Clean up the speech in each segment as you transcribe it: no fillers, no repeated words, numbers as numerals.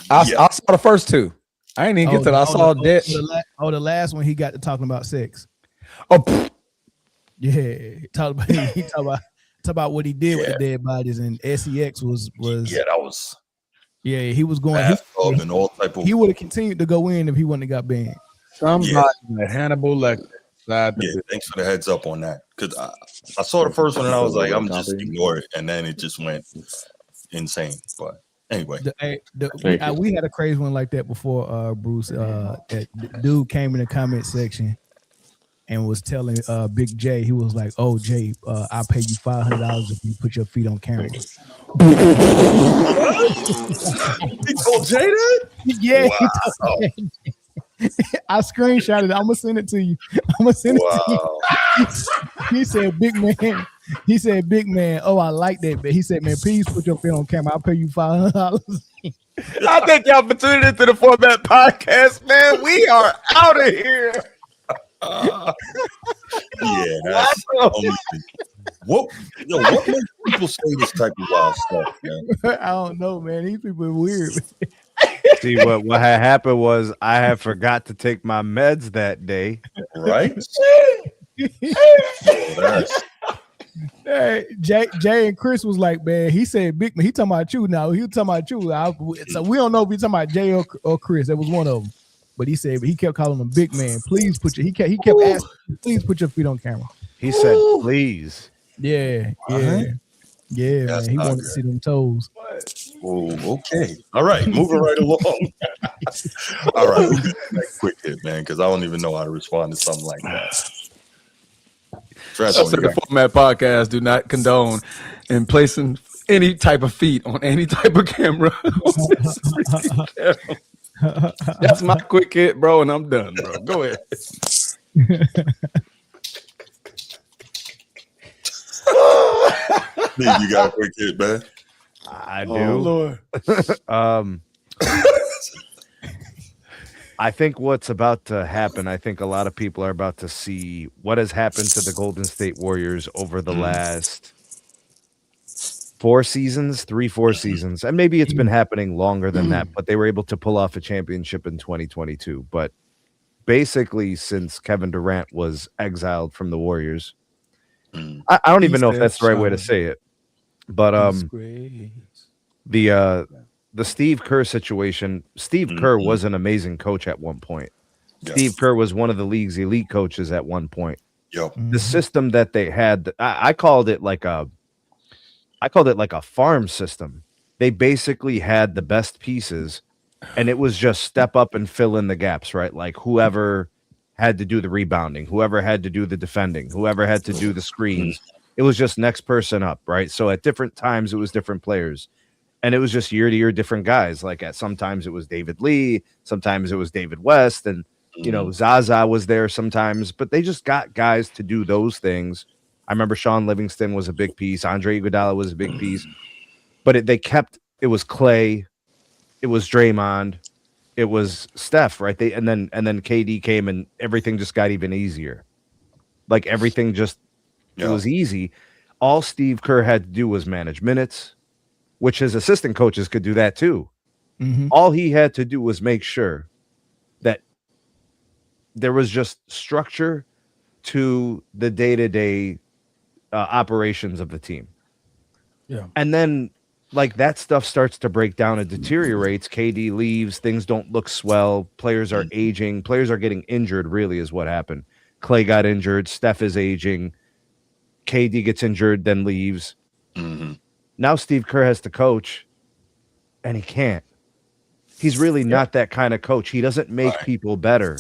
I saw the first two. I ain't even get to that. I saw that. The last one he got to talking about sex. Oh, pfft. Yeah, he talk about what he did with the dead bodies, and SEX was that was he was going. And all type of. He would have continued to go in if he wouldn't have got banned. Somebody at Hannibal Lecter. Thanks for the heads up on that, because I saw the first one and I was like, I'm just ignore it, and then it just went insane. But anyway, we had a crazy one like that before. Bruce, that dude came in the comment section and was telling Big J, he was like, "Oh Jay, I'll pay you $500 if you put your feet on camera." He told Jay that? Yeah. Wow. I screenshotted it. I'm gonna send it to you. He said, "Big man." He said, "Big man." Oh, I like that. But he said, "Man, please put your feet on camera. I'll pay you $500." I thank y'all for tuning into the Format Podcast, man. We are out of here. That's what makes people say this type of wild stuff, man? I don't know, man. These people are weird. See, what had happened was I had forgot to take my meds that day. Right? Hey, Jay and Chris was like, man, he said, "Big man," he talking about you now. He was talking about you. So we don't know if he's talking about Jay or Chris. That was one of them. But he said, but he kept calling him Big Man. Please put your. He kept asking, please put your feet on camera. He said, please. Yeah, man. He wanted to see them toes. Oh, okay. All right, moving right along. All right, we'll do the next quick hit, man, because I don't even know how to respond to something like that. The Format Podcast do not condone in placing any type of feet on any type of camera. That's my quick hit, bro, and I'm done, bro. Go ahead. You got a quick hit, man. I do. Oh, Lord. I think what's about to happen, I think a lot of people are about to see what has happened to the Golden State Warriors over the last 4 seasons, 4 seasons. And maybe it's been happening longer than that, but they were able to pull off a championship in 2022. But basically, since Kevin Durant was exiled from the Warriors, I don't even know if that's the right way to say it. But the Steve Kerr situation, Steve Kerr was an amazing coach at one point. Steve Kerr was one of the league's elite coaches at one point. The system that they had, I called it like a farm system. They basically had the best pieces, and it was just step up and fill in the gaps, right? Like whoever had to do the rebounding, whoever had to do the defending, whoever had to do the screens. It was just next person up, right? So at different times, it was different players. And it was just year to year different guys. Like sometimes it was David Lee, sometimes it was David West, and Zaza was there sometimes, but they just got guys to do those things. I remember Sean Livingston was a big piece, Andre Iguodala was a big piece, but it was Clay, it was Draymond, it was Steph, right? And then KD came and everything just got even easier. Like everything just it was easy. All Steve Kerr had to do was manage minutes, which his assistant coaches could do that too. All he had to do was make sure that there was just structure to the day-to-day operations of the team. Yeah. And then like that stuff starts to break down and deteriorates. KD leaves, things don't look swell, players are aging, players are getting injured, really is what happened. Clay got injured, Steph is aging, KD gets injured, then leaves. Now Steve Kerr has to coach, and he can't. He's really not that kind of coach. He doesn't make people better.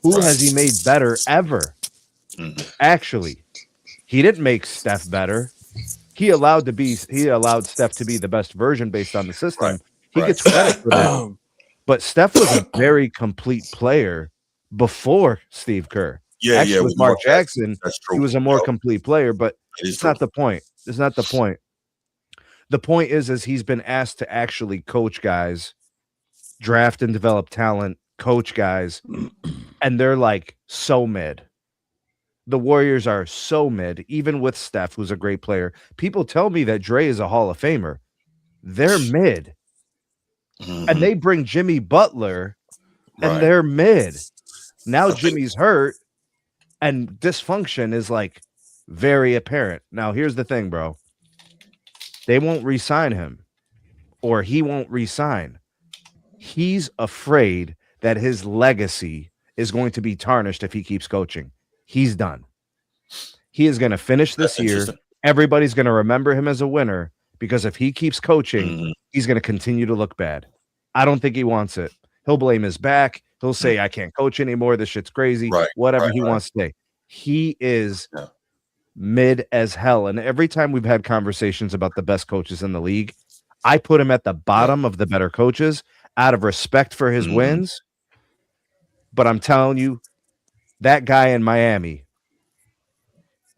Who has he made better ever? Actually, he didn't make Steph better. He allowed Steph to be the best version based on the system. He gets credit for that. But Steph was a very complete player before Steve Kerr. With Mark Jackson, he was a more complete player, but it's not the point. It's not the point. The point is he's been asked to actually coach guys, draft and develop talent, coach guys, and they're like so mid. The Warriors are so mid, even with Steph, who's a great player. People tell me that Dre is a Hall of Famer. They're mid. and they bring Jimmy Butler, and Right. they're mid. Now I think- Jimmy's hurt, and dysfunction is like very apparent. Now, here's the thing, bro. They won't re-sign him, or he won't re-sign. He's afraid that his legacy is going to be tarnished if he keeps coaching. He's done. He is going to finish this That's year. interesting. Everybody's going to remember him as a winner because if he keeps coaching, he's going to continue to look bad. I don't think he wants it. He'll blame his back. He'll say, I can't coach anymore. This shit's crazy. Right, Whatever right, he right. wants to say. He is Yeah. mid as hell. And every time we've had conversations about the best coaches in the league, I put him at the bottom of the better coaches out of respect for his wins. But I'm telling you, that guy in Miami,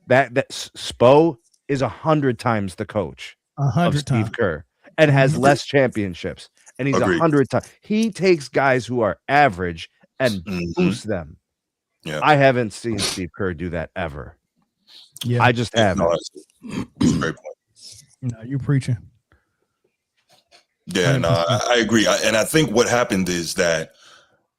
that Spo is 100 times the coach of 100 Steve times. Kerr and has less championships. And he's Agreed. 100 times. He takes guys who are average and boosts them. Yeah. I haven't seen Steve Kerr do that ever. Yeah, I just haven't. No, that's a great point. no, you preaching. Yeah, no, I agree. And I think what happened is that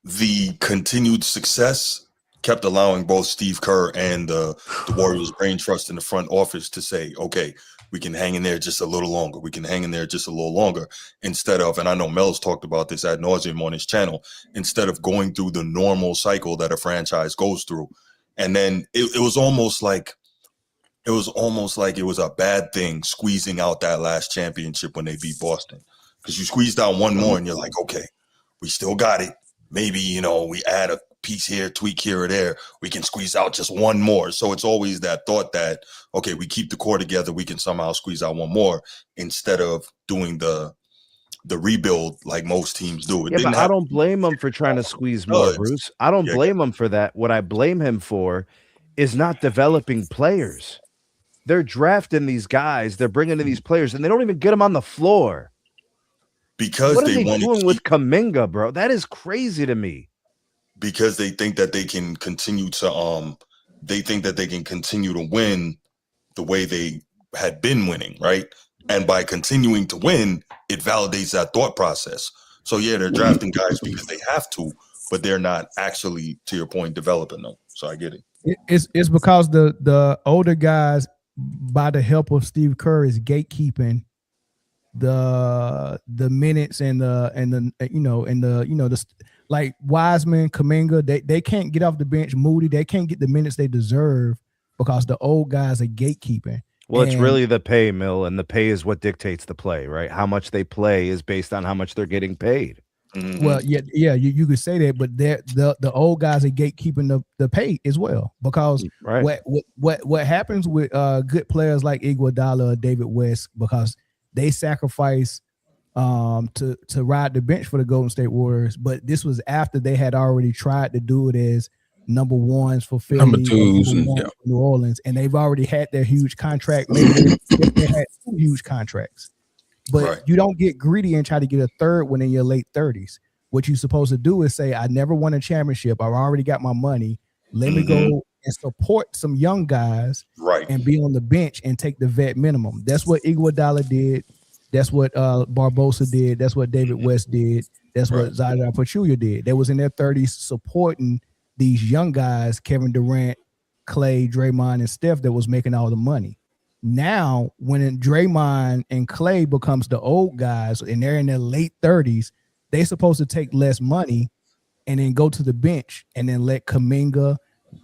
the continued success kept allowing both Steve Kerr and the Warriors brain trust in the front office to say, okay, we can hang in there just a little longer. We can hang in there just a little longer instead of, and I know Mel's talked about this ad nauseum on his channel, instead of going through the normal cycle that a franchise goes through. And then it was almost like it was a bad thing squeezing out that last championship when they beat Boston. Because you squeezed out one more and you're like, okay, we still got it. Maybe, we add a piece here, tweak here or there. We can squeeze out just one more. So it's always that thought that, okay, we keep the core together. We can somehow squeeze out one more instead of doing the rebuild like most teams do. Yeah, but I don't blame him for trying to squeeze more, Bruce. I don't blame him for that. What I blame him for is not developing players. They're drafting these guys. They're bringing in these players, and they don't even get them on the floor. Because what are they they doing with Kuminga, bro? That is crazy to me. Because they think that they can continue to win the way they had been winning, right? And by continuing to win, it validates that thought process. So yeah, they're drafting guys because they have to, but they're not actually, to your point, developing them. So I get it. It's because the older guys, by the help of Steve Kerr, is gatekeeping the minutes and the like Wiseman, Kuminga, they can't get off the bench. Moody, they can't get the minutes they deserve because the old guys are gatekeeping. Well, it's really the pay, Mill, and the pay is what dictates the play, right? How much they play is based on how much they're getting paid. Mm-hmm. Well, yeah, you could say that, but the old guys are gatekeeping the pay as well because what happens with good players like Iguodala or David West, because they sacrifice to ride the bench for the Golden State Warriors, but this was after they had already tried to do it as number ones for Philly, number twos, and for New Orleans, and they've already had their huge contract. Maybe they had 2 huge contracts, but you don't get greedy and try to get a third one in your late 30s. What you're supposed to do is say, I never won a championship. I've already got my money. Let me go and support some young guys and be on the bench and take the vet minimum. That's what Iguodala did. That's what Barbosa did. That's what David West did. That's what Zaire Pachulia did. They was in their 30s supporting these young guys, Kevin Durant, Clay, Draymond, and Steph, that was making all the money. Now, when Draymond and Clay becomes the old guys and they're in their late 30s, they're supposed to take less money and then go to the bench and then let Kuminga,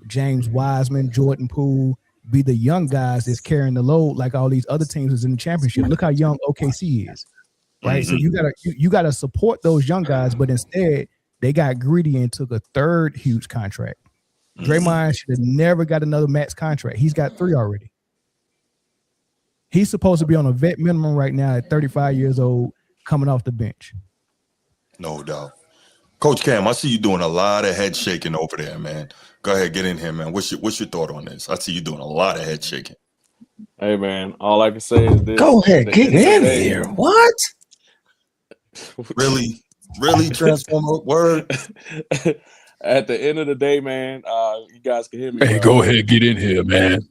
James Wiseman, Jordan Poole be the young guys that's carrying the load like all these other teams is in the championship. Look how young OKC is, right? So you gotta support those young guys, but instead they got greedy and took a third huge contract. Draymond should have never got another max contract. He's got 3 already. He's supposed to be on a vet minimum right now at 35 years old, coming off the bench. No doubt. Coach Cam, I see you doing a lot of head shaking over there, man. Go ahead, get in here, man. What's your thought on this? I see you doing a lot of head shaking. Hey, man, all I can say is this. Go ahead, get in here. What? Really, Transformer? Word? At the end of the day, man, you guys can hear me. Hey, go ahead, get in here, man.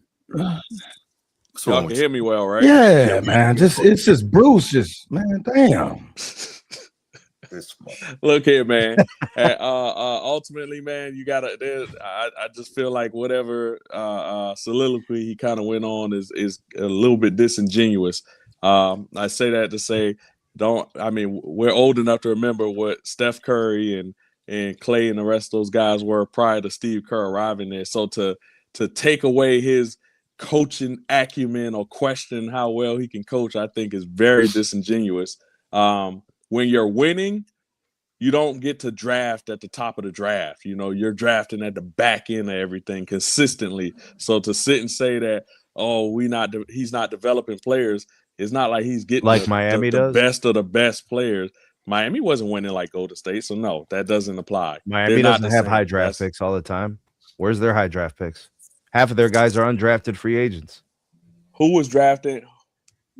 Y'all can hear me well, right? Yeah, man. It's just Bruce. Man, damn. Look here, man. Ultimately, man, you gotta. I just feel like whatever soliloquy he kind of went on is a little bit disingenuous. I say that to say, don't. I mean, we're old enough to remember what Steph Curry and Clay and the rest of those guys were prior to Steve Kerr arriving there. So to take away his coaching acumen or question how well he can coach, I think is very disingenuous. When you're winning, you don't get to draft at the top of the draft. You know, you're drafting at the back end of everything consistently. So to sit and say that, oh, he's not developing players, it's not like he's getting like Miami the does. best of the best players. Miami wasn't winning like Golden State, so no, that doesn't apply. Miami doesn't have high draft picks all the time. Where's their high draft picks? Half of their guys are undrafted free agents. Who was drafted?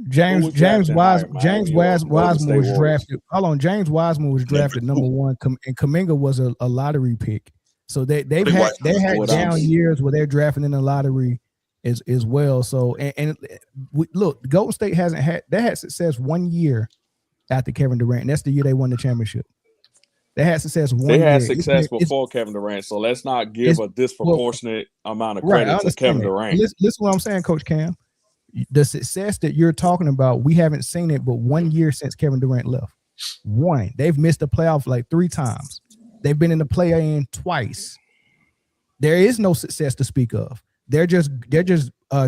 James Wiseman was drafted. Hold on, James Wiseman was drafted number 1, and Kuminga was a lottery pick. So they had down years where they're drafting in the lottery as well. So look, Golden State had success 1 year after Kevin Durant. And that's the year they won the championship. They had success one year. They had success before Kevin Durant, so let's not give a disproportionate amount of credit to Kevin Durant. Listen what I'm saying, Coach Cam. The success that you're talking about, we haven't seen it but 1 year since Kevin Durant left. One. They've missed the playoff like 3 times. They've been in the play-in twice. There is no success to speak of. They're just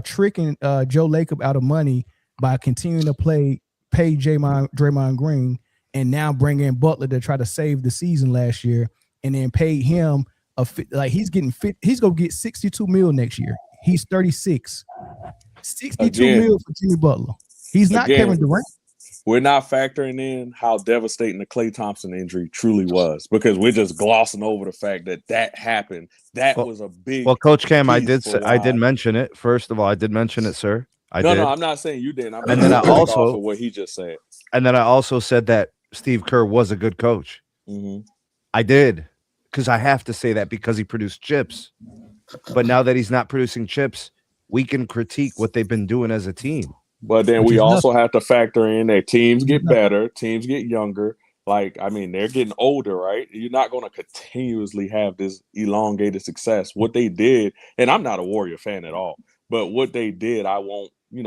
tricking Joe Lacob out of money by continuing to pay Draymond Green, and now bring in Butler to try to save the season last year, and then pay him he's gonna get $62 million next year. He's 36. $62 million for Jimmy Butler. He's not Kevin Durant. We're not factoring in how devastating the Klay Thompson injury truly was, because we're just glossing over the fact that happened. That was a big. Well, Coach Cam, I did mention it. First of all, I did mention it, sir. No, I'm not saying you didn't. And then I also for what he just said. And then I also said that Steve Kerr was a good coach. Mm-hmm. I did, because I have to say that because he produced chips. But now that he's not producing chips, we can critique what they've been doing as a team. But then we also have to factor in that teams get better, teams get younger. Like, I mean, they're getting older, right? You're not going to continuously have this elongated success. What they did, and I'm not a Warrior fan at all, but what they did, I won't, be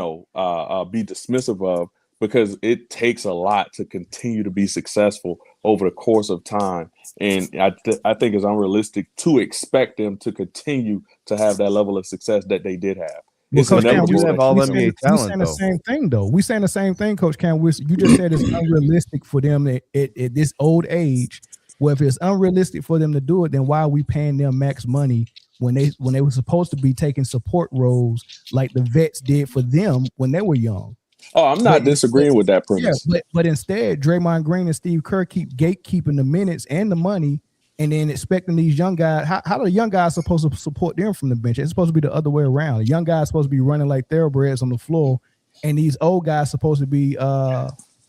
dismissive of, because it takes a lot to continue to be successful over the course of time. And I think it's unrealistic to expect them to continue to have that level of success that they did have. It's inevitable. We saying the same thing, though. We saying the same thing, Coach Cam. You just said it's unrealistic for them at this old age. Well, if it's unrealistic for them to do it, then why are we paying them max money when they were supposed to be taking support roles like the vets did for them when they were young? Oh, I'm not disagreeing with that premise. Yeah, but instead, Draymond Green and Steve Kerr keep gatekeeping the minutes and the money, and then expecting these young guys. How are the young guys supposed to support them from the bench? It's supposed to be the other way around. The young guys supposed to be running like thoroughbreds on the floor, and these old guys supposed to be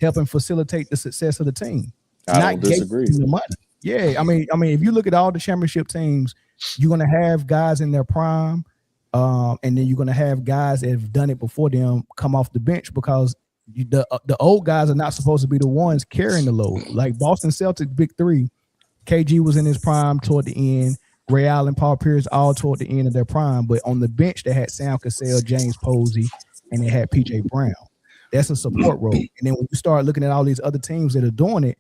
helping facilitate the success of the team. I don't disagree. The money. Yeah, I mean, if you look at all the championship teams, you're gonna have guys in their prime. And then you're going to have guys that have done it before them come off the bench, because the old guys are not supposed to be the ones carrying the load. Like Boston Celtics big three, KG was in his prime toward the end, Ray Allen, Paul Pierce, all toward the end of their prime. But on the bench, they had Sam Cassell, James Posey, and they had PJ Brown. That's a support role. And then when you start looking at all these other teams that are doing it,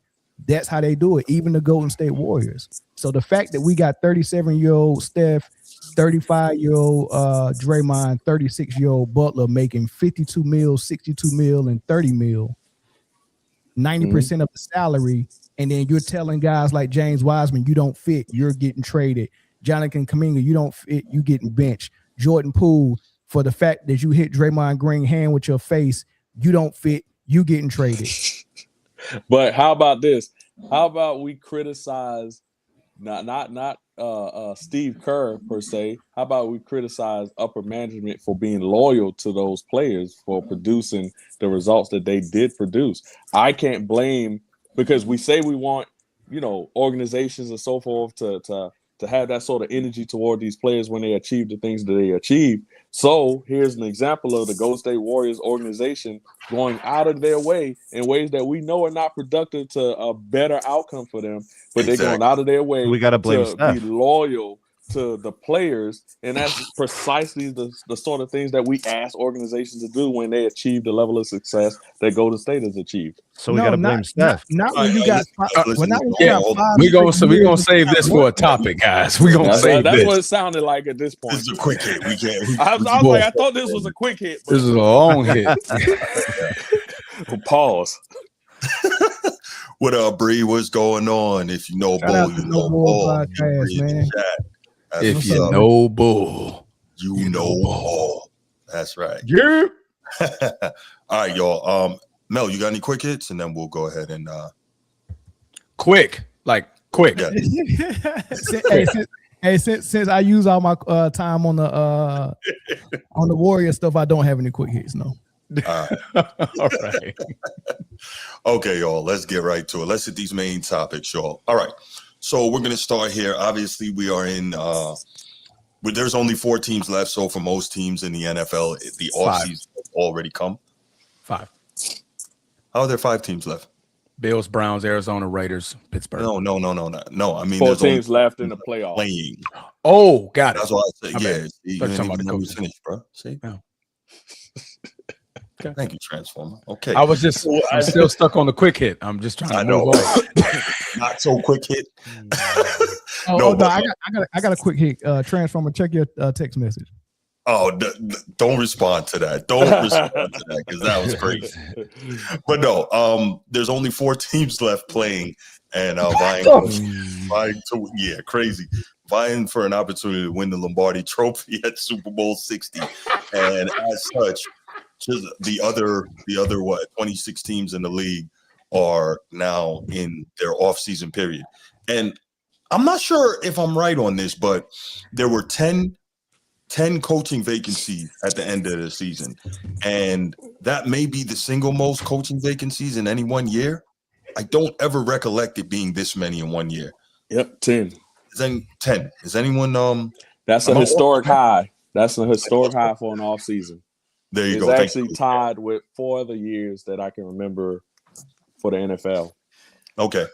that's how they do it, even the Golden State Warriors. So the fact that we got 37-year-old Steph, 35-year-old Draymond, 36-year-old Butler making $52 million, $62 million, and $30 million, 90% of the salary, and then you're telling guys like James Wiseman, you don't fit, you're getting traded. Jonathan Kuminga, you don't fit, you getting benched. Jordan Poole, for the fact that you hit Draymond Green hand with your face, you don't fit, you getting traded. But how about this? How about we criticize not Steve Kerr per se? How about we criticize upper management for being loyal to those players for producing the results that they did produce? I can't blame, because we say we want, organizations and so forth to to have that sort of energy toward these players when they achieve the things that they achieve. So here's an example of the Golden State Warriors organization going out of their way in ways that we know are not productive to a better outcome for them, but they're going out of their way We gotta blame to Steph. be loyal to the players, and that's precisely the sort of things that we ask organizations to do when they achieve the level of success that Golden State has achieved. So we got to blame Steph. Not when you got Yeah, we're gonna save this for a topic, guys. We're gonna save that's this. what it sounded like at this point. This is a quick hit. We can't. I was like, I thought this was a quick hit. This is a long hit. Pause. What up, Bree? What's going on? If you know Bull, you know Bull. Podcast, man. If you know Bull, you know Bull. That's right. Yeah. All right, y'all. Mel, you got any quick hits, and then we'll go ahead and quick. Yeah. Since I use all my time on the Warrior stuff, I don't have any quick hits. No. All right. Okay, y'all. Let's get right to it. Let's hit these main topics, y'all. All right. So we're gonna start here. Obviously, we are in. There's only 4 teams left. So for most teams in the NFL, the offseason has already come. 5. How are there 5 teams left? Bills, Browns, Arizona, Raiders, Pittsburgh. No. I mean, 4 there's only teams left in the playoffs. playing. Oh, got it. That's what I said. My Yeah, bad. see, you Thought you didn't were talking even about let the me finish, bro. See? No. Thank you, Transformer. Okay. I'm still stuck on the quick hit. I'm just trying to move on. Not so quick hit. No, I got a quick hit. Transformer, check your text message. Oh, don't respond to that. Don't respond to that because that was crazy. But no, there's only 4 teams left playing and vying for an opportunity to win the Lombardi Trophy at Super Bowl 60. And as such, just the other 26 teams in the league are now in their off-season period. And I'm not sure if I'm right on this, but there were 10 coaching vacancies at the end of the season. And that may be the single most coaching vacancies in any one year. I don't ever recollect it being this many in one year. Yep, 10. Then 10. Is anyone That's a historic high. That's a historic high for an off season. There you it's go. It's actually tied with 4 other years that I can remember for the NFL. Okay.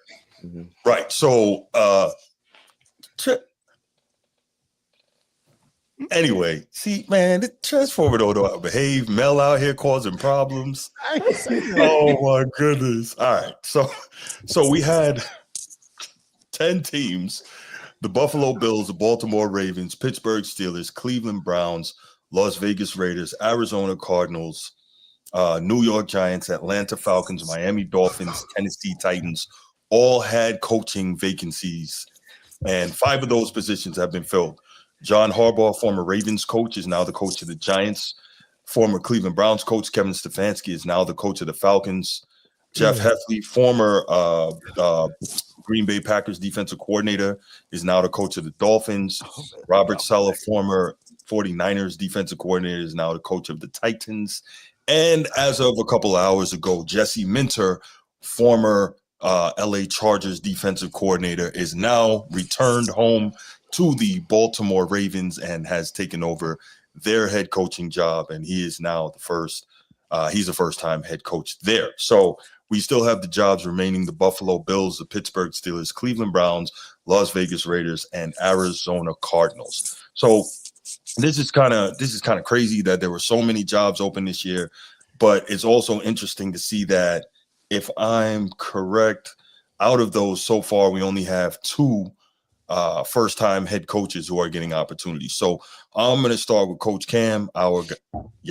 Mm-hmm. Right. So anyway, see, man, the Transformer don't know how to behave. Mel out here causing problems. Oh my goodness. All right. So we had 10 teams: the Buffalo Bills, the Baltimore Ravens, Pittsburgh Steelers, Cleveland Browns, Las Vegas Raiders, Arizona Cardinals, New York Giants, Atlanta Falcons, Miami Dolphins, Tennessee Titans, all had coaching vacancies. And 5 of those positions have been filled. John Harbaugh, former Ravens coach, is now the coach of the Giants. Former Cleveland Browns coach Kevin Stefanski is now the coach of the Falcons. Jeff Heffley, former Green Bay Packers defensive coordinator, is now the coach of the Dolphins. Robert Saleh, former 49ers defensive coordinator, is now the coach of the Titans. And as of a couple of hours ago, Jesse Minter, former LA Chargers defensive coordinator, is now returned home to the Baltimore Ravens and has taken over their head coaching job. And he is now he's the first-time head coach there. So we still have the jobs remaining: the Buffalo Bills, the Pittsburgh Steelers, Cleveland Browns, Las Vegas Raiders, and Arizona Cardinals. So this is kind of crazy that there were so many jobs open this year, but it's also interesting to see that, if I'm correct, out of those so far, we only have 2 first-time head coaches who are getting opportunities. So I'm going to start with Coach Cam.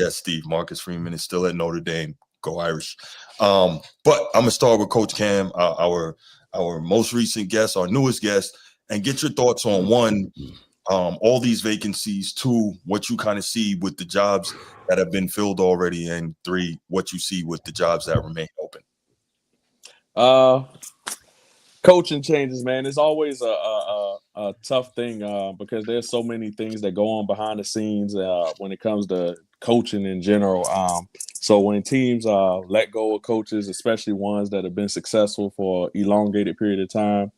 Steve, Marcus Freeman is still at Notre Dame. Go Irish. But I'm going to start with Coach Cam, our most recent guest, our newest guest, and get your thoughts on, 1, all these vacancies, 2, what you kind of see with the jobs that have been filled already, and 3, what you see with the jobs that remain open. Coaching changes, man. It's always a tough thing because there's so many things that go on behind the scenes when it comes to coaching in general. So when teams let go of coaches, especially ones that have been successful for an elongated period of time,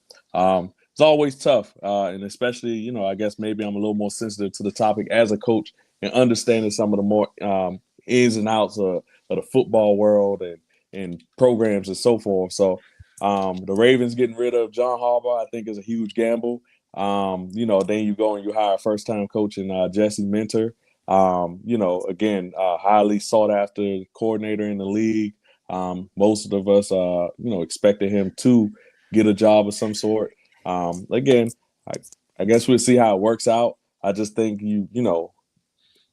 it's always tough, and especially, you know, I guess maybe I'm a little more sensitive to the topic as a coach and understanding some of the more ins and outs of the football world and programs and so forth. So the Ravens getting rid of John Harbaugh, I think, is a huge gamble. You know, then you go and you hire a first-time coach in Jesse Minter. You know, again, highly sought after coordinator in the league. Most of us, you know, expected him to get a job of some sort. Again, I guess we'll see how it works out. I just think you know,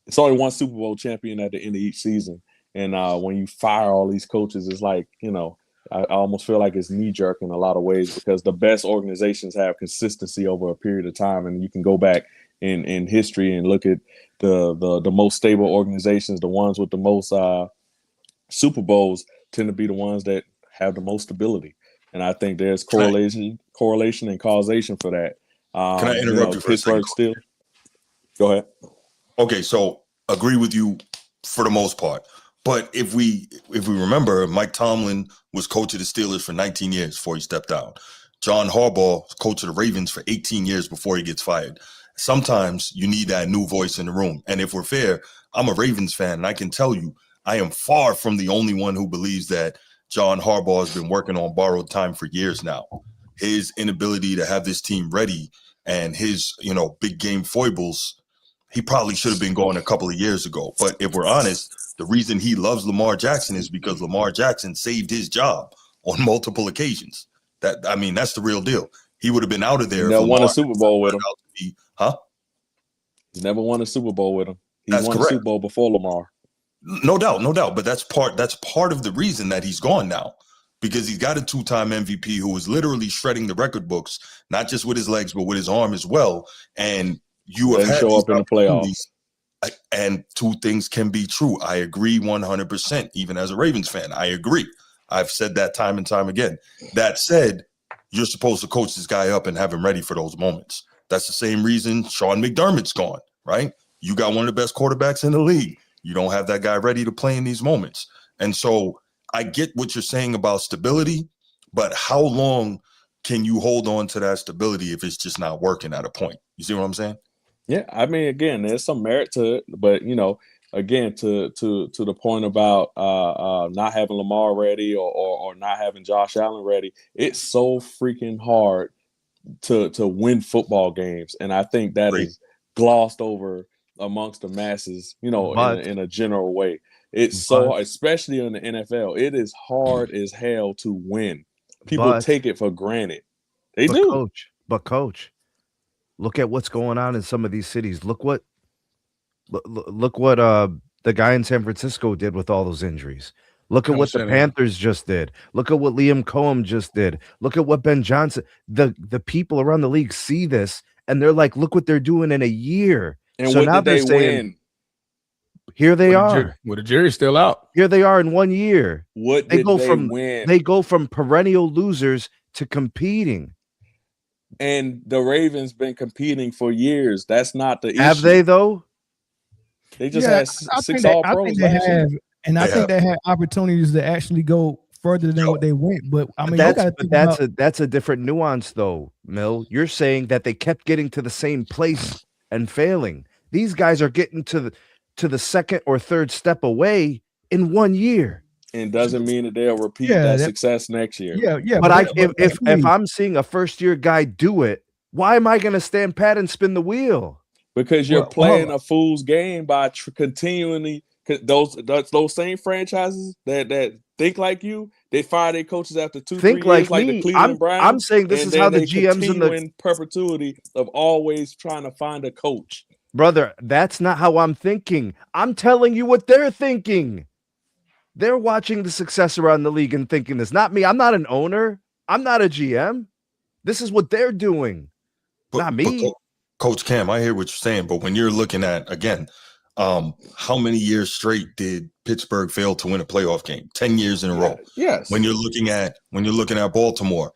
it's only one Super Bowl champion at the end of each season. And when you fire all these coaches, it's like, you know, I almost feel like it's knee-jerk in a lot of ways, because the best organizations have consistency over a period of time. And you can go back in history and look at the most stable organizations, the ones with the most Super Bowls tend to be the ones that have the most stability. And I think there's correlation and causation for that. Can I interrupt you for Pittsburgh a second? still? Go ahead. Okay, so agree with you for the most part. But if we remember, Mike Tomlin was coach of the Steelers for 19 years before he stepped down. John Harbaugh was coach of the Ravens for 18 years before he gets fired. Sometimes you need that new voice in the room. And if we're fair, I'm a Ravens fan, and I can tell you I am far from the only one who believes that John Harbaugh has been working on borrowed time for years now. His inability to have this team ready and his, you know, big game foibles, he probably should have been going a couple of years ago. But if we're honest, the reason he loves Lamar Jackson is because Lamar Jackson saved his job on multiple occasions. That's the real deal. He would have been out of there. Never won a Super Bowl with him. He's never won a Super Bowl with him. He won a Super Bowl before Lamar. No doubt. But that's part of the reason that he's gone now, because he's got a two-time MVP who was literally shredding the record books, not just with his legs, but with his arm as well. And you have had show up in the playoffs. And two things can be true. I agree 100%, even as a Ravens fan. I agree. I've said that time and time again. That said, you're supposed to coach this guy up and have him ready for those moments. That's the same reason Sean McDermott's gone, right? You got one of the best quarterbacks in the league. You don't have that guy ready to play in these moments. And so I get what you're saying about stability, but how long can you hold on to that stability if it's just not working at a point? You see what I'm saying? Yeah, I mean, again, there's some merit to it, but, you know, again, to the point about not having Lamar ready or not having Josh Allen ready, it's so freaking hard to win football games, and I think that is glossed over amongst the masses, you know, in a general way. It's so, especially in the NFL, it is hard as hell to win. People take it for granted. They do. Coach, look at what's going on in some of these cities. Look what the guy in San Francisco did with all those injuries. Look at what the Panthers just did. Look at what Liam Cohen just did. Look at what Ben Johnson. The people around the league see this and they're like, look what they're doing in a year. And so what now did they're they saying, win? Here they are. The jury's still out. Here they are in 1 year. What did they win? They go from perennial losers to competing. And the Ravens been competing for years. That's not the issue. Have they though? They just had six All-Pros last year. And I think they had opportunities to actually go further than what they went. But I mean, that's a different nuance, though, Mill. You're saying that they kept getting to the same place and failing. These guys are getting to the second or third step away in 1 year. And doesn't mean that they'll repeat that success next year. Yeah. But if I'm seeing a first-year guy do it, why am I going to stand pat and spin the wheel? Because you're playing a fool's game by continually those same franchises that think like you. They fire their coaches after 2-3 years, like the Cleveland Browns. I'm saying this is how the GMs in perpetuity of always trying to find a coach. Brother, that's not how I'm thinking. I'm telling you what they're thinking. They're watching the success around the league and thinking this. Not me. I'm not an owner. I'm not a GM. This is what they're doing. Not me. But Coach Cam, I hear what you're saying, but when you're looking at, again, how many years straight did Pittsburgh fail to win a playoff game? 10 years in a row. Yes. When you're looking at Baltimore,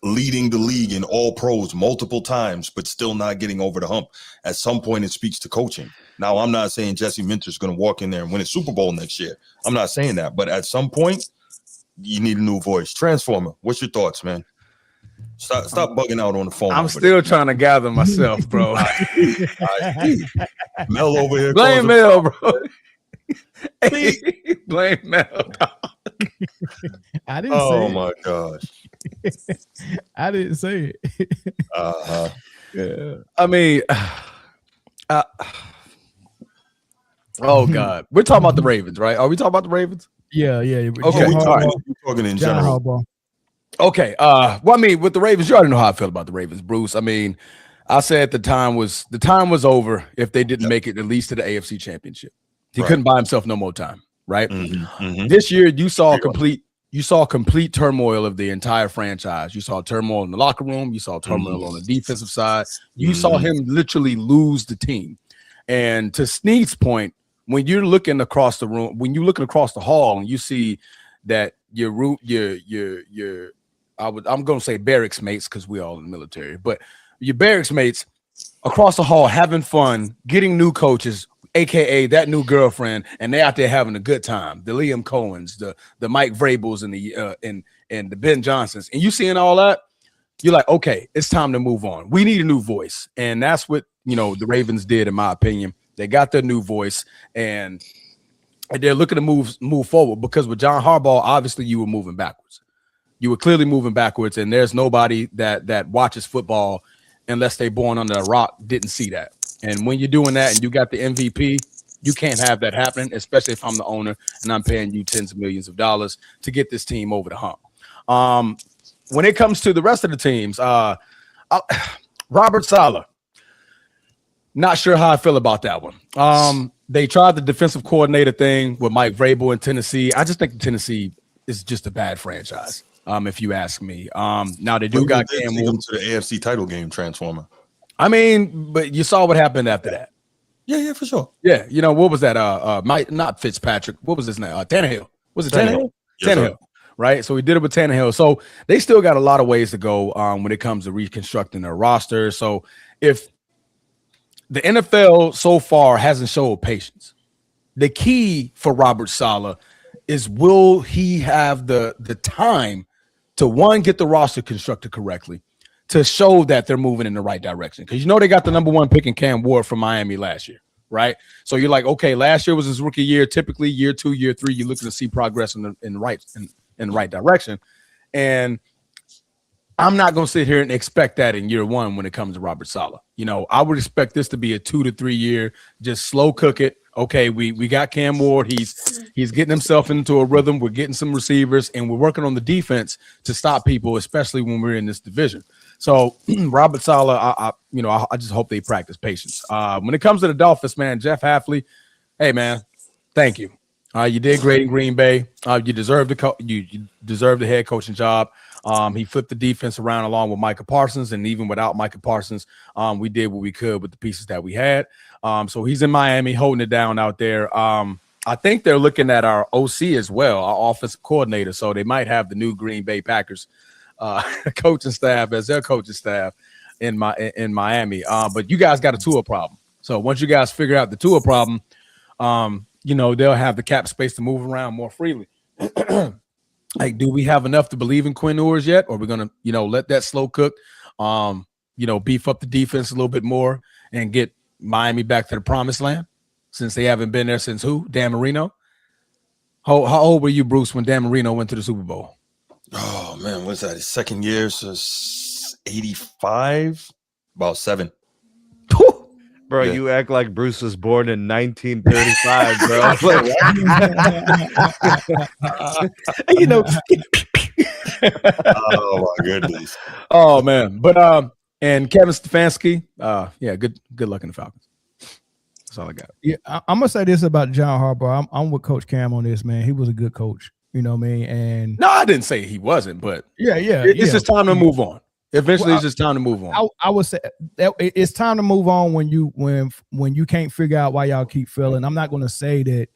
leading the league in all pros multiple times, but still not getting over the hump. At some point, it speaks to coaching. Now, I'm not saying Jesse Minter's going to walk in there and win a Super Bowl next year. I'm not saying that, but at some point, you need a new voice. Transformer, what's your thoughts, man? Stop bugging out on the phone. I'm still trying to gather myself, bro. Mel over here. Blame Mel, bro. Hey, blame Mel. I didn't say Oh it. my gosh. I didn't say it. Yeah. I mean, oh God, we're talking about the Ravens, right? Are we talking about the Ravens? Yeah. Okay, We're all right. talking in John general. Harbaugh. Okay. Well, I mean, with the Ravens, you already know how I feel about the Ravens, Bruce. I mean, I said the time was over if they didn't make it at least to the AFC Championship. He couldn't buy himself no more time, right? This year, you saw complete turmoil of the entire franchise. You saw turmoil in the locker room. You saw turmoil on the defensive side. You saw him literally lose the team. And to Snead's point, when you're looking across the room, when you're looking across the hall, and you see that I'm going to say barracks mates because we're all in the military, but your barracks mates across the hall having fun, getting new coaches, aka that new girlfriend, and they out there having a good time. The Liam Cohens, the Mike Vrabels, and the Ben Johnsons, and you seeing all that, you're like, okay, it's time to move on. We need a new voice, and that's what the Ravens did, in my opinion. They got their new voice, and they're looking to move forward because with John Harbaugh, obviously you were moving backwards. You were clearly moving backwards, and there's nobody that watches football unless they're born under a rock didn't see that. And when you're doing that and you got the MVP, you can't have that happening, especially if I'm the owner and I'm paying you tens of millions of dollars to get this team over the hump. When it comes to the rest of the teams, Robert Saleh, not sure how I feel about that one. They tried the defensive coordinator thing with Mike Vrabel in Tennessee. I just think Tennessee is just a bad franchise, if you ask me. Now they do got Cam Ward to the AFC title game, Transformer. I mean, but you saw what happened after that. Yeah, for sure. Yeah, what was that? Mike, not Fitzpatrick. What was his name? Tannehill. Was it Tannehill? Yes, Tannehill. Right. So he did it with Tannehill. So they still got a lot of ways to go when it comes to reconstructing their roster. So if the NFL so far hasn't showed patience, the key for Robert Saleh is, will he have the time to, one, get the roster constructed correctly, to show that they're moving in the right direction? Because they got the number one pick in Cam Ward from Miami last year, right? So you're like, okay, last year was his rookie year. Typically, year 2, year 3, you're looking to see progress in the right direction. And I'm not going to sit here and expect that in year 1 when it comes to Robert Saleh. I would expect this to be a 2 to 3 year, just slow cook it. Okay, we got Cam Ward. He's getting himself into a rhythm. We're getting some receivers, and we're working on the defense to stop people, especially when we're in this division. So Robert Saleh, I just hope they practice patience. When it comes to the Dolphins, man, Jeff Hafley, hey man, thank you. You did great in Green Bay. You deserve the head coaching job. He flipped the defense around along with Micah Parsons, and even without Micah Parsons, we did what we could with the pieces that we had. So he's in Miami holding it down out there. I think they're looking at our OC as well, our offensive coordinator. So they might have the new Green Bay Packers coaching staff as their coaching staff in Miami. But you guys got a Tua problem. So once you guys figure out the Tua problem, they'll have the cap space to move around more freely. Like, do we have enough to believe in Quinn Ewers yet? Or are we going to, let that slow cook, beef up the defense a little bit more and get Miami back to the promised land, since they haven't been there since who? Dan Marino? How old were you, Bruce, when Dan Marino went to the Super Bowl? Oh, man, what's that? His second year, so 85? About 7. Bro, Yeah. You act like Bruce was born in 1935, bro. Oh, my goodness. Oh, man. But and Kevin Stefanski, good luck in the Falcons. That's all I got. Yeah, I'm gonna say this about John Harbaugh. I'm with Coach Cam on this, man. He was a good coach. You know what I mean? And No, I didn't say he wasn't, but it's just time to move on. Eventually, it's just time to move on. I would say that it's time to move on when you can't figure out why y'all keep failing. I'm not going to say that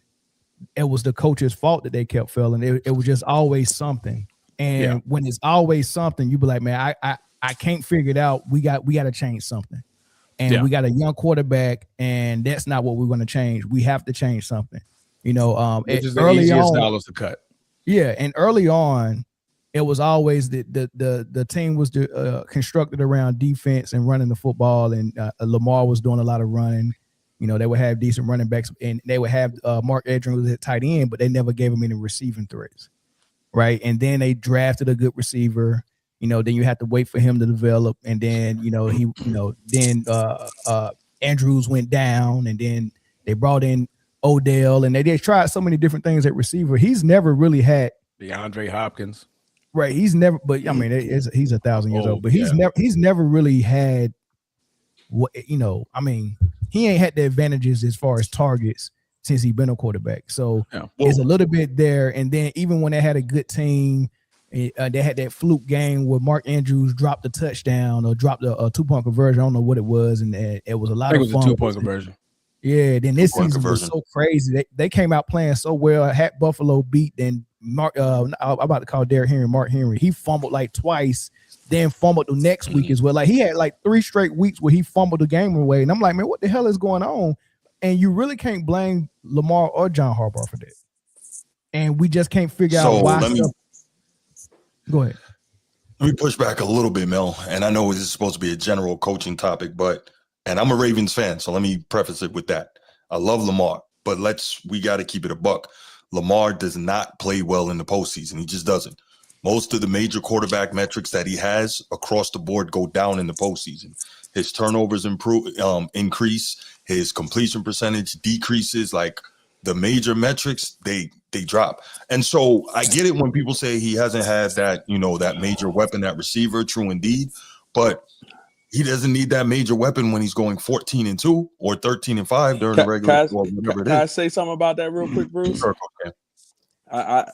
it was the coach's fault that they kept failing. It was just always something. And when it's always something, you be like, man, I can't figure it out. We got to change something. And we got a young quarterback, and that's not what we're going to change. We have to change something. It's just the easiest dollars to cut. Yeah, and early on, it was always the team was constructed around defense and running the football, and Lamar was doing a lot of running. You know, they would have decent running backs, and they would have Mark Andrews at tight end, but they never gave him any receiving threats, right? And then they drafted a good receiver. You know, then you have to wait for him to develop, and then then Andrews went down, and then they brought in Odell, and they tried so many different things at receiver. He's never really had DeAndre Hopkins. Right, he's never. But I mean, he's 1,000 years old. But he's never really had what I mean, he ain't had the advantages as far as targets since he's been a quarterback. So it's a little bit there. And then even when they had a good team, they had that fluke game where Mark Andrews dropped a touchdown or dropped a 2-point conversion. I don't know what it was, and it was a lot of fun. It was a 2-point conversion. Yeah, then this season was so crazy. They came out playing so well. Had Buffalo beat. Then Mark, I'm about to call Derrick Henry Mark Henry. He fumbled like twice, then fumbled the next week as well. Like he had like 3 straight weeks where he fumbled the game away. And I'm like, man, what the hell is going on? And you really can't blame Lamar or John Harbaugh for that. And we just can't figure out why. Go ahead. Let me push back a little bit, Mel. And I know this is supposed to be a general coaching topic, and I'm a Ravens fan, so let me preface it with that. I love Lamar, but we got to keep it a buck. Lamar does not play well in the postseason. He just doesn't. Most of the major quarterback metrics that he has across the board go down in the postseason. His turnovers increase. His completion percentage decreases. Like the major metrics, they drop. And so I get it when people say he hasn't had that, that major weapon, that receiver, true indeed. But he doesn't need that major weapon when he's going 14-2 or 13-5 during the regular. Can I say something about that real quick, Bruce? Sure, okay.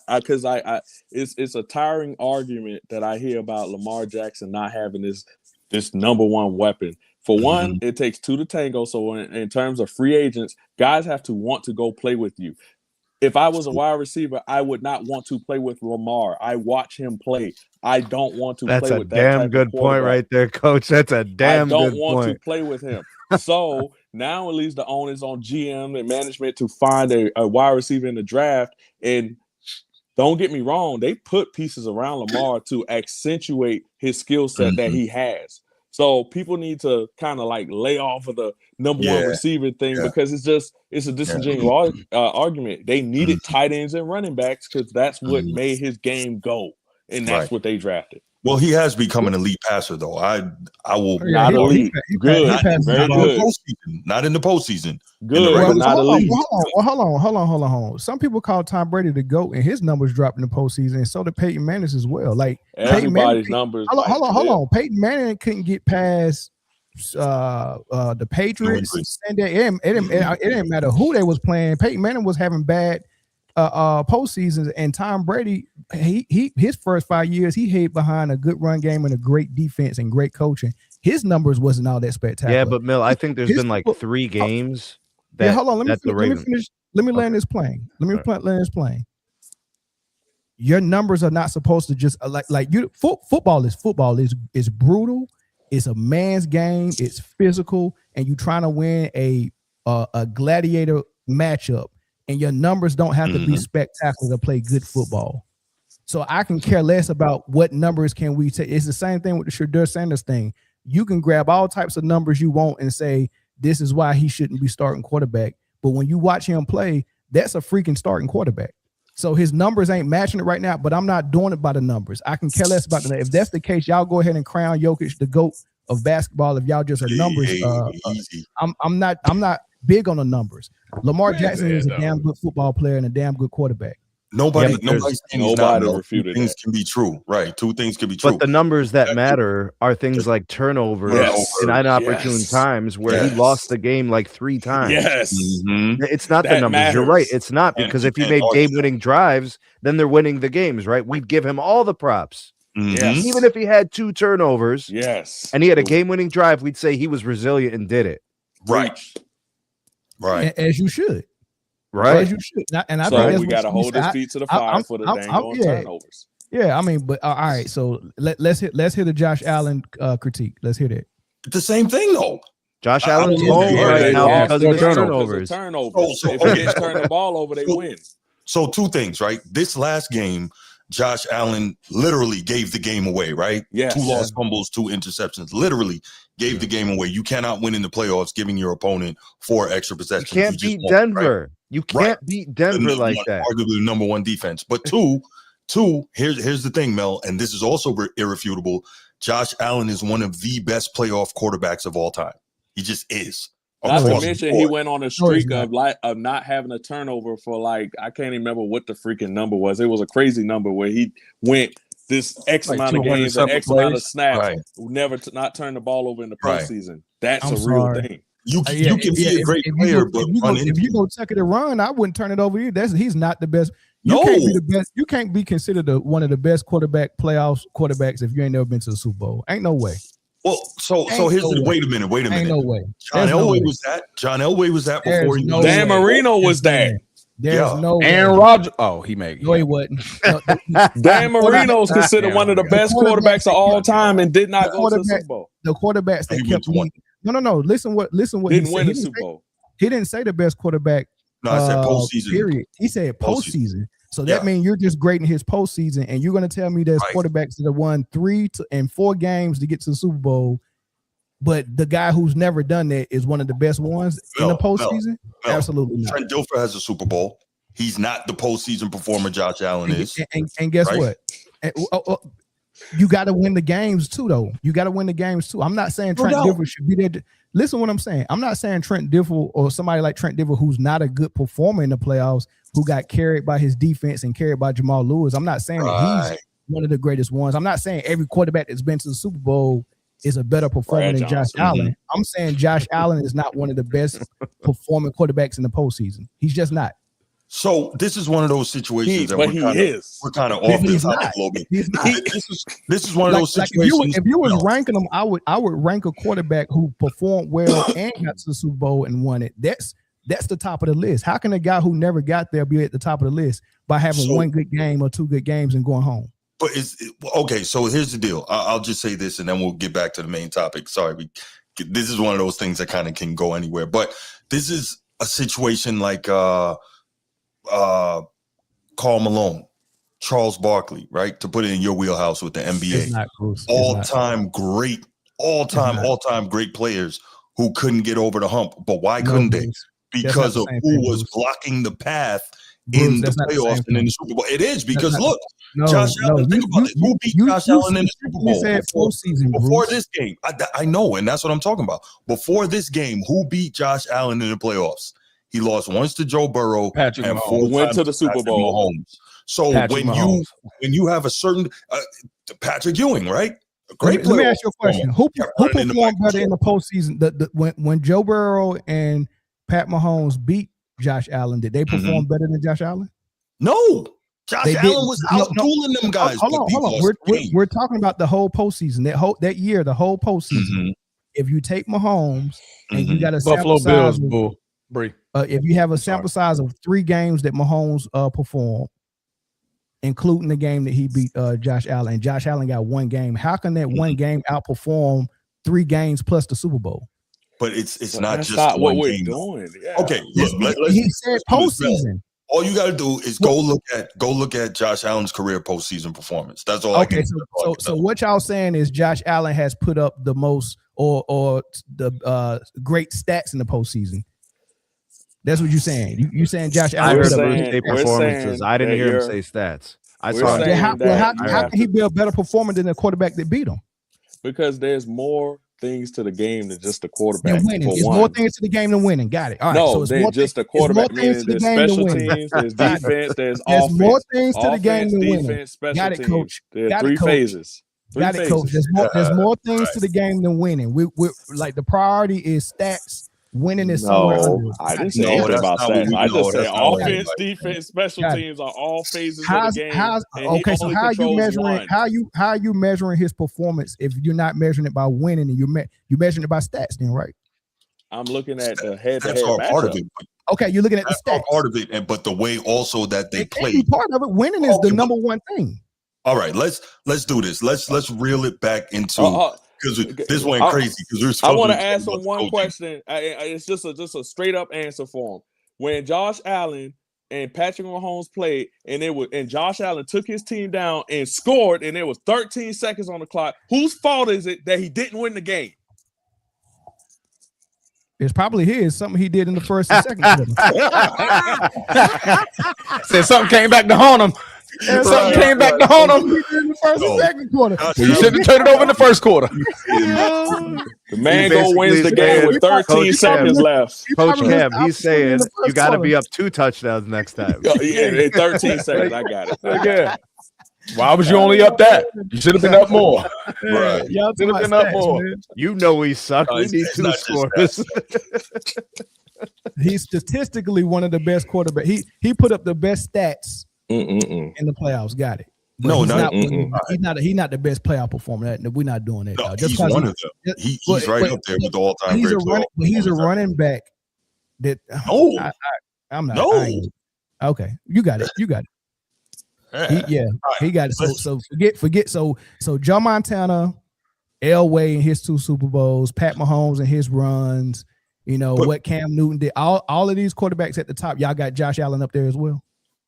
Because it's a tiring argument that I hear about Lamar Jackson not having this number one weapon. For one, it takes 2 to tango. So in terms of free agents, guys have to want to go play with you. If I was a wide receiver, I would not want to play with Lamar. I watch him play. I don't want to play with that. That's a damn good point right there, Coach. That's a damn good point. I don't want to play with him. So now at least the onus on GM and management to find a wide receiver in the draft. And don't get me wrong, they put pieces around Lamar to accentuate his skill set that he has. So people need to kind of like lay off of the number one receiver thing because it's a disingenuous argument. They needed tight ends and running backs because that's what made his game go, and that's what they drafted. Well, he has become an elite passer, though. I will not elite. Good, very good. Not in the postseason. Good, not elite. Hold on. Some people call Tom Brady the GOAT, and his numbers dropped in the postseason, and so did Peyton Manning's as well. Like everybody's numbers. Hold on. Peyton Manning couldn't get past the Patriots, and it didn't matter who they was playing. Peyton Manning was having bad postseasons, and Tom Brady, his first 5 years, he hid behind a good run game and a great defense and great coaching. His numbers wasn't all that spectacular. Yeah, but Mill, I think there's been like 3 games. Hold on. Let me finish. Let me land this plane. Land this plane. Your numbers are not supposed to just like you. Football is brutal. It's a man's game. It's physical, and you trying to win a gladiator matchup. And your numbers don't have to be spectacular to play good football. So I can care less about what numbers can we take. It's the same thing with the Shedeur Sanders thing. You can grab all types of numbers you want and say, this is why he shouldn't be starting quarterback. But when you watch him play, that's a freaking starting quarterback. So his numbers ain't matching it right now, but I'm not doing it by the numbers. I can care less about that. If that's the case, y'all go ahead and crown Jokic the GOAT of basketball. If y'all just are numbers, I'm not big on the numbers. Lamar Jackson is a damn good football player and a damn good quarterbaty. Nobody refuted things that. Can be true, right? 2 things can be true. But the numbers that matter are things like turnovers in inopportune times where he lost the game like 3 times. Yes. It's not the numbers. Matters. You're right. It's not, because if he made game-winning drives, then they're winning the games, right? We'd give him all the props. Yes. Even if he had 2 turnovers, and he had a game-winning drive, we'd say he was resilient and did it. Right. As you should. Right. As you should. And I so think we got to hold his feet to the fire for the dang turnovers. Yeah, I mean, but all right. So let's hear the Josh Allen critique. Let's hear that. It's the same thing, though. Josh Allen's home right now because of his turnovers. If they turn the ball over, they win. So 2 things, right? This last game, Josh Allen literally gave the game away, right? Yes. 2 lost fumbles, 2 interceptions, literally gave the game away. You cannot win in the playoffs giving your opponent 4 extra possessions. You can't beat Denver. Right? You can't beat Denver like that. Arguably the number 1 defense. But two, here's the thing, Mel, and this is also irrefutable. Josh Allen is one of the best playoff quarterbacks of all time. He just is. Not to mention, he went on a streak of not having a turnover for I can't even remember what the freaking number was. It was a crazy number where he went this X amount of games and X amount of snaps, never not turn the ball over in the postseason. That's a real thing. You can be a great player, but if you go check it and run, I wouldn't turn it over either. He's not the best. You can't be the best. You can't be considered one of the best playoffs quarterbacks if you ain't never been to the Super Bowl. Ain't no way. Well, so here's the wait a minute. Ain't no way. John Elway was that. John Elway was that before he. Dan Marino was that. There's no way. Aaron Rodgers. Oh, he made. No, he wasn't. Dan Marino is considered one of the best quarterbacks of all time and did not go to the Super Bowl. The quarterbacks that kept winning. No. Listen what didn't win the Super Bowl. He didn't say the best quarterback. No, I said postseason. Period. He said postseason. So that means you're just grading his postseason, and you're going to tell me there's quarterbacks that have won 3 and 4 games to get to the Super Bowl, but the guy who's never done that is one of the best ones in the postseason? Absolutely not. Trent Dilfer has a Super Bowl. He's not the postseason performer Josh Allen is. And guess what? You got to win the games too, though. You got to win the games too. I'm not saying Trent Dilfer should be there. Listen to what I'm saying. I'm not saying Trent Dilfer or somebody like Trent Dilfer who's not a good performer in the playoffs, who got carried by his defense and carried by Jamal Lewis. I'm not saying that he's one of the greatest ones. I'm not saying every quarterback that's been to the Super Bowl is a better performer than Josh Allen. I'm saying Josh Allen is not one of the best performing quarterbacks in the postseason. He's just not. So this is one of those situations that we're kind of off the topic a little bit. This is one of those situations. If you was ranking them, I would rank a quarterback who performed well and got to the Super Bowl and won it. That's the top of the list. How can a guy who never got there be at the top of the list by having 1 good game or 2 good games and going home? But okay. So here's the deal. I'll just say this, and then we'll get back to the main topic. Sorry, this is one of those things that kind of can go anywhere. But this is a situation like Karl Malone, Charles Barkley, right? To put it in your wheelhouse with the NBA, all-time great players who couldn't get over the hump. But why couldn't they? Because of who was blocking the path in the playoffs and in the Super Bowl. It is because look, Josh Allen. Think about it. Who beat Josh Allen in the Super Bowl before this game? I know, and that's what I'm talking about. Before this game, who beat Josh Allen in the playoffs? He lost once to Joe Burrow and 4 went to the Super Bowl. Mahomes. So when you have a certain Patrick Ewing, right? Great player. Let me ask you a question. Who performed better in the postseason? When Joe Burrow and Pat Mahomes beat Josh Allen, did they perform better than Josh Allen? No. Josh Allen was out-dueling them guys. Hold on. We're talking about the whole postseason. That year, the whole postseason. If you take Mahomes and you got a Buffalo Bills, if you have a sample size of 3 games that Mahomes performed, including the game that he beat Josh Allen, and Josh Allen got 1 game, how can that 1 game outperform 3 games plus the Super Bowl? But it's not just what we're doing. Yeah. Okay, he said postseason. All you got to do is go look at Josh Allen's career postseason performance. That's all. Okay, so what y'all saying is Josh Allen has put up the most or the great stats in the postseason. That's what you're saying. You saying Josh Allen? I heard about performances. I didn't hear him say stats. I saw. How can he be a better performer than the quarterback that beat him? Because there's more things to the game than just the quarterback. There's more things to the game than winning. Got it. All right. No, so just the quarterback. There's special teams, there's defense, there's offense. There's more things to the game than winning. Got it, coach. There are 3 phases. Got it, coach. There's more things to the game than winning. We're like the priority is stats. Winning is somewhere under. I didn't say anything about stats. I just said offense, defense, special teams are all phases of the game. Okay, so how are you measuring? How are you measuring his performance if you're not measuring it by winning and you're measuring it by stats? Then, right? I'm looking at the head-to-head part of it. Okay, you're looking at the stats. Part of it, but the way also that they play. Part of it, winning is the number 1 thing. All right, let's do this. Let's reel it back into. Because this went crazy. Because I want to ask him one question. It's just a straight up answer for him. When Josh Allen and Patrick Mahomes played, and Josh Allen took his team down and scored, and there was 13 seconds on the clock. Whose fault is it that he didn't win the game? It's probably his, something he did in the first and second quarter. Said something came back to haunt him. Something came back to haunt him. In the first and second quarter. You should have turned it over in the first quarter. The man go wins the game with 13 seconds left. Coach Cam, he's saying you got to be up 2 touchdowns next time. Yeah, in 13 seconds. I got it. Again. Why was you only up that? You should have been up more. Right. Y'all Should have been up more. man. You know he sucked. We need it's 2 not just scores. He's statistically one of the best quarterbacks. He put up the best stats in the playoffs. Got it. But No, he's not the best playoff performer. We're not doing that. No, Just he's 'cause one of them. He's right up there with the all-time he's great he's a running back that No. I'm not. No. I ain't- okay, you got it. You got it. He got it. So forget. So Joe Montana, Elway in his 2 Super Bowls, Pat Mahomes and his runs. You know what Cam Newton did. All of these quarterbacks at the top. Y'all got Josh Allen up there as well.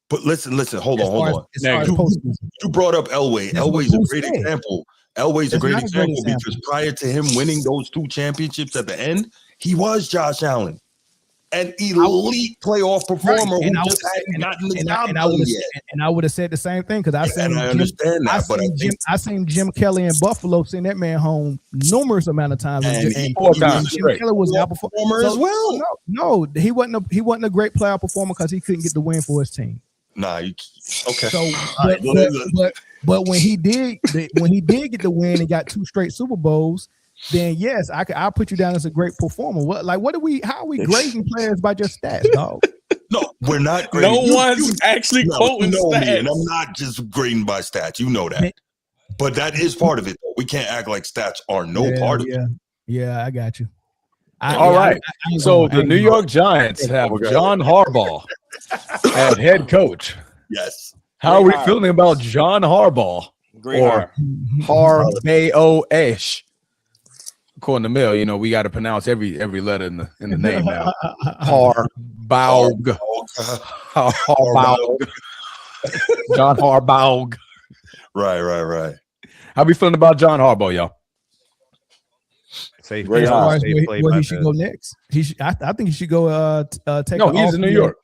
But listen. Hold on. You brought up Elway. That's Elway's a what great Bruce said. example. Elway's a That's great not a great example because prior to him winning those 2 championships at the end, he was Josh Allen, an elite playoff performer who just hadn't gotten the job done yet. And I would have said the same thing because I understand that, but I seen Jim Kelly in Buffalo send that man home numerous amount of times. And Jim straight. Kelly was out performer as well. No, he wasn't a great playoff performer because he couldn't get the win for his team. Nah, okay. So, but when he did get the win and got 2 straight Super Bowls, then yes, I'll put you down as a great performer. How are we grading players by just stats, dog? No, we're not No grading. one's actually quoting know me, stats. and I'm not just grading by stats. You know that. But that is part of it. We can't act like stats are part of it. Yeah, I got you. All right. So the New York Giants have John Harbaugh as head coach. Yes. How are we feeling about John Harbaugh or Harbaugh-ish? According to Mill, we got to pronounce every letter in the name now. Harbaugh. Harbaugh. John Harbaugh. Right. How we feeling about John Harbaugh, y'all? Safe As far as play where by he should go next, I think he should go. Take. No, he's in New York.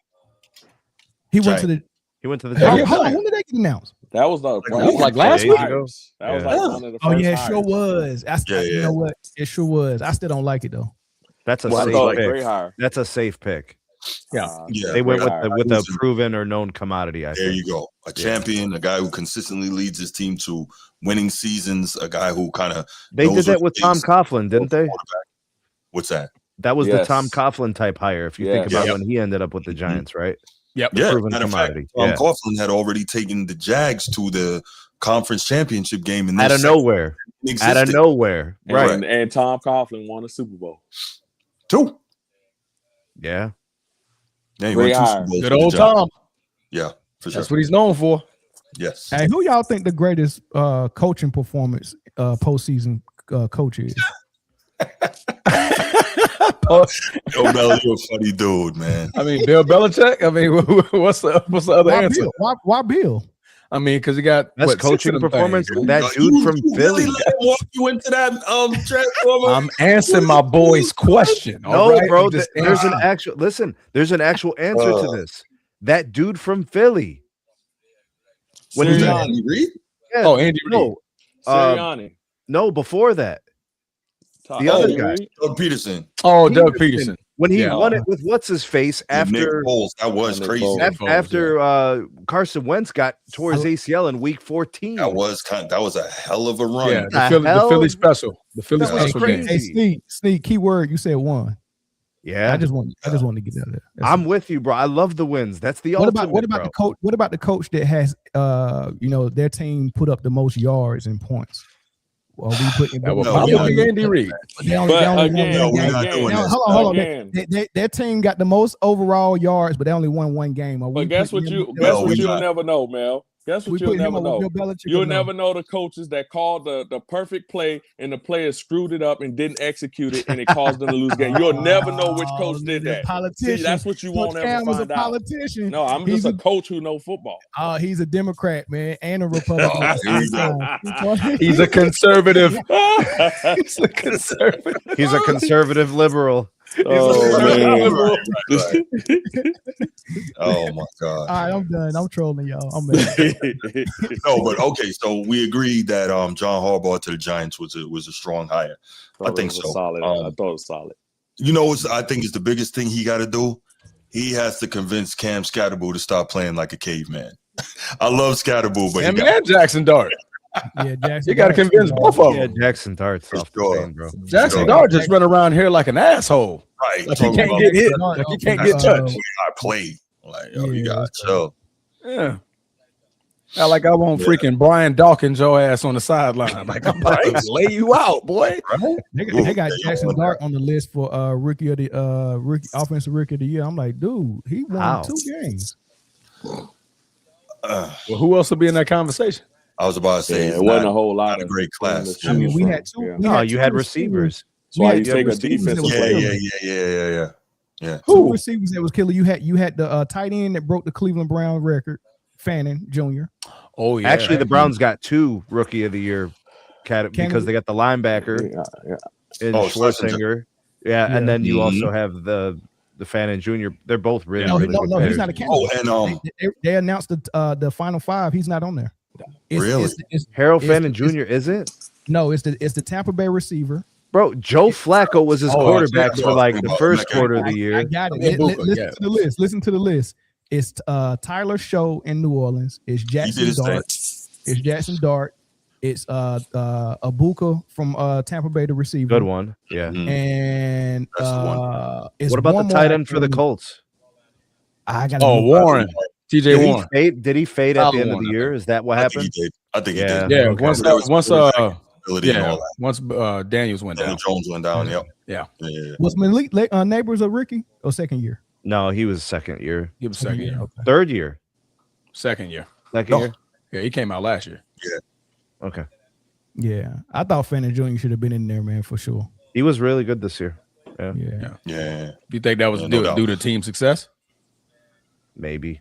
He went to the. He went to the. Hold on, when did they get announced? That was like last week. That was like one of the first Oh yeah, it hires. sure was. You know what? It sure was. I still don't like it though. That's a I safe thought pick. great hire. That's a safe pick. Yeah. They went great hire. with a proven or known commodity. There think. you go. A champion, a guy who consistently leads his team to winning seasons, a guy who kind of They did that with Tom Coughlin, didn't they? What's that? That was the Tom Coughlin type hire. If you think about Yep. when he ended up with the Giants, right? Yep. Yeah, proven matter of fact, commodity. Tom Yeah. Coughlin had already taken the Jags to the conference championship game in Out of nowhere. Out of nowhere. Right. And Tom Coughlin won a Super Bowl. 2. Yeah. Yeah, he Great won 2 hire. Super Bowls Good with the old Giants. Tom. Yeah, for sure. That's what he's known for. Yes. Hey, who y'all think the greatest coaching performance postseason coach is? Bill Belichick, you're a funny dude, man. I mean, Bill Belichick. I mean, what's the other answer? Bill? Why Bill? I mean, because he got That's what, 6 coaching of them performance. things. That dude from Philly. Really let him walk you into that transformer? I'm answering my boy's question. No, all right? bro. I'm just There's an answering. actual There's an actual answer to this. That dude from Philly. When he Sirianni. Reed? Yeah, Oh, Andy Reid. no, Sirianni. no, before that. The Oh, other Andy guy. Reid? Doug Peterson. Oh, Doug Peterson. When he Yeah. won it with what's his face Nick after Foles. That was Nick crazy. Foles. after Carson Wentz got tore his ACL in week 14. That was a hell of a run. Yeah, The the hell? Philly special. The Philly That was special crazy. game. Hey, Sneak, key word. You said one. Yeah, I just want to get out of there. That's I'm it. with you, bro. I love the wins. That's the What ultimate. about bro. the coach? What about the coach that has their team put up the most yards and points? Well, we put That was No, probably yeah. Andy Reid. they only But won again, one we're game. not doing this. Hold on. Again. Their team got the most overall yards, but they only won one game. But guess what? You'll never know, Mel. Guess what We you'll put him never on know? Bill Belichick or You'll no? never know the coaches that called the perfect play and the players screwed it up and didn't execute it and it caused them to lose the game. You'll never know which coach did that. Politician. See, that's what you Coach won't ever Cam is a find out. politician. No, I'm He's just a coach who knows football. He's a Democrat, man, and a Republican. Oh, at the here you same time. He's a conservative. He's a conservative. He's a conservative liberal. Oh, man. Right. Oh my God. All right, I'm done. I'm trolling y'all. I'm mad. No, but okay. So we agreed that John Harbaugh to the Giants was a strong hire. I think so. Solid. I thought it was solid. You know, I think it's the biggest thing he got to do. He has to convince Cam Scatterboo to stop playing like a caveman. I love Scatterboo, but And Jackson Dart. Yeah, Jackson. You got to convince both of Yeah, them. Jackson Dart's off the sure. chain, bro. Jackson Dart just run around here like an asshole. right. Like he talking can't about get hit. Dart, Like he okay. can't get touched. I play. Like, yo, you Yeah, got chill. Yeah. I like I want freaking Brian Dawkins your ass on the sideline. Like I'm about to lay you out, boy. They got Jackson Dart on the list for rookie of the offensive rookie of the year. I'm like, dude, he won How? 2 games. Well, who else will be in that conversation? I was about to say Yeah, it's it wasn't not- a whole lot not a of great class. I mean, we had 2. Yeah. we No, had you 2 had receivers. That's why We you had take 2 a receivers defensive that was player. Yeah. 2 receivers that was killer. You had the tight end that broke the Cleveland Brown record, Fannin Jr. Oh yeah. Actually, the Browns got 2 rookie of the year because they got the linebacker in Oh, Schwarzenegger. Yeah, and then you Mhm. also have the Fannin Jr. They're both really, No, really good he's players. not a candidate. Oh, and They announced the final 5. He's not on there. Really? Harold it's- Fannin Jr. isn't? No, it's the Tampa Bay receiver. Bro, Joe Flacco was his quarterback yeah, for like the yeah, first yeah. quarter of the I year. got it. Yeah, Booker, Listen yeah. to the list. Listen to the list. It's Tyler Show in New Orleans. It's he did Jackson his thing. Dart. It's Jackson Dart. It's Abuka from Tampa Bay, the receiver. Good one. Yeah. Mhm. And That's the it's What about one the tight more end for the after- Colts? I got. Oh, Warren. TJ Warren. Did he fade at the end of Warren, the I year? Is that what I think happened? he did. I think Yeah. he did. Yeah, Okay. once There was ability and all that. once Daniels went Daniel down. Jones went down. Yep. Yeah. Yeah. Was Malik Neighbors a rookie or second year? No, he was second year. He was second year. Okay. Third year. Second year. Second No. year. Yeah, he came out last year. Okay. Yeah, I thought Fannin Jr. should have been in there, man, for sure. He was really good this year. Yeah. Yeah. Do you think that was Yeah, no doubt. due to team success? Maybe.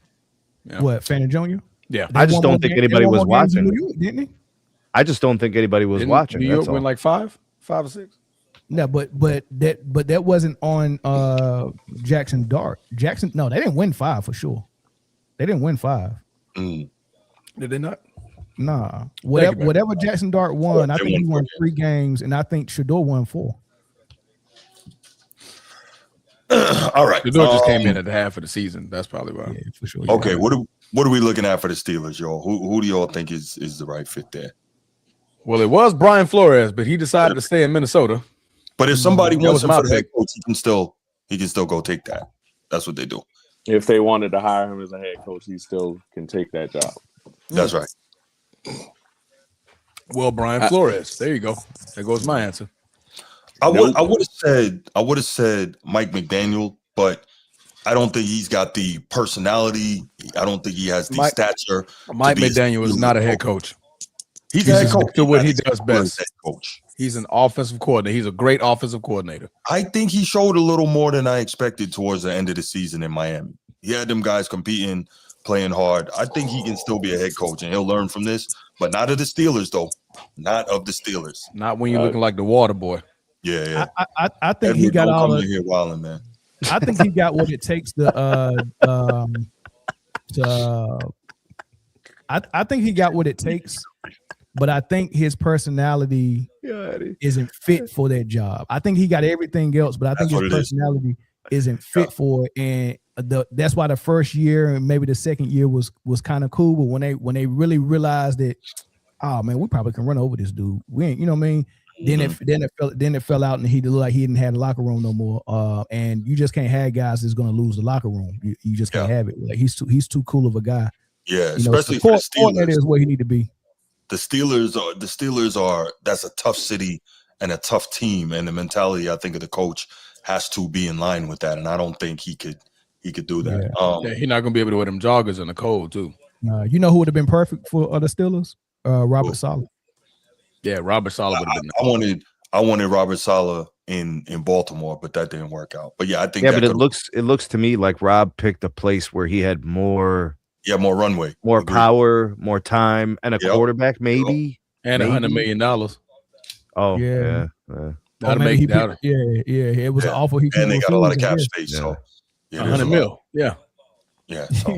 Yeah. What, Fannin Jr.? Yeah. I just don't think anybody was watching. Didn't he? I just don't think anybody was Didn't watching. New York That's all. win like 5 or 6. No, but that wasn't on Jackson Dart. No, they didn't win 5 for sure. They didn't win 5. Mm. Did they not? Nah. you, Whatever Jackson Dart won, I They think he won won 3 games, and I think Shador won 4. All right. The door just came in at the half of the season. That's probably why. Yeah, for sure. Okay. What are we looking at for the Steelers, y'all? Who do y'all think is the right fit there? Well, it was Brian Flores, but he decided to stay in Minnesota. But if somebody That wants was him my for the head pick. coach, he can still go take that. That's what they do. If they wanted to hire him as a head coach, he still can take that job. That's right. Well, Brian Flores. There you go. There goes my answer. I would have said Mike McDaniel, but I don't think he's got the personality. I don't think he has the stature. Mike be a McDaniel is not a head coach. He's a head coach. To what he He's does a best. head coach. He's an offensive coordinator. He's a great offensive coordinator. I think he showed a little more than I expected towards the end of the season in Miami. He had them guys competing, playing hard. I think he can still be a head coach, and he'll learn from this, but not of the Steelers, though. Not of the Steelers. Not when you're looking like the water boy. Yeah. I think he Edward got don't all come of in here wilding, man. I think he got what it takes I think he got what it takes, but I think his personality isn't fit for that job. I think he got everything else, but I think That's his what it is. personality isn't fit for it. And that's why the first year and maybe the second year was kind of cool. But when they really realized that, oh man, we probably can run over this dude. We ain't, you know what I mean? Then it fell out, and he looked like he didn't have the locker room no more. And you just can't have guys that's going to lose the locker room. You just can't have it. Like he's too cool of a guy. Yeah, You know, especially for the coordinator Steelers. is where he need to be. The Steelers are that's a tough city and a tough team, and the mentality I think of the coach has to be in line with that. And I don't think he could do that. Yeah, he's not gonna be able to wear them joggers in the cold too. You know who would have been perfect for the Steelers? Robert Who? Saleh. Yeah, Robert Saleh would have been. I wanted Robert Saleh in Baltimore, but that didn't work out. But yeah, I think Yeah, that but it could've- looks to me like Rob picked a place where he had more more runway, more Agreed. power, more time, and a Yep. quarterback maybe. and $100 million. Oh Yeah. yeah. That'll maybe make he that picked, it was an offer he and they got a lot of cap refuse, space. Yeah. So yeah, there's a 100 lot. mil. Yeah. Yeah, so,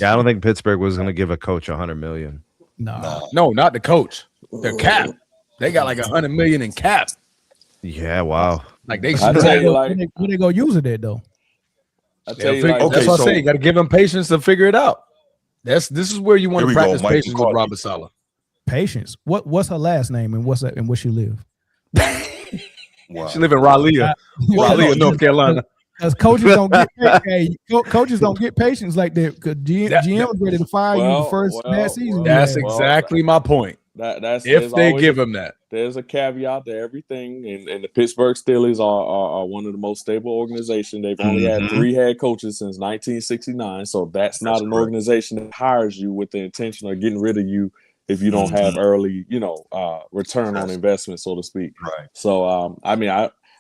Yeah, I don't think Pittsburgh was going to give a coach $100 million. Nah. No, not the coach. The cap. They got like $100 million in cap. Yeah, wow. Like they I should. tell you, like, Where they go using it though? I tell you, like, okay, that's what so- I say. You got to give them patience to figure it out. This is where you want Here to we go, practice Mike patience with McCarthy. Robert Saleh. Patience. What's her last name and where she live? wow. She live in Raleigh, North Carolina. Because coaches don't get coaches don't get patience like that. Because GM was ready to fire you the first bad season. That's you had. exactly my point. that's If they always give him that. there's a caveat to everything, and the Pittsburgh Steelers are one of the most stable organizations. They've only had Mhm. 3 head coaches since 1969, so that's not an correct. organization that hires you with the intention of getting rid of you if you don't have early, return on Yes. investment, so to speak. Right. So,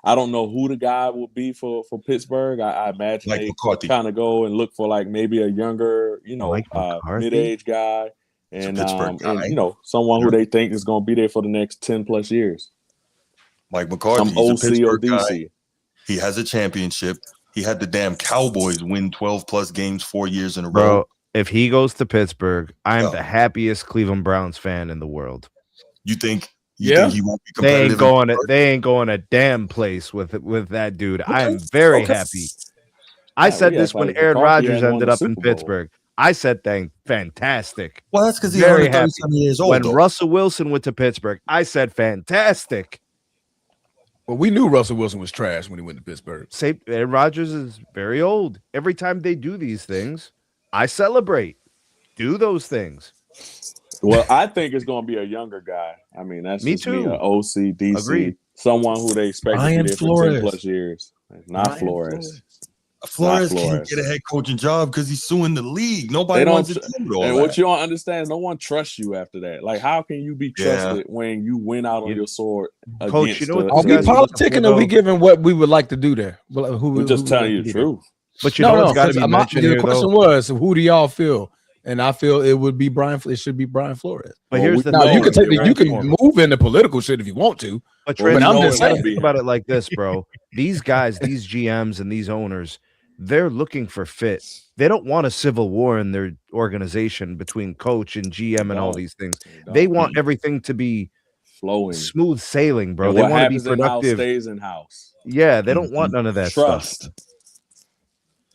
I don't know who the guy would be for Pittsburgh. I imagine Mike they McCarthy. kind of go and look for like maybe a younger, Mike McCarthy? mid-age guy. And Pittsburgh guy. someone who they think is going to be there for the next 10 plus years. Mike McCarthy, Some he's a OC or Pittsburgh guy. DC. He has a championship. He had the damn Cowboys win 12 plus games 4 years in a row. Bro, if he goes to Pittsburgh, I'm Yeah. the happiest Cleveland Browns fan in the world. You think Yeah. he won't be They competitive? ain't going a damn place with that dude. I am very happy. I Yeah, said we this act when like Aaron McCarthy Rodgers hadn't won ended the up in Super Bowl. Pittsburgh. I said fantastic. Well, that's because he's Very 137 years old. When though. Russell Wilson went to Pittsburgh, I said fantastic. Well, we knew Russell Wilson was trash when he went to Pittsburgh. Aaron Rodgers is very old. Every time they do these things, I celebrate. Do those things. Well, I think it's going to be a younger guy. I mean, that's Me just too. me, OC, DC, Agreed. someone who they expect to Brian be there for Flores. 10 plus years. Not Brian Flores. Flores Not can't Flores. get a head coaching job because he's suing the league. They Nobody don't wants to tr- deal with all And that. what you don't understand, no one trusts you after that. Like, how can you be Yeah. trusted when you win out on your sword? Coach, against you know what the- Are these we guys are looking for, politicking or we though? giving what we would like to do there? Well, We're just telling you the truth. But you know what's got to 'cause be mentioned here, the question though. was, who do y'all feel? And I feel it would be Brian. It should be Brian Flores. But Well, here's we the know Now thing. you can take you're you can right. move into political shit if you want to. But Well, but I'm know just it would saying. be. think about it like this, bro. These guys, these GMs and these owners, they're looking for fit. They don't want a civil war in their organization between coach and GM and all No. these things. They They don't. want everything to be flowing. smooth sailing, bro. And They what want to be happens in house productive. stays in house. Yeah, they don't want none of that Trust. stuff.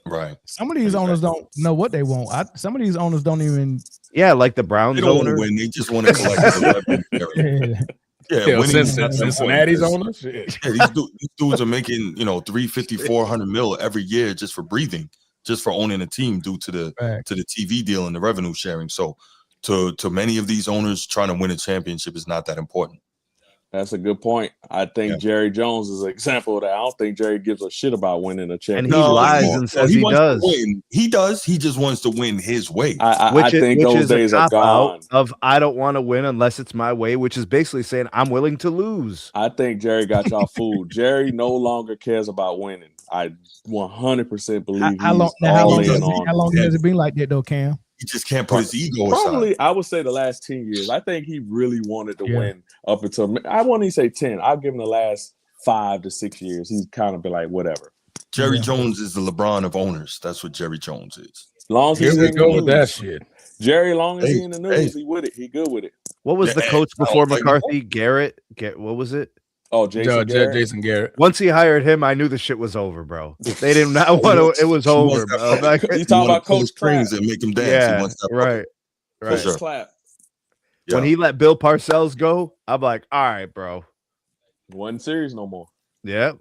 Right. Some of these owners don't know what they want. Some of these owners don't even. Yeah, like the Browns They don't want owner. to win. They just want to collect the revenue. Yeah, Yeah, winning is not Cincinnati's important. owner. Shit. Yeah, these dudes are making 350, 400 mil every year just for breathing, just for owning a team due to the Right. TV deal and the revenue sharing. So to many of these owners, trying to win a championship is not that important. That's a good point. I think Yeah. Jerry Jones is an example of that. I don't think Jerry gives a shit about winning a championship. And he lies anymore. and says he wants does. to win. He does. He just wants to win his way. I Which think is those a days are cop out gone. of I don't want to win unless it's my way, which is basically saying I'm willing to lose. I think Jerry got y'all fooled. Jerry no longer cares about winning. I 100% believe How long? he's Now, how all long, in has, on. how long has it been like that though, Cam? He just can't put his ego aside. Probably, I would say the last 10 years. I think he really wanted to Yeah. win up until, I wouldn't even say 10. I'll give him the last 5 to 6 years. He's kind of been like, whatever. Jerry Yeah. Jones is the LeBron of owners. That's what Jerry Jones is. Long as Here he's we in the go with that news. shit. Jerry, long as Hey, he in the news, he with it. He good with it. What was the Yeah, coach I before don't like McCarthy? Garrett? What was it? Oh, Jason Garrett. Jason Garrett. Once he hired him, I knew the shit was over, bro. They did not want to. It was He over, wants that bro. fucking- Like, You he talking wanna about pull Coach his strings Kraft? and make him dance. He yeah, wants that right, For right. sure. Clap. Yeah. When he let Bill Parcells go, I'm like, all right, bro. One series no more. Yeah.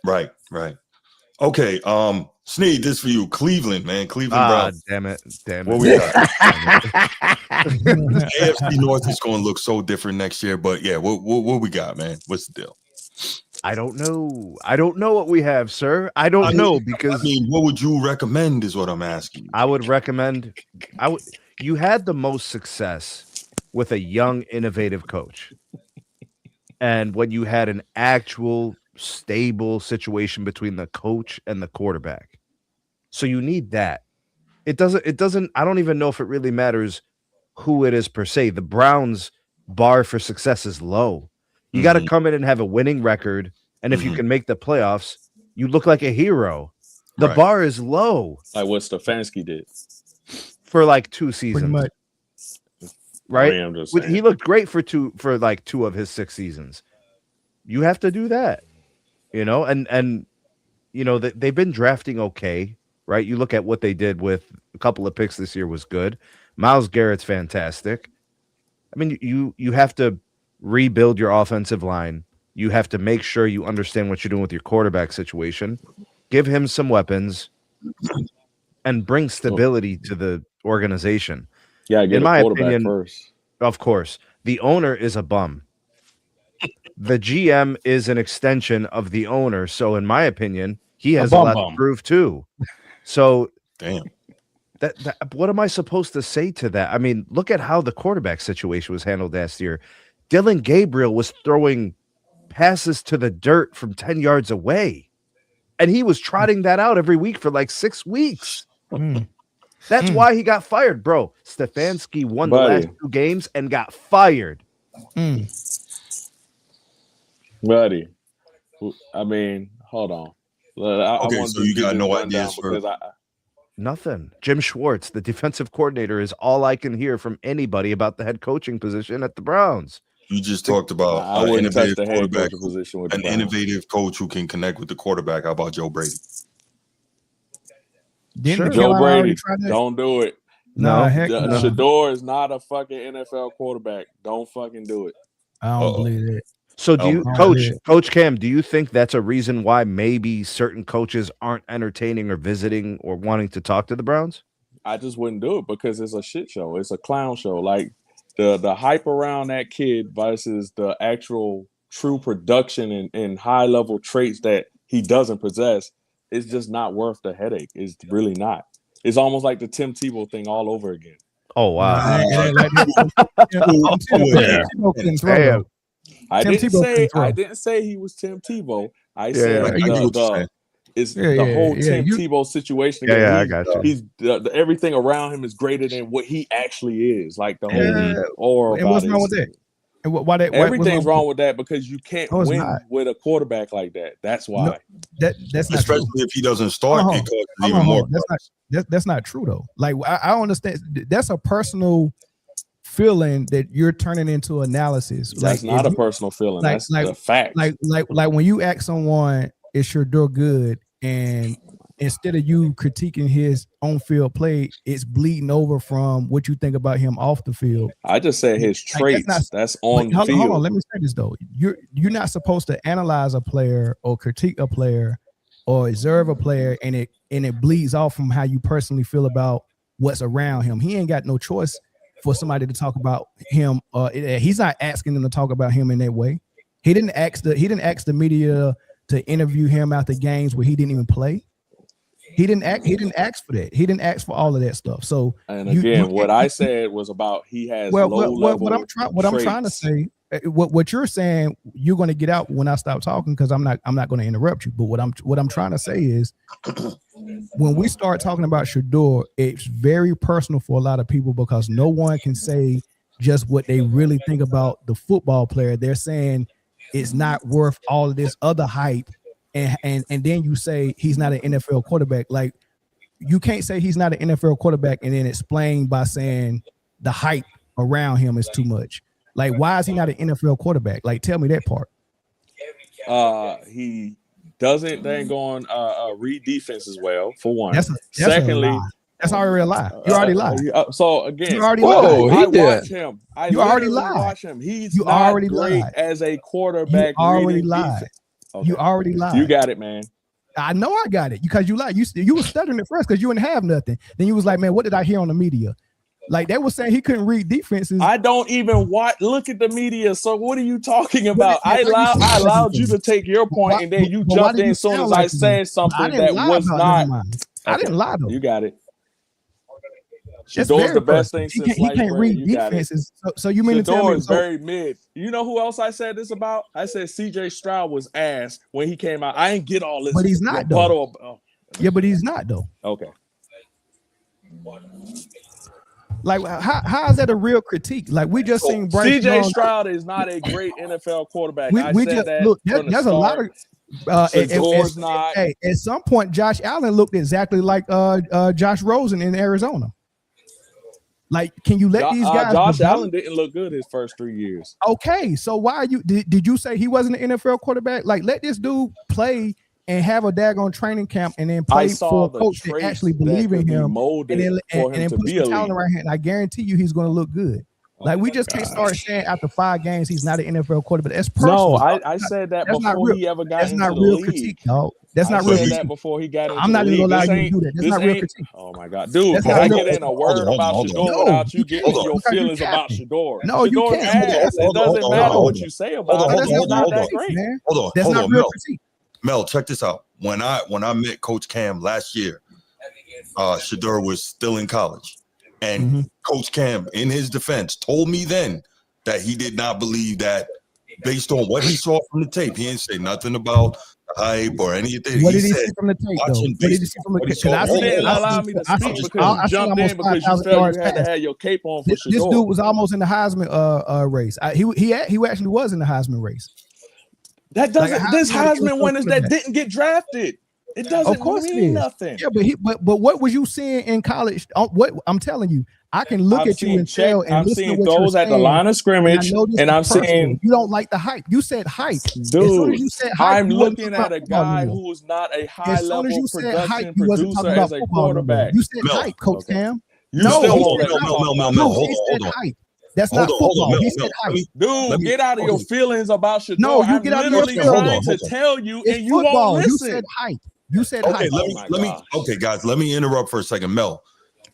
Right. Okay. Sneed, this for you. Cleveland, man. Cleveland Browns. Damn it. What we got? AFC North is going to look so different next year, but yeah, what we got, man? What's the deal? I don't know. I don't know what we have, sir. I don't know because I mean, what would you recommend is what I'm asking. I would recommend. you had the most success with a young, innovative coach. And when you had an actual stable situation between the coach and the quarterback. So you need that. It doesn't, I don't even know if it really matters who it is per se. The Browns' bar for success is low. You got to come in and have a winning record. And if you can make the playoffs, you look like a hero. The bar is low. Like what Stefanski did for like 2 seasons. Pretty much. Right? I mean, he looked great for two of his 6 seasons. You have to do that. And they've been drafting okay, right? You look at what they did with a couple of picks this year was good. Myles Garrett's fantastic. I mean, you have to rebuild your offensive line. You have to make sure you understand what you're doing with your quarterback situation. Give him some weapons and bring stability to the organization. Yeah, get in a my quarterback opinion, first. Of course, the owner is a bum. The GM is an extension of the owner. So in my opinion, he has a lot to prove too. So damn. That what am I supposed to say to that? I mean, look at how the quarterback situation was handled last year. Dylan Gabriel was throwing passes to the dirt from 10 yards away. And he was trotting that out every week for like 6 weeks. That's why he got fired, bro. Stefanski won the last 2 games and got fired. Buddy, I mean, hold on. Okay, so you got no ideas for nothing. Jim Schwartz, the defensive coordinator, is all I can hear from anybody about the head coaching position at the Browns. You just talked about an innovative touch the head quarterback, position with an innovative coach who can connect with the quarterback. How about Joe Brady? Sure. Joe Brady, don't do it. No, heck no. Shador is not a fucking NFL quarterback. Don't fucking do it. I don't believe it. So do you, Coach Cam, do you think that's a reason why maybe certain coaches aren't entertaining or visiting or wanting to talk to the Browns? I just wouldn't do it because it's a shit show. It's a clown show. Like the hype around that kid versus the actual true production and high level traits that he doesn't possess is just not worth the headache. It's really not. It's almost like the Tim Tebow thing all over again. Oh wow. I didn't say he was Tim Tebow. I said the whole Tim Tebow situation. Yeah, I got you. He's everything around him is greater than what he actually is. Like the whole aura. And what's wrong with that? And everything's wrong with that because you can't win with a quarterback like that. That's why. No, that's not especially true. if he doesn't start. It causes even more. That's not true though. Like I understand. That's a personal feeling that you're turning into analysis. That's not a personal feeling. That's the fact. Like when you ask someone, is Shador good? And instead of you critiquing his on-field play, it's bleeding over from what you think about him off the field. I just said his traits. That's on field. Hold on, let me say this though. You're not supposed to analyze a player or critique a player or observe a player and it bleeds off from how you personally feel about what's around him. He ain't got no choice for somebody to talk about him. He's not asking them to talk about him in that way. He didn't ask the media to interview him after games where he didn't even play. He didn't ask for that. He didn't ask for all of that stuff. So what I said was about he has low level. What I'm trying to say, what you're saying, you're going to get out when I stop talking because I'm not going to interrupt you. But what I'm trying to say is, when we start talking about Shador, it's very personal for a lot of people because no one can say just what they really think about the football player. They're saying it's not worth all of this other hype. And then you say he's not an NFL quarterback. Like you can't say he's not an NFL quarterback and then explain by saying the hype around him is too much. Like, why is he not an NFL quarterback? Like, tell me that part. He doesn't then go on read defense as well, for one. Secondly, that's already a lie. You already lied. So again, you already lied. I watch him. You already lied. Watch him. He's not great as a quarterback. You already lied. Okay. You already lied. You got it, man. I know I got it because you lied. You were stuttering at first because you didn't have nothing. Then you was like, man, what did I hear on the media? Like they were saying he couldn't read defenses. I don't even look at the media. So what are you talking about? I allowed you to take your point and then you jumped in as soon as I said something that was not. I didn't lie though. You got it. Shador's the best thing since he can't read defenses. So you mean to tell me is very mid. You know who else I said this about? I said CJ Stroud was ass when he came out. I ain't get all this. But he's not though. Yeah, but he's not though. Okay. Like how is that a real critique? Like we just seen CJ Stroud is not a great NFL quarterback. We just look. There's a lot of. At some point, Josh Allen looked exactly like Josh Rosen in Arizona. Like, can you let these guys? Josh Allen didn't look good his first 3 years. Okay, so why are you? Did you say he wasn't an NFL quarterback? Like, let this dude play and have a daggone training camp, and then play for a coach that actually believe in him, and then put some talent right here. And I guarantee you, he's going to look good. Like we just can't start saying after 5 games he's not an NFL quarterback. That's personal. No, I said that before he ever got into the league. That's not real critique, dog. That's not real critique. That before he got into I'm not going to allow you to do that. That's not real critique. Oh my God, dude! Can I get in a word about Shador without you getting your feelings about Shador? No, you can't. It doesn't matter what you say about him. He's not that great. Hold That's not real critique. Mel, check this out. When I met Coach Cam last year, Shador was still in college. And Coach Cam, in his defense, told me then that he did not believe that based on what he saw from the tape. He didn't say nothing about the hype or anything. What did he see from the tape, though? What did he see from the tape? You didn't allow me to speak because you jumped in because you felt you had to have your cape on for Shador. This dude was almost in the Heisman race. He actually was in the Heisman race. That doesn't. This Heisman winners that didn't get drafted. It doesn't mean nothing. Yeah, but what was you seeing in college? What I'm telling you, I can look at you and tell and listen to what those at the line of scrimmage, and I'm saying you don't like the hype. You said hype, dude. I'm looking at a guy who is not a high level production producer as a quarterback. You said hype, Coach Cam. No, hold on. That's not football. He said hype. Dude, get out of your feelings about Shador. No, you get out of your feelings. I'm literally trying to tell you, and you won't listen. You said hype. You said okay. Okay, guys, let me interrupt for a second. Mel,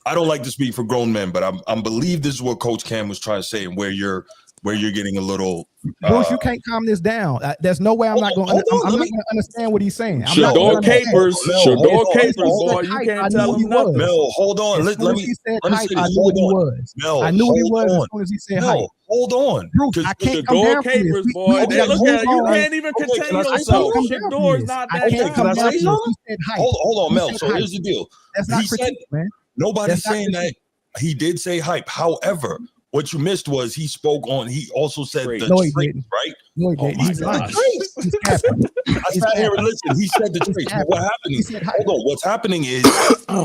I don't like to speak for grown men, but I believe this is what Coach Cam was trying to say, and where you're getting a little. Bruce, you can't calm this down. There's no way I'm not going to understand what he's saying. Shador capers, boy. You can't tell him nothing. Mel, hold on. Let me. I knew what he was. Mel, I knew what he was as soon as he said hype. Hold on. Bruce, I can't come down capers, for this. boy. You can't even contain yourself. Shador's not that guy. Hold on, Mel. So here's the deal. That's not critique, man. Nobody's saying that. He did say hype. However, what you missed was he spoke on. He also said the traits, right? No, he didn't. He's lying. I sat here and listened. He said the traits. What happened is, hold on. What's happening is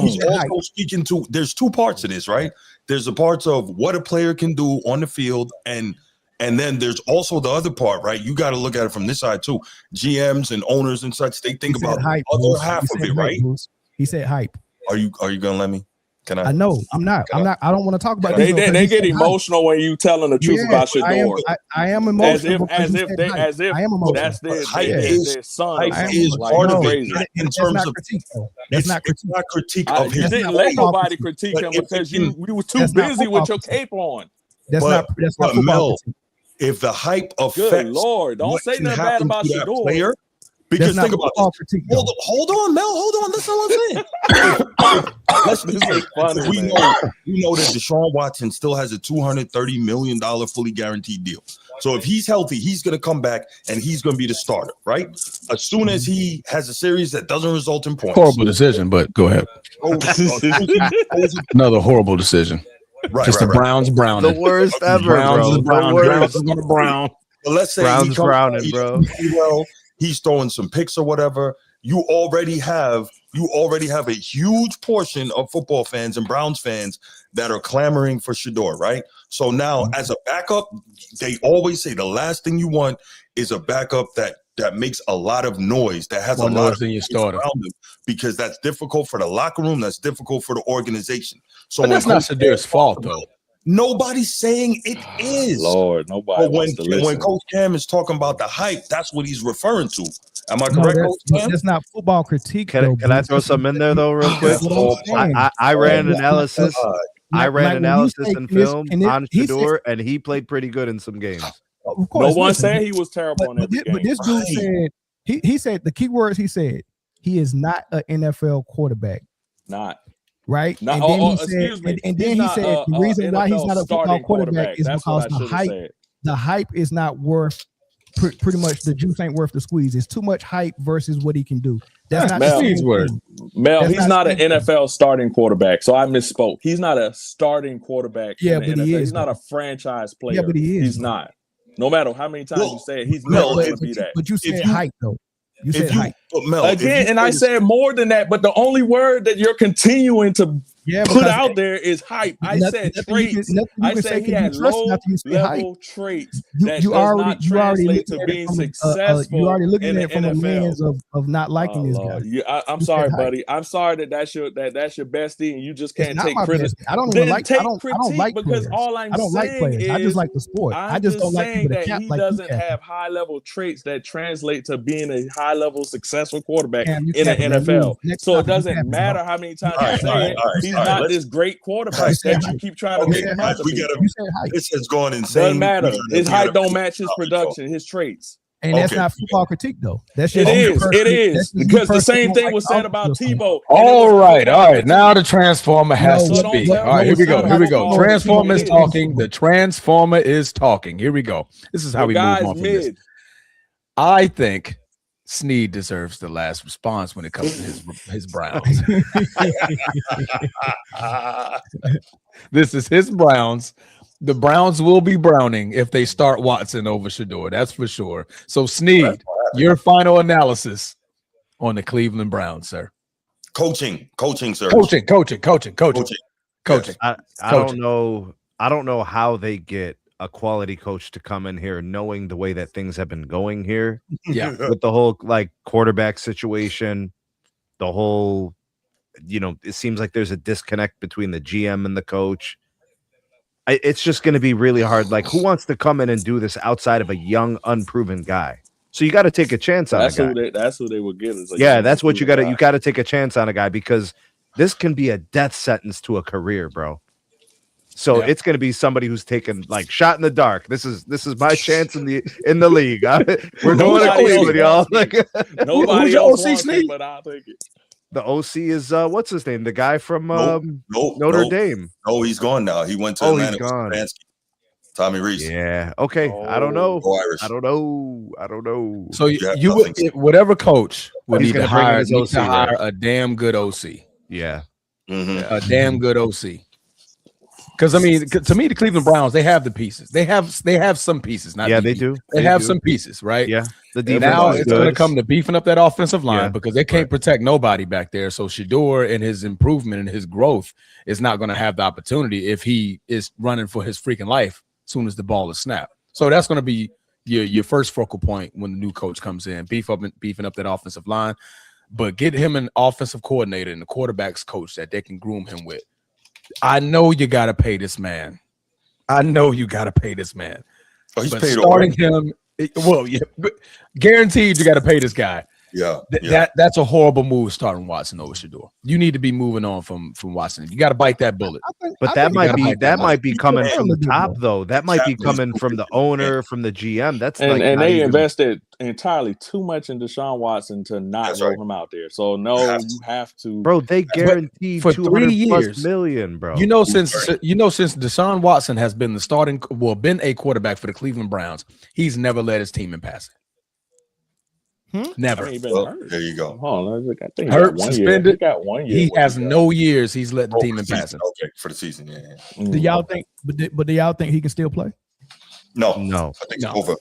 he's also speaking to. There's 2 parts to this, right? There's the parts of what a player can do on the field, and then there's also the other part, right? You got to look at it from this side too. GMs and owners and such, they think about the other half of it, right? He said hype. Are you gonna let me? Can I? I know. I'm not. I don't want to talk about. They get emotional when you telling the truth about Shador. I am emotional. As if I am emotional. That's their son. Hype is part of it in terms of critique. That's not critique. It's not critique of his. You didn't let nobody critique him because you were too busy with your cape on. That's not Mel. If the hype affects, good Lord, don't say nothing bad about Shador. Because think about it. Hold on, Mel. Hold on. Listen to what I'm saying. Let's be honest. We know that Deshaun Watson still has a $230 million fully guaranteed deal. So if he's healthy, he's going to come back and he's going to be the starter, right? As soon as he has a series that doesn't result in points. Horrible decision, but go ahead. Another horrible decision. Right, just the Browns browning. The worst ever, Browns bro. Browns is going to brown. But let's say Browns browning, bro. He's throwing some picks or whatever. You already have a huge portion of football fans and Browns fans that are clamoring for Shador, right? So now, as a backup, they always say the last thing you want is a backup that makes a lot of noise, that has a lot of your starter around them, because that's difficult for the locker room, that's difficult for the organization. So but that's not Shador's fault, though. Nobody's saying it is. Lord, nobody wants to listen. When Coach Cam is talking about the hype, that's what he's referring to. Am I correct, Coach Cam? That's not football critique. Can I throw something in there though, real quick? I ran analysis. I ran analysis and film on Shador, and he played pretty good in some games. Of course, no one said he was terrible in every game. But this dude said he said the key words. He said he is not an NFL quarterback. Not. right? Not, And then he excuse said, me. and then He's he not said the reason why he's NFL not a football starting quarterback is That's what because I the should have said. hype is not worth pretty much the juice ain't worth the squeeze. It's too much hype versus what he can do. That's not Mel, the Steve's same word. thing. Mel, That's he's not not an the same thing. NFL starting quarterback, so I misspoke. He's not a starting quarterback Yeah, in the but NFL. he is, He's not though. a franchise player. Yeah, but he is, He's though. not. No matter how many times Well, you say it, he's Mel, never going if- to be that. But you said you- hype though. You said hype. But Mel, if Again, you and I play this- said more than that, but the only word that you're continuing to Yeah, put because out there is hype. I said traits. I said he had low-level traits that you does already not translate to being successful you already looking in at the it from a NFL. lens of not liking this Lord. guy. I'm You sorry, said hype. buddy. I'm sorry that's your bestie, and you just It's can't not take my criticism. business. I don't Then even like. take I don't critique like because players. all I'm I don't like saying players. is I just like the sport. I I'm just don't like saying people that to cap he like doesn't you cap. have high-level traits that translate to being a high-level successful quarterback Cam, you in the capping, man. NFL. Next So it topic, you doesn't capping, matter bro. how many times All you right, say all right, it. all right, He's all right, not let's- this great quarterback said that you hype. keep trying to Okay, make him guys, out to we be. gotta. You said hype, This has gone insane. Doesn't matter. His We height gotta- don't match his production, his traits. and that's Okay. not football critique though. That's It just you is. It personally- is. that's just you Because the personally same don't thing like was the said offense about or something. Tebow. and it All was right. football critique. Now the Transformer has No, to So don't speak. tell All right, me here we it's go. not Here we football go. critique. Transformer is It is. talking. The Transformer is talking. Here we go. This is how Your we move guy's on from this. mid. I think Snead deserves the last response when it comes to his Browns. This is his Browns. The Browns will be browning if they start Watson over Shador. That's for sure. So, Snead, your final analysis on the Cleveland Browns, sir. Coaching, sir. Coaching. I don't know. I don't know how they get a quality coach to come in here knowing the way that things have been going here. Yeah. With the whole like quarterback situation, the whole, it seems like there's a disconnect between the GM and the coach. It's just going to be really hard. Like, who wants to come in and do this outside of a young, unproven guy? So you got to take a chance on a guy. That's who they would get. That's what you got to. You got to take a chance on a guy because this can be a death sentence to a career, bro. So it's going to be somebody who's taken like shot in the dark. This is my chance in the league. We're going to Cleveland, y'all. Like, nobody who's your else OC, wants Snead? it, but I'll take it. the OC is what's his name? The guy from Nope, Notre Dame. No, he's gone now. He went to Oh, Atlanta. he's gone. Tommy Reese. Yeah. Okay. I don't know. Go Irish. I don't know. So Yeah, you would, whatever coach would He's need to gonna bring in hire, his OC, right? a damn good OC. Yeah. Mhm. A damn good OC. Because I mean, to me, the Cleveland Browns, they have the pieces. They have some pieces. Not Yeah, maybe. they do. They have some pieces, right? Yeah. The And defense now is it's going to good. come to beefing up that offensive line Yeah. because they can't protect nobody back there. So Shador and his improvement and his growth is not going to have the opportunity if he is running for his freaking life as soon as the ball is snapped. So that's going to be your first focal point when the new coach comes in, beefing up that offensive line, but get him an offensive coordinator and the quarterback's coach that they can groom him with. I know you got to pay this man. Oh, he's but paid starting already. him, but guaranteed you got to pay this guy. Yeah. That's a horrible move starting Watson over Shador. You need to be moving on from Watson. You got to bite that bullet. But that might be coming from the early, top, though. That might be Exactly. coming from the owner, from the GM. That's And, like and not they even- invested entirely too much in Deshaun Watson to not That's roll right. him out there. So no, Have to. you have to. bro. They guaranteed for 200 3 plus years, million, bro. Since Deshaun Watson has been been a quarterback for the Cleveland Browns, he's never led his team in passing. Never. I mean, he been Well, hurt. there you go. Hold on, I think he Hurt, got 1 year. suspended. He got 1 year. He with has the guy. no years he's led the Oh, team for in the season. passing. Okay, for the season. Yeah. Do y'all think? But do y'all think he can still play? No. No. I think No. it's over.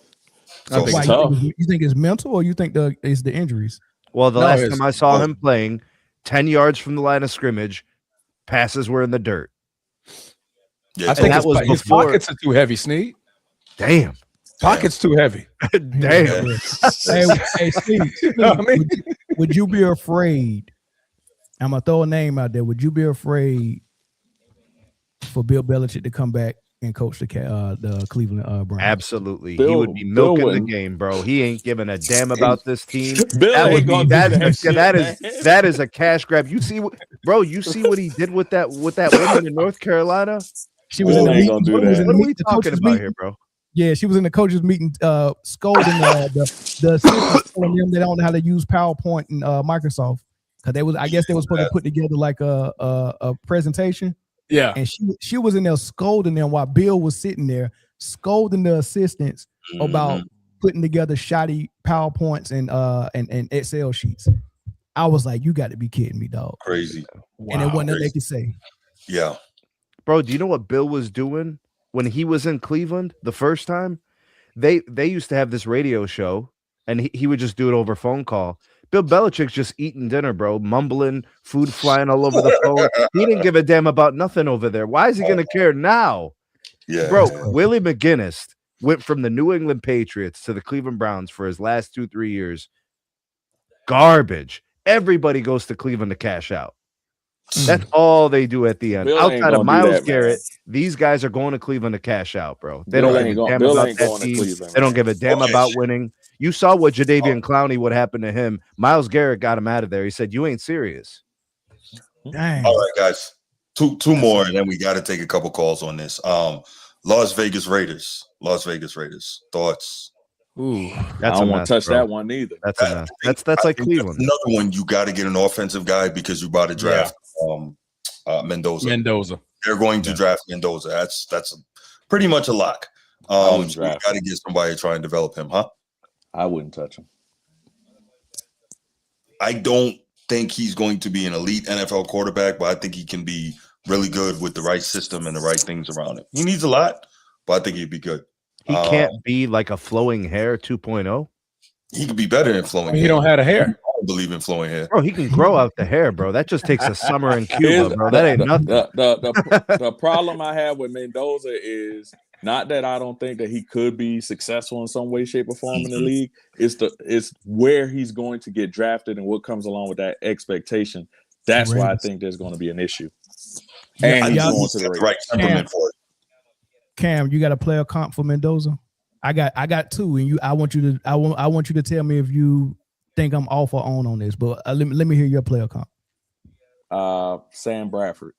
I think Why, it's tough. you think it's mental, or you think it's the injuries? Well, the No, last it's- time I saw oh. him playing, 10 yards from the line of scrimmage, passes were in the dirt. Yeah, I think that was his before- pockets are too heavy, Snead. Damn. Pockets too heavy. Damn. Hey, Steve, know what I mean? would you be afraid? I'm gonna throw a name out there. Would you be afraid for Bill Belichick to come back and coach the Cleveland Browns? Absolutely. He Bill- would be Bill milking the wouldn't. game, bro. He ain't giving a damn about this team. Bill That ain't would be gonna do that is a cash grab. You see what he did with that woman in North Carolina? She was Bill in the ain't meeting. gonna do What was that. in What the are we meeting- the talking coaches' about meeting? here, bro? Yeah, she was in the coaches' meeting, scolding the assistants telling them they don't know how to use PowerPoint and Microsoft. because I guess they was supposed to put together like a presentation. Yeah. And she was in there scolding them while Bill was sitting there scolding the assistants about putting together shoddy PowerPoints and Excel sheets. I was like, you got to be kidding me, dog. Crazy. Wow, and it wasn't nothing they could say. Yeah. Bro, do you know what Bill was doing when he was in Cleveland the first time? They used to have this radio show, and he would just do it over phone call. Bill Belichick's just eating dinner, bro, mumbling, food flying all over the phone. He didn't give a damn about nothing over there. Why is he going to care now? Yeah. Bro, Willie McGinnis went from the New England Patriots to the Cleveland Browns for his last 2-3 years. Garbage. Everybody goes to Cleveland to cash out. That's all they do at the end. Bill Outside of Myles that, Garrett, these guys are going to Cleveland to cash out, bro. They Bill don't give a damn about that team. They don't give a damn about winning. You saw what Jadeveon Clowney, what happened to him. Myles Garrett got him out of there. He said, "You ain't serious." Dang. All right, guys. Two more, and then we got to take a couple calls on this. Las Vegas Raiders. Thoughts? Ooh, I don't want to touch that one either. That's a mess. That's like Cleveland. That's another one. You got to get an offensive guy because you about to draft Mendoza. They're going to draft Mendoza. That's pretty much a lock. So you got to get somebody to try and develop him, huh? I wouldn't touch him. I don't think he's going to be an elite NFL quarterback, but I think he can be really good with the right system and the right things around him. He needs a lot, but I think he'd be good. He can't be like a flowing hair 2.0. He could be better than flowing hair. He don't have the hair. I don't believe in flowing hair. Bro, he can grow out the hair, bro. That just takes a summer in Cuba, bro. That ain't nothing. The problem I have with Mendoza is not that I don't think that he could be successful in some way, shape, or form in the league. It's where he's going to get drafted and what comes along with that expectation. That's why I think there's going to be an issue. And he's going to the right temperament for it. Cam, you got a player comp for Mendoza? I got two, and I want you to tell me if you think I'm off or on this. But let me hear your player comp. Sam Bradford.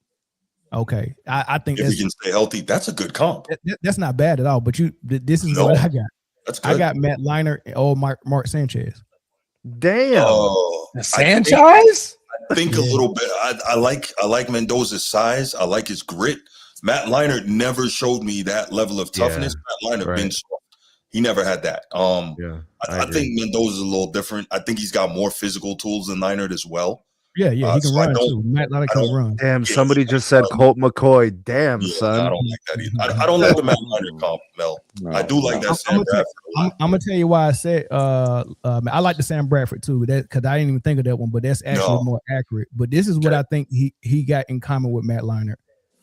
Okay, I think if he can stay healthy, that's a good comp. That's not bad at all. But this is what I got. That's good. I got Matt Leinart or Mark Sanchez. Damn, Sanchez. I think a little bit. I like Mendoza's size. I like his grit. Matt Leinart never showed me that level of toughness. Matt Leinart been soft. He never had that. I think Mendoza's a little different. I think he's got more physical tools than Leinart as well. Yeah, he can run too. Matt Leinart can run. Damn, somebody just said Colt McCoy. Damn, son. I don't like that either. I don't like the Matt Leinart comp, Mel. No, I do like that Sam Bradford. I'm gonna tell you why I said I like the Sam Bradford too. That because I didn't even think of that one, but that's actually more accurate. But this is what I think he got in common with Matt Leinart.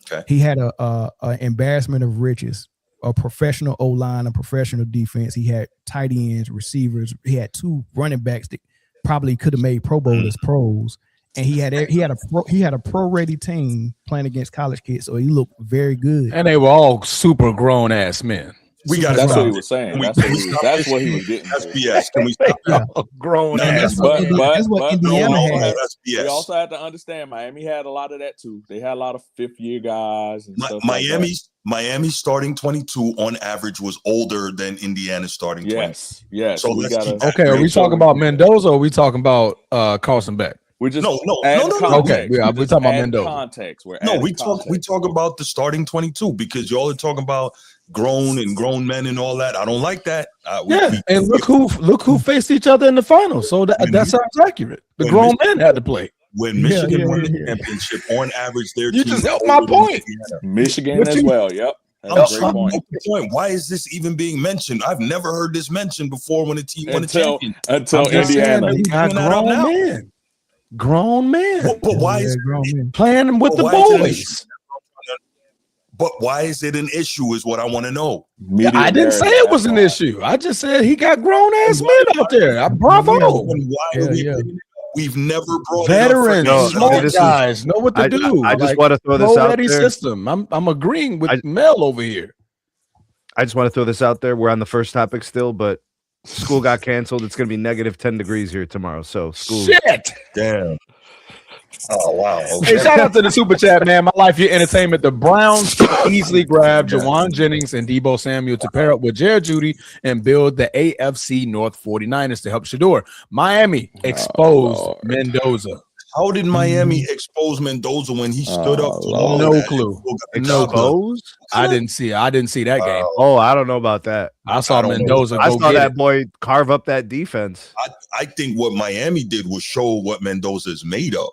Okay. He had a embarrassment of riches, a professional O-line, a professional defense. He had tight ends, receivers. He had two running backs that probably could have made Pro Bowlers pros. And he had a pro-ready team playing against college kids, so he looked very good. And they were all super grown ass men. That's what he was saying. That's what he was getting. That's BS. Can we stop? Grown ass. But Indiana had. We also had to understand Miami had a lot of that too. They had a lot of fifth-year guys and stuff. Miami's starting 22 on average was older than Indiana's starting 20. Yes. So are we talking about Mendoza or are we talking about Carson Beck? We just no. Okay, we're talking about Mendoza. Context. We talk about the starting 22 because y'all are talking about grown men and all that. I don't like that. And look who faced each other in the finals. So that sounds accurate. The grown men had to play. When Michigan won the championship, on average, their you just helped my point. Michigan as well. Yep. That's a great point. Why is this even being mentioned? I've never heard this mentioned before when a team won a championship. Until Indiana. Grown man. But why is playing with the boys? But why is it an issue is what I want to know. I didn't say it was an issue. I just said he got grown ass men out there. Bravo. We've never brought veterans, smart guys know what to do. I just want to throw this out there. System. I'm agreeing with Mel over here. I just want to throw this out there. We're on the first topic still, but school got canceled. It's going to be negative 10 degrees here tomorrow. So school. Shit. Damn. Oh, wow. Okay. Hey, shout out to the super chat, man. My Life, Your Entertainment. The Browns easily grabbed Jawan Jennings and Deebo Samuel to pair up with Jared Judy and build the AFC North 49ers to help Shador. Miami exposed Mendoza. How did Miami expose Mendoza when he stood up to all no of that? clue. And No got the job done? I didn't see that game. Oh, I don't know about that. I saw don't know. Mendoza I go saw get that it. boy carve up that defense. I think what Miami did was show what Mendoza is made of.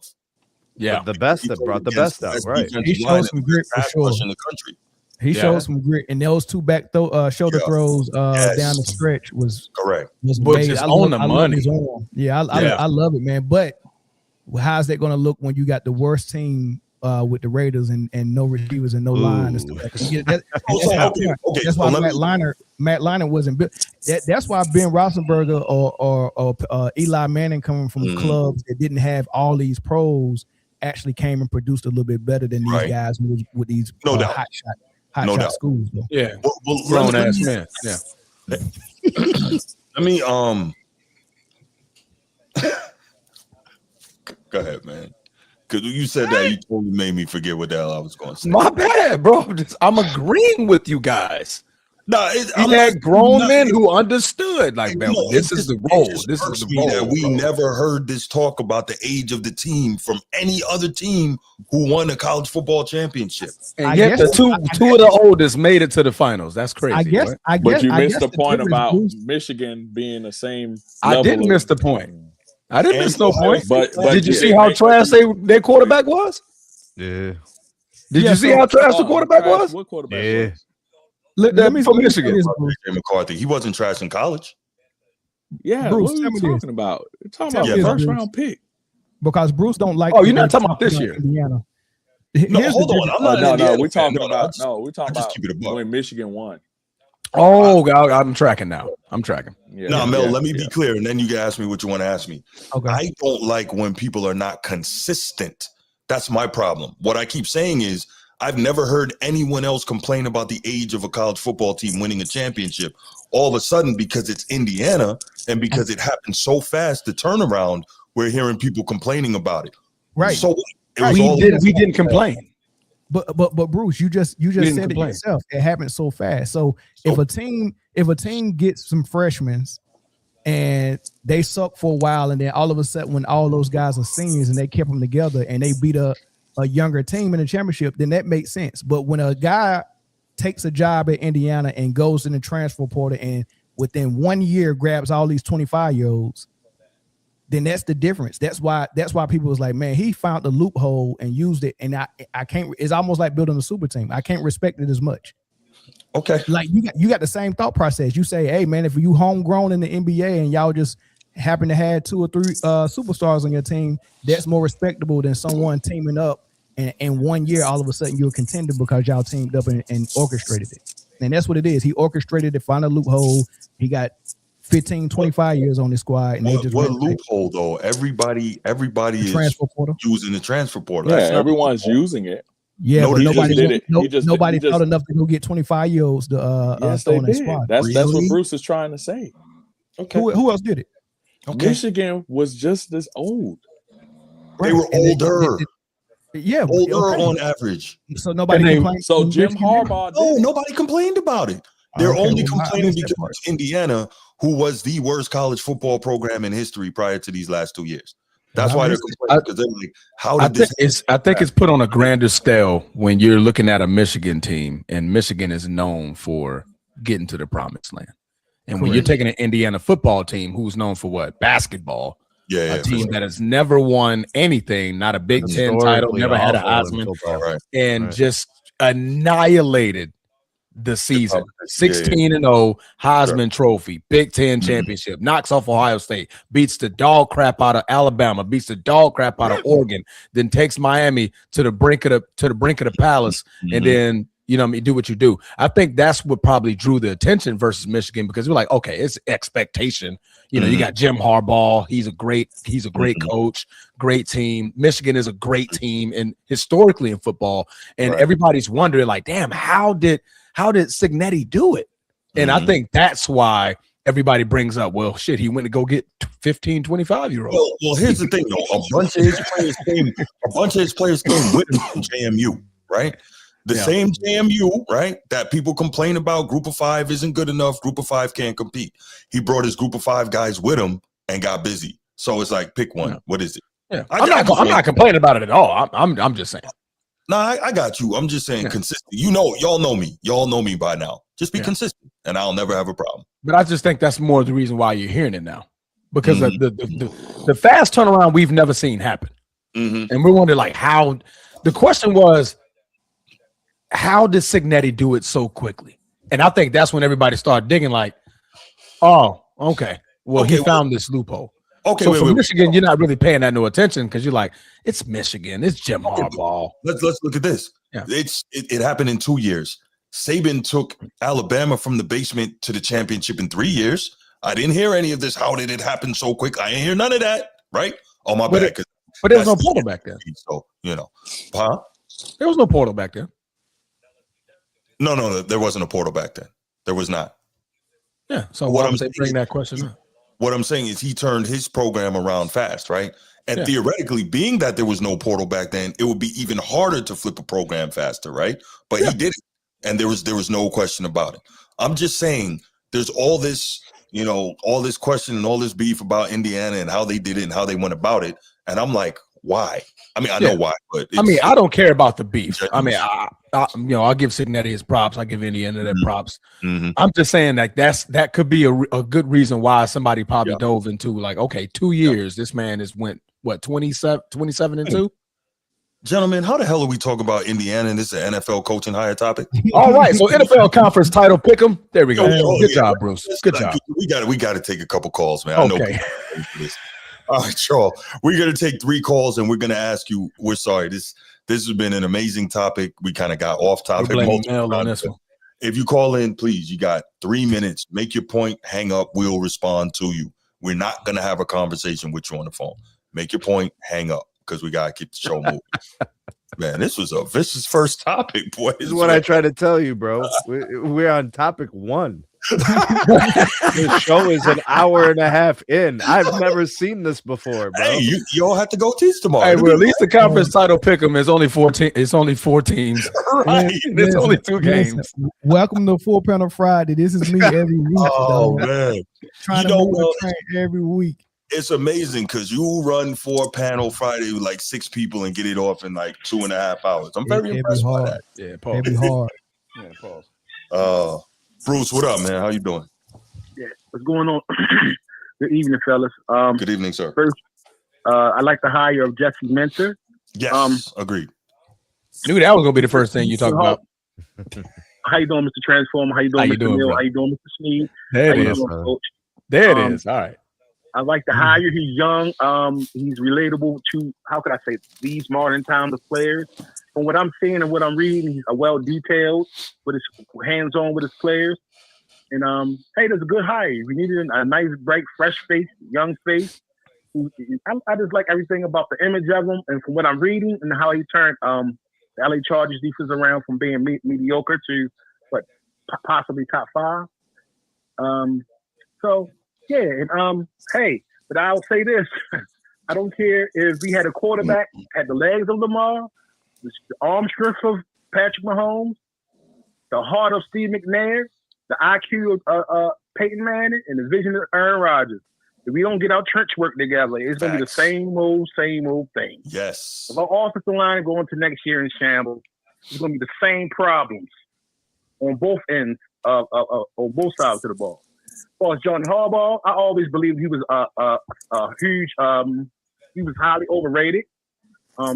Yeah. The best that brought the best out, right? He showed some grit for sure. In the country. He showed some grit, and those two back shoulder throws Yes. down the stretch was Correct. But amazing. just I on love- the I love money. his arm. I love it, man. But how's that going to look when you got the worst team with the Raiders and no receivers and no line and stuff like that? That's why Matt Leinart wasn't built. That's why Ben Roethlisberger or Eli Manning coming from clubs that didn't have all these pros actually came and produced a little bit better than these guys with these hot shot schools. Though. Yeah. Well, Grown ass man. Yeah. I mean, go ahead, man. Because you said that, you totally made me forget what the hell I was going to say. My bad, bro. I'm agreeing with you guys. No, He had grown men who understood, like, man, this is the role. This is the role. That we never heard this talk about the age of the team from any other team who won a college football championship. And yet the two of the oldest made it to the finals. That's crazy. But you missed the point about Michigan being the same. I didn't miss the point. I didn't miss no point. But did you see how trash their quarterback was? Yeah. Did you see how trash the quarterback was? What quarterback was? Let me from Michigan. AJ McCarthy. He wasn't trash in college. Yeah, Bruce, what are you talking about? You're talking about Tell me first this, round pick. Because Bruce don't like. Oh, you're not talking about this year. Indiana. No, hold on. I'm not No, Indiana we're fan. talking about keep it a buck. when Michigan won. Oh, I'm tracking now. I'm tracking. Yeah, No, Mel, let me be clear, and then you can ask me what you want to ask me. Okay. I don't like when people are not consistent. That's my problem. What I keep saying is I've never heard anyone else complain about the age of a college football team winning a championship. All of a sudden, because it's Indiana and because it happened so fast, the turnaround, we're hearing people complaining about it. Right. So it was we didn't complain. But Bruce, you just said it complain. yourself. It happened so fast. So if a team gets some freshmen and they suck for a while, and then all of a sudden, when all those guys are seniors and they kept them together and they beat a younger team in the championship, then that makes sense. But when a guy takes a job at Indiana and goes in the transfer portal and within 1 year grabs all these 25-year-olds, then that's the difference. That's why people was like, man, he found the loophole and used it. And I can't. It's almost like building a super team. I can't respect it as much. okay. Like you got the same thought process. You say, hey man, if you homegrown in the NBA and y'all just happen to have 2 or 3 superstars on your team, that's more respectable than someone teaming up and in 1 year all of a sudden you're a contender because y'all teamed up and orchestrated it. And that's what it is. He orchestrated it, found a loophole. He got 15, 25 years on the squad. And What loophole though? Everybody is transfer portal. using the transfer portal. Yeah, That's not everyone's using it. Yeah, No, but he just nobody did it. nobody He just- thought enough to go get 25-year-olds to Yes, throw they in the did. squad. That's what Really? Bruce is trying to say. okay. Who else did it? Okay. Michigan was just as old. They were And older. Yeah, Older okay. on average. So nobody And they- complained. So when Jim Michigan did it? Harbaugh No, did it. nobody complained about it. They're Okay, only well, I complaining missed that because part. it's Indiana, who was the worst college football program in history prior to these last 2 years. That's I why they're missed complaining, because they're like, how I did think this? it's put on a grander scale when you're looking at a Michigan team, and Michigan is known for getting to the promised land. And when you're taking an Indiana football team who's known for what? Basketball. Yeah, A team that has never won anything, not a Big Ten title, never had an Heisman, right. and Right. just annihilated the season. 16-0 Heisman Trophy, Big Ten championship, knocks off Ohio State, beats the dog crap out of Alabama, beats the dog crap out of Oregon, then takes Miami to the brink of the palace, and then do what you do. I think that's what probably drew the attention versus Michigan, because we're like, okay, it's expectation. You got Jim Harbaugh. He's a great coach, great team. Michigan is a great team, and historically in football, and everybody's wondering, like, damn, how did Cignetti do it? And I think that's why everybody brings up, well, shit, he went to go get 15, 25-year-olds. Well, here's the thing, though. A bunch of his players came with him from JMU, right? The same JMU, right, that people complain about. Group of 5 isn't good enough. Group of 5 can't compete. He brought his group of 5 guys with him and got busy. So it's like, pick one. What is it? Yeah. I'm not complaining about it at all. I'm just saying. No, I got you. I'm just saying consistent. Y'all know me. Y'all know me by now. Just be consistent, and I'll never have a problem. But I just think that's more the reason why you're hearing it now, because the fast turnaround we've never seen happen, and we're wondering like how. The question was, how did Cignetti do it so quickly? And I think that's when everybody started digging. Like, oh, okay, well, he found this loophole. Okay, so for Michigan, you're not really paying that no attention because you're like, it's Michigan, it's Jim Harbaugh. Let's look at this. Yeah. It happened in 2 years. Saban took Alabama from the basement to the championship in 3 years. I didn't hear any of this. How did it happen so quick? I didn't hear none of that. Right? Oh, my bad. But there was no portal back then. So, There was no portal back then. No, there wasn't a portal back then. There was not. Yeah. So why would they bring that question up? What I'm saying is he turned his program around fast, right? And theoretically, being that there was no portal back then, it would be even harder to flip a program faster, right? But he did it. And there was no question about it. I'm just saying there's all this, all this question and all this beef about Indiana and how they did it and how they went about it. And I'm like, why? I mean, I know why, but I don't care about the beef. I mean, I'll give Cignetti his props. I give Indiana their props. I'm just saying that could be a good reason why somebody probably dove into like, okay, 2 years. This man has went what 27-2. Gentlemen, how the hell are we talking about Indiana and this is an NFL coaching hire topic? All right, so NFL conference title pick 'em. There we go. Good job, Bruce. Good job. We got to take a couple calls, man. Okay. I know this. All right, Charles. We're gonna take 3 calls and we're gonna ask you. We're sorry. This has been an amazing topic. We kind of got off topic. On this one. If you call in, please, you got 3 minutes. Make your point. Hang up. We'll respond to you. We're not gonna have a conversation with you on the phone. Make your point. Hang up. Because we gotta keep the show moving. Man, this was a vicious first topic, boy. This is what I try to tell you, bro. We're on topic 1. The show is an hour and a half in. I've never seen this before, bro. Hey, you all have to go teach tomorrow. Hey, well, at least the conference title pick 'em is only 14. It's only 4 teams. Right. It's only 2 games. Welcome to 4-Panel Friday. This is me every week. Oh man, trying to move the train every week. It's amazing because you run 4-Panel Friday with like 6 people and get it off in like 2.5 hours. I'm very impressed by that. Yeah, pause. It'd be hard. Yeah, pause. Bruce, what up, man? How you doing? Yeah, what's going on? Good evening, fellas. Good evening, sir. First, I like the hire of Jesse Mentor. Yes, agreed. Knew that was gonna be the first thing you talk about. How you doing, Mr. Transformer? How you doing, Mr. Mill? How you doing, Mr. Sneed? There it is. Coach? There it is. All right. I like the hire. He's young. He's relatable to, how could I say, these modern times of players. From what I'm seeing and what I'm reading, he's well detailed, with his hands-on with his players. And hey, there's a good hire. We needed a nice, bright, fresh face, young face. I just like everything about the image of him, and from what I'm reading and how he turned the LA Chargers defense around from being mediocre to possibly top 5. So. Yeah, and hey, but I'll say this: I don't care if we had a quarterback had the legs of Lamar, the arm strength of Patrick Mahomes, the heart of Steve McNair, the IQ of Peyton Manning, and the vision of Aaron Rodgers. If we don't get our trench work together, it's going to be the same old thing. Yes. If our offensive line going to next year in shambles, it's going to be the same problems on both ends on both sides of the ball. As far as John Harbaugh, I always believed he was a huge. He was highly overrated.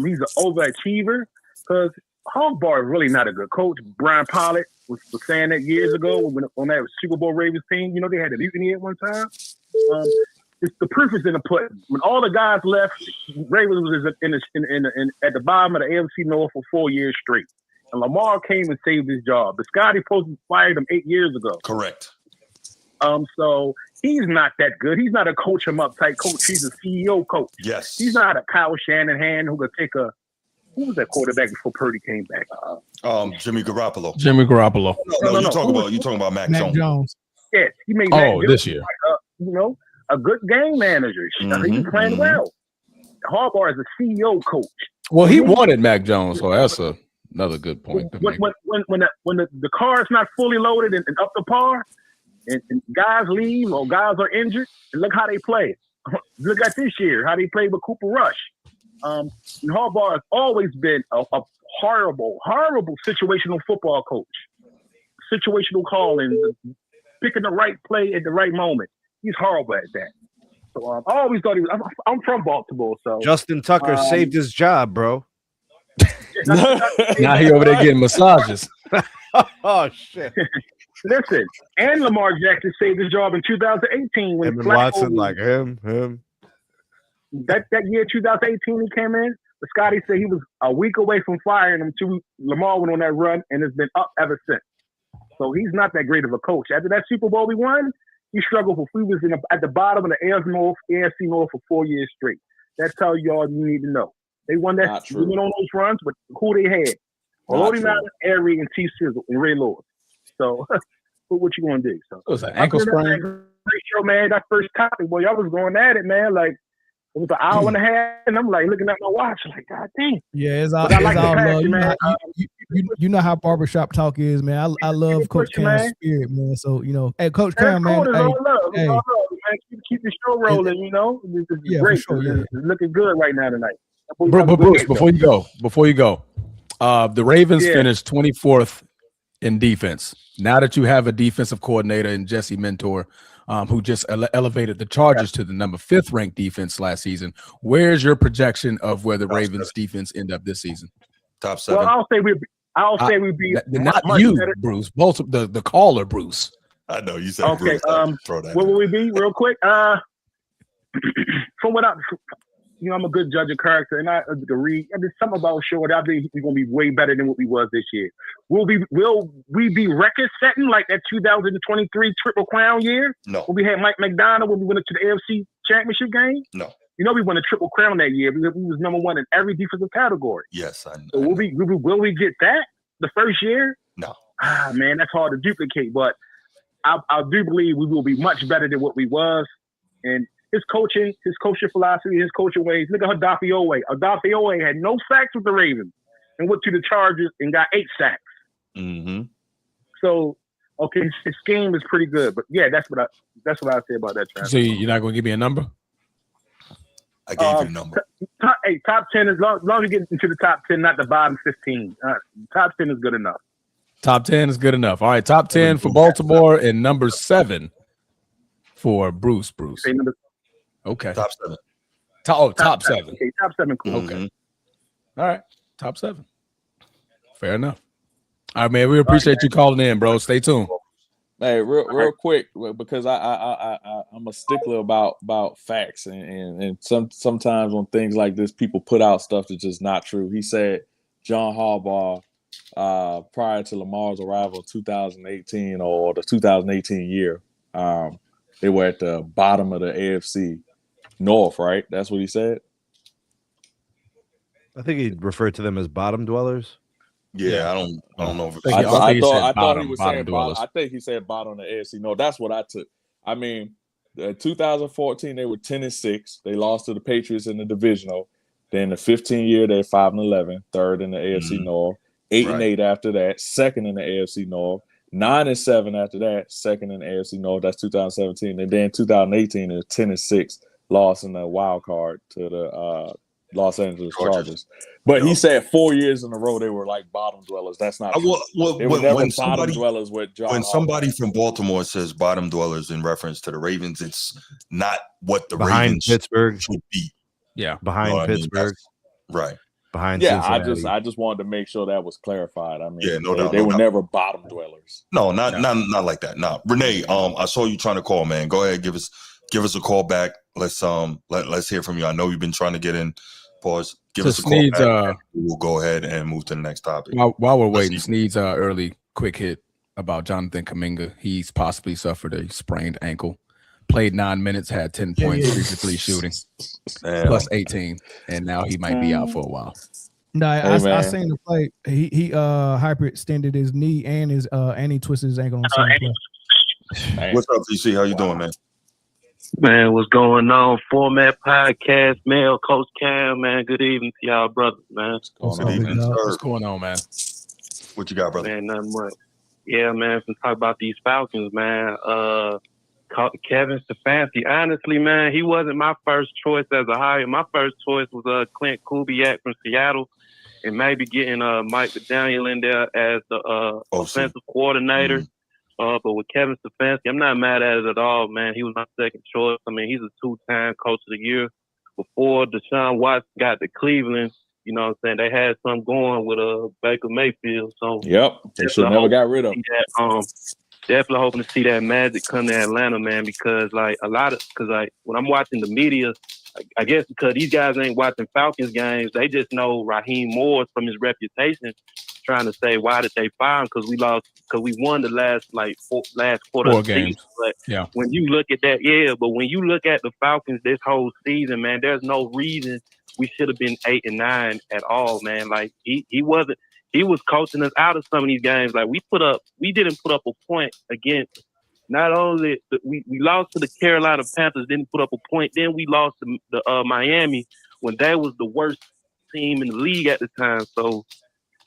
He's an overachiever because Harbaugh is really not a good coach. Brian Pollard was saying that years ago when on that Super Bowl Ravens team. They had a mutiny at one time. The proof is in the pudding. When all the guys left, Ravens was at the bottom of the AFC North for 4 years straight, and Lamar came and saved his job. But Scotty Post fired him 8 years ago. Correct. So he's not that good. He's not a coach him up type coach. He's a CEO coach. Yes. He's not a Kyle Shanahan who could take who was that quarterback before Purdy came back? Jimmy Garoppolo. No. You're talking about Mac Jones. Yes, he made Mac this year. A good game manager. He's playing well. Harbaugh is a CEO coach. Well, he wanted Mac Jones, so that's another good point. When the car is not fully loaded and up to par, and guys leave or guys are injured, and look how they play. Look at this year, how they played with Cooper Rush. And Harbaugh has always been a horrible situational football coach. Situational calling, picking the right play at the right moment. He's horrible at that. So I always thought he was. I'm from Baltimore, so Justin Tucker saved his job, bro. Now he over there getting massages. Oh shit! Listen, and Lamar Jackson saved his job in 2018 when Him and Watson, like him. That year 2018 he came in. But Scotty said he was a week away from firing him. Lamar went on that run and has been up ever since. So he's not that great of a coach. After that Super Bowl we won, he struggled he was at the bottom of the AFC North for 4 years straight. That's all y'all you need to know. They won that. They went on those runs, but who they had? Lodi Mountain, Air Reed, and T. Sizzle, and Ray Lewis. So what you gonna do? So it was an ankle sprain. Great show, man. That first topic, boy, y'all was going at it, man. Like it was an hour and a half, and I'm like looking at my watch, like, God dang. Yeah, it's all love. You know how barbershop talk is, man. I love Coach Cam's spirit, man. So hey, Coach Cam, man. Keep the show rolling. It's great. For sure, it's looking good right now tonight. Bruce, before you go, the Ravens finished 24th in defense. Now that you have a defensive coordinator in Jesse Mentor, who just elevated the Chargers to the number 5th ranked defense last season, where's your projection of where the Ravens defense end up this season? Top 7. Well, I'll say we'd be not you, better. Bruce. Both the caller, Bruce. I know you said okay. Bruce. What will we be, real quick? From what I'm a good judge of character, and I agree. And there's something about sure that I think we're gonna be way better than what we was this year. Will we be record setting like that 2023 Triple Crown year? No. When we had Mike McDonald when we went to the AFC Championship game? No. We won a Triple Crown that year because we was number 1 in every defensive category. Yes, I know. So will we get that the first year? No. Man, that's hard to duplicate, but I do believe we will be much better than what we was. And his coaching philosophy, his coaching ways. Look at Odafe Oweh. Odafe Oweh had no sacks with the Ravens and went to the Chargers and got 8 sacks. Mm-hmm. So, okay, his scheme is pretty good. But yeah, that's what I say about that transfer. So you're not going to give me a number? I gave you a number. Top 10 as long as you get into the top 10, not the bottom 15. Top 10 is good enough. Top 10 is good enough. All right, top 10 for Baltimore and number 7 for Bruce. Okay. Top 7. Top 7. Okay, top 7. Cool. Okay. Mm-hmm. All right. Top 7. Fair enough. All right, man. We appreciate you calling in, bro. Stay tuned. Hey, real quick, because I'm a stickler about facts, and sometimes on things like this, people put out stuff that's just not true. He said John Harbaugh, prior to Lamar's arrival in 2018 or the 2018 year, they were at the bottom of the AFC North, right? That's what he said. I think he referred to them as bottom dwellers. Yeah, I don't know. I thought he was saying bottom. I think he said bottom of the AFC. No, that's what I took. I mean, 2014 they were 10-6. They lost to the Patriots in the divisional. Then the 15 year they're 5-11, 3rd in the AFC North. 8-8 after that, 2nd in the AFC North. 9-7 after that, 2nd in the AFC North. That's 2017. And then 2018 is 10-6, lost in the wild card to the Los Angeles Chargers. But he said 4 years in a row they were like bottom dwellers. That's not true. They were never bottom dwellers with John. When somebody from Baltimore says bottom dwellers in reference to the Ravens, it's not what the behind Ravens Pittsburgh should be. Yeah, behind Pittsburgh. Right. Behind Cincinnati. I just wanted to make sure that was clarified. I mean, they were doubt. never bottom dwellers. No, not like that. No, Renee, I saw you trying to call, man. Go ahead, give us a call back. Let's hear from you. I know you've been trying to get in. Pause. Give us a call back. We'll go ahead and move to the next topic. While we're waiting, Sneed's early quick hit about Jonathan Kuminga. He's possibly suffered a sprained ankle. Played 9 minutes, had 10 points, 3 for 3 shooting, plus 18, and now he might be out for a while. No, I seen the play. He hyperextended his knee and he twisted his ankle on the same play. What's up, DC? How you doing, man? Man, what's going on? Format Podcast, Male Coach Cam, man. Good evening to y'all brothers, man. Good evening, sir. What's going on, man? What you got, brother? Man, nothing much. Yeah, man, from talk about these Falcons, man. Kevin Stefanski. Honestly, man, he wasn't my first choice as a hire. My first choice was Clint Kubiak from Seattle, and maybe getting Mike McDaniel in there as the offensive coordinator. But with Kevin Stefanski, I'm not mad at it at all, man. He was my second choice. I mean, he's a 2-time coach of the year. Before Deshaun Watson got to Cleveland, you know what I'm saying, they had something going with Baker Mayfield. So they should never got rid of him. Definitely hoping to see that magic come to Atlanta, man, because when I'm watching the media, I guess because these guys ain't watching Falcons games, they just know Raheem Morris from his reputation, trying to say why did they fire him, because we won the last quarter of the season. But when you look at that, but when you look at the Falcons this whole season, man, there's no reason we should have been 8-9 at all, man. Like he wasn't. He was coaching us out of some of these games. Like we didn't put up a point against. Not only we lost to the Carolina Panthers, didn't put up a point. Then we lost to the Miami when they was the worst team in the league at the time. So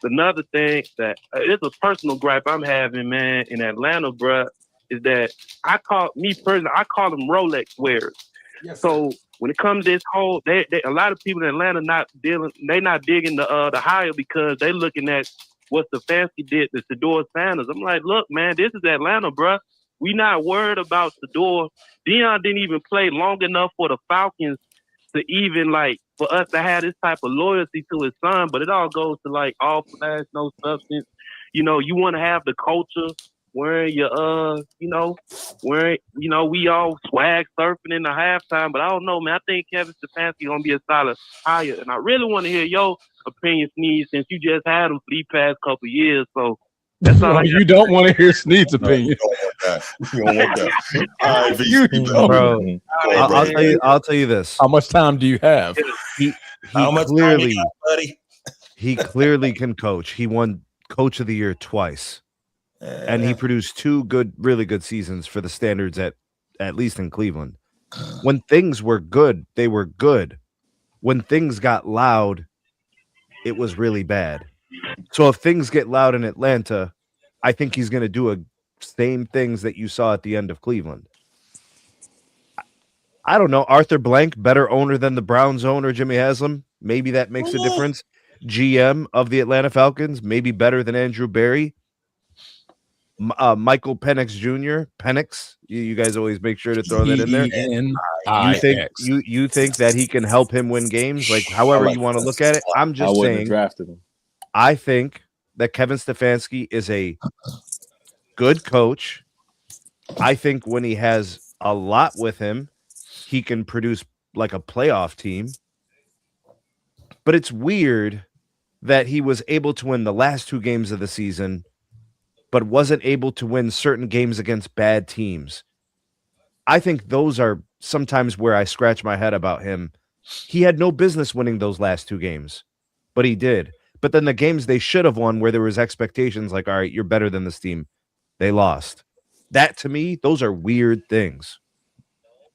another thing that it's a personal gripe I'm having, man, in Atlanta, bruh, is that I call them Rolex wearers. Yes, so when it comes to this whole, a lot of people in Atlanta not digging the hire because they looking at what Stefanski did to Shedeur Sanders. I'm like, look, man, this is Atlanta, bruh. We not worried about Shedeur. Deion didn't even play long enough for the Falcons to even for us to have this type of loyalty to his son. But it all goes to all flash, no substance. You know, you want to have the culture. Wearing your, we all swag surfing in the halftime, but I don't know, man. I think Kevin Stefanski gonna be a solid hire, and I really want to hear your opinion, Sneed, since you just had him for these past couple of years. So that's all. You don't want to hear Sneed's opinion. You don't want that. You don't want that. All right, You don't. Bro, I'll tell you this. How much time do you have? He clearly can coach. He won Coach of the Year twice. And he produced 2 really good seasons for the standards at least in Cleveland. When things were good, they were good. When things got loud, it was really bad. So if things get loud in Atlanta, I think he's going to do same things that you saw at the end of Cleveland. I don't know. Arthur Blank, better owner than the Browns owner, Jimmy Haslam. Maybe that makes a difference. GM of the Atlanta Falcons, maybe better than Andrew Berry. Michael Penix Jr. Penix, you guys always make sure to throw that in there. You think that he can help him win games, however you want to look at it. I'm just saying. Drafted him. I think that Kevin Stefanski is a good coach. I think when he has a lot with him, he can produce a playoff team. But it's weird that he was able to win the last 2 games of the season, but wasn't able to win certain games against bad teams. I think those are sometimes where I scratch my head about him. He had no business winning those last 2 games, but he did. But then the games they should have won where there was expectations all right, you're better than this team, they lost. That, to me, those are weird things.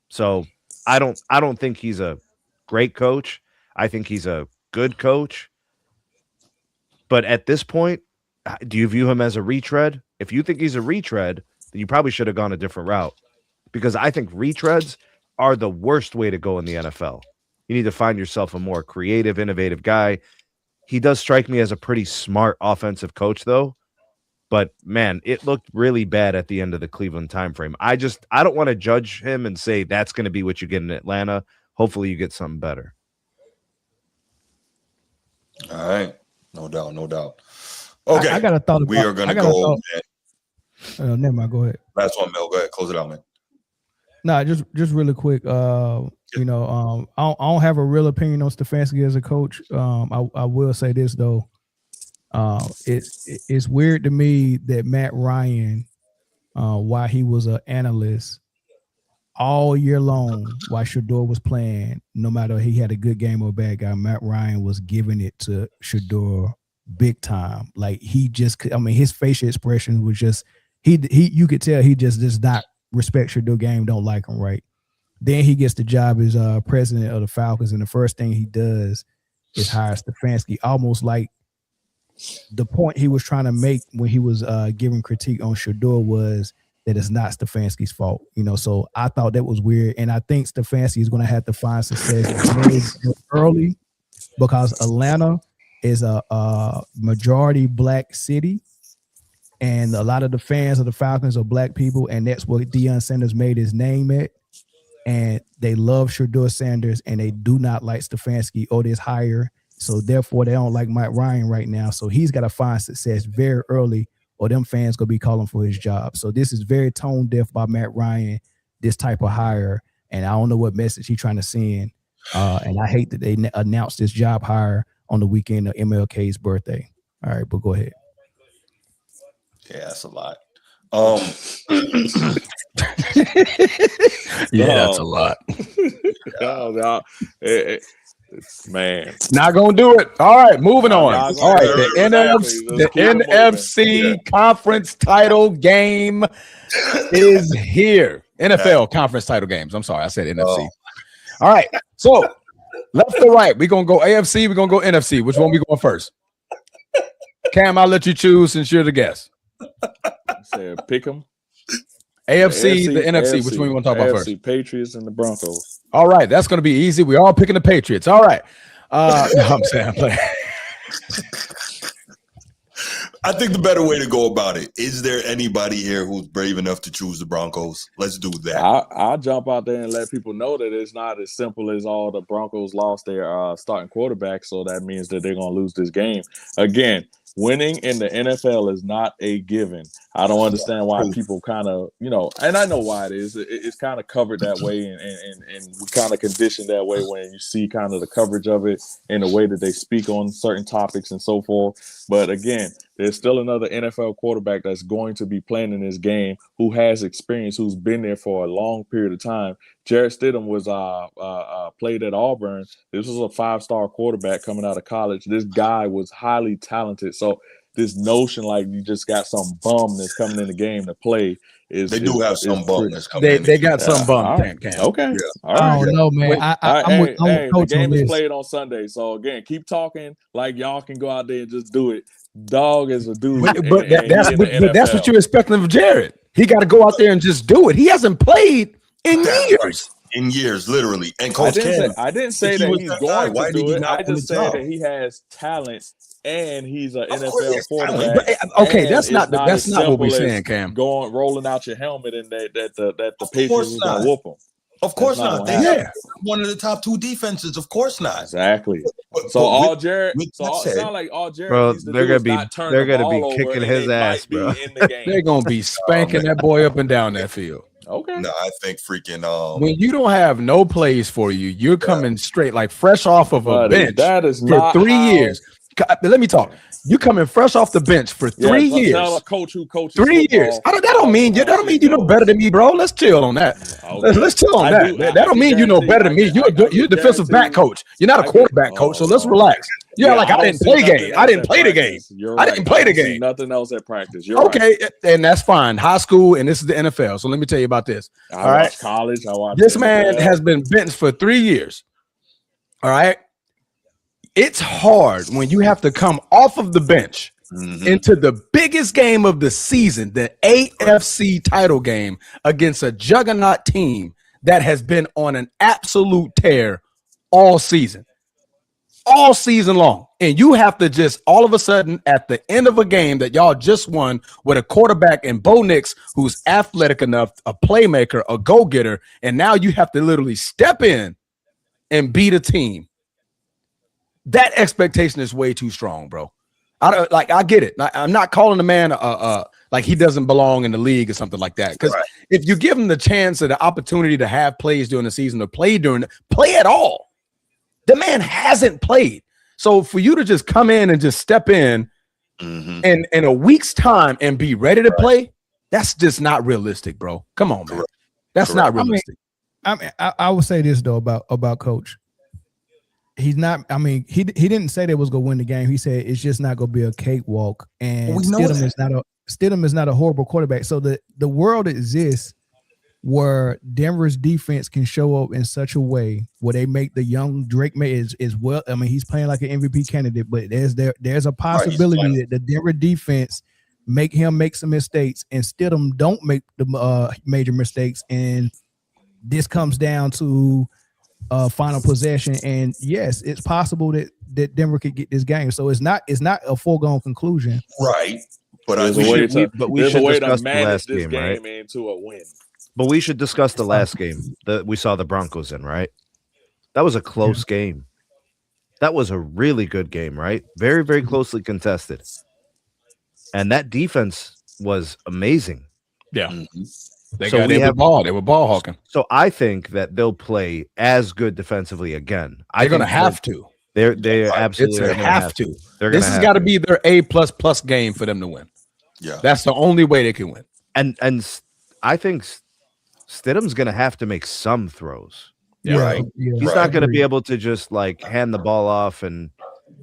So I don't think he's a great coach. I think he's a good coach. But at this point, do you view him as a retread? If you think he's a retread, then you probably should have gone a different route, because I think retreads are the worst way to go in the NFL. You need to find yourself a more creative, innovative guy. He does strike me as a pretty smart offensive coach, though. But, man, it looked really bad at the end of the Cleveland timeframe. I don't want to judge him and say that's going to be what you get in Atlanta. Hopefully you get something better. All right. No doubt. Okay, I got a thought. We are going to go. Never mind. Go ahead. Last one, Mel. Go ahead. Close it out, man. No, just really quick. I don't have a real opinion on Stefanski as a coach. I will say this though. It's weird to me that Matt Ryan, while he was an analyst all year long, while Shedeur was playing, no matter he had a good game or a bad guy, Matt Ryan was giving it to Shedeur big time. His facial expression was just you could tell he just does not respect Shedeur game, don't like him, right? Then he gets the job as president of the Falcons, and the first thing he does is hire Stefanski, almost like the point he was trying to make when he was giving critique on Shedeur was that it's not Stefanski's fault. So I thought that was weird, and I think Stefanski is going to have to find success very early because Atlanta is a majority black city, and a lot of the fans of the Falcons are black people, and that's what Deion Sanders made his name at. And they love Shedeur Sanders, and they do not like Stefanski or this hire. So therefore, they don't like Mike Ryan right now. So he's got to find success very early, or them fans gonna be calling for his job. So this is very tone deaf by Matt Ryan, this type of hire, and I don't know what message he's trying to send. And I hate that they announced this job hire on the weekend of MLK's birthday. All right, but go ahead. Yeah, that's a lot. That's a lot. Man, not gonna do it. All right, moving on. All right, the NFC conference title game is here. NFL conference title games. I'm sorry, I said NFC. All right, so left to right, we're gonna go AFC. We're gonna go NFC. Which one we going first? Cam, I'll let you choose since you're the guest. Pick them. AFC, the NFC. Which one you want to talk about first? Patriots and the Broncos. All right, that's going to be easy. We're all picking the Patriots. All right. No, I'm saying, I think the better way to go about it, is there anybody here who's brave enough to choose the Broncos? Let's do that. I'll jump out there and let people know that it's not as simple as all the Broncos lost their starting quarterback, so that means that they're going to lose this game. Again, winning in the NFL is not a given. I don't understand why people kind of, and I know why it is. It's kind of covered that way, and we kind of conditioned that way when you see kind of the coverage of it and the way that they speak on certain topics and so forth. But again, there's still another NFL quarterback that's going to be playing in this game who has experience, who's been there for a long period of time. Jarrett Stidham was played at Auburn. This was a 5-star quarterback coming out of college. This guy was highly talented. So this notion like you just got some bum that's coming in the game to play is they do have some bum that's coming in. They got some bum. Right. Okay. Yeah. All right. I don't know, man. I'm with Coach the game on is this. played on Sunday. So again, keep talking like y'all can go out there and just do it. Dog is a dude. But that's what you're expecting of Jared. He got to go out there and just do it. He hasn't played in years. In years, literally. And Coach I didn't say that he's going to do it. I just said job? that he has talent and he's an NFL quarterback. Okay, that's not what we're saying, Cam. Rolling out your helmet and that the Patriots is going to whoop them. Of course not. They Yeah. have one of the top 2 defenses. Of course not. Exactly. But all Jared, it sounds like all Jared Bro, needs to they're do gonna is be not turn they're the gonna be ball over kicking and his they ass, might be bro. in the game. They're gonna be spanking that boy up and down that field. Okay. No, I think freaking When you don't have no plays for you, you're coming straight like fresh off of a bench that is for not 3 how- years. Let me talk. You coming fresh off the bench for 3 years. Tell a coach who coaches 3 years. That don't mean you know better than me, bro. Let's chill on that. Okay. Let's chill on that. That don't mean you know better than me. You're a defensive back coach. You're not a quarterback coach. So let's relax. You're like I didn't play game. I didn't play the game. I didn't play the game. Nothing else at practice. You're okay, and that's fine. High school, and this is the NFL. So let me tell you about this. I All right, watched college. I watched this man has been benched for 3 years. All right, it's hard when you have to come off of the bench into the biggest game of the season, the AFC title game against a juggernaut team that has been on an absolute tear all season long. And you have to just all of a sudden at the end of a game that y'all just won with a quarterback in Bo Nix who's athletic enough, a playmaker, a go-getter, and now you have to literally step in and beat a team. That expectation is way too strong, bro. I get it. I'm not calling the man like he doesn't belong in the league or something like that. Because if you give him the chance or the opportunity to have plays during the season or play at all, the man hasn't played. So for you to just come in and just step in and in a week's time and be ready to play, that's just not realistic, bro. Come on, man. That's not realistic. I would say this though about Coach. He's not. I mean, he didn't say they was gonna win the game. He said it's just not gonna be a cakewalk. And Stidham is not a horrible quarterback. So the world exists where Denver's defense can show up in such a way where they make the young Drake May is well. I mean, he's playing like an MVP candidate, but there's a possibility that the Denver defense make him make some mistakes, and Stidham don't make the major mistakes, and this comes down to final possession. And yes, it's possible that Denver could get this game. So it's not a foregone conclusion, right? But There's a way to discuss the manage last this game, right? into a win. But we should discuss the last game that we saw the Broncos in, right? That was a close game. That was a really good game, right? Very, very closely contested. And that defense was amazing. Yeah. They So got we it have- with ball. They were ball hawking. So I think that they'll play as good defensively again. They're going to think have to. They're absolutely They gonna have to. They're This gonna has have got to to. be their A++ game for them to win. Yeah. That's the only way they can win. And I think Stidham's going to have to make some throws. Right. He's not going to be able to just like hand the ball off and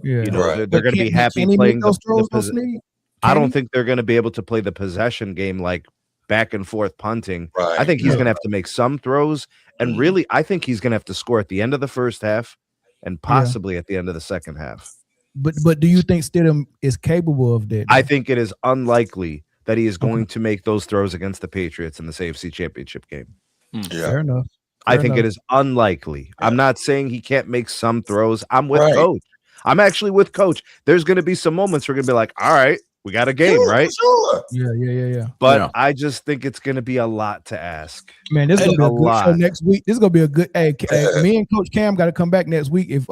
Yeah. you know Right. they're going to be happy Can he playing make those throws, the Snead? I Can don't he? think they're going to be able to play the possession game like back and forth punting. Right. I think he's going to have to make some throws, and Mhm. really, I think he's going to have to score at the end of the first half and possibly at the end of the second half. But do you think Stidham is capable of that? I think it is unlikely that he is going to make those throws against the Patriots in the AFC Championship game. Yeah. Fair enough. I Fair think it enough. is unlikely. I'm not saying he can't make some throws. I'm with Right. Coach. I'm actually with Coach. There's going to be some moments we're going to be like, all right, we got a game, Yeah, right? Sure. Yeah. But Yeah. I just think it's going to be a lot to ask. Man, this is And gonna be a a good show lot. next week. This is gonna be a good. Hey, Yeah. me and Coach Cam got to come back next week if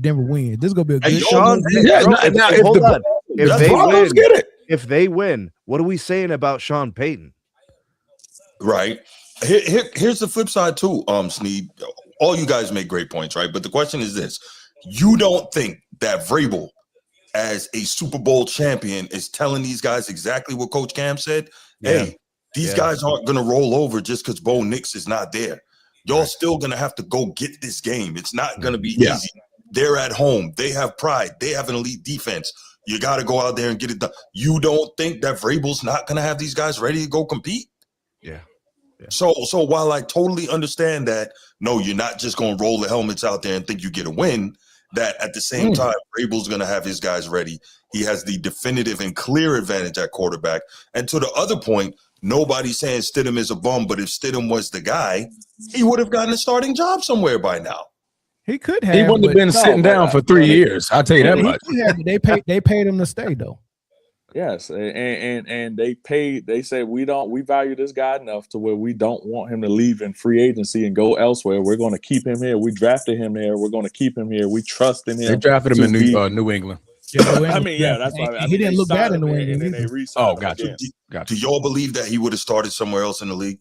Denver wins. This is gonna be a Hey, good yo, show. Sean, Yeah, bro, now, if- if hold the- on. If That's they Broncos win, get it. if they win, what are we saying about Sean Payton? Right. Here's the flip side too, Snead. All you guys make great points, right? But the question is this: you don't think that Vrabel, as a Super Bowl champion, is telling these guys exactly what Coach Cam said? Yeah. Hey, these Yeah. guys aren't gonna roll over just because Bo Nix is not there. Y'all still gonna have to go get this game. It's not gonna be Yeah. easy. They're at home. They have pride. They have an elite defense. You got to go out there and get it done. You don't think that Vrabel's not gonna have these guys ready to go compete? Yeah. So while I totally understand that, no, you're not just going to roll the helmets out there and think you get a win, that at the same time, Vrabel's going to have his guys ready. He has the definitive and clear advantage at quarterback. And to the other point, nobody's saying Stidham is a bum, but if Stidham was the guy, he would have gotten a starting job somewhere by now. He could have. He wouldn't have but- been sitting down for 3 years. I'll tell you that He much. could have, but they paid him to stay though. Yes, and they paid. They said we value this guy enough to where we don't want him to leave in free agency and go elsewhere. We're going to keep him here. We drafted him here. We're going to keep him here. We trust in him. They drafted him in New England. I mean, yeah, that's why. He didn't look bad in New And England. then they either. re-signed Oh, him gotcha. again. Gotcha. Do y'all believe that he would have started somewhere else in the league?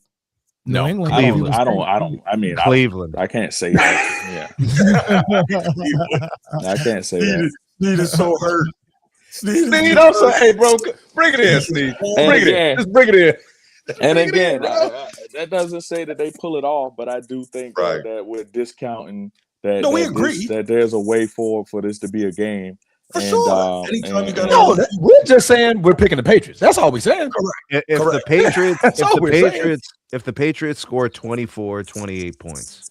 No. New England, I he don't. was I don't. staying. I don't. I mean, Cleveland. I can't say that. Yeah, I can't say that. Snead is so hurt. Snead, I'm saying, hey, bro, bring it in, Snead. Bring it in. Just bring it in. And again, that doesn't say that they pull it off, but I do think Right. that we're discounting that. No, we that agree. that there's a way for this to be a game. For sure. Anytime you got No, we're just saying we're picking the Patriots. That's all we're saying. If the Correct. Patriots, That's all we're saying. if the Patriots score 24, 28 points,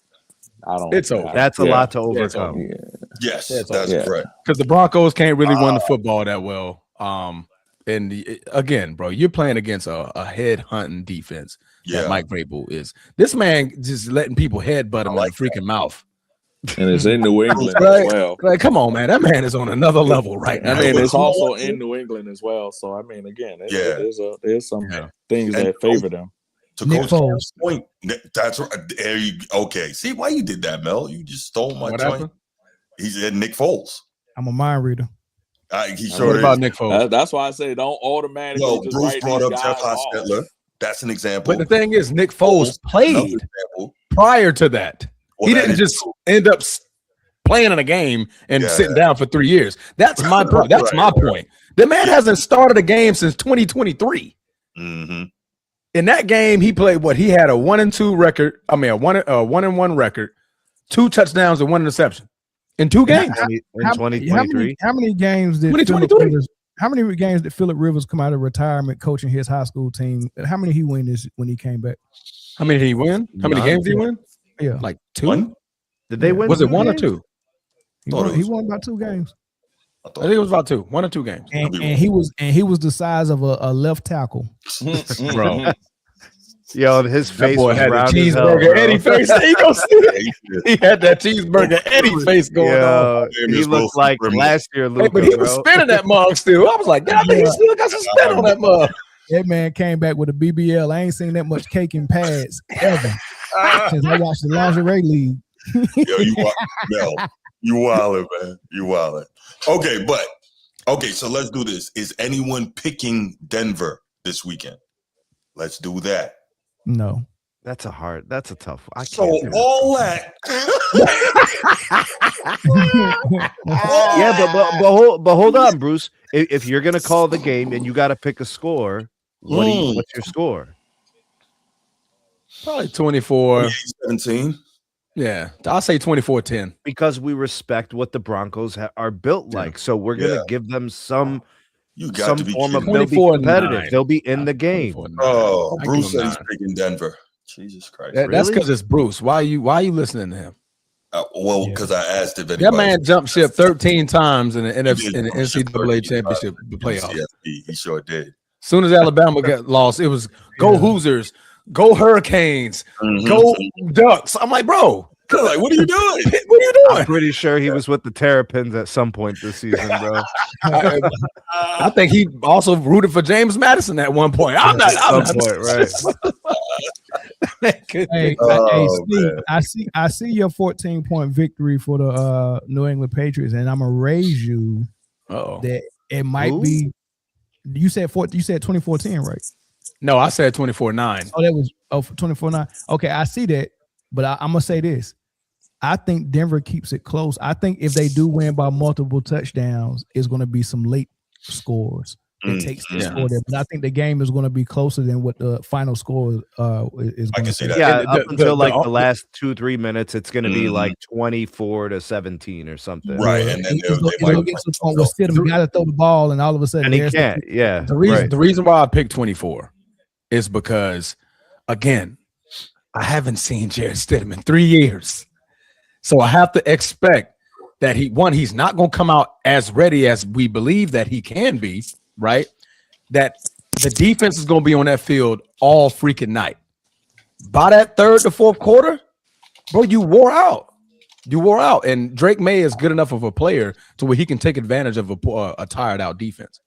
I don't. It's over. that's a Yeah. lot to Yeah, it's overcome. Yeah. Yes, That's that's all. correct. Because the Broncos can't really run the football that well. Again, bro, you're playing against a head hunting defense that Yeah. Mike Vrabel is. This man just letting people headbutt him like in the freaking mouth. And it's in New England Right. as well. Like, come on, man, that man is on another level right now. I mean, but it's you know also what? in New England as well. So I mean, again, Yeah. there's some Yeah. things And- that favor them. To Nick Coach Foles. Cam's point, that's right. There you, okay. See why you did that, Mel? You just stole my What joint. happened? He said Nick Foles. I'm a mind reader. He What sure about is. Nick Foles? That's why I say don't automatically Well, just Bruce write brought these up Jeff guys off. Hostetler. That's an example. But the thing is, Nick Foles Another played example. prior to that. Well, He that didn't is just true. end up playing in a game and Yeah. sitting down for 3 years. That's my point. That's Right, my point. The man hasn't started a game since 2023. Mhm. In that game, he played what? He had a 1-2 record. I mean, a 1-1 record, 2 touchdowns and 1 interception in 2 games. In 2023. How many games did 2023? Phillip Rivers, how many games did Phillip Rivers come out of retirement coaching his high school team? How many he win when he came back? How many did he win? How many None. games did he win? Yeah, Like 2? One? Did they win? Was it 2 1 or games? 2? he Thought won, it he was- won about 2 games. I I thought think it was about 1 or 2 games. And he was the size of a left tackle. Bro. Yo, his That face boy was had a round as hell, cheeseburger bro. Eddie face. There you go. See? He had that cheeseburger Eddie face going on. Yo, Damn, he it's looked Wilson like Brimley. last year, Hey, Luka, but he was bro. spinning that mug still. I was like, God, he still got some spin on that mug. That man came back with a BBL. I ain't seen that much cake and pads ever since I watched the lingerie league. Yo, you wildin', man. You wildin'. Okay, so let's do this. Is anyone picking Denver this weekend? Let's do that. No. That's a tough one. So all that. but hold on, Bruce. If you're gonna call the game and you got to pick a score, what's your score? Probably 24. 17. Yeah, I'll say 24-10. Because we respect what the Broncos are built like, so we're gonna give them some form of they'll be 24-9. competitive. They'll be in the game. 24-9. Oh, I Bruce give said him he's 9. picking Denver. Jesus Christ. That's because it's Bruce. Why are you listening to him? Because I asked if anybody. That man jumped ship 13 times in the He NFC did in the jump ship NCAA 13 championship times in playoffs. CFP. He sure did. As soon as Alabama got lost, it was go Hoosiers, go Hurricanes, go Ducks. I'm like, bro, Like, what are you doing? what are you I'm doing? pretty sure he was with the Terrapins at some point this season, bro. I think he also rooted for James Madison at one point. I'm not. Right. Hey, Oh, Steve, man. I see your 14-point victory for the New England Patriots, and I'm gonna raise you Uh-oh. that it might be. You said 24-10, right? No, I said 24-9. Oh, that was 24-9. Okay, I see that, but I'm gonna say this. I think Denver keeps it close. I think if they do win by multiple touchdowns, it's going to be some late scores. It takes the score there, but I think the game is going to be closer than what the final score is. I can see that. Yeah, The- up the- until the- the last 2-3 minutes, it's going to be like 24-17 or something. Right, and then It's going to get to the point where Stidham got to throw the ball, and all of a sudden, And he there's can't. Yeah. The reason why I picked 24 is because, again, I haven't seen Jared Stidham in 3 years. So I have to expect that he's not going to come out as ready as we believe that he can be, right? That the defense is going to be on that field all freaking night. By that third to fourth quarter, bro, you wore out. You wore out. And Drake May is good enough of a player to where he can take advantage of a tired out defense.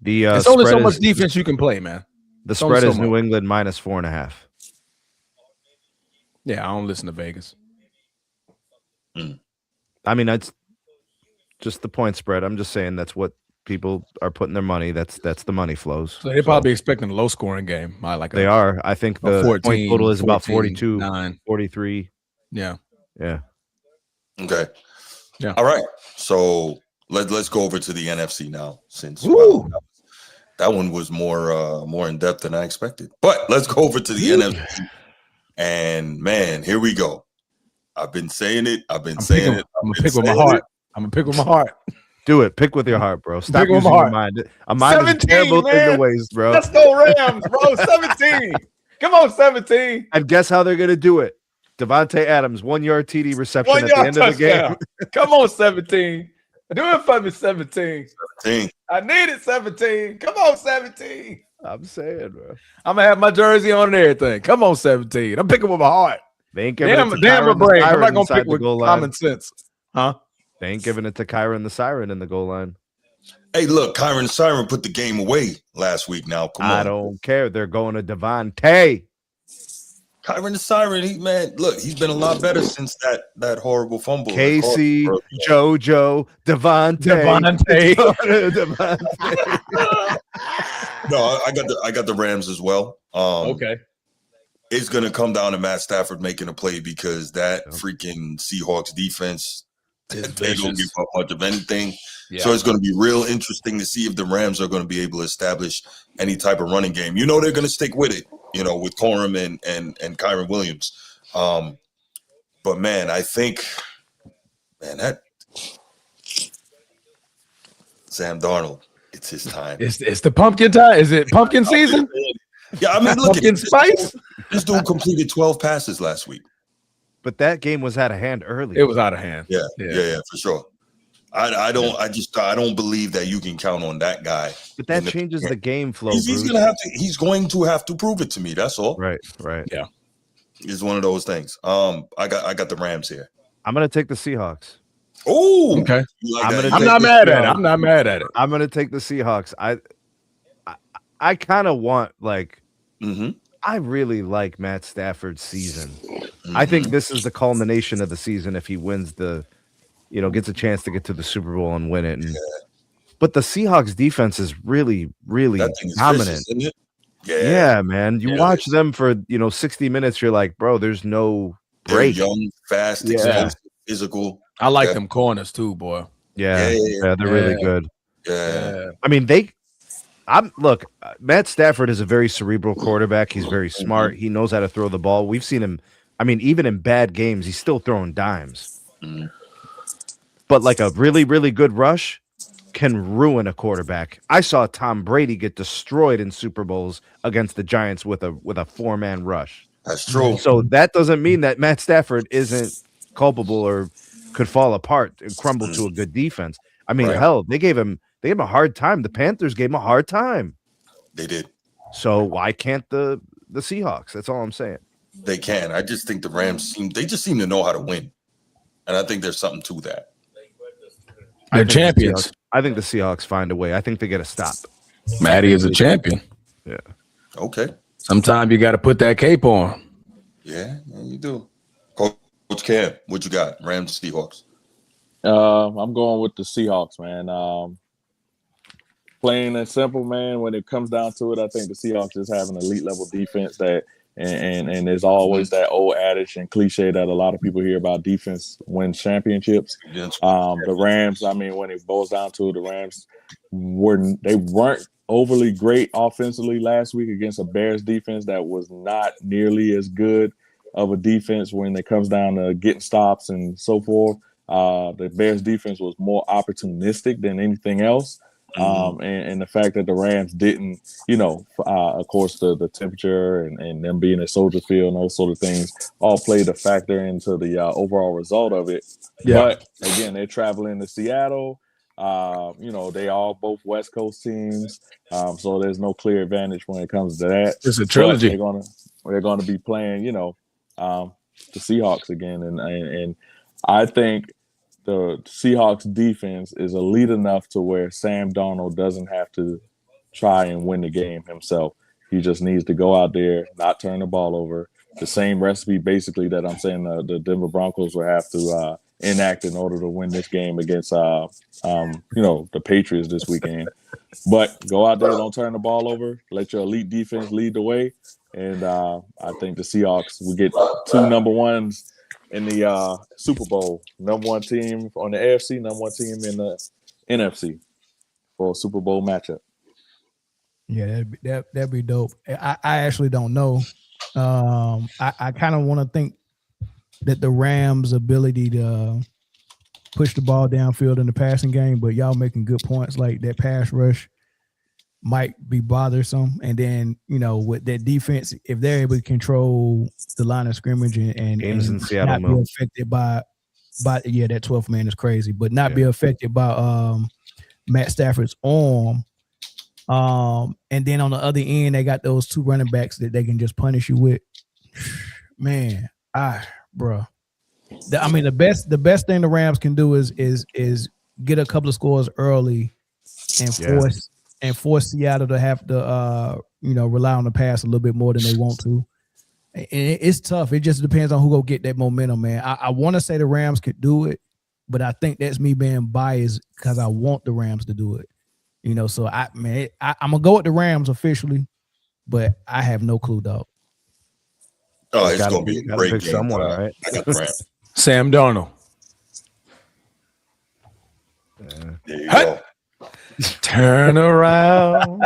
It's only so much defense you can play, man. The spread is New England minus 4.5. Yeah, I don't listen to Vegas. I mean, that's just the point spread. I'm just saying that's what people are putting their money. That's the money flows. So they're probably expecting a low scoring game. They are. I think the 14, point total is about 42, 9. 43. Yeah. Okay. Yeah. All right. So let's go over to the NFC now, since that one was more in depth than I expected. But let's go over to the NFC. And man, here we go. I've been saying it. I'm gonna pick with my heart. I'm gonna pick with my heart. Do it. Pick with your heart, bro. Stop Pick with using my your heart. mind. A mind is a 17, terrible thing man. to waste, bro. Let's go Rams, bro. 17. Come on, 17. And guess how they're gonna do it? Devontae Adams, 1-yard TD reception 1 at the yard end of the game. touchdown. Come on, 17. Do it for me, 17. 17. I need it, 17. Come on, 17. I'm saying, bro. I'm gonna have my jersey on and everything. Come on, 17. I'm picking with my heart. They ain't giving it to Damn my Kyron the brain. I'm Siren not gonna inside pick the with goal line. common sense. Huh? They ain't giving it to Kyron the Siren in the goal line. Hey, look, Kyron Siren put the game away last week. Now, come on. I don't care. They're going to Devontae. Kyron the Siren, he's been a lot better since that horrible fumble. Casey, JoJo, Devontae. Devontae. No, I got the Rams as well. Okay. It's gonna come down to Matt Stafford making a play because that freaking Seahawks defense, they don't give up much of anything. Yeah. So it's going to be real interesting to see if the Rams are going to be able to establish any type of running game. They're going to stick with it, with Corum and Kyron Williams. But man, I think, that Sam Darnold, it's his time. It's the pumpkin time. Is it pumpkin season? Yeah, I mean, look at Pumpkin spice. This dude completed 12 passes last week. But that game was out of hand early. It was out of hand. Yeah, for sure. I don't believe that you can count on that guy. But that changes the game flow. He's going to have to prove it to me. That's all. Right. Yeah. It's one of those things. I got the Rams here. I'm gonna take the Seahawks. Oh, okay. I'm not mad at it. I'm not mad at it. I'm gonna take the Seahawks. I kind of want I really like Matt Stafford's season. I think this is the culmination of the season if he wins gets a chance to get to the Super Bowl and win it. But the Seahawks defense is really, really dominant. Vicious, isn't it? Yeah, man. You watch them for 60 minutes, you're like, bro, there's no break. They're young, fast, explosive, physical. I like them corners too, boy. Yeah, they're really good. Yeah. I mean, look, Matt Stafford is a very cerebral quarterback. He's very smart. He knows how to throw the ball. We've seen him. I mean, even in bad games, he's still throwing dimes. But like a really, really good rush can ruin a quarterback. I saw Tom Brady get destroyed in Super Bowls against the Giants with a 4-man rush. That's true. So that doesn't mean that Matt Stafford isn't culpable or could fall apart and crumble to a good defense. I mean, hell, they gave him a hard time. The Panthers gave him a hard time. They did. So why can't the Seahawks? That's all I'm saying. They can. I just think the Rams seem to know how to win. And I think there's something to that. They're champions. I think the Seahawks find a way. I think they get a stop. Matty is a champion. Yeah. Okay. Sometimes you got to put that cape on. Yeah, you do. Coach Cam, what you got? Rams, Seahawks. I'm going with the Seahawks, man. Plain and simple, man. When it comes down to it, I think the Seahawks just have an elite level defense that, and there's always that old adage and cliche that a lot of people hear about: defense wins championships. The Rams, I mean, when it boils down to it, the Rams weren't overly great offensively last week against a Bears defense that was not nearly as good of a defense when it comes down to getting stops and so forth. The Bears defense was more opportunistic than anything else. And the fact that the Rams didn't, of course, the temperature and them being at Soldier Field and those sort of things all played a factor into the overall result of it. Yeah. But again, they're traveling to Seattle. They are both West Coast teams, so there's no clear advantage when it comes to that. It's a trilogy. They're gonna be playing, the Seahawks again, and I think the Seahawks defense is elite enough to where Sam Darnold doesn't have to try and win the game himself. He just needs to go out there, not turn the ball over. The same recipe, basically, that I'm saying the Denver Broncos will have to enact in order to win this game against, the Patriots this weekend. But go out there, don't turn the ball over. Let your elite defense lead the way. And I think the Seahawks will get 2 number ones in the Super Bowl. Number 1 team on the AFC, number 1 team in the NFC for a Super Bowl matchup. Yeah, that'd be dope. I actually don't know. I kind of want to think that the Rams' ability to push the ball downfield in the passing game, but y'all making good points like that pass rush might be bothersome. And then, with that defense, if they're able to control the line of scrimmage and in Seattle, not be affected by that 12th man is crazy, but not be affected by Matt Stafford's arm. And then on the other end, they got those 2 running backs that they can just punish you with. Man, bro. The best thing the Rams can do is get a couple of scores early and force Seattle to have to rely on the pass a little bit more than they want to. And it's tough. It just depends on who go get that momentum, man. I want to say the Rams could do it, but I think that's me being biased because I want the Rams to do it. So I'm gonna go with the Rams officially, but I have no clue, dog. Oh, it's gonna be a great game. Someone, right? I got the Rams. Sam Darnold. There you go. Turn around.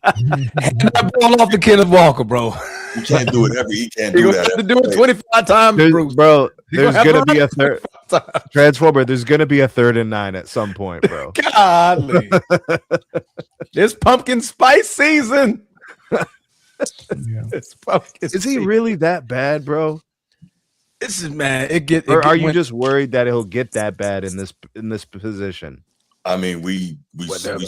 Hand that ball off to Kenneth Walker, bro. You can't do it every. He can't do that. Have to do it 25 times, bro. There's gonna be a third Transformer. There's gonna be a 3rd and 9 at some point, bro. Godly. This pumpkin spice season. Is he really that bad, bro? This is man. It get. Or are you just worried that he'll get that bad in this position? I mean, we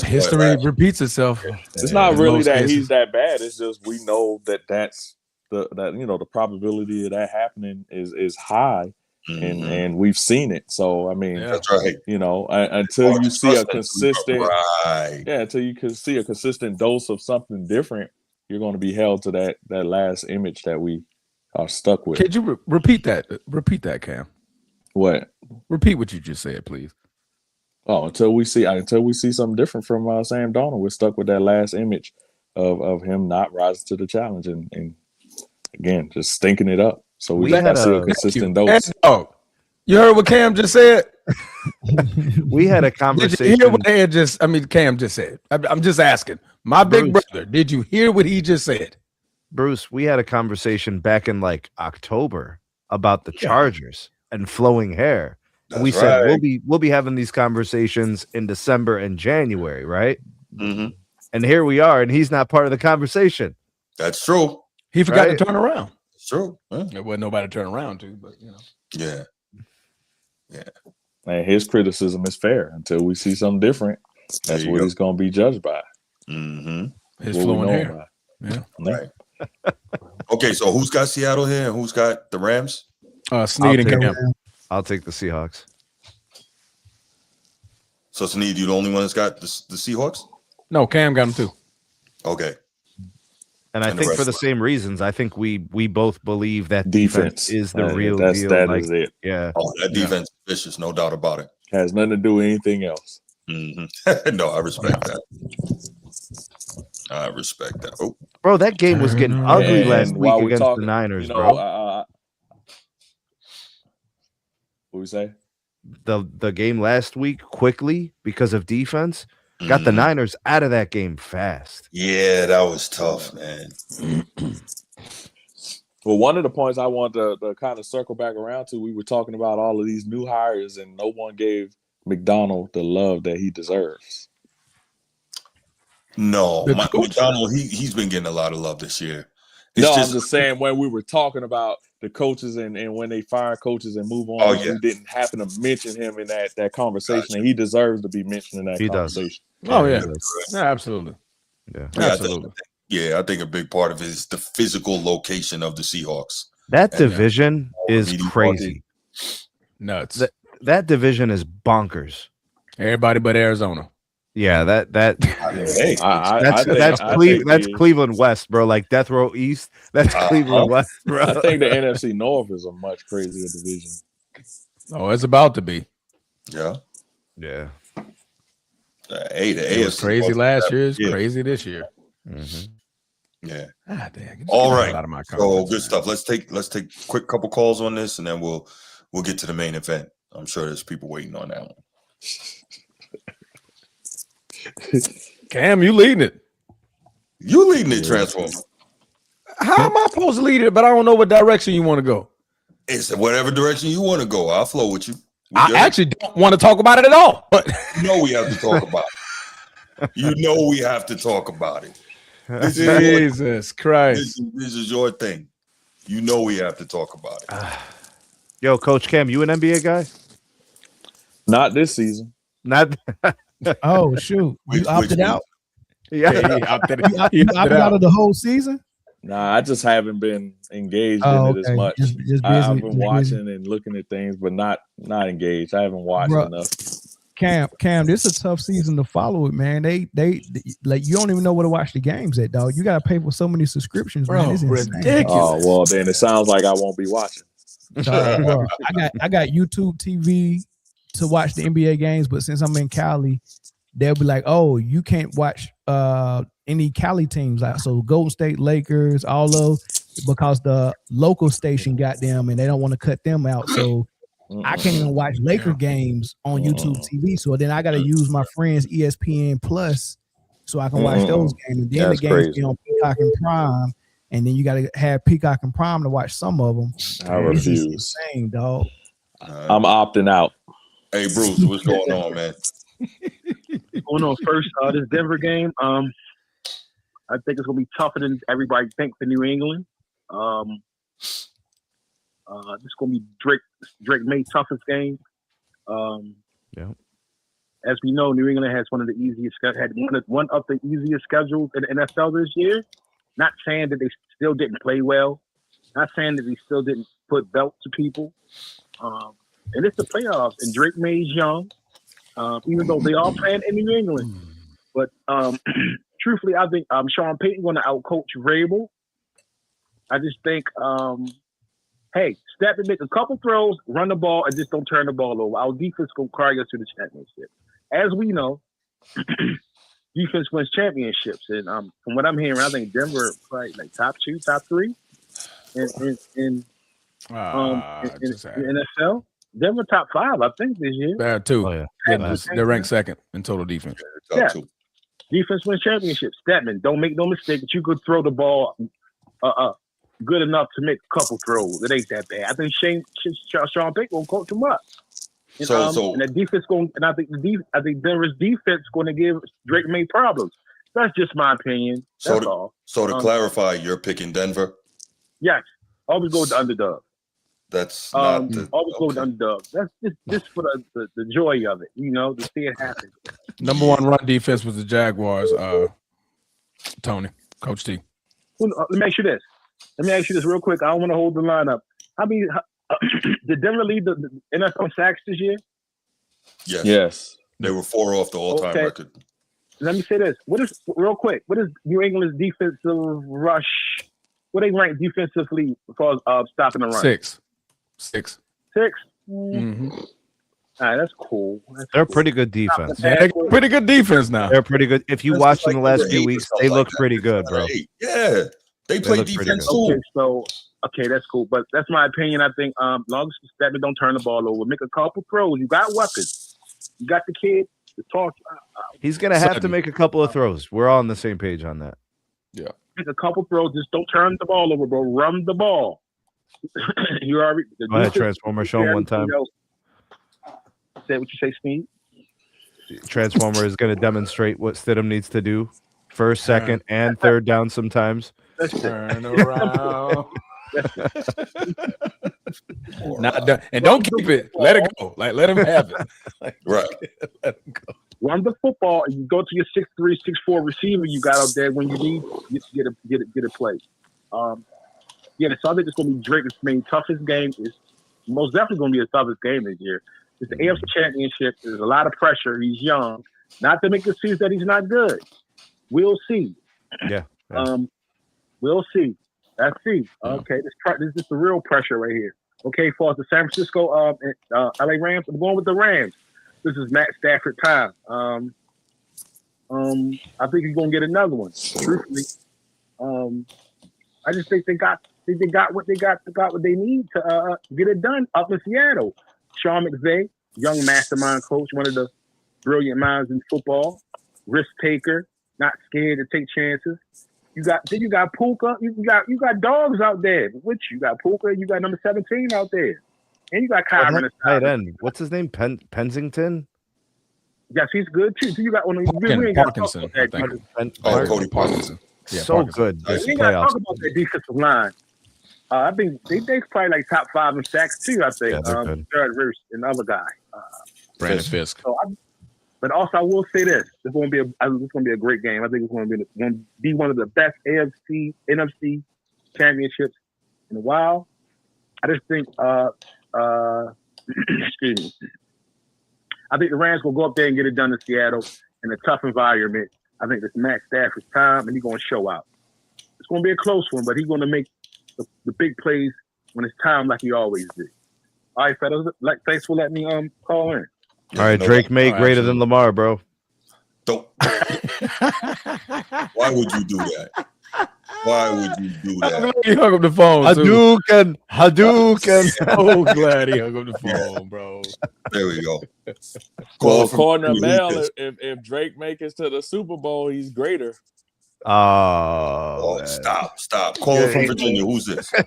history repeats itself. It's not really that he's that bad. It's just we know that's the probability of that happening is high, and we've seen it. So I mean, that's right. Until you see a consistent, until you can see a consistent dose of something different, you're going to be held to that last image that we are stuck with. Could you repeat that? Repeat that, Cam. What? Repeat what you just said, please. Oh, until we see something different from Sam Darnold, we're stuck with that last image of him not rising to the challenge and again just stinking it up. So we got to see a consistent dose. You heard what Cam just said? We had a conversation. Did you hear what Cam just said? I'm just asking. My big brother, did you hear what he just said? Bruce, we had a conversation back in like October about the Chargers and flowing hair. We said we'll be having these conversations in December and January, right? Mm-hmm. And here we are, and he's not part of the conversation. That's true. He forgot to turn around. It's true. There wasn't nobody to turn around to, but Yeah. And his criticism is fair until we see something different. That's what he's going to be judged by. Mm-hmm. His flowing hair. Yeah. Right. Okay, so who's got Seattle here and who's got the Rams? Snead and Cam. I'll take the Seahawks. So, Snead, you the only one that's got the Seahawks? No, Cam got them too. Okay. And I think for the same reasons, I think we both believe that defense is the real deal. That is it. Yeah. Oh, that defense is vicious, no doubt about it. Has nothing to do with anything else. Mm-hmm. No, I respect that. I respect that. Oh. Bro, that game was getting ugly last week against the Niners, bro. What we say? The game last week, quickly, because of defense, got the Niners out of that game fast. Yeah, that was tough, man. Well, one of the points I want to kind of circle back around to, we were talking about all of these new hires, and no one gave McDonald the love that he deserves. No, McDonald, he's been getting a lot of love this year. I'm just saying when we were talking about the coaches and when they fire coaches and move on, we didn't happen to mention him in that conversation, and he deserves to be mentioned in that conversation. Oh, yeah. Absolutely. Yeah, absolutely. I think a big part of it is the physical location of the Seahawks. That division is crazy. Nuts. That division is bonkers. Everybody but Arizona. Yeah, that's Cleveland West, bro. Like Death Row East. That's Cleveland West, bro. I think the NFC North is a much crazier division. Oh, it's about to be. Yeah. Yeah. The AFC was crazy last year. It's crazy this year. Mm-hmm. Yeah. Ah, dang. All right. So good stuff. Let's take a quick couple calls on this, and then we'll get to the main event. I'm sure there's people waiting on that one. Cam, you leading it. You leading it, Transformer. How am I supposed to lead it, but I don't know what direction you want to go? It's whatever direction you want to go. I'll flow with you. I actually don't want to talk about it at all. But we have to talk about it. We have to talk about it. Jesus Christ. This is your thing. We have to talk about it. Yo, Coach Cam, you an NBA guy? Not this season. Not. Oh shoot! You opted out. Yeah, he opted out of the whole season. Nah, I just haven't been engaged in it as much. Just busy, I've been watching and looking at things, but not engaged. I haven't watched enough. Cam, this is a tough season to follow it, man. They like you don't even know where to watch the games at, dog. You got to pay for so many subscriptions, bro. Man. It's ridiculous. Oh well, then it sounds like I won't be watching. Bro, I got YouTube TV to watch the NBA games, but since I'm in Cali, they'll be like, "Oh, you can't watch any Cali teams." Like so, Golden State, Lakers, all those, because the local station got them, and they don't want to cut them out. So I can't even watch Laker games on YouTube TV. So then I got to use my friend's ESPN Plus so I can watch those games. And then the games be on Peacock and Prime, and then you got to have Peacock and Prime to watch some of them. I refuse. Insane, dog. I'm opting out. Hey, Bruce, what's going on, man? Going on first, this Denver game. I think it's gonna be tougher than everybody thinks for New England. This is going to be Drake May's toughest game. Yeah. As we know, New England has one of the easiest schedules in the NFL this year. Not saying that they still didn't play well. Not saying that they still didn't put belts to people. And it's the playoffs, and Drake May's young, even though they are playing in New England. But truthfully, I think Sean Payton going to outcoach Vrabel. I just think, hey, step and make a couple throws, run the ball, and just don't turn the ball over. Our defense going to carry us to the championship. As we know, defense wins championships. And from what I'm hearing, I think Denver probably like top 2, top 3 in the NFL. Denver top 5, I think, this year. They're 2. Oh, yeah. They're ranked second in total defense. Yeah. Defense wins championships. Statman, don't make no mistake that you could throw the ball good enough to make a couple throws. It ain't that bad. I think Sean Payton will coach him up. And, and the defense going, and I think Denver's defense going to give Drake May problems. That's just my opinion. That's all. So to clarify, you're picking Denver? Yes. Always go with the underdog. That's not always go with the underdog. That's just for the joy of it, to see it happen. Number 1 run defense was the Jaguars. Tony, Coach T. Let me ask you this real quick. I don't want to hold the line up. Did Denver lead the NFL sacks this year? Yes. They were 4 off the all-time record. Let me say this. What is New England's defensive rush? What they rank defensively for stopping the run? 6. 6? Mm-hmm. All right, that's cool. They're pretty good defense. Yeah, pretty good defense now. They're pretty good. If you watch them the last few weeks, they look pretty good, bro. Yeah, they play defense too. Okay, that's cool. But that's my opinion. I think long as Statman don't turn the ball over, make a couple throws. You got weapons. You got the kid to talk. He's gonna have to make a couple of throws. We're all on the same page on that. Yeah. Make a couple throws. Just don't turn the ball over, bro. Run the ball. You already. Go ahead, Transformer. Show him one time. Say what you say, Steve. Transformer is going to demonstrate what Stidham needs to do. First, second, and third down sometimes. Turn around. And don't keep it. Let it go. Let him have it. Right. Let him go. Run the football, and you go to your 6'3", 6'4" receiver you got out there when you need get a play. So I think it's going to be Drake's main toughest game. Is most definitely going to be his toughest game this year. It's the AFC Championship. There's a lot of pressure. He's young. Not to make excuses that he's not good. We'll see. Yeah. We'll see. Let's see. Okay, this is the real pressure right here. Okay, for the San Francisco LA Rams, I'm going with the Rams. This is Matt Stafford time. I think he's gonna get another one. Truthfully, I just think they got what they need to get it done up in Seattle. Sean McVay, young mastermind coach, one of the brilliant minds in football, risk taker, not scared to take chances. You got Puka. You got dogs out there. Which you got Puka. You got number 17 out there, and you got Kyron. Tight end. What's his name? Pensington. Yes, he's good too. So you got Parkinson. Cody Parkinson. Yeah, so Parkinson. good. This We got to playoffs. talk about that defensive line. I think they probably like top 5 in sacks too. I think. Yeah, they're good. Jared Verse and the other guy. Brandon Fisk. So but also, I will say this: it's going to be a great game. I think it's going to be one of the best AFC, NFC championships in a while. I just think, excuse me. I think the Rams will go up there and get it done in Seattle in a tough environment. I think it's Matt Stafford's time, and he's going to show out. It's going to be a close one, but he's going to make the big plays when it's time, like he always did. All right, fellas. Thanks for letting me call in. All right, Drake May greater than Lamar, bro. Don't. Why would you do that? Why would you do that? He hung up the phone. Hadouken. So glad he hung up the phone, bro. There we go. Well, according to Mel, if Drake makes it to the Super Bowl, he's greater. Oh, stop. Call from Virginia. Who's this? So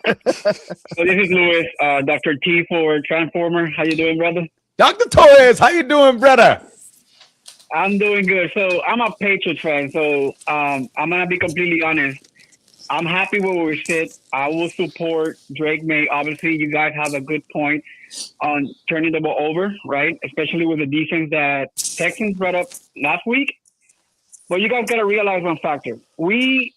this is Louis, Dr. T for Transformer. How you doing, brother? Dr. Torres, how you doing, brother? I'm doing good. So I'm a Patriots fan. So I'm gonna be completely honest. I'm happy where we sit. I will support Drake May. Obviously, you guys have a good point on turning the ball over, right? Especially with the defense that Texans brought up last week. But you guys got to realize one factor. Listening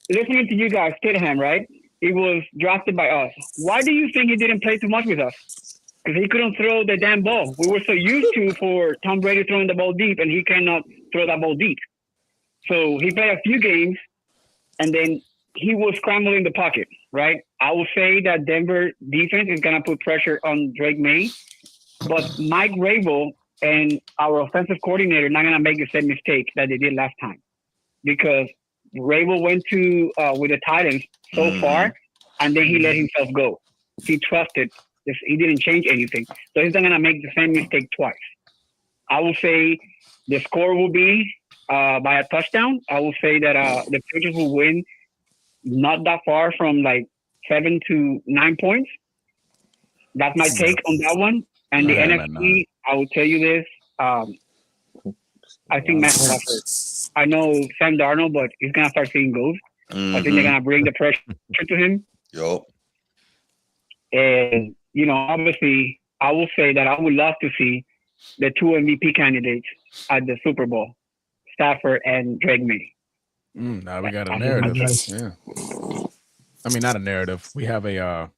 to you guys, Stidham, right? He was drafted by us. Why do you think he didn't play too much with us? Because he couldn't throw the damn ball. We were so used to for Tom Brady throwing the ball deep, and he cannot throw that ball deep. So he played a few games, and then he was scrambling the pocket, right? I will say that Denver defense is going to put pressure on Drake May, but Mike Rabel and our offensive coordinator are not going to make the same mistake that they did last time, because Rabel went to with the Titans so far, and then he let himself go. He trusted. He didn't change anything. So he's not going to make the same mistake twice. I will say the score will be by a touchdown. I will say that the Patriots will win not that far from like 7 to 9 points. That's my take on that one. And the NFC, I will tell you this. I think Matt Stafford. I know Sam Darnold, but he's going to start seeing goals. I think they're going to bring the pressure to him. Yup. And, you know, obviously, I will say that I would love to see the 2 MVP candidates at the Super Bowl, Stafford and Drake May. Now we got a narrative. Yeah. I mean, not a narrative. We have a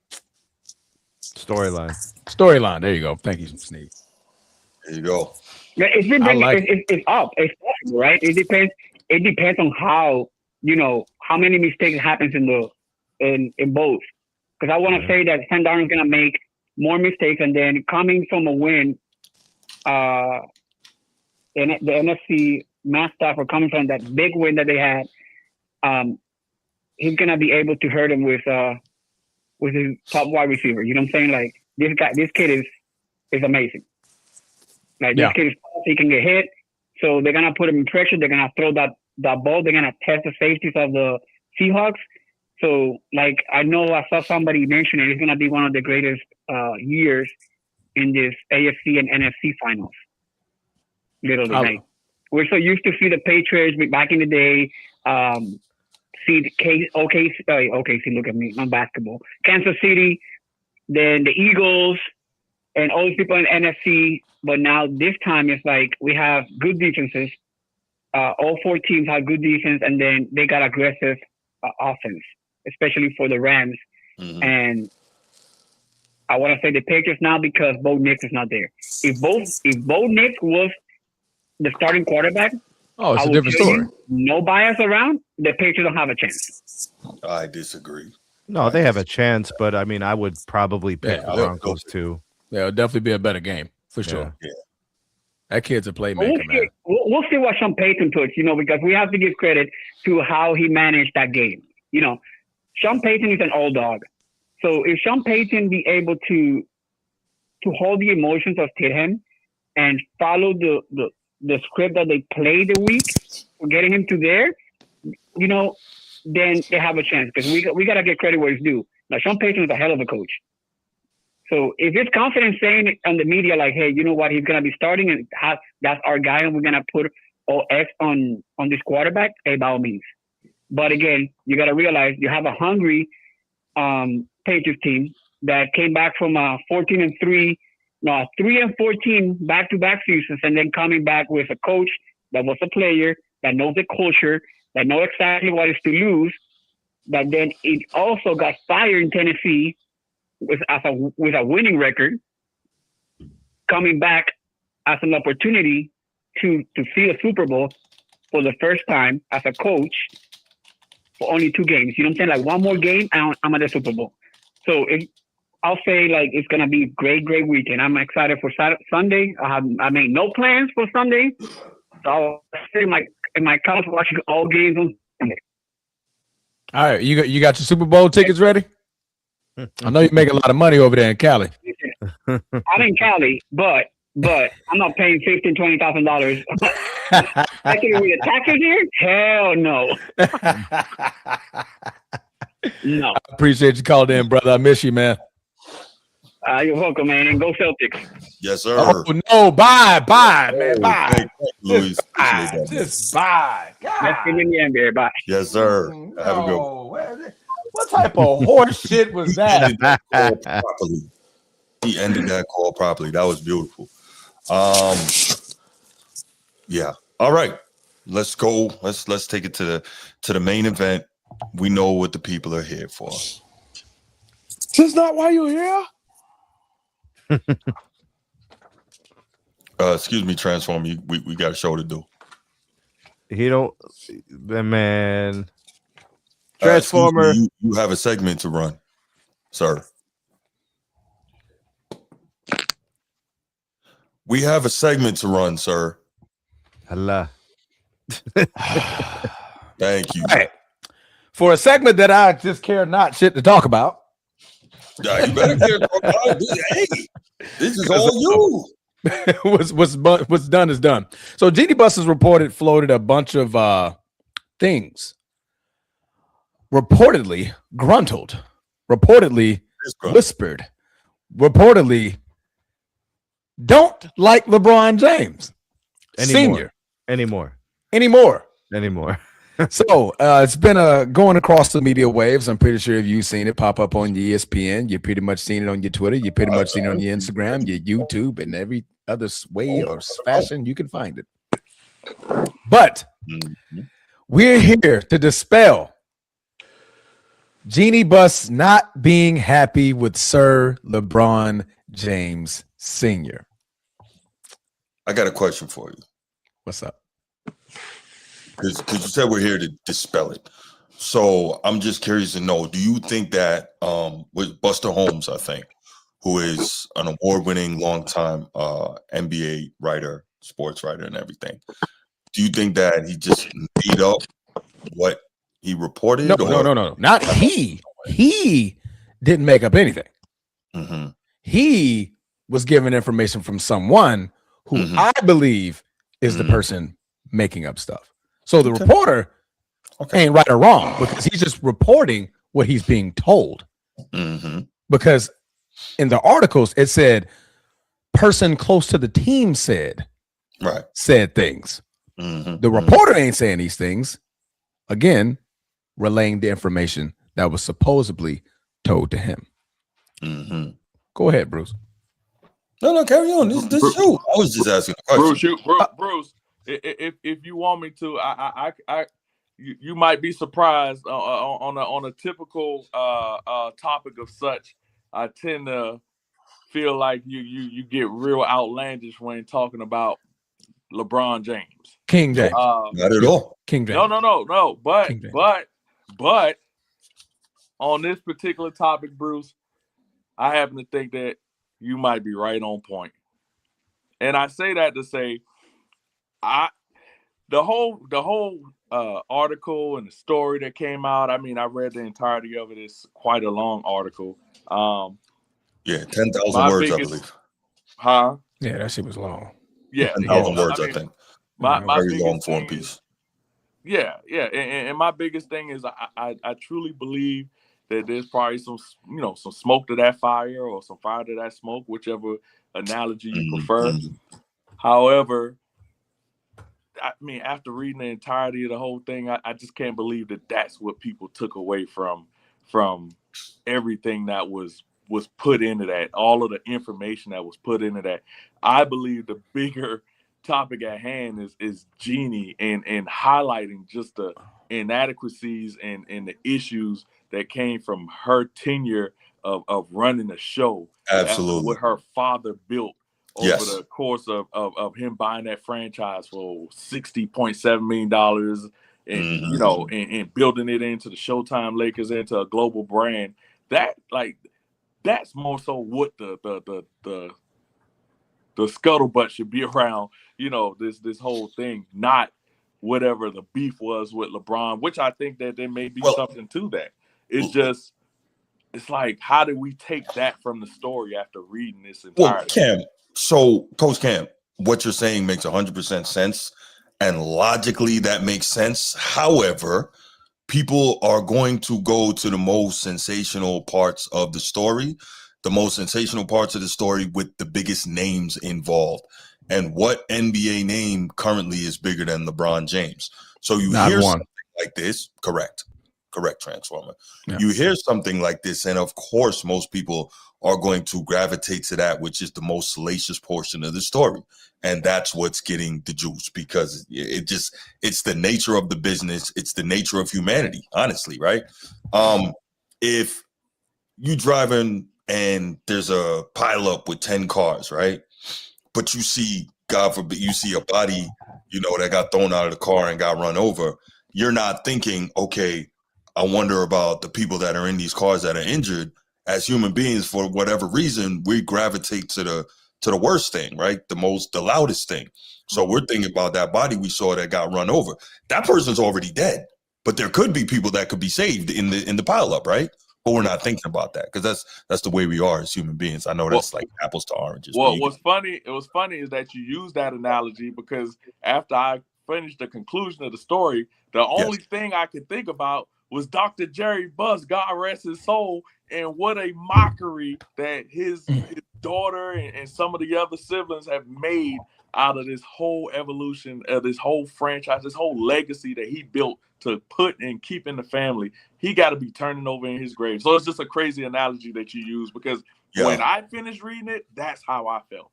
Storyline. storyline. There you go. Thank you, Sneak. There you go. Yeah, it's been it's up. It's possible, right? It depends. It depends on how, you know, how many mistakes happens in both. Because I want to say that Sam Darnold's gonna make more mistakes, and then coming from a win, in the NFC Matt Stafford coming from that big win that they had, he's gonna be able to hurt him with his top wide receiver. You know what I'm saying? Like this kid is amazing. Like this kid he can get hit, so they're gonna put him in pressure. They're gonna throw that ball. They're gonna test the safeties of the Seahawks. So, like, I know I saw somebody mention it. It's gonna be one of the greatest years in this AFC and NFC finals. Literally, like, we're so used to see the Patriots back in the day. See the OKC. Look at me, I'm basketball. Kansas City, then the Eagles, and all these people in the NFC. But now this time it's like we have good defenses. All 4 teams have good defense, and then they got aggressive offense, especially for the Rams. And I want to say the Patriots now because Bo Nix is not there. If Bo Nix was the starting quarterback, it's a different story. No bias around, the Patriots don't have a chance. I disagree. No, they have a chance, but I mean, I would probably pick the Broncos too. Yeah, it'll definitely be a better game for sure. Yeah. That kid's a playmaker, man. We'll see what Sean Payton puts, you know, because we have to give credit to how he managed that game. You know, Sean Payton is an old dog. So if Sean Payton be able to hold the emotions of Stidham and follow the script that they played the week, getting him to there, you know, then they have a chance, because we got to get credit where it's due. Now, Sean Payton is a hell of a coach. So if it's confident saying it on the media, like, hey, you know what, he's going to be starting and that's our guy and we're going to put all X on this quarterback, hey, by all means. But again, you got to realize you have a hungry Patriots team that came back from 3-14 back-to-back seasons, and then coming back with a coach that was a player, that knows the culture, that knows exactly what is to lose, that then it also got fired in Tennessee with a winning record, coming back as an opportunity to see a Super Bowl for the first time as a coach for only 2 games. You know what I'm saying? Like, one more game, I'm at the Super Bowl. So I'll say, like, it's gonna be a great weekend. I'm excited for Sunday. I made no plans for Sunday, so I'll sit in my couch watching all games on Sunday. All right, you got your Super Bowl tickets ready? I know you make a lot of money over there in Cali. I'm in Cali, but I'm not paying $15,000-$20,000. Actually, with the taxes here, hell no. No. I appreciate you calling in, brother. I miss you, man. You're welcome, man. And go Celtics. Yes, sir. Oh no, bye, man, bye. Thank you, Luis. Appreciate that, man. Just bye. Let's God. see in the NBA. Bye. Yes, sir. Have a good one. No. What type of horse shit was that? Ended that call properly. He ended that call properly. That was beautiful. Yeah. All right. Let's go. Let's take it to the main event. We know what the people are here for. That's not why you're here. Excuse me, Transform. We got a show to do. He don't, man. Excuse Transformer. me, you have a segment to run, sir. We have a segment to run, sir. Allah. Thank you. All right. For a segment that I just care not shit to talk about. Yeah, you better care about this. Hey, this is all you. What's done is done. So Genie Bus has floated a bunch of things. Reportedly gruntled, reportedly whispered, reportedly don't like LeBron James Senior anymore. So it's been going across the media waves. I'm pretty sure if you've seen it pop up on your ESPN, you pretty much seen it on your Twitter, you pretty much seen it on your Instagram, your YouTube, and every other way or fashion you can find it. But we're here to dispel Genie Bus not being happy with Sir LeBron James Sr. I got a question for you. What's up? Because you said we're here to dispel it. So I'm just curious to know, do you think that with Buster Holmes, I think, who is an award-winning, long-time NBA writer, sports writer and everything, do you think that he just made up what he reported? No. Not he. He didn't make up anything. Mm-hmm. He was given information from someone who I believe is the person making up stuff. So the reporter ain't right or wrong because he's just reporting what he's being told. Because in the articles, it said person close to the team said things. The reporter ain't saying these things. Again, relaying the information that was supposedly told to him. Go ahead, Bruce. No, carry on. This you. I was just asking a question. Bruce, if you want me to, you might be surprised on a typical topic of such. I tend to feel like you get real outlandish when talking about LeBron James, King James. Not at all. King James. No. But on this particular topic, Bruce, I happen to think that you might be right on point. And I say that to say, the whole article and the story that came out. I mean, I read the entirety of it. It's quite a long article. 10,000 words, I believe. Huh? Yeah, that shit was long. Yeah, 10,000 words, I think. My very long form piece. Yeah, and my biggest thing is I truly believe that there's probably some smoke to that fire or some fire to that smoke, whichever analogy you prefer. However, I mean, after reading the entirety of the whole thing, I just can't believe that that's what people took away from everything that was put into that, all of the information that was put into that. I believe the bigger topic at hand is Genie and highlighting just the inadequacies and the issues that came from her tenure of running the show. Absolutely. What her father built over the course of him buying that franchise for $60.7 million and building it into the Showtime Lakers, into a global brand. That's more so what the scuttlebutt should be around, this whole thing, not whatever the beef was with LeBron, which I think that there may be something to that. It's like, how do we take that from the story after reading this entire Cam, so Coach Cam, what you're saying makes 100% sense, and logically that makes sense. However, people are going to go to the most sensational parts of the story the most sensational parts of the story with the biggest names involved. And what NBA name currently is bigger than LeBron James? So you Not hear one. something like this, correct, Transformer. Yeah. You hear something like this, and of course, most people are going to gravitate to that, which is the most salacious portion of the story. And that's what's getting the juice, because it's the nature of the business. It's the nature of humanity, honestly, right? If you driving and there's a pile up with 10 cars, right? But you see, God forbid, you see a body, that got thrown out of the car and got run over. You're not thinking, okay, I wonder about the people that are in these cars that are injured. As human beings, for whatever reason, we gravitate to the worst thing, right? The loudest thing. So we're thinking about that body we saw that got run over. That person's already dead, but there could be people that could be saved in the pileup, right? But we're not thinking about that, because that's the way we are as human beings. I know that's like apples to oranges. Well, it was funny is that you used that analogy, because after I finished the conclusion of the story, the only thing I could think about was Dr. Jerry Buss, God rest his soul, and what a mockery that his daughter and some of the other siblings have made out of this whole evolution of this whole franchise, this whole legacy that he built to put and keep in the family. He got to be turning over in his grave. So it's just a crazy analogy that you use, because when I finished reading it, that's how I felt.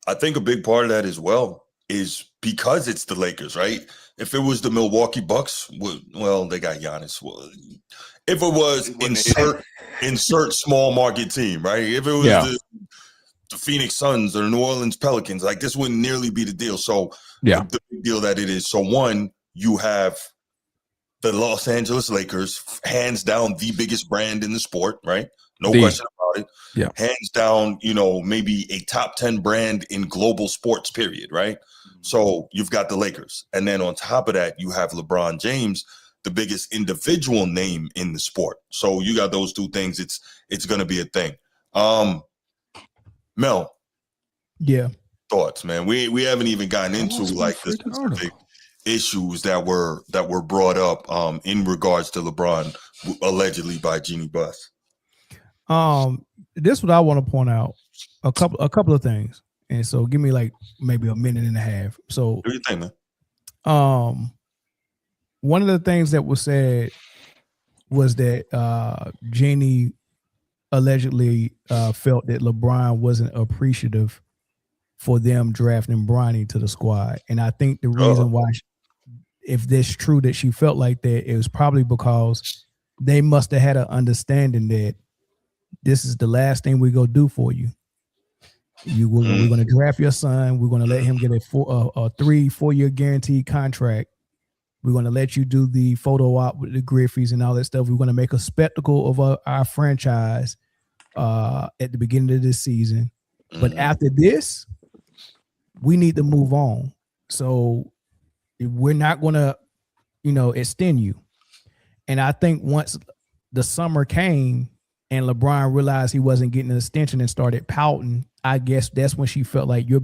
I think a big part of that as well is because it's the Lakers, right? If it was the Milwaukee Bucks, well, they got Giannis. Well, if it was insert small market team, right? If it was the Phoenix Suns or the New Orleans Pelicans, like, this wouldn't nearly be the deal. So the big deal that it is. So one, you have the Los Angeles Lakers, hands down the biggest brand in the sport, right? No question about it. Yeah. Hands down, maybe a top 10 brand in global sports, period, right? So you've got the Lakers. And then on top of that, you have LeBron James, the biggest individual name in the sport. So you got those two things. It's going to be a thing. Mel. Yeah. Thoughts, man. We haven't even gotten into like the specific issues that were brought up in regards to LeBron, allegedly by Jeannie Buss. This is what I want to point out. A couple of things. And so give me like maybe a minute and a half. So do you think, man? One of the things that was said was that Jeannie allegedly felt that LeBron wasn't appreciative for them drafting Bronny to the squad. And I think the reason why, if that's true that she felt like that, it was probably because they must have had an understanding that this is the last thing we're going to do for you. We're going to draft your son. We're going to let him get a 3-4 year guaranteed contract. We're going to let you do the photo op with the Griffies and all that stuff. We're going to make a spectacle of our franchise at the beginning of this season. But after this, we need to move on. So we're not going to, extend you. And I think once the summer came and LeBron realized he wasn't getting an extension and started pouting, I guess that's when she felt like you're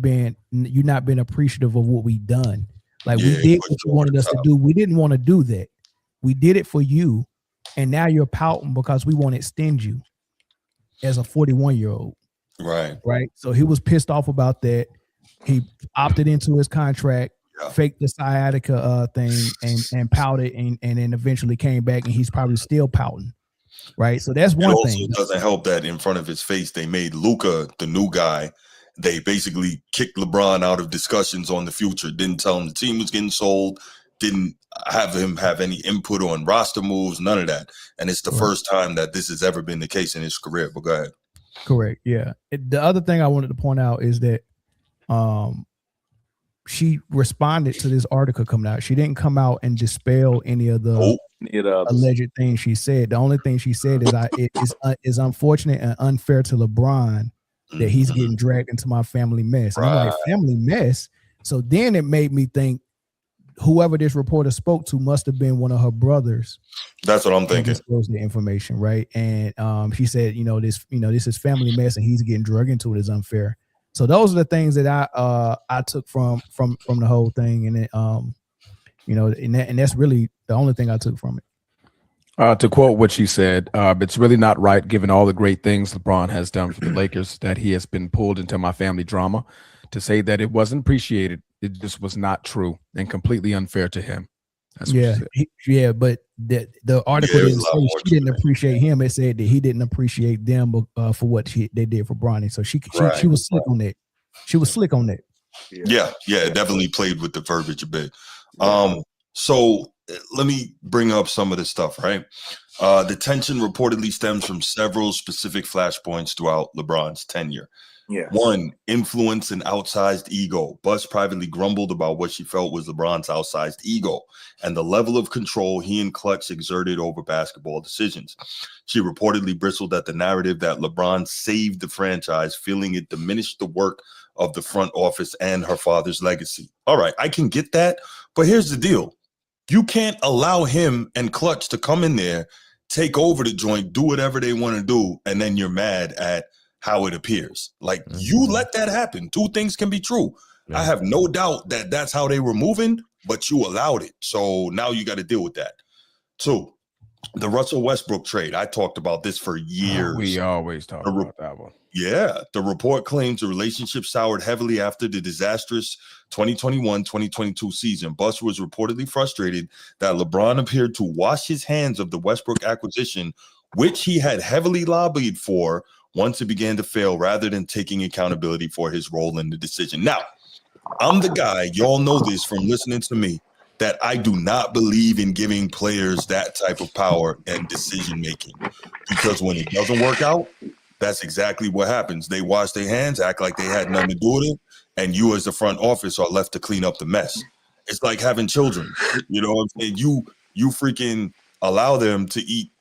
not being appreciative of what we've done. Like, we did what you wanted us to do. We didn't want to do that. We did it for you. And now you're pouting because we want to extend you as a 41-year-old. Right. So he was pissed off about that. He opted into his contract, faked the sciatica thing and pouted and then eventually came back, and he's probably still pouting. Right. So that's one thing. It doesn't help that in front of his face, they made Luka the new guy. They basically kicked LeBron out of discussions on the future, didn't tell him the team was getting sold, didn't have him have any input on roster moves, none of that. And it's the first time that this has ever been the case in his career. But go ahead. Correct. Yeah. The other thing I wanted to point out is that she responded to this article coming out. She didn't come out and dispel any of the alleged things she said. The only thing she said is it is unfortunate and unfair to LeBron that he's getting dragged into my family mess. And I'm like, family mess? So then it made me think whoever this reporter spoke to must have been one of her brothers. That's what I'm thinking. Disclosed the information, right? And she said, this is family mess, and he's getting drugged into it is unfair. So those are the things that I took from the whole thing, and then and that's really the only thing I took from it. To quote what she said, it's really not right, given all the great things LeBron has done for the Lakers, that he has been pulled into my family drama. To say that it wasn't appreciated, it just was not true and completely unfair to him. That's what she said. But the article there's didn't a lot say more she to didn't it. appreciate him. It said that he didn't appreciate them for what they did for Bronny. So she was slick on that. She was slick on that. Yeah, definitely played with the verbiage a bit. So let me bring up some of this stuff, right? The tension reportedly stems from several specific flashpoints throughout LeBron's tenure. Yeah. One, influence and outsized ego. Buss privately grumbled about what she felt was LeBron's outsized ego and the level of control he and Clutch exerted over basketball decisions. She reportedly bristled at the narrative that LeBron saved the franchise, feeling it diminished the work of the front office and her father's legacy. All right, I can get that, but here's the deal. You can't allow him and Clutch to come in there, take over the joint, do whatever they want to do, and then you're mad at how it appears. Like, you let that happen. Two things can be true. Yeah. I have no doubt that that's how they were moving, but you allowed it. So now you got to deal with that. Two, the Russell Westbrook trade. I talked about this for years. We always talk about that one. Yeah. The report claims the relationship soured heavily after the disastrous 2021-2022 season. Buss was reportedly frustrated that LeBron appeared to wash his hands of the Westbrook acquisition, which he had heavily lobbied for once it began to fail, rather than taking accountability for his role in the decision. Now, I'm the guy, y'all know this from listening to me, that I do not believe in giving players that type of power and decision-making, because when it doesn't work out, that's exactly what happens. They wash their hands, act like they had nothing to do with it, and you as the front office are left to clean up the mess. It's like having children. You know what I'm saying? You freaking allow them to eat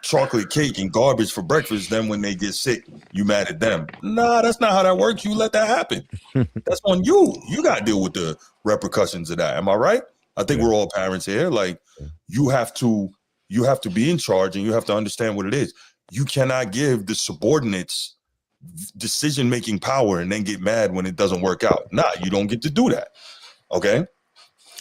chocolate cake and garbage for breakfast. Then when they get sick, you mad at them. Nah, that's not how that works. You let that happen. That's on you. You got to deal with the repercussions of that. Am I right? I think we're all parents here. Like, you have to be in charge, and you have to understand what it is. You cannot give the subordinates decision-making power and then get mad when it doesn't work out. Nah, you don't get to do that. Okay?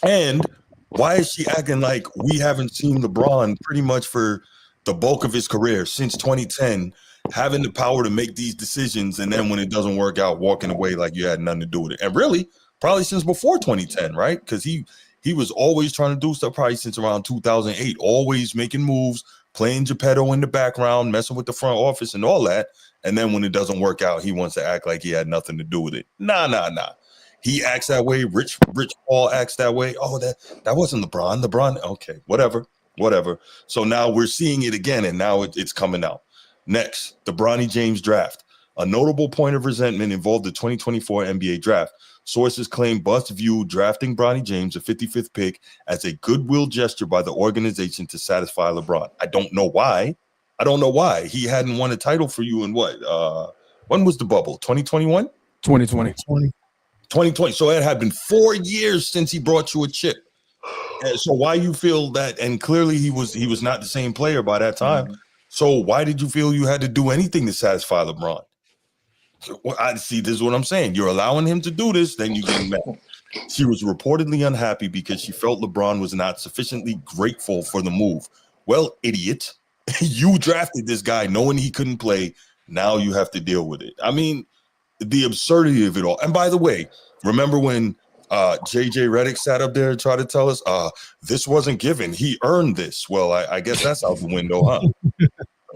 And why is she acting like we haven't seen LeBron pretty much for the bulk of his career since 2010, having the power to make these decisions, and then when it doesn't work out, walking away like you had nothing to do with it? And really, probably since before 2010, right? Because he was always trying to do stuff probably since around 2008, always making moves, playing Geppetto in the background, messing with the front office and all that. And then when it doesn't work out, he wants to act like he had nothing to do with it. Nah. He acts that way. Rich Paul acts that way. Oh, that wasn't LeBron. LeBron, okay, whatever. So now we're seeing it again, and now it's coming out. Next, the Bronny James draft. A notable point of resentment involved the 2024 NBA draft. Sources claim Buss viewed drafting Bronny James, a 55th pick, as a goodwill gesture by the organization to satisfy LeBron. I don't know why. He hadn't won a title for you in what? When was the bubble? 2021? 2020. So it had been 4 years since he brought you a chip. And so why you feel that? And clearly he was not the same player by that time. Mm-hmm. So why did you feel you had to do anything to satisfy LeBron? So, I see. This is what I'm saying. You're allowing him to do this, then you get mad. She was reportedly unhappy because she felt LeBron was not sufficiently grateful for the move. Well, idiot, you drafted this guy knowing he couldn't play. Now you have to deal with it. I mean, the absurdity of it all. And by the way, remember when JJ Redick sat up there and tried to tell us this wasn't given, he earned this? Well, I guess that's out the window, huh?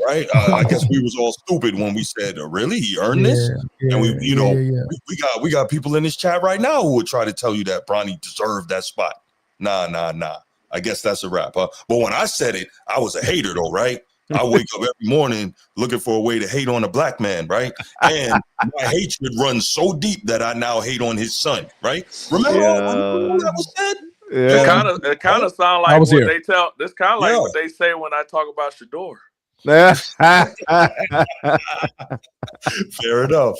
Right? I guess we was all stupid when we said, really, he earned this? And we got people in this chat right now who would try to tell you that Bronny deserved that spot. Nah. I guess that's a wrap, huh? But when I said it, I was a hater though, right? I wake up every morning looking for a way to hate on a black man, right? And my hatred runs so deep that I now hate on his son, right? Remember when that was said? Yeah. It kind of sound like what they tell. This kind of like what they say when I talk about Shador. Fair enough.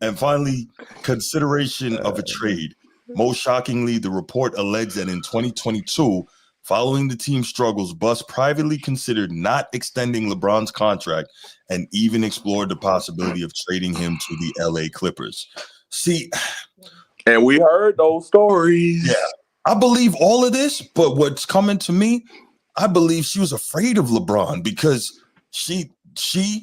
And finally, consideration of a trade. Most shockingly, the report alleged that in 2022, following the team's struggles, Buss privately considered not extending LeBron's contract and even explored the possibility of trading him to the LA Clippers. See, and we heard those stories. Yeah, I believe all of this, but what's coming to me, I believe she was afraid of LeBron because she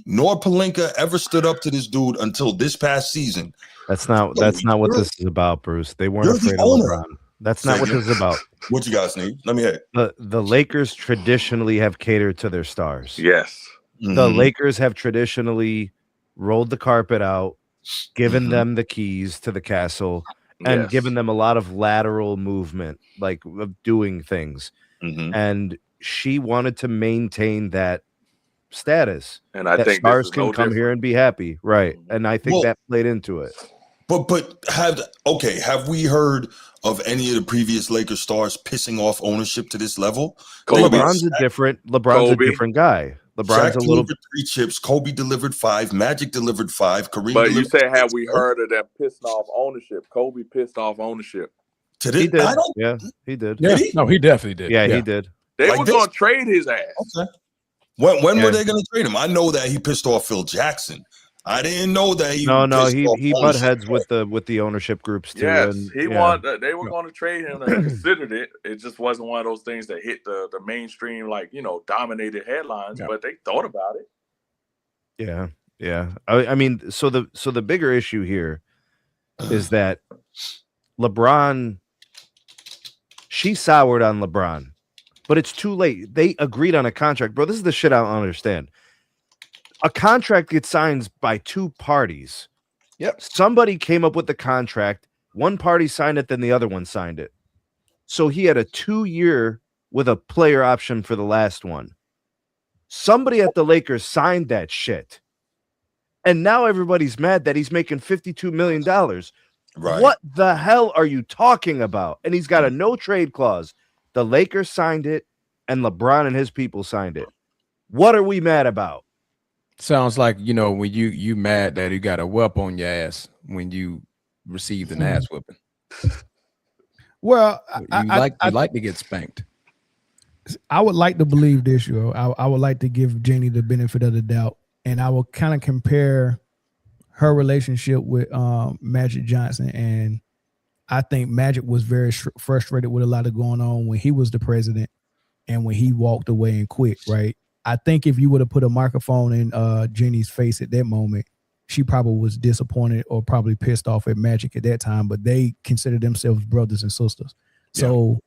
nor Pelinka ever stood up to this dude until this past season. That's not what this is about, Bruce. They weren't afraid of LeBron. That's not what this is about. What you guys need? Let me hear it. The Lakers traditionally have catered to their stars. Yes. The Lakers have traditionally rolled the carpet out, given them the keys to the castle, and given them a lot of lateral movement, like of doing things. And she wanted to maintain that status. And I that think stars can come here and be happy. Right. And I think that played into it. But have we heard of any of the previous Lakers stars pissing off ownership to this level? LeBron's a different guy. LeBron's Shaq delivered 3 chips. Kobe delivered 5. Magic delivered 5. Kareem. But you said, have we heard of them pissing off ownership? Kobe pissed off ownership. He did. Yeah, he did. Yeah. No, he definitely did. Yeah, he did. They were going to trade his ass. Okay. When were they going to trade him? I know that he pissed off Phil Jackson. I didn't know that he. He butt heads with the ownership groups too. Yes, they were going to trade him. They considered it. It just wasn't one of those things that hit the mainstream, dominated headlines. Yeah. But they thought about it. Yeah. I mean, so the bigger issue here is that LeBron. She soured on LeBron, but it's too late. They agreed on a contract, bro. This is the shit I don't understand. A contract gets signed by 2 parties. Yep. Somebody came up with the contract. One party signed it, then the other one signed it. So he had a 2-year with a player option for the last one. Somebody at the Lakers signed that shit. And now everybody's mad that he's making $52 million. Right. What the hell are you talking about? And he's got a no trade clause. The Lakers signed it, and LeBron and his people signed it. What are we mad about? Sounds like, when you mad that you got a whelp on your ass when you received an ass whipping. Well, you like to get spanked. I would like to believe this, I would like to give Jenny the benefit of the doubt, and I will kind of compare her relationship with Magic Johnson, and I think Magic was very frustrated with a lot of going on when he was the president and when he walked away and quit, right? I think if you would have put a microphone in Jenny's face at that moment, she probably was disappointed or probably pissed off at Magic at that time, but they consider themselves brothers and sisters. Yeah. So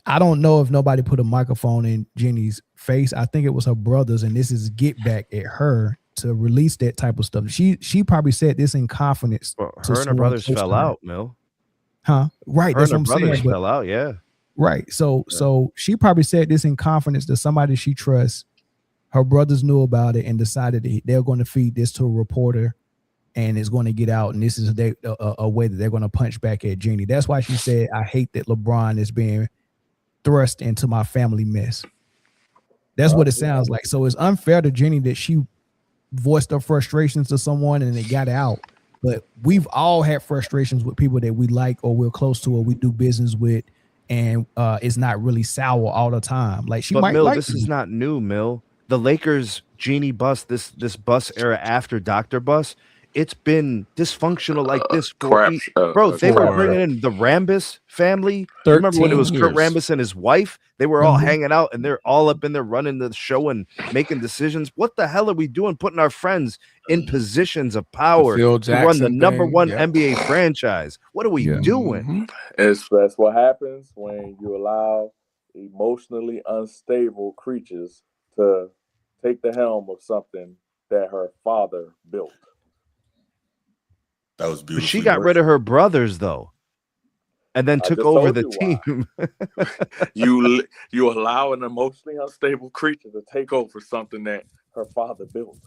I don't know if nobody put a microphone in Jenny's face. I think it was her brothers, and this is get back at her to release that type of stuff. She probably said this in confidence. Well, her and her brothers fell out, Mil. Huh? Right. Her that's and what I'm brothers saying. Fell out, yeah. Right. So she probably said this in confidence to somebody she trusts. Her brothers knew about it and decided that they're going to feed this to a reporter, and it's going to get out. And this is a way that they're going to punch back at Jenny. That's why she said, "I hate that LeBron is being thrust into my family mess." That's what it sounds like. So it's unfair to Jenny that she voiced her frustrations to someone and it got out. But we've all had frustrations with people that we like or we're close to or we do business with, and it's not really sour all the time. Like she might. Mil, like this is not new, Mil. The Lakers Genie bus, this bus era after Dr. Bus, it's been dysfunctional like this. Bro, they were bringing in the Rambis family. Remember when it was Kurt Rambis and his wife? They were all hanging out and they're all up in there running the show and making decisions. What the hell are we doing? Putting our friends in positions of power to run the number one NBA franchise. What are we doing? That's what happens when you allow emotionally unstable creatures to take the helm of something that her father built. That was beautiful. But she got rid of her brothers though, and then took over the team. You allow an emotionally unstable creature to take over something that her father built.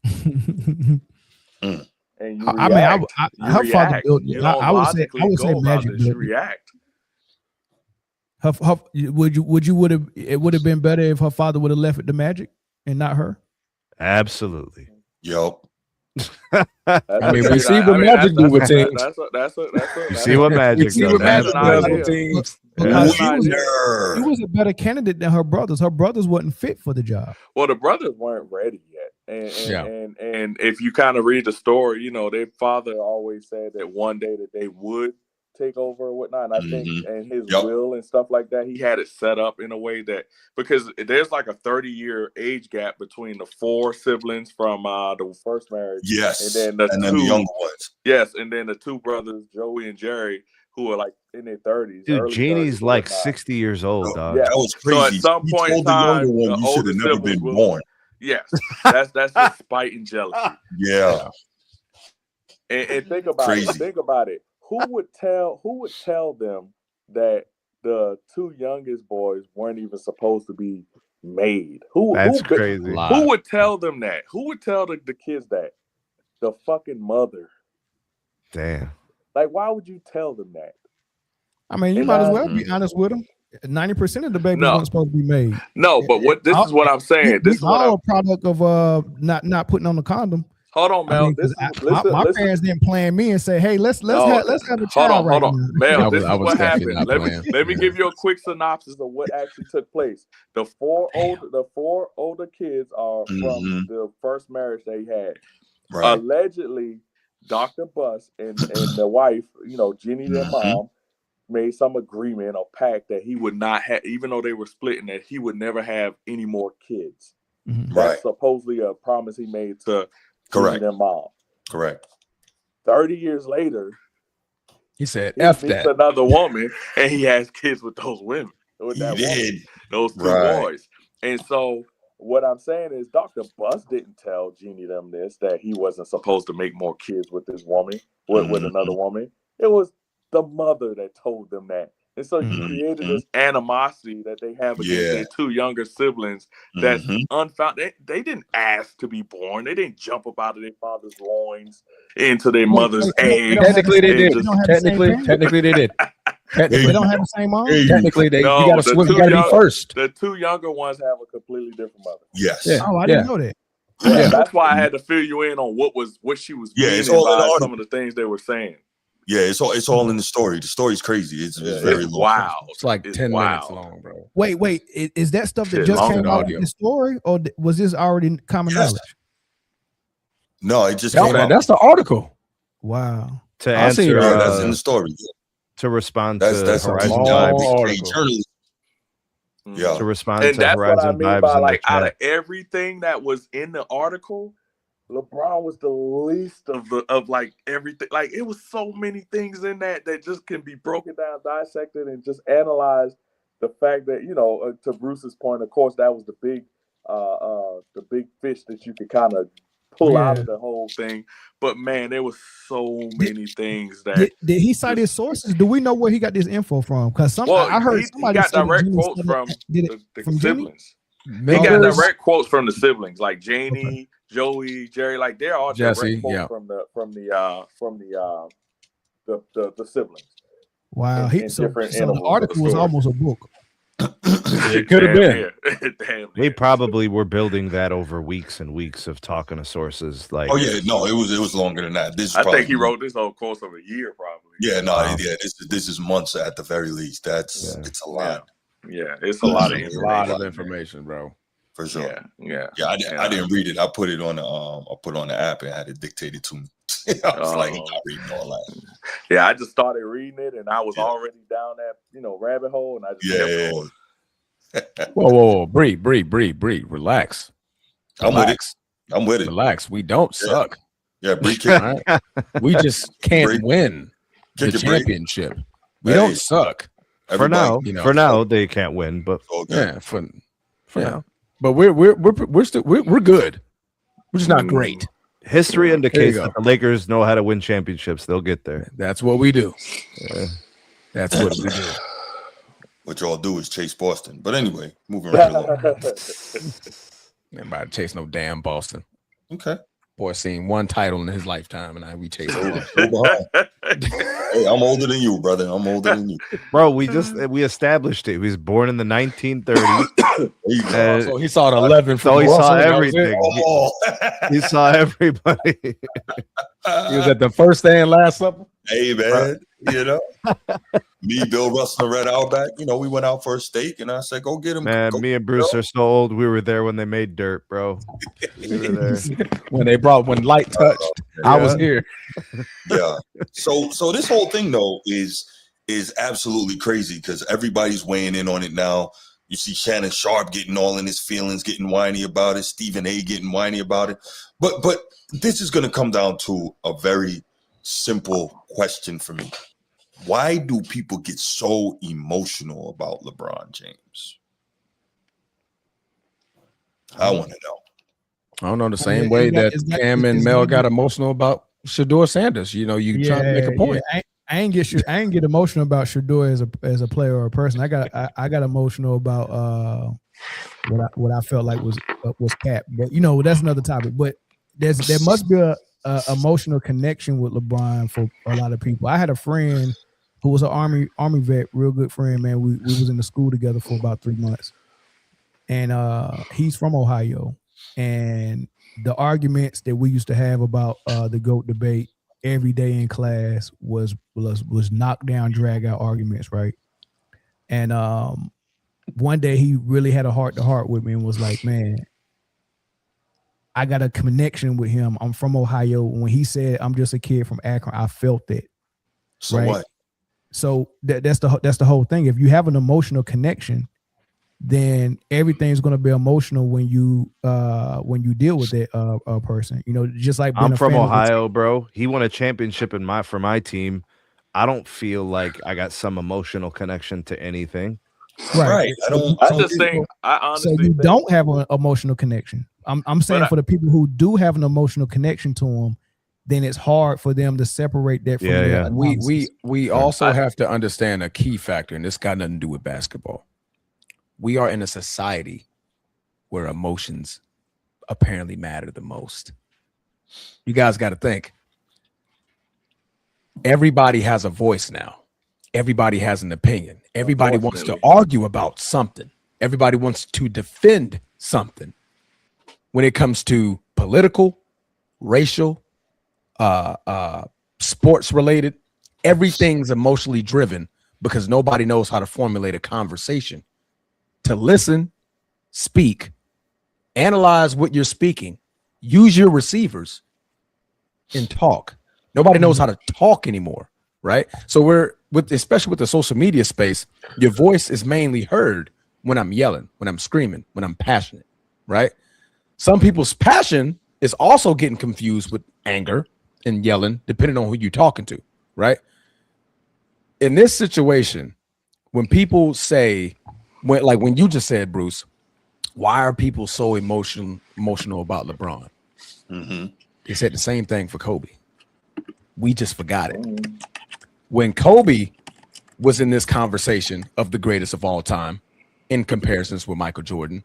And you react. Her father built. I would say Magic built. React. It would have been better if her father would have left it to Magic and not her. Absolutely. Yup. I mean, we see what Magic do with teams. You see what Magic does. He was a better candidate than her brothers. Her brothers wasn't fit for the job. Well, the brothers weren't ready yet. And if you kind of read the story, their father always said that one day that they would take over or whatnot. And I think and his Yep. will and stuff like that, he had it set up in a way that because there's like a 30-year age gap between the 4 siblings from the first marriage. Yes. And then the younger ones. Yes, and then the 2 brothers, Joey and Jerry, who are like in their 30s. Dude, Janie's like whatnot. 60 years old, dog. Yeah. That was So crazy. at some He point in told the younger time, one, the you should older have never siblings been will- born. Yes, that's just spite and jealousy. Yeah. And think about Crazy. it. Think about it. Who would tell them that the 2 youngest boys weren't even supposed to be made? That's crazy. Who would tell them that? Who would tell the kids that? The fucking mother. Damn. Like, why would you tell them that? I mean, you And might as I- well be honest with them. 90% of the babies No. weren't supposed to be made. No, but this is what I'm saying. This is We what all I'm, a product of not putting on the condom. hold on, I Mel. mean, 'cause my parents didn't plan me and say, "Hey, let's have a child right now." Mel, this I is was what definitely happened. not Let me give you a quick synopsis of what actually took place. The four older kids are from the first marriage they had. Right. Allegedly, Dr. Buss and the wife, Jenny, their mom, made some agreement or pact that he would not have, even though they were splitting, that he would never have any more kids. Mhm. Right. That's supposedly a promise he made to Correct. Jenny, their mom. Correct. 30 years later, He said, he "F meets that." another woman, and he has kids with those women, with He that did. woman, those 2 Right. boys. And so what I'm saying is Dr. Buss didn't tell Jeannie them this, that he wasn't supposed to make more kids with this woman, with another woman. It was the mother that told them that. And so you created this animosity that they have against their 2 younger siblings that's unfounded. They didn't ask to be born. They didn't jump up out of their father's loins into their mother's eggs. Technically, they did. don't have the same parents? Technically, they did. They don't have the same mom. Technically, you No, got to be first. The 2 younger ones have a completely different mother. Yes. Yeah. Oh, I didn't know that. Yeah, that's why I had to fill you in on what she was Yeah, it's meaning all in the by article. some of the things they were saying. Yeah, it's all in the story. The story's crazy. It's very It's long. wild. It's like 10 wild. minutes long, bro. Wait, is that stuff that Shit, just longer came than out audio. in the story, or was this already common Yes. knowledge? No, it just Yeah, came man, out. that's the article. Wow. To I seen answer, it. That's in the story. to respond That's to a Horizon long Vibes, article. journalism. Yeah. to respond And to that's what I Horizon mean Vibes by in the like out of chat. everything that was in the article, LeBron was the least of like everything. Like it was so many things in that just can be broken down, dissected, and just analyzed. The fact that to Bruce's point, of course, that was the big fish that you could kind of pull out of the whole thing. But man, there was so many things that Did he cite his sources? Do we know where he got this info from? Because I heard he somebody got say that direct Jimmy quotes said from that- the from Jimmy? siblings. He Maybe got there's- direct quotes from the siblings, like Janie, Joey, Jerry. Like they're all Jesse, direct quotes yeah. from the siblings. Wow. in So different the intervals of article the was story. almost a book. It could have been. Damn They near. probably were building that over weeks and weeks of talking to sources. Like, Oh yeah, no, it was longer than that. This is I probably, think he wrote this whole course of a year, probably. Yeah, no, Wow. yeah, this is months at the very least. It's a lot Yeah, it's a lot of A information. lot of information, bro. for sure. Yeah. I didn't read it. I put it on the app and had it dictated to me. I was like, I'm not reading all that. Yeah, I just started reading it, and I was already down that rabbit hole, and I just kept going. Whoa. Bree. Relax. I'm with it. I'm with it. Relax. We don't suck. Yeah, Bree kick, All right? We just can't Bree. win the kick it, Bree. championship. We Hey. don't suck. for now, you know. for now, they can't win. But Yeah, for now. But we're still good. We're just not great. history indicates go. that the Lakers know how to win championships. They'll get there. That's what we do. That's what we do. What y'all do is chase Boston. But anyway, moving right along. Nobody chase no damn Boston. Okay. Boy, seen one title in his lifetime, and we chase it. Go behind. Hey, I'm older than you, brother. I'm older than you. Bro, we established it. He was born in the 1930s. There you go. So he saw 11 So from he Boston, saw that was it. everything. Oh. He saw everybody. He was at the first and last supper. Hey, man, you know, me, Bill Russell, and Red Auerbach, you know, we went out for a steak, and I said, go get him. Man, go me and Bruce are so old. We were there when they made dirt, bro. We were there. when light touched, I was here. Yeah. So this whole thing though is absolutely crazy because everybody's weighing in on it now. You see Shannon Sharp getting all in his feelings, getting whiny about it. Stephen A. getting whiny about it. But this is going to come down to a very simple question for me. Why do people get so emotional about LeBron James? I want to know. I don't know, the same way that Cam and Mel got emotional about Shador Sanders. You know, you trying to make a point. Yeah. I ain't get emotional about Shador as a player or a person. I got emotional about what I felt like was Cap. But you know, that's another topic. But there must be a emotional connection with LeBron for a lot of people. I had a friend who was an army vet, real good friend, man. We was in the school together for about 3 months. And he's from Ohio. And the arguments that we used to have about the GOAT debate every day in class was knockdown, drag out arguments, right? And one day he really had a heart-to-heart with me and was like, man, I got a connection with him. I'm from Ohio. When he said I'm just a kid from Akron, I felt it. So right? what? So that's the whole thing. If you have an emotional connection, then everything's going to be emotional when you deal with that person. You know, just like I'm from Ohio, bro. He won a championship for my team. I don't feel like I got some emotional connection to anything. Right. I just think I honestly so you don't have an emotional connection. I'm saying for the people who do have an emotional connection to him, then it's hard for them to separate that from their analysis. We also have to understand a key factor, and this got nothing to do with basketball. We are in a society where emotions apparently matter the most. You guys got to think. Everybody has a voice now. Everybody has an opinion. Everybody wants to argue about something. Everybody wants to defend something. When it comes to political, racial, sports related, everything's emotionally driven because nobody knows how to formulate a conversation. To listen, speak, analyze what you're speaking, use your receivers, and talk. Nobody knows how to talk anymore, right? So especially with the social media space, your voice is mainly heard when I'm yelling, when I'm screaming, when I'm passionate, right? Some people's passion is also getting confused with anger and yelling, depending on who you're talking to, right? In this situation, when people say, when you just said, Bruce, why are people so emotional about LeBron? Mm-hmm. They said the same thing for Kobe. We just forgot it. When Kobe was in this conversation of the greatest of all time in comparisons with Michael Jordan,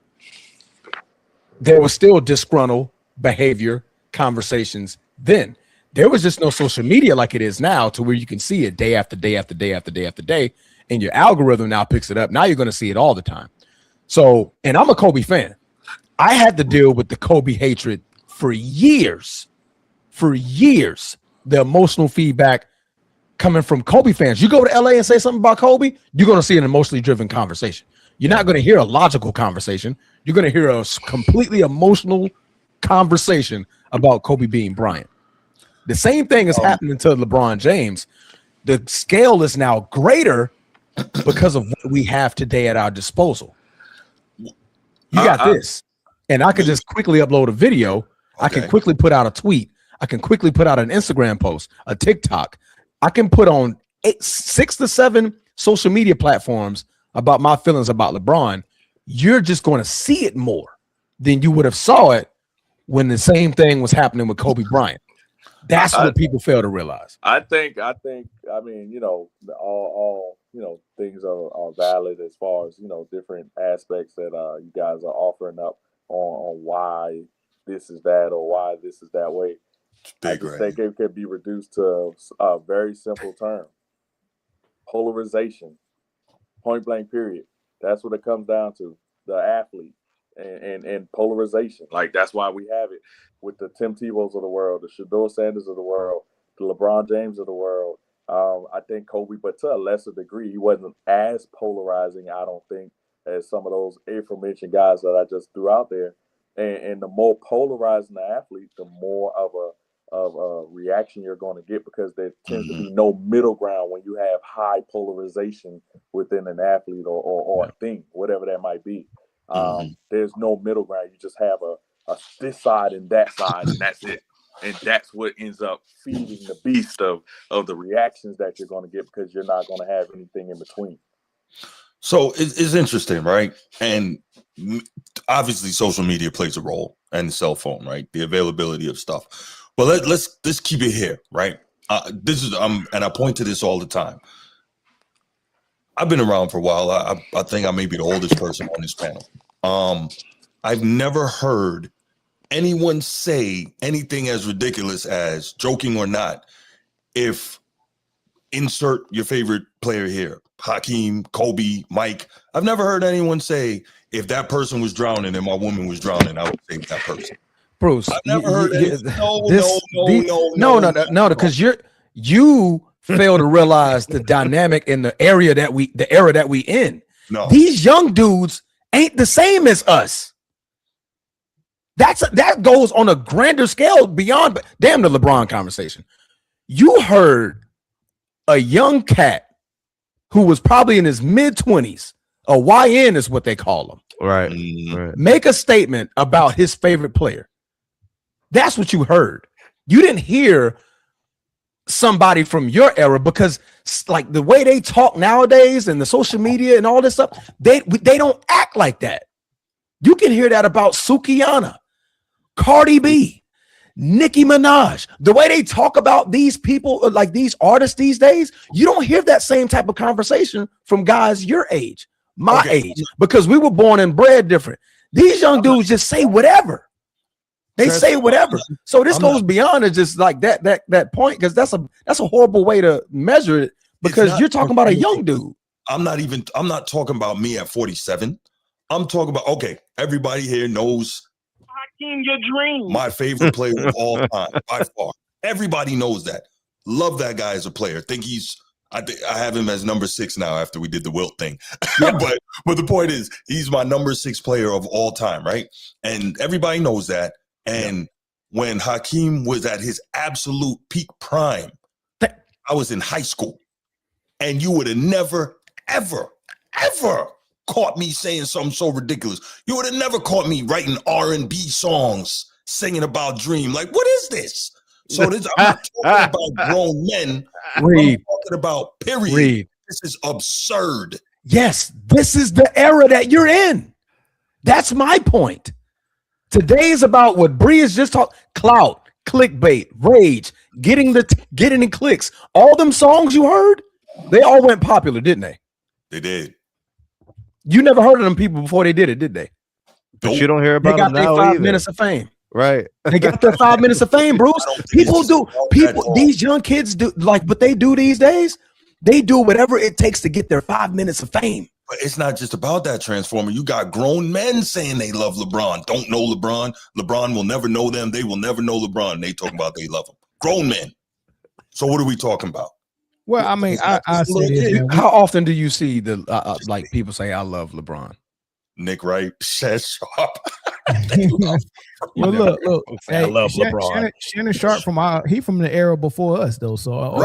there was still disgruntled behavior conversations then. There was just no social media like it is now to where you can see it day after day after day after day after day, and your algorithm now picks it up. Now you're going to see it all the time. So, and I'm a Kobe fan. I had to deal with the Kobe hatred for years. The emotional feedback coming from Kobe fans. You go to LA and say something about Kobe, you're going to see an emotionally driven conversation. You're not going to hear a logical conversation. You're going to hear a completely emotional conversation about Kobe being Bryant. The same thing is happening to LeBron James. The scale is now greater because of what we have today at our disposal. You got this. And I could just quickly upload a video. Okay. I can quickly put out a tweet. I can quickly put out an Instagram post, a TikTok. I can put on 6 to 7 social media platforms about my feelings about LeBron. You're just going to see it more than you would have saw it when the same thing was happening with Kobe Bryant. That's what people fail to realize. I mean, you know, all you know, things are valid as far as, you know, different aspects that you guys are offering up on why this is that or why this is that way. I just think it can be reduced to a very simple term: polarization. Point blank, period. That's what it comes down to. The athlete and polarization. Like, that's why we have it with the Tim Tebow's of the world, the Shador Sanders of the world, the LeBron James of the world, I think Kobe, but to a lesser degree, he wasn't as polarizing, I don't think, as some of those aforementioned guys that I just threw out there. And the more polarizing the athlete, the more of a reaction you're going to get, because there tends to be no middle ground when you have high polarization within an athlete or a thing, whatever that might be. There's no middle ground. You just have a this side and that side, and that's it. And that's what ends up feeding the beast of the reactions that you're going to get, because you're not going to have anything in between. So it's interesting, right? And obviously social media plays a role, and the cell phone, right? The availability of stuff. But let's keep it here, right? This is and I point to this all the time. I've been around for a while. I think I may be the oldest person on this panel. I've never heard anyone say anything as ridiculous as, joking or not, if insert your favorite player here, Hakeem, Kobe, Mike. I've never heard anyone say, if that person was drowning and my woman was drowning, I would save that person. Bruce, I've never heard no, because you fail to realize the dynamic in the era that we in. No, these young dudes ain't the same as us. That goes on a grander scale beyond damn the LeBron conversation. You heard a young cat who was probably in his mid-20s, a YN is what they call him, right, make a statement about his favorite player. That's what you heard. You didn't hear somebody from your era, because like the way they talk nowadays and the social media and all this stuff, they don't act like that. You can hear that about Sukiyana, Cardi B, Nicki Minaj. The way they talk about these people, like these artists these days, you don't hear that same type of conversation from guys your age, my age, because we were born and bred different. These young dudes just say whatever. They say whatever. So this goes beyond it, just like that point, because that's a horrible way to measure it, because you're talking about a young dude. I'm not talking about me at 47. I'm talking about, okay, everybody here knows Your dream. my favorite player of all time by far. Everybody knows that. Love that guy as a player. I have him as number 6 now after we did the Wilt thing. but the point is, he's my number 6 player of all time, right? And everybody knows that. And when Hakeem was at his absolute peak prime, I was in high school, and you would have never, ever, ever caught me saying something so ridiculous. You would have never caught me writing R&B songs, singing about Dream. Like, what is this? So I'm not talking about grown men. I'm talking about period. This is absurd. Yes, this is the era that you're in. That's my point. Today is about what Bree has just talked: clout, clickbait, rage, getting in clicks. All them songs you heard, they all went popular, didn't they? They did. You never heard of them people before they did it, did they? But you don't hear about them now. They got their 5 minutes of fame. Right. They got their 5 minutes of fame, Bruce. These young kids do, like what they do these days. They do whatever it takes to get their 5 minutes of fame. But it's not just about that, Transformer. You got grown men saying they love LeBron. Don't know LeBron. LeBron will never know them. They will never know LeBron. They talking about they love him. Grown men. So what are we talking about? Well, I mean, I say this, man. How often do you see the like people say I love LeBron? Nick Wright, Seth Sharp. Well, look. Hey, I love LeBron. Shannon Sharp from the era before us though, so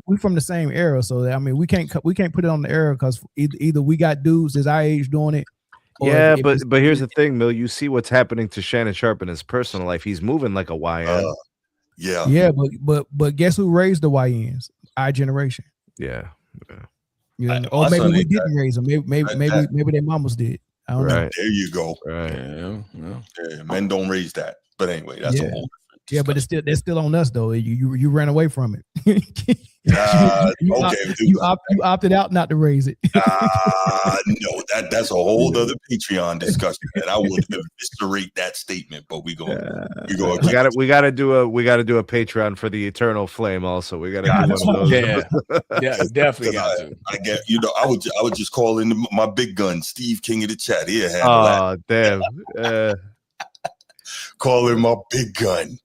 we from the same era. So I mean, we can't put it on the era, because either we got dudes that's our age doing it. Yeah, but here's the thing, Mill. You see what's happening to Shannon Sharp in his personal life. He's moving like a YN. Yeah, but guess who raised the YNs? Our generation. Yeah. You know, or maybe we didn't raise them. Maybe their mamas did. I don't know. There you go. Right. Yeah, men don't raise that. But anyway, that's a whole different discussion. But they're still on us though. You ran away from it. You opted out not to raise it. No, that's a whole other Patreon discussion, and I would eviscerate that statement. But we gotta do a Patreon for the Eternal Flame. Also, we gotta do one of those. Yeah, definitely got to. I get, I would just call in my big gun, Steve King of the chat. Here, damn. Call in my big gun.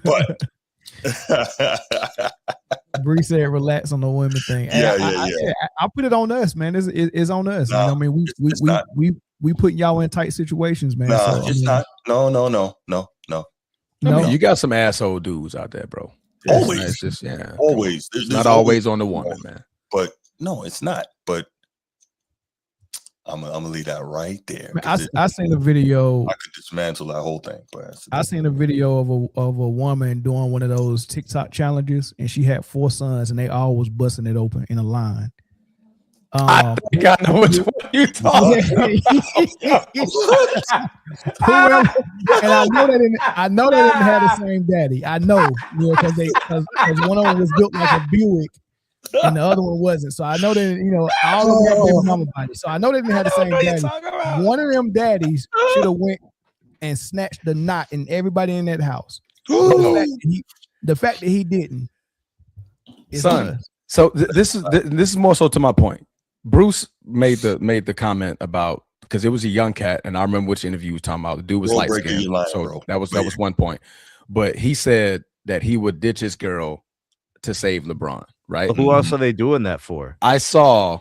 But Bree said, "Relax on the women thing." Yeah, I put it on us, man. It's on us. Nah, I mean, we put y'all in tight situations, man. Nah, so, it's not. No. I mean, No, you got some asshole dudes out there, bro. Always. It's just Always. It's not always on the woman, man. But no, it's not. But I'm gonna leave that right there. I seen a video. I could dismantle that whole thing, but I seen a video of a woman doing one of those TikTok challenges, and she had 4 sons, and they all was busting it open in a line. I think I know which one you talking about. And I know they didn't have the same daddy. I know, because one of them was built like a Buick, and the other one wasn't. So I know that all of them had baby mama body. So I know they didn't have the same daddy. One of them daddies should have went and snatched the knot in everybody in that house. The fact that he didn't, son. So this is more so to my point. Bruce made the comment about, because it was a young cat, and I remember which interview he was talking about. The dude was light skinned, so that was one point. But he said that he would ditch his girl to save LeBron, right? But who else are they doing that for? I saw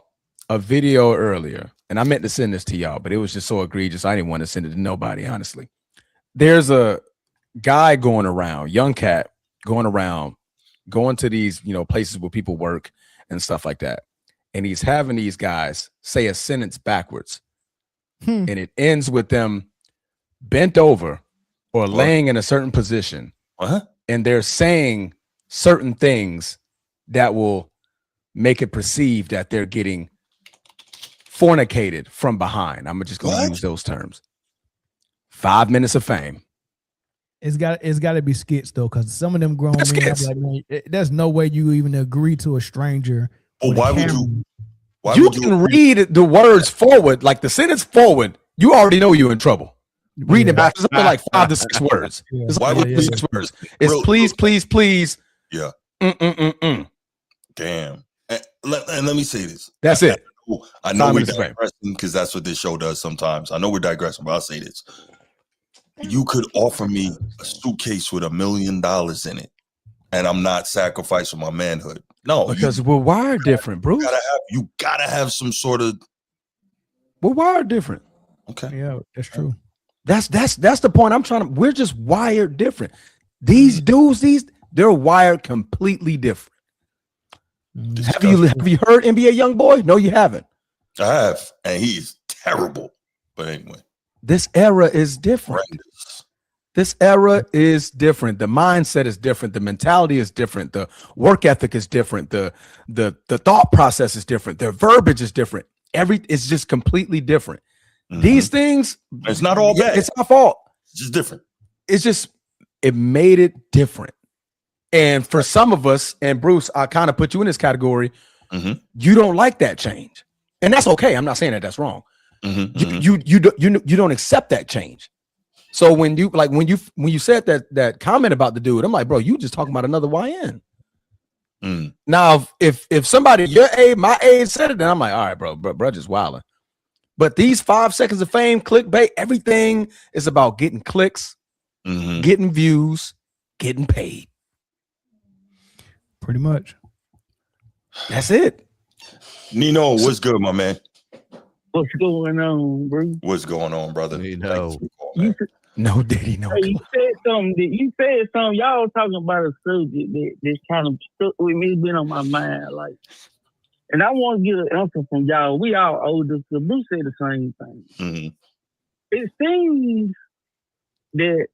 a video earlier, and I meant to send this to y'all, but it was just so egregious. I didn't want to send it to nobody, honestly. There's a guy going around, young cat going around, going to these places where people work and stuff like that. And he's having these guys say a sentence backwards. And it ends with them bent over or laying in a certain position. And they're saying certain things that will make it perceived that they're getting fornicated from behind. I'm just going to use those terms. 5 minutes of fame. It's got to be skits, though, because some of them grown men, like, man, there's no way you even agree to a stranger. Well, why would you? You can read the words forward, like the sentence forward. You already know you're in trouble. Reading it back, something like 5 to 6 words. It's like 5 to 6 words. It's please. Yeah. Damn. And let me say this. That's it. I know we're digressing because that's what this show does sometimes. I know we're digressing, but I'll say this. You could offer me a suitcase with $1 million in it, and I'm not sacrificing my manhood. No, because we're wired different, bro. You gotta have some sort of. We're wired different. Okay, yeah, that's true. That's the point I'm trying to. We're just wired different. These dudes, they're wired completely different. Have you heard NBA YoungBoy? No, you haven't. I have, and he's terrible. But anyway, this era is different. This era is different. The mindset is different. The mentality is different. The work ethic is different. The thought process is different. Their verbiage is different. It's just completely different. These things, it's not all bad. It's our fault. It's just different. It made it different. And for some of us, and Bruce, I kind of put you in this category. You don't like that change, and that's okay. I'm not saying that that's wrong. You don't accept that change. So when you said that comment about the dude, I'm like, bro, you just talking about another YN. Now, if somebody your age, my age said it, then I'm like, all right, bro, just wilding. But these 5 seconds of fame, clickbait, everything is about getting clicks, getting views, getting paid. Pretty much. That's it. Nino, what's good, my man? What's going on, bro? What's going on, brother? No, Diddy, no. Hey, you said something. Y'all talking about a subject that kind of stuck with me, been on my mind, like. And I want to get an answer from y'all. We all older, so Bruce said the same thing. It seems that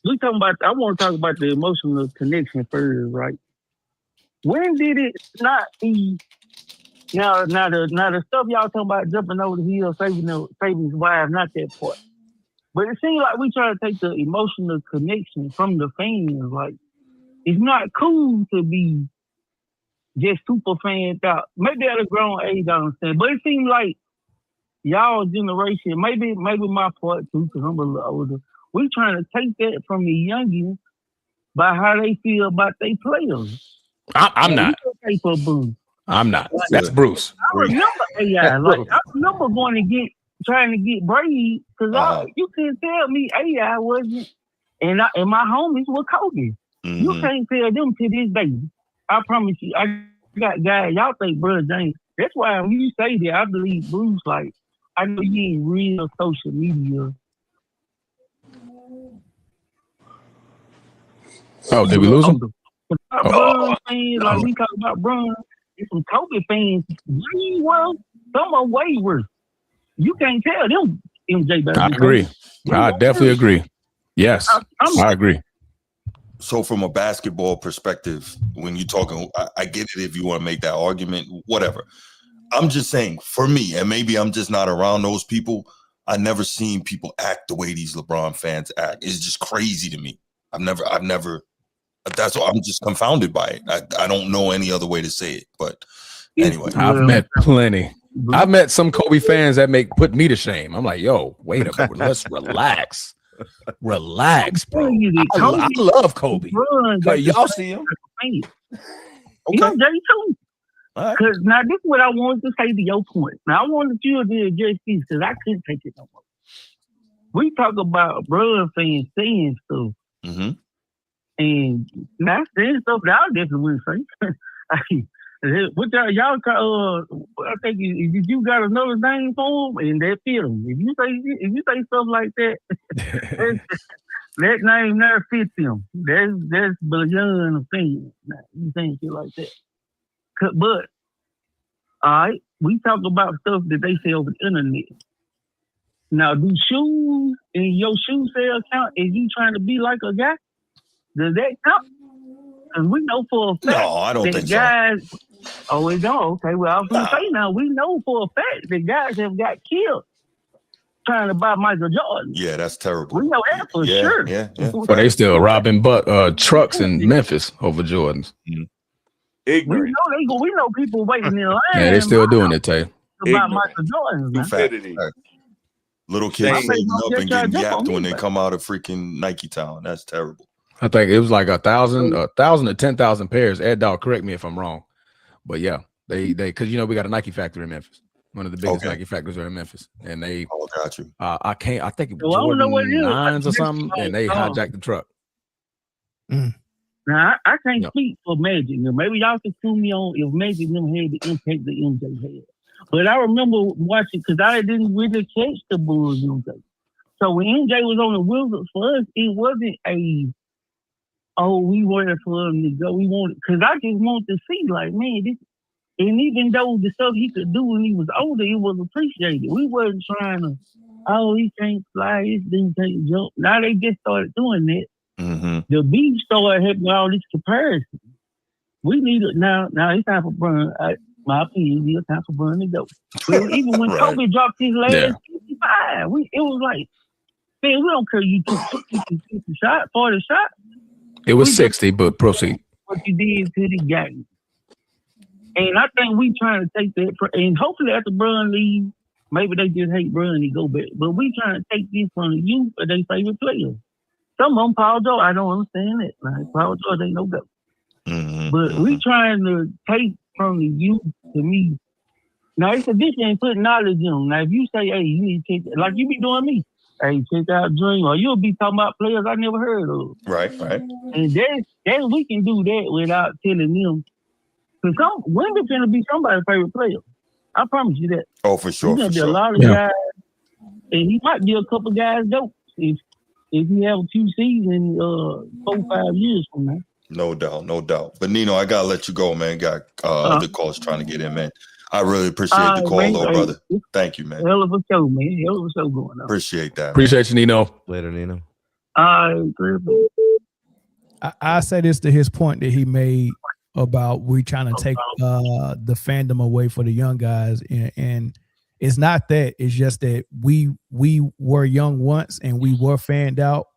we talking about. I want to talk about the emotional connection first, right? When did it not be? Now the stuff y'all talking about jumping over the hill, saving his wife, not that part. But it seems like we try to take the emotional connection from the fans. Like, it's not cool to be just super fans out. Maybe at a grown age, I understand. But it seems like y'all generation, maybe my part too, because I'm a little older, we trying to take that from the youngins by how they feel about their players. I'm not. I'm not. That's Bruce. I remember AI. Like, I remember trying to get Brady, because you couldn't tell me AI wasn't, and my homies were Kobe. You can't tell them to this day. I promise you, I got guys, y'all think Bro James. That's why when you say that, I believe Bruce, like, I know you ain't real social media. Oh, did we lose him? Brun fans, like we talk about Brun, and some Kobe fans, some are way worse. You can't tell them MJ better. I agree. I definitely agree. Yes, I agree. So from a basketball perspective, when you're talking, I get it if you want to make that argument, whatever. I'm just saying, for me, and maybe I'm just not around those people, I never seen people act the way these LeBron fans act. It's just crazy to me. I've never, that's what I'm just confounded by it. I don't know any other way to say it, but anyway. I've met plenty. I've met some Kobe fans that put me to shame. I'm like, yo, wait a minute, let's relax. Relax, bro. I love Kobe. Y'all see him? Okay. MJ too. Because now this is what I wanted to say to your point. Now I wanted you to address this because I couldn't take it no more. We talk about brother fans saying stuff. Mm-hmm. And not saying stuff that I definitely wouldn't say. What y'all I think if you got another name for them and that fit them. If you say stuff like that, that name never fits them. That's beyond opinion. You saying shit like that. But all right, we talk about stuff that they say over the internet. Now, do shoes in your shoe sale count as you trying to be like a guy? Does that count? Because we know for a fact no, I don't think guys. So. Oh, we don't. Okay, well, I was going to say now, we know for a fact that guys have got killed trying to buy Michael Jordan. Yeah, that's terrible. We know that for sure. Yeah. But they still robbing trucks in Memphis over Jordans. Ignorant. We know people waiting in line. Yeah, they still doing it, Tay. About Michael Jordan. Stupidity. Little kids sitting up and getting yapped when they come out of freaking Nike Town. That's terrible. I think it was like 1,000 to 10,000 pairs. Ed Dog, correct me if I'm wrong. But yeah, they because we got a Nike factory in Memphis. One of the biggest Nike factories are in Memphis, and they. Oh, got you. I think it was Jordan 9s or something, and they hijacked the truck. Now I can't speak for Magic. Maybe y'all can sue me on if Magic them had the impact that MJ had. But I remember watching because I didn't really catch the Bulls MJ. So when MJ was on the Wizards, for us, it wasn't we wanted for him to go. We wanted because I just wanted to see like, man, this. And even though the stuff he could do when he was older, it was appreciated. We wasn't trying to, he can't fly, this dude can't jump. Now they just started doing that. Mm-hmm. The beef started having all this comparison. We need it now. Now it's time for Bron. My opinion, it's time for Bron to go. But even when Kobe dropped his last 55, it was like, man, we don't care you took 50 shots, 40 shots. It was 60, but proceed. What you did to the game. And I think we trying to take that, and hopefully after Bron leaves, maybe they just hate Bron and go back. But we trying to take this from the youth of their favorite players. Some of them, Paul George, I don't understand that. Like, Paul George ain't no go. Mm-hmm. But we trying to take from the youth to me. Now, it's a difference in putting knowledge in them. Now, if you say, hey, you need to check, like you be doing me, hey, check out Dream, or you'll be talking about players I never heard of. Right. And then we can do that without telling them. Because women's going to be somebody's favorite player. I promise you that. Oh, for sure. There's going to be a lot of guys, and he might be a couple guys dope if he have a few seasons 4-5 years from now. No doubt. But Nino, I gotta let you go, man. Got other calls trying to get in, man. I really appreciate the call, though, brother. Thank you, man. Hell of a show, man. Hell of a show going on. Appreciate that. Appreciate you, Nino. Later, Nino. I say this to his point that he made about we trying to take the fandom away for the young guys, and it's not that. It's just that we were young once and we were fanned out,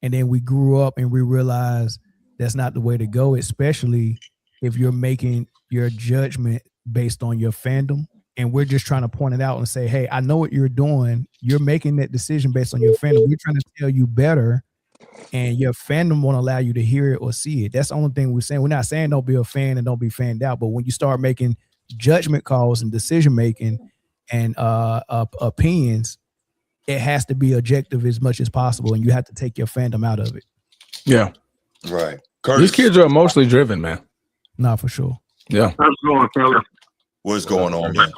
and then we grew up and we realized that's not the way to go, especially if you're making your judgment based on your fandom. And we're just trying to point it out and say, hey, I know what you're doing. You're making that decision based on your fandom. We're trying to tell you better, and your fandom won't allow you to hear it or see it. That's the only thing we're saying. We're not saying don't be a fan and don't be fanned out. But when you start making judgment calls and decision making and opinions, it has to be objective as much as possible, and you have to take your fandom out of it. Yeah. Right. Curtis, These kids are emotionally driven, man. Nah, for sure. Yeah. How's it going, fellas? what's going on, man?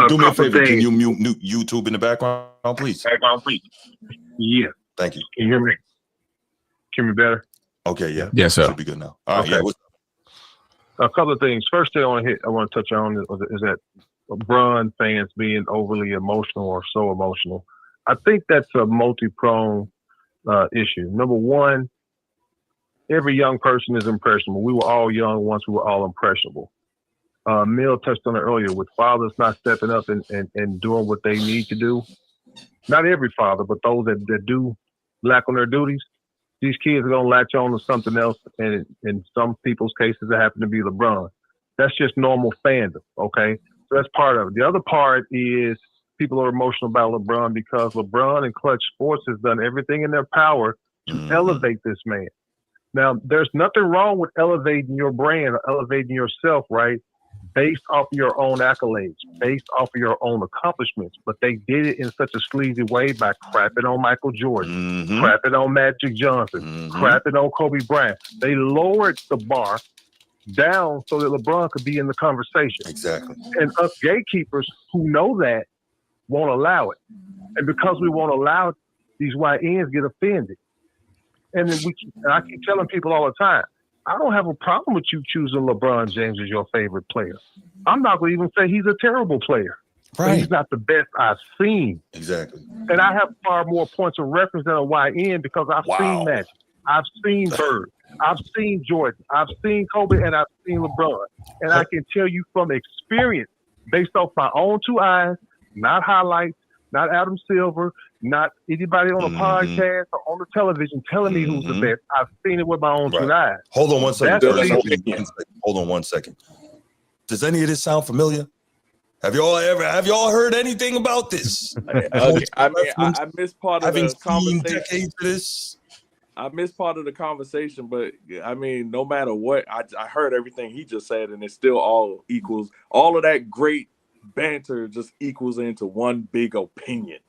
Do me a favor. Can you mute YouTube in the background, please? Yeah. Thank you. Can you hear me? Can you hear me better? Okay, yeah. Yes, sir. Should be good now. All right, Okay. yeah. A couple of things. First thing I want to touch on is that LeBron fans being overly emotional or so emotional. I think that's a multi-pronged issue. Number one, every young person is impressionable. We were all young once we were all impressionable. Mill touched on it earlier with fathers not stepping up and doing what they need to do. Not every father, but those that do lack on their duties. These kids are going to latch on to something else, and in some people's cases, it happen to be LeBron. That's just normal fandom, okay? So that's part of it. The other part is people are emotional about LeBron because LeBron and Clutch Sports has done everything in their power to elevate this man. Now, there's nothing wrong with elevating your brand or elevating yourself, right, based off of your own accolades, based off of your own accomplishments. But they did it in such a sleazy way by crapping on Michael Jordan, crapping on Magic Johnson, crapping on Kobe Bryant. They lowered the bar down so that LeBron could be in the conversation. Exactly. And us gatekeepers who know that won't allow it. And because we won't allow it, these YNs get offended. And then I keep telling people all the time, I don't have a problem with you choosing LeBron James as your favorite player. I'm not going to even say he's a terrible player. Right. But he's not the best I've seen. Exactly. And I have far more points of reference than a YN because I've seen Magic. I've seen Bird. I've seen Jordan. I've seen Kobe, and I've seen LeBron. And I can tell you from experience, based off my own two eyes, not highlights, not Adam Silver, not anybody on a podcast or on the television telling me who's the best. I've seen it with my own two eyes. Hold on one second. That's Hold on one second. Does any of this sound familiar? Have y'all heard anything about this? I missed part of the conversation. Decades of this. I missed part of the conversation, but I mean, no matter what, I heard everything he just said, and it still all equals all of that great banter just equals into one big opinion.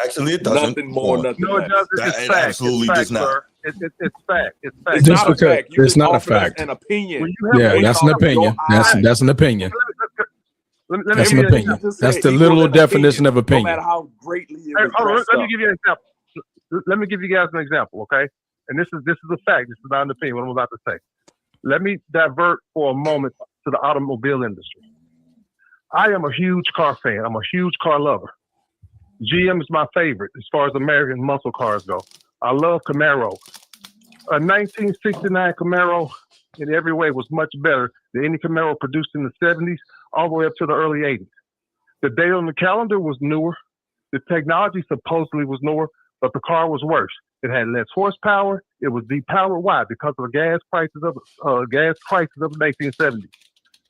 Actually, it doesn't. Nothing more, nothing less. No, it doesn't. It absolutely does not. Sir. It's fact. It's fact. It's not a fact. It's not a fact. An opinion. Yeah, that's an opinion. That's an opinion. That's an opinion. That's the literal definition of opinion. No matter how greatly it let me give you an example. Let me give you guys an example, okay? And this is a fact. This is not an opinion, what I'm about to say. Let me divert for a moment to the automobile industry. I am a huge car fan. I'm a huge car lover. GM is my favorite as far as American muscle cars go. I love Camaro. A 1969 Camaro in every way was much better than any Camaro produced in the 70s all the way up to the early 80s. The date on the calendar was newer. The technology supposedly was newer, but the car was worse. It had less horsepower. It was depowered. Why? Because of the gas prices of the 1970s.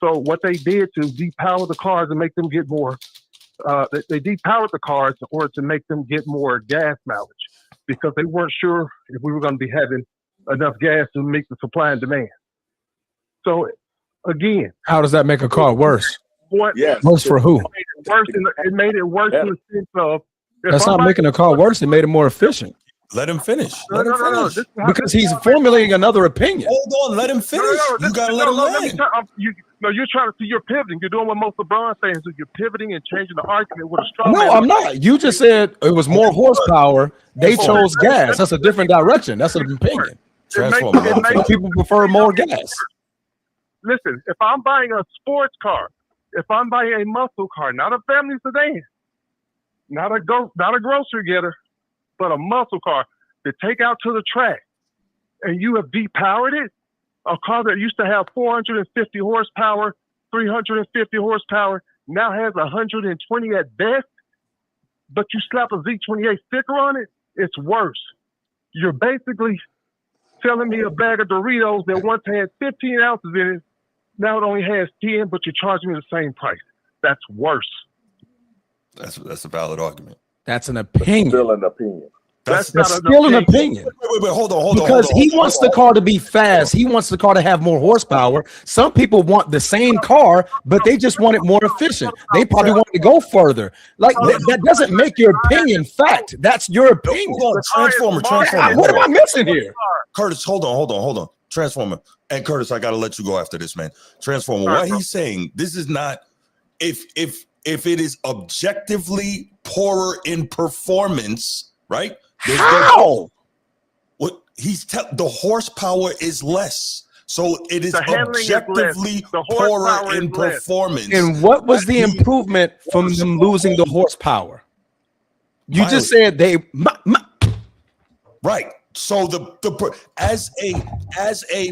So what they did to depower the cars and make them get more, they depowered the cars in order to make them get more gas mileage because they weren't sure if we were going to be having enough gas to meet the supply and demand. So again, how does that make a car worse? Worse for who? It made it worse in the sense of. That's not making a car worse. It made it more efficient. Let him finish. No. Because he's formulating another opinion. Hold on, let him finish. You gotta let him land. You're trying to see. You're pivoting. You're doing what most LeBron fans do. You're pivoting and changing the argument with a strong. No, I'm not. You just said it was more horsepower. They chose gas. That's a different direction. That's an opinion. Some people prefer more gas. Listen, if I'm buying a sports car, if I'm buying a muscle car, not a family sedan, not a grocery getter, but a muscle car to take out to the track, and you have depowered it, a car that used to have 450 horsepower, 350 horsepower, now has 120 at best, but you slap a Z28 sticker on it, it's worse. You're basically selling me a bag of Doritos that once had 15 ounces in it, now it only has 10, but you're charging me the same price. That's worse. That's a valid argument. That's an opinion. Still an opinion. That's still an opinion. Wait, hold on. Because he wants the car to be fast. He wants the car to have more horsepower. Some people want the same car, but they just want it more efficient. They probably want to go further. Like that doesn't make your opinion fact. That's your opinion. Transformer. What am I missing here? Curtis, hold on. Transformer. And Curtis, I gotta let you go after this, man. Transformer. What he's saying, this is not if it is objectively poorer in performance, right? How? What the horsepower is less. So it is objectively poorer in performance. And what was the improvement from them losing the horsepower? You just said they right. So as a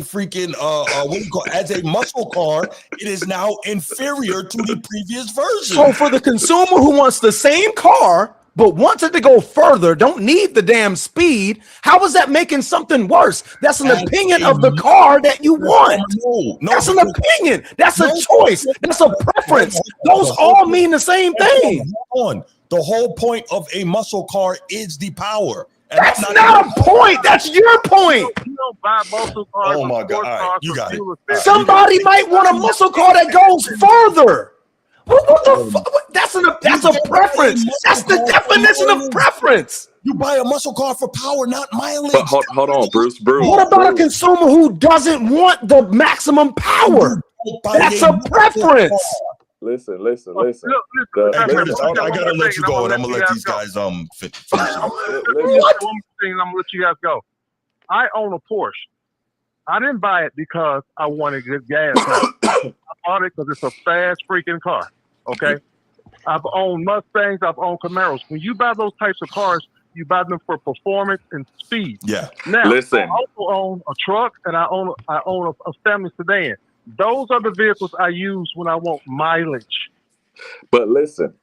freaking what do you call as a muscle car, it is now inferior to the previous version. So for the consumer who wants the same car but wants it to go further, don't need the damn speed, how is that making something worse? That's an opinion of the car that you want. No, that's an opinion. That's a choice. That's a preference. Those all mean the same thing. Hold on. The whole point of a muscle car is the power. And that's not a point. That's your point. You don't buy muscle cars. Oh my God! Right, you got it. Somebody might want a muscle car that goes further. What the fuck? That's a preference. That's the definition of preference. You buy a muscle car for power, not mileage. But hold on, Bruce. What about a consumer who doesn't want the maximum power? That's a preference. Listen. I gotta let you go, and I'm gonna let these guys finish. What? One thing, I'm gonna let you guys go. I own a Porsche. I didn't buy it because I wanted good gas. I bought it because it's a fast freaking car. Okay. I've owned Mustangs. I've owned Camaros. When you buy those types of cars, you buy them for performance and speed. Yeah. Now, listen. I also own a truck and I own a family sedan. Those are the vehicles I use when I want mileage. But listen.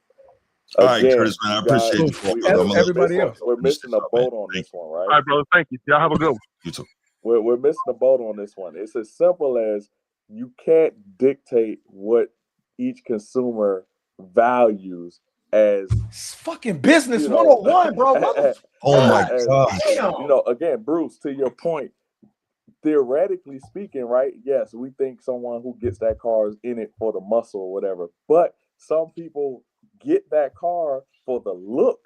All right, Curtis, man, I appreciate you. Everybody else. We're missing a boat on this one, right? All right, brother. Thank you. Y'all have a good one. You too. We're missing a boat on this one. It's as simple as you can't dictate what each consumer values as it's fucking business 101, bro. Oh my God. Again, Bruce, to your point, theoretically speaking, right? Yes, we think someone who gets that car is in it for the muscle or whatever. But some people get that car for the look.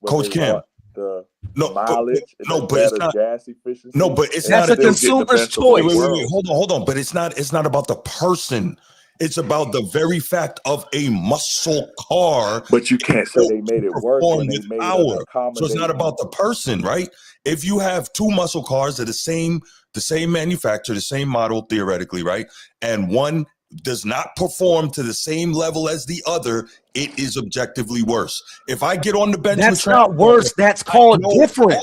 Coach Cam. The mileage, but it's not gas efficiency. No, but it's that's not a consumer's choice. Wait, hold on. But it's not about the person. It's about the very fact of a muscle car. But you can't say they made it worse. With power. So it's not about the person, right? If you have two muscle cars that are the same manufacturer, the same model, theoretically, right? And one does not perform to the same level as the other, it is objectively worse. If I get on the bench, that's not worse. That's called different.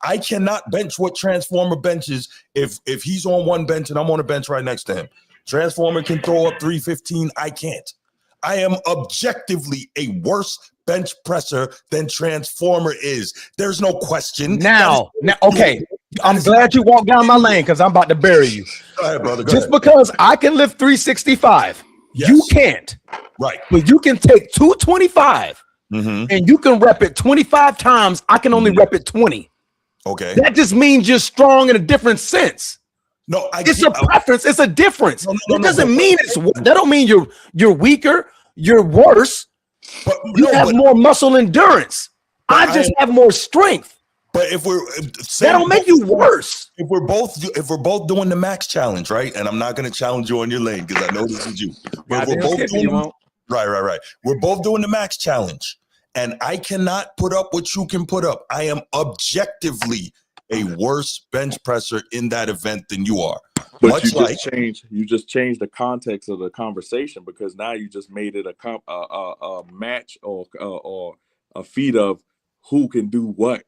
I cannot bench what Transformer benches if he's on one bench and I'm on a bench right next to him. Transformer can throw up 315. I can't. I am objectively a worse bench presser than Transformer is. There's no question. Now, okay. I'm glad you walked down my lane because I'm about to bury you. Go ahead, brother. Just because I can lift 365, you can't. Right. But you can take 225 and you can rep it 25 times. I can only rep it 20. Okay. That just means you're strong in a different sense. No, it's a preference. It's a difference. It doesn't mean that don't mean you're weaker, you're worse. But you have more muscle endurance. I just have more strength. But that don't make you worse. If we're both doing the max challenge, right? And I'm not going to challenge you on your lane because I know this is you. But we're both doing right. We're both doing the max challenge, and I cannot put up what you can put up. I am objectively a worse bench presser in that event than you are. But you just changed the context of the conversation because now you just made it a match or a feat of who can do what.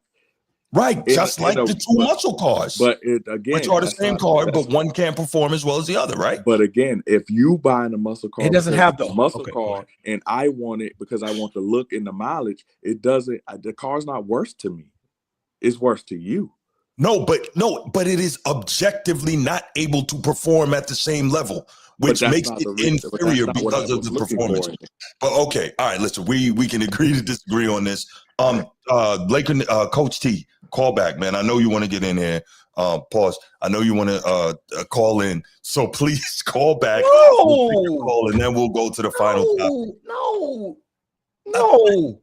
Right, just like the two muscle cars. But again, which are the same car, but one can't perform as well as the other, right? But again, if you buying a muscle car, it doesn't have the muscle car, and I want it because I want the look and the mileage. It doesn't. The car's not worse to me. It's worse to you. No, but it is objectively not able to perform at the same level, which makes it inferior because of the performance. But okay, all right. Listen, we can agree to disagree on this. Laker, Coach T, call back, man. I know you want to get in here. Pause. I know you want to call in, so please call back. No, We'll take your call, and then we'll go to the final. No.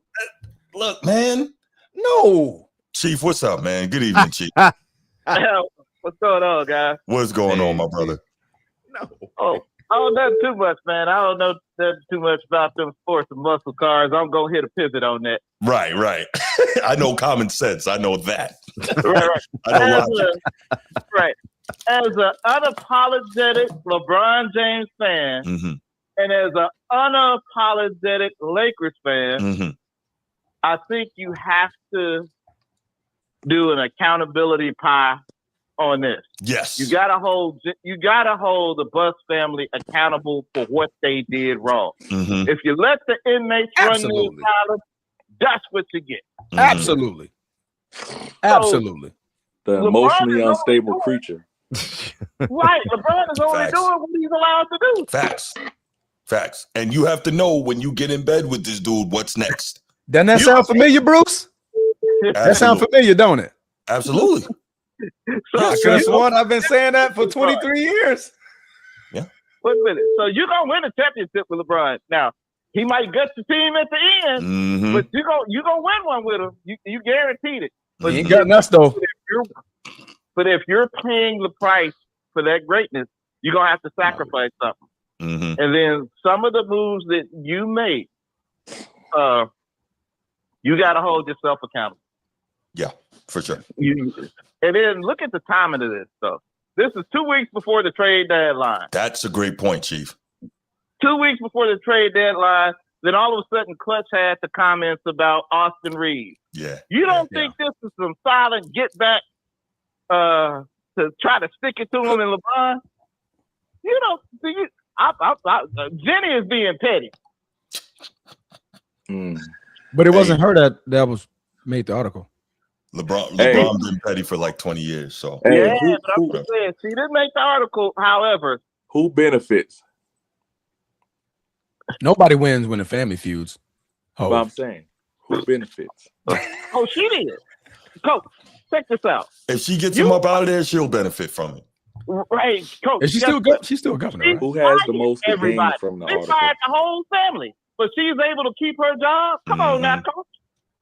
Look, man. No. Chief, what's up, man? Good evening, Chief. What's going on, guys? What's going on, my brother? No. Oh, I don't know too much, man. I don't know too much about them sports and muscle cars. I'm gonna hit a pivot on that. Right. I know common sense. I know that. Right. I know logic. Right. As an unapologetic LeBron James fan, and as an unapologetic Lakers fan, I think you have to do an accountability pie on this. Yes. You gotta hold the Bus family accountable for what they did wrong. If you let the inmates run your asylum, that's what you get. Absolutely. The emotionally unstable creature. Right. LeBron is only doing what he's allowed to do. Facts. And you have to know when you get in bed with this dude, what's next. Doesn't that sound familiar, Bruce? That sound familiar, don't it? Absolutely. I could have sworn I've been saying that for 23 years. Yeah. Wait a minute. So you're gonna win a championship with LeBron. Now, he might gut the team at the end, but you're gonna win one with him. You guaranteed it. But he ain't got us though. But if you're paying the price for that greatness, you're gonna have to sacrifice something. And then some of the moves that you make, you got to hold yourself accountable. Yeah, for sure. And then look at the timing of this stuff. This is 2 weeks before the trade deadline. That's a great point, Chief. 2 weeks before the trade deadline, then all of a sudden Clutch had the comments about Austin Reeves. Yeah. You don't think this is some silent get back to try to stick it to him and LeBron? You don't. Jenny is being petty. But it wasn't her that was made the article. LeBron been petty for like 20 years. So but I'm just saying, she didn't make the article. However, who benefits? Nobody wins when the family feuds. But I'm saying, who benefits? She did. Coach, check this out. If she gets him up out of there, she'll benefit from it. Right, Coach. She's still governor. Right? Who has the most to gain from the article? They fired the whole family, but she's able to keep her job. Come on now, Coach.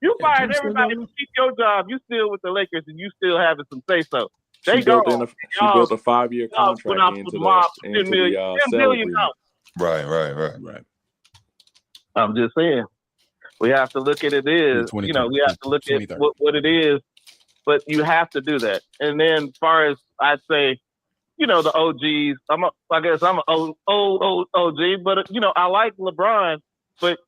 You fired everybody to keep your job. You still with the Lakers, and you still having some say so. She built a 5-year contract into the salary. Right. I'm just saying, we have to look at it as we have to look at what it is, but you have to do that. And then, as far as I'd say, the OGs. I guess I'm an old OG, but I like LeBron. But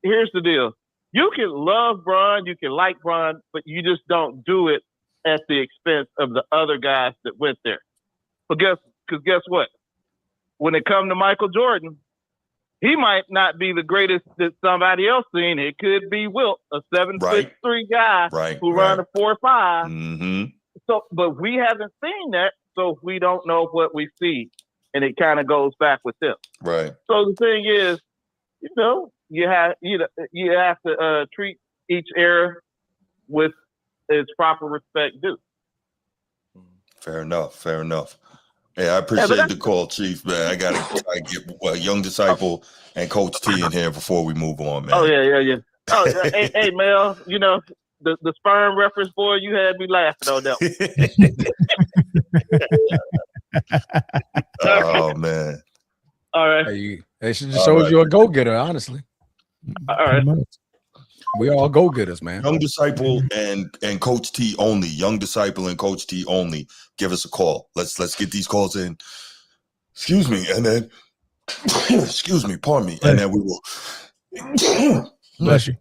here's the deal: you can love Bron, you can like Bron, but you just don't do it at the expense of the other guys that went there. But guess what? When it comes to Michael Jordan, he might not be the greatest that somebody else seen. It could be Wilt, a 7'3" guy who run a 4.5. So, but we haven't seen that, so we don't know what we see, and it kind of goes back with them. Right. So the thing is, you have to treat each era with its proper respect due. Fair enough. Hey, I appreciate the call, Chief, man. I got to try to get Young Disciple and Coach T in here before we move on, man. Oh, yeah. Oh, hey, Mel, the sperm reference, boy, you had me laughing on that one. Oh, man. All right. It just shows you a go-getter, honestly. All right. We all go-getters, man. Young Disciple and Coach T only. Young Disciple and Coach T only. Give us a call. Let's get these calls in. Excuse me, and then pardon me, and then we will bless you.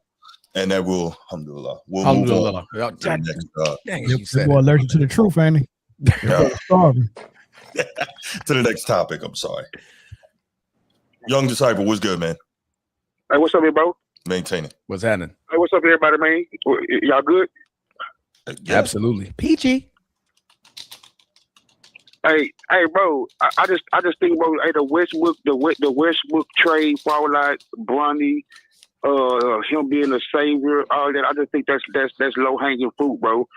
And then we'll alhamdulillah. We'll move on to the next, you're allergic to the truth, Andy. To the next topic. I'm sorry. Young Disciple, what's good, man? Hey, what's up, here, bro? Maintaining. What's happening? Hey, what's up, everybody, man? Y'all good? Yeah. Absolutely. Peachy. Hey, bro. I just think, bro. Hey, the Westbrook trade, Fowler, Bronny, him being a savior, all that. I just think that's low hanging fruit, bro.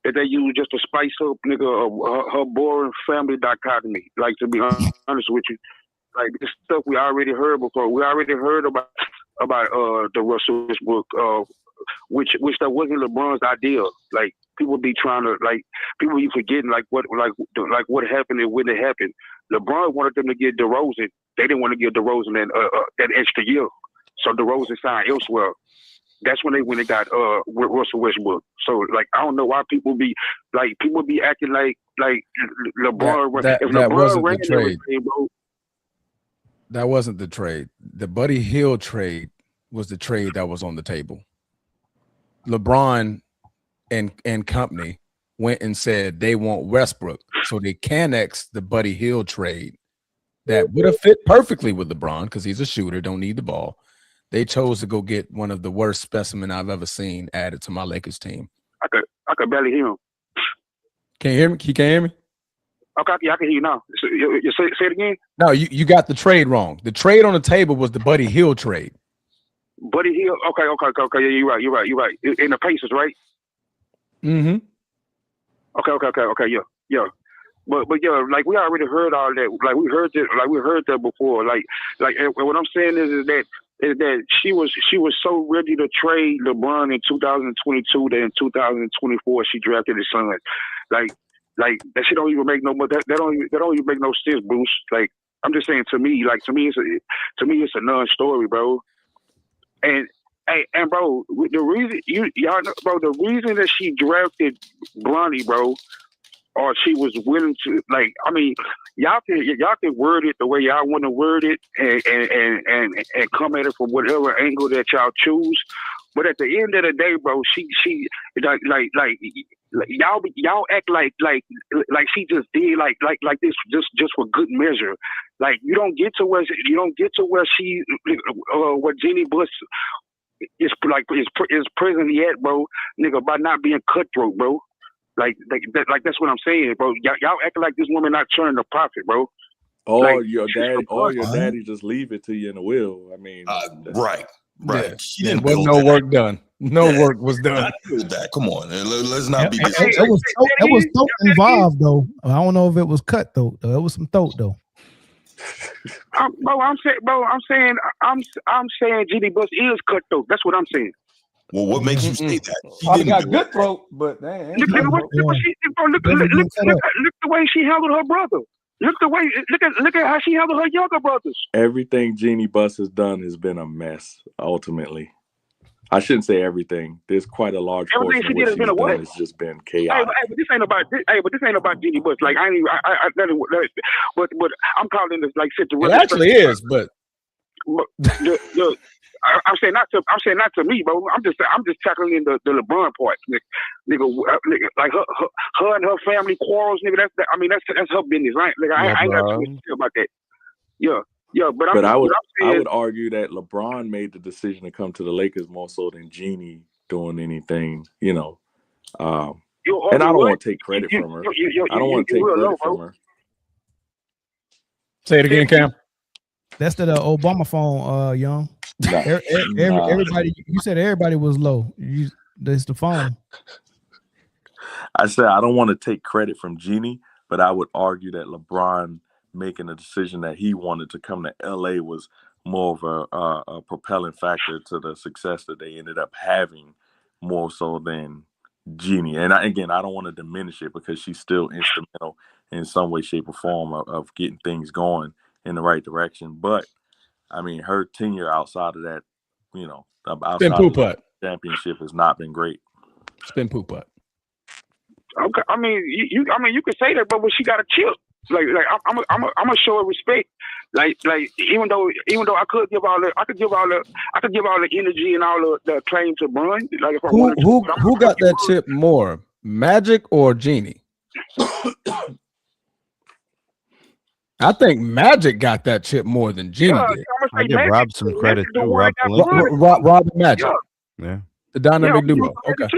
That they use just to spice up, nigga, her boring family dichotomy. Like, to be honest with you, like, this stuff we already heard before. We already heard about the Russell Westbrook, which that wasn't LeBron's idea. Like, people be trying to, like, people be forgetting what happened and when it happened. LeBron wanted them to get DeRozan. They didn't want to give DeRozan that extra year, so DeRozan signed elsewhere. That's when they got with Russell Westbrook. So, like, I don't know why people be acting like LeBron. That LeBron wasn't ran the trade. everything, bro. That wasn't the trade. The Buddy Hield trade was the trade that was on the table. LeBron and company went and said they want Westbrook, so they annexed the Buddy Hield trade that would have fit perfectly with LeBron because he's a shooter, don't need the ball. They chose to go get one of the worst specimen I've ever seen added to my Lakers team. I could barely hear him. Can you hear me? You can't hear me? Okay, yeah, I can hear you now. You say it again? No, you got the trade wrong. The trade on the table was the Buddy Hield trade. Buddy Hield. Okay. Yeah, you're right. In the Pacers, right? Mm-hmm. Okay. Yeah. But yeah, like, we already heard all that. Like, we heard that before. Like, and what I'm saying is that she was so ready to trade LeBron in 2022 that in 2024 she drafted his son. Like that shit don't even make no more. That don't even make no sense, Bruce. Like, I'm just saying, to me it's a non-story, bro. And bro, the reason y'all know, bro, the reason that she drafted Bronny, bro, or she was willing to, like, I mean, y'all can word it the way y'all want to word it and come at it from whatever angle that y'all choose. But at the end of the day, bro, she y'all act like she just did like this just for good measure. Like, you don't get to where she where Jeannie Buss is present yet, bro, nigga, by not being cutthroat, bro. Like that's what I'm saying, bro. Y'all acting like this woman not turning a profit, bro. Or Like, your daddy just leave it to you in the will. I mean, right. Yeah. She didn't There was build no that. work done. No work was done. Not build that. Come on, let's not be. That was thought involved, though. I don't know if it was cut though. It was some thought though. I'm saying Jeannie Buss is cutthroat. That's what I'm saying. Well, what makes you say that? She Probably didn't got do good it. throat, but look the way she handled her brother. Look at how she handled her younger brothers. everything Jeannie Buss has done has been a mess. Ultimately, I shouldn't say everything. There's quite a large Everything portion she of did has been a what she's done what? has just been Hey, chaotic. but this ain't about Jeannie Buss. Like, but I'm calling this like it actually is, but I'm saying not to me, bro. I'm just tackling the LeBron part, nigga. Like her and her family quarrels, nigga. That's her business, right? Like, I ain't got too much to say about that. Yeah, but I would saying, argue that LeBron made the decision to come to the Lakers more so than Jeannie doing anything, you know. And I don't want to take credit from her. I don't want to take credit from her. say it again, Cam. That's the Obama phone, Young. Nah. Everybody, you said everybody was low. That's the phone. I said I don't want to take credit from Jeannie, but I would argue that LeBron making a decision that he wanted to come to LA was more of a propelling factor to the success that they ended up having, more so than Jeannie. And I don't want to diminish it because she's still instrumental in some way, shape, or form of getting things going in the right direction. But I mean, her tenure outside of that, you know, outside of the championship has not been great. Spin poop putt. Okay, I mean, you can say that, but when she got a chip, like I'm gonna show her respect. Like even though I could give all the energy and all the claim to Bron. Like, if I wanted to, Who got that chip more, Magic or Jeannie? I think Magic got that chip more than Jeannie did. I give Rob some credit too. Rob and Magic. Yeah. The dynamic duo. Okay.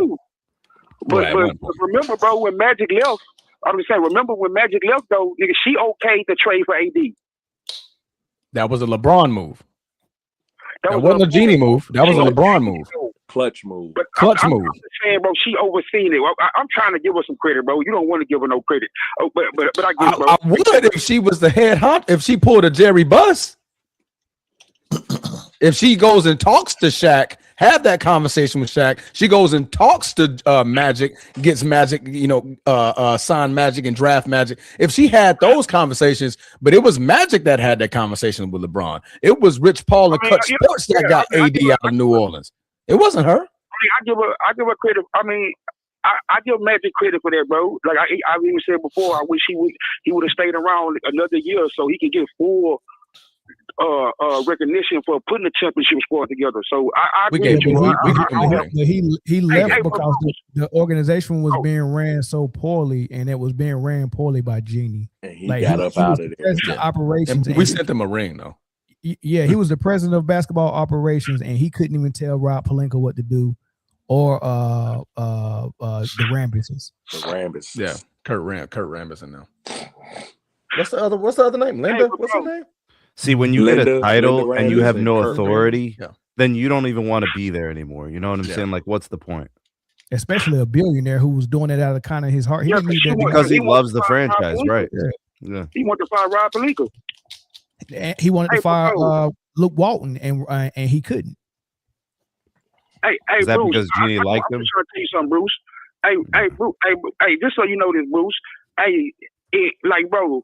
But remember, bro, when Magic left, I'm just saying. Remember when Magic left though, nigga, she okayed the trade for AD. That was a LeBron move. That was wasn't a Genie move. That was a LeBron move. Clutch move. But Clutch I'm move. just saying, bro, she overseen it. I'm trying to give her some credit, bro. You don't want to give her no credit. Oh, but I get it, bro. I would if she was the head hunt. If she pulled a Jerry Buss. If she goes and talks to Shaq, have that conversation with Shaq. She goes and talks to Magic, gets Magic, sign Magic and draft Magic. If she had those conversations, but it was Magic that had that conversation with LeBron. It was Rich Paul and Cut Sports that got AD out of New Orleans. It wasn't her. I give her credit. I mean, I give Magic credit for that, bro. Like I've even said before, I wish he would have stayed around another year so he could get full recognition for putting the championship squad together. So I agree with you. He left because the organization was being ran so poorly, and it was being ran poorly by Genie. And he got up out of there. Operations. And we sent him a ring though. Yeah, he was the president of basketball operations, and he couldn't even tell Rob Pelinka what to do, or the Rambuses. The Rambuses. Yeah, Kurt Rambison now. What's the other name? Linda? What's her name? See, when you get a title and you have no Kurt authority, Rambis. then you don't even want to be there anymore. You know what I'm saying? Like, what's the point? Especially a billionaire who was doing it out of kind of his heart. He didn't need that because he loves the franchise, right? Yeah. He wanted to fire Rob Pelinka. He wanted to fire Luke Walton, and he couldn't. Hey, Is that Bruce, because Genie liked him? I'm trying to tell you something, Bruce. Hey, Bruce. Hey, just so you know this, Bruce. Hey, bro.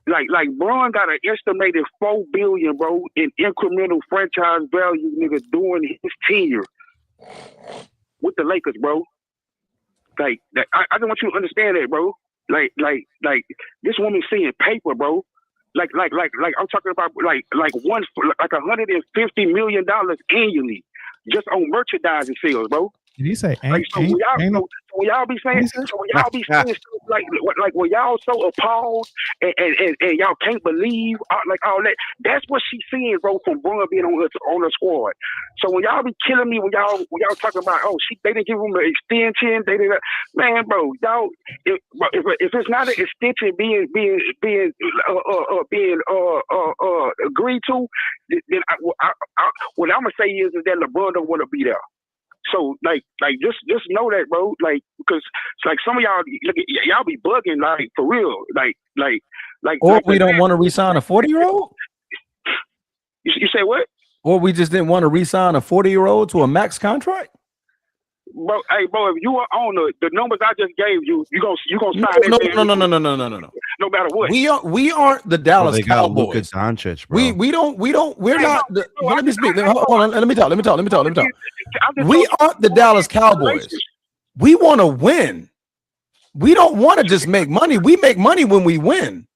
Like Braun got an estimated $4 billion, bro, in incremental franchise value, nigga, during his tenure with the Lakers, bro. Like, I don't want you to understand that, bro. Like this woman seeing paper, bro. Like I'm talking about like $150 million annually just on merchandising sales, bro. Did he say? When y'all be saying stuff like when y'all so appalled and y'all can't believe like all that. That's what she's seeing, bro, from Braun being on her squad. So when y'all be killing me, when y'all talking about they didn't give him an extension, they didn't, man, bro, y'all if it's not an extension being agreed to, then what I'm gonna say is that LeBron don't want to be there. So just know that, bro. Like, because like some of y'all y'all be bugging, like, for real, like. Or we don't want to re-sign a 40-year-old. You say what? Or we just didn't want to re-sign a 40-year-old to a max contract. Bro, hey, bro, if you are on the numbers I just gave you, you gonna sign No. No matter what. We aren't the Dallas Cowboys. Luka Doncic, bro. We're not. Let me speak. Hold on. Let me talk. We aren't the Dallas Cowboys. We want to win. We don't want to just make money. We make money when we win.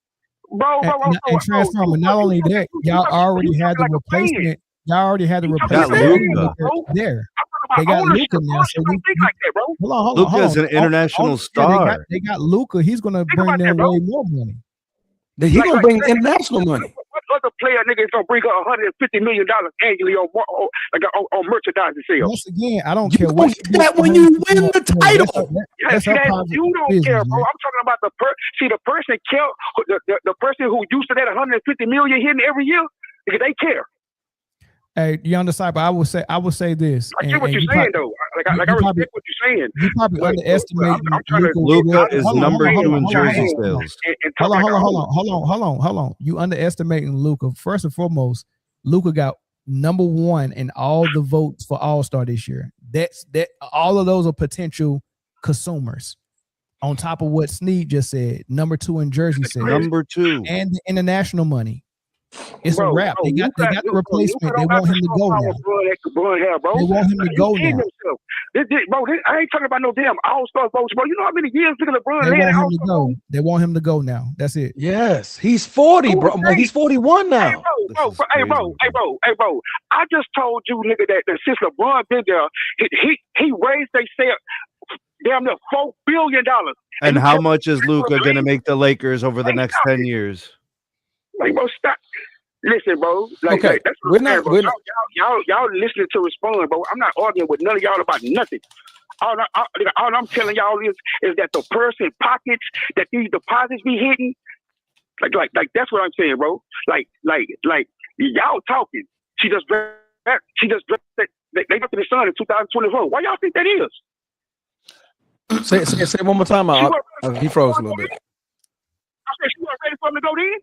Bro, and Transformer. Not only that, y'all already had the replacement. Y'all already had the replacement there. They got Luka now. So hold on. Luka's an international star. They got Luka. He's gonna bring them way more money. He's gonna bring international money. What other player nigga is gonna bring up $150 million annually on merchandising sales? Once again, I don't care what you get when you win the title. You don't care, bro. I'm talking about the person the person who used to that $150 million hitting every year. Because they care. Hey, young disciple, I would say this. I get what you're saying, though. I respect what you're saying. You probably underestimate. Luka is number 2 in jersey sales. Hold on. You underestimating Luka. First and foremost, Luka got number 1 in all the votes for All-Star this year. That all of those are potential consumers. On top of what Snead just said, number 2 in jersey sales. Number 2. And the international money. It's a wrap. They got the replacement. They want him to go now. They want him to go now. I ain't talking about no damn All-Star votes, bro. You know how many years LeBron they want him to go. They want him to go now. That's it. Yes, he's 40, bro. He's 41 now. Hey, bro. I just told you, nigga, that since LeBron been there, he raised they sale damn near $4 billion. And how much is Luka gonna make the Lakers over the next 10 years? Like, bro, stop. Listen, bro. Like, okay, that's what y'all listening to respond, bro. I'm not arguing with none of y'all about nothing. all I'm telling y'all is that the person pockets that these deposits be hitting, like that's what I'm saying, bro. Like y'all talking. She just they got to the Sun in 2024. Why y'all think that is? Say one more time. He froze a little bit. I said she wasn't ready for him to go then.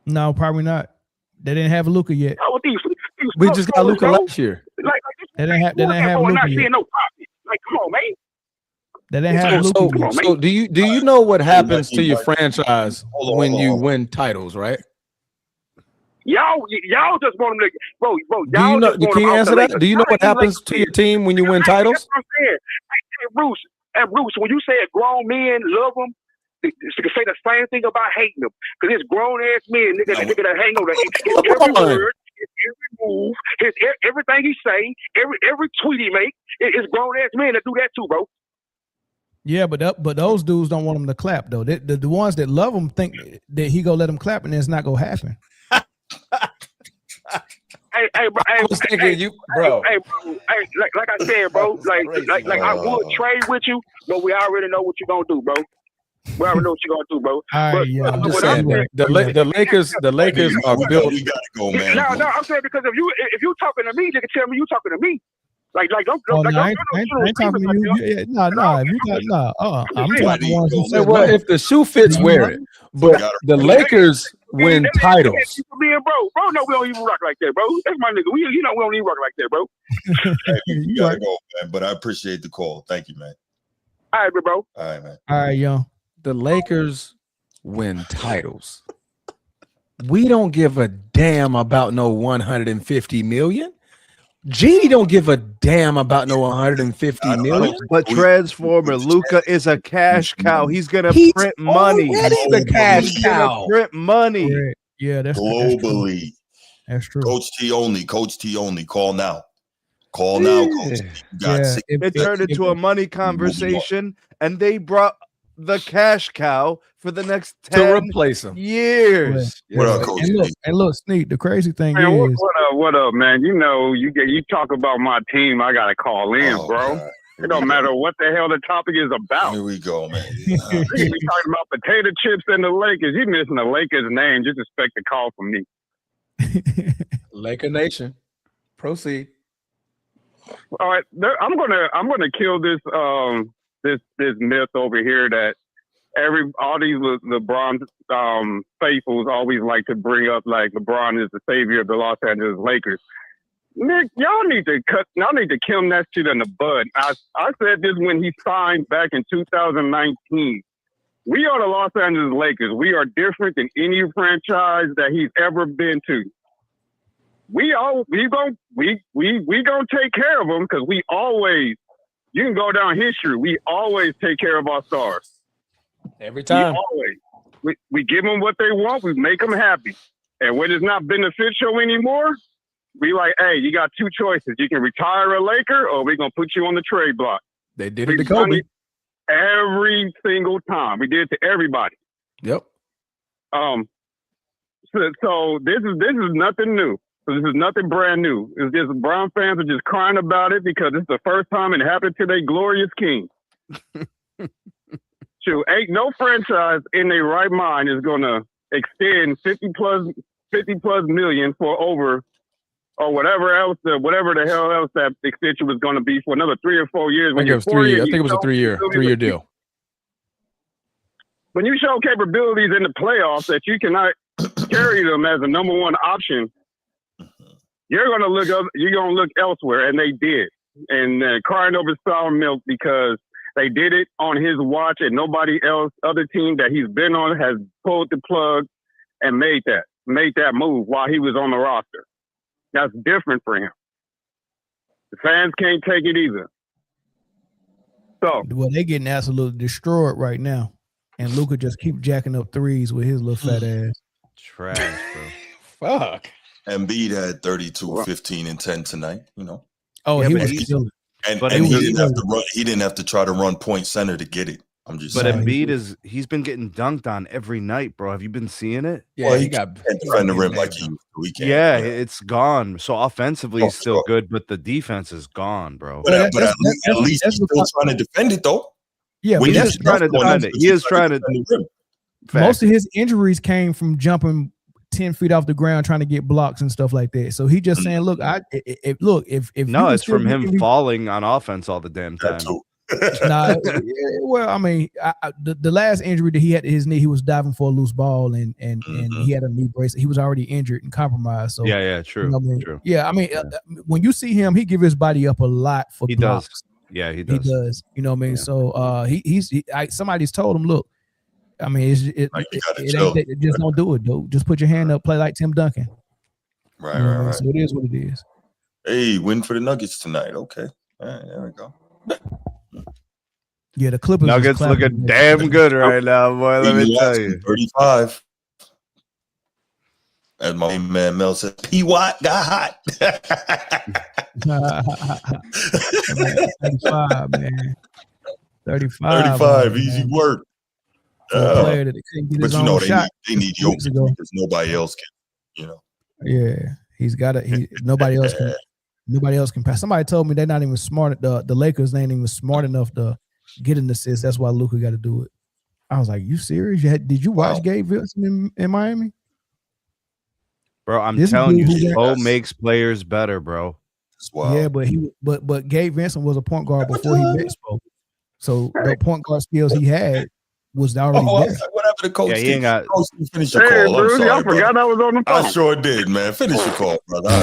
No, probably not. They didn't have Luka yet. We just got Luka last year. They didn't have Luka yet. No profit. Like, come on, man. They didn't have Luka yet. So do you know what happens to your franchise when you win titles, right? Y'all just want them to, bro. Do you know? Can you answer that? Do you know what happens to your team when you win titles? That's what I'm saying. Hey, Bruce, when you say grown men love them, you can say the same thing about hating them, because it's grown ass men, nigga that hang on his every word, his every move, everything he say, every tweet he make. It's grown ass men that do that too, bro. Yeah, but those dudes don't want him to clap though. The ones that love him think that he gonna let them clap, and it's not gonna happen. Hey, bro. I was thinking you, bro. Hey, like I said, bro. Like I would trade with you, but we already know what you're gonna do, bro. We already know what you're gonna do, bro. I'm just saying, the Lakers are built. We gotta go, man. No, I'm saying because if you talking to me, you can tell me you talking to me. Like don't. I ain't talking to you. No. If you talk, I'm talking to ones who said, well, if the shoe fits, wear it. But the Lakers win titles. Bro, no, we don't even rock like that, bro. That's my nigga. We don't even rock like that, bro. Hey, you gotta go, man. But I appreciate the call. Thank you, man. All right, bro. All right, man. All right, yo. The Lakers win titles. We don't give a damn about no 150 million. Genie don't give a damn about no 150 million. But Transformer Luka is a cash cow. He's gonna print money. He's the cash cow. Print money. Yeah, that's globally. That's true. Coach T only. Call now. Call now, Coach T. It turned into a money conversation, and they brought the cash cow for the next 10 to replace him years. What up, Coach T? And look, Sneak, the crazy thing Man, is, what up, man? You know, you talk about my team, I gotta call in, bro. God. It don't matter what the hell the topic is about. Here we go, man. You talking about potato chips and the Lakers. You missing the Lakers name. Just expect a call from me. Laker Nation. Proceed. All right, I'm gonna kill this this myth over here that all these LeBron faithfuls always like to bring up, like LeBron is the savior of the Los Angeles Lakers. Nick, y'all need to kill that shit in the bud. I said this when he signed back in 2019. We are the Los Angeles Lakers. We are different than any franchise that he's ever been to. We gonna take care of them because we always. You can go down history. We always take care of our stars. Every time. We give them what they want. We make them happy. And when it's not beneficial anymore, we like, hey, you got two choices. You can retire a Laker or we're going to put you on the trade block. They did it to Kobe. Every single time. We did it to everybody. Yep. So this is nothing new. So this is nothing brand new. It's just Brown fans are just crying about it because it's the first time it happened to their glorious king. So ain't no franchise in their right mind is going to extend 50 plus million for over or whatever the hell else that extension was going to be for another 3 or 4 years. I think it was a three-year deal. When you show capabilities in the playoffs that you cannot carry them as a number one option, you're going to look elsewhere, and they did. And crying over sour milk because they did it on his watch, and nobody else, other team that he's been on, has pulled the plug and made that move while he was on the roster. That's different for him. The fans can't take it either. So, well, they're getting absolutely destroyed right now, and Luka just keep jacking up threes with his little fat ass. Trash, bro. Fuck. Embiid had 32, 15, and 10 tonight. You know. Oh, yeah, he was killing. And he didn't have to run. He didn't have to try to run point center to get it. I'm just But saying. he's been getting dunked on every night, bro. Have you been seeing it? Yeah, Well, he got can't defend the rim like he used to. He can't. Yeah, it's gone. So offensively, he's still sure. good, but the defense is gone, bro. But at least he's still trying to defend it, though. Yeah, When but you that's He's trying to defend it. He is trying to. defend the rim. most of his injuries came from jumping 10 feet off the ground trying to get blocks and stuff like that. So he just saying, look, if No, you it's from him falling on offense all the damn time. Well, I mean, the last injury that he had to his knee, he was diving for a loose ball and he had a knee brace. He was already injured and compromised. So yeah, true. You know what I mean? True. Yeah, I mean, when you see him, he give his body up a lot for blocks. Does. Yeah, he does. He does. You know what I mean? Yeah. So somebody's told him, look, I mean, it ain't, just don't do it, dude. Just put your hand up, play like Tim Duncan. Right, you know right. So it is what it is. Hey, win for the Nuggets tonight. Okay. All right, there we go. Yeah, the Clippers. Nuggets looking damn good right now, boy. Let me tell you. 35. As my man Mel said, P. Watt got hot. 35, man. 35. 35, easy work. Player that couldn't get his own shot. They need Jokic because nobody else can, Yeah, he's got it. Nobody else can. Nobody else can pass. Somebody told me they're not even smart. The Lakers ain't even smart enough to get an assist. That's why Luka got to do it. I was like, "You serious? Did you watch Gabe Vincent in Miami?" Bro, I'm telling you, Bo makes players better, bro. Yeah, but Gabe Vincent was a point guard before he met Spo. So the point guard skills he had was already there. Whatever the coach he ain't got. Finish your call. I'm sorry, I forgot I was on the phone. I sure did, man. Finish your call, brother. I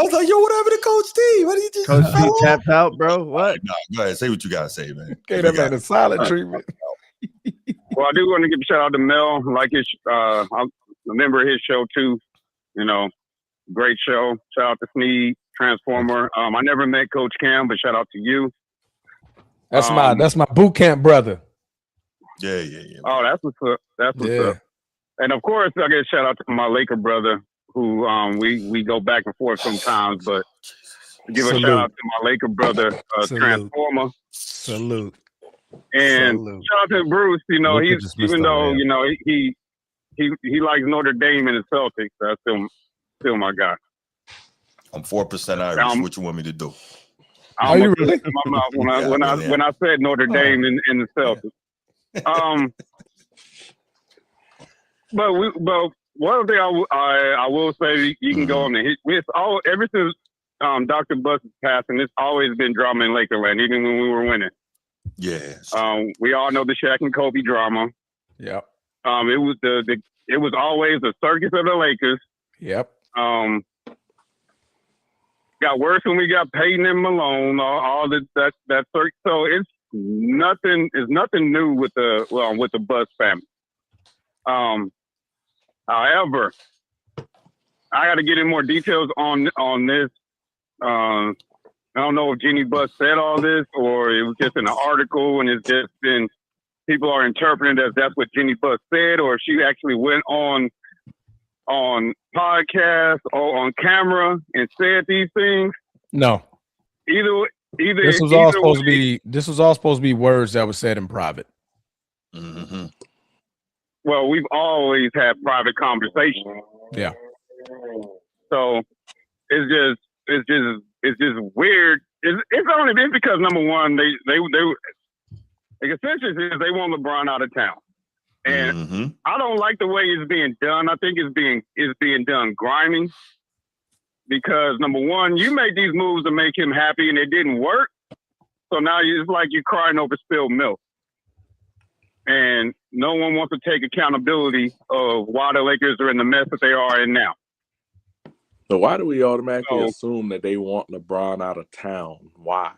was like, yo, whatever the coach did. What did you just Coach D tapped out, bro? What? No, go ahead. Say what you gotta say, man. Okay, that man a silent treatment. Well, I do want to give a shout out to Mel. Like I'm a member of his show too. Great show. Shout out to Sneed, Transformer. I never met Coach Cam, but shout out to you. That's my boot camp brother. Yeah. Oh, that's what's up. That's what's up. And of course, I get a shout out to my Laker brother, who we go back and forth sometimes. But give a shout out to my Laker brother, Transformer. Salute. And shout out to Bruce. He's even though he likes Notre Dame and the Celtics. That's still my guy. I'm 4% Irish. What you want me to do? Are you really? My mouth when I said Notre Dame in the Celtics. But one thing I will say, you can go on the ever since Dr. Buss' passing, it's always been drama in Lakerland, even when we were winning. Yes. We all know the Shaq and Kobe drama. Yep. It was always the circus of the Lakers. Yep. Got worse when we got Peyton and Malone. All that circus. So it's nothing new with the Buss family. However, I got to get in more details on this. I don't know if Jeannie Buss said all this or it was just in an article and it's just been people are interpreting it as that's what Jeannie Buss said, or if she actually went on podcast or on camera and said these things. No. Either this was all supposed to be words that were said in private. Mm-hmm. Well, we've always had private conversations. Yeah. So it's just weird. It's only been because number one, they the consensus is they want LeBron out of town. And I don't like the way it's being done. I think it's being done grimy. Because number one, you made these moves to make him happy and it didn't work. So now it's like you're crying over spilled milk. And no one wants to take accountability of why the Lakers are in the mess that they are in now. So why do we automatically assume that they want LeBron out of town? Why?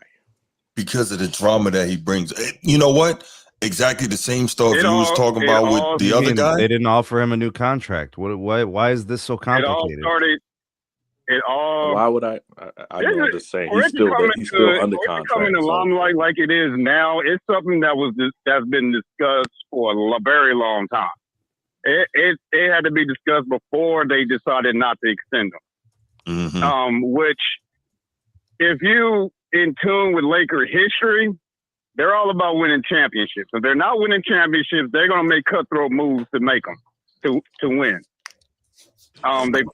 Because of the drama that he brings. You know what? Exactly the same stuff you was talking about with the other guy. They didn't offer him a new contract. Why is this so complicated? Why would I know I'm just saying he's still under contract. Coming to limelight like it is now, it's something that's been discussed for a very long time. It had to be discussed before they decided not to extend him. Which, if you in tune with Laker history, they're all about winning championships. If they're not winning championships, they're going to make cutthroat moves to make them to win. They've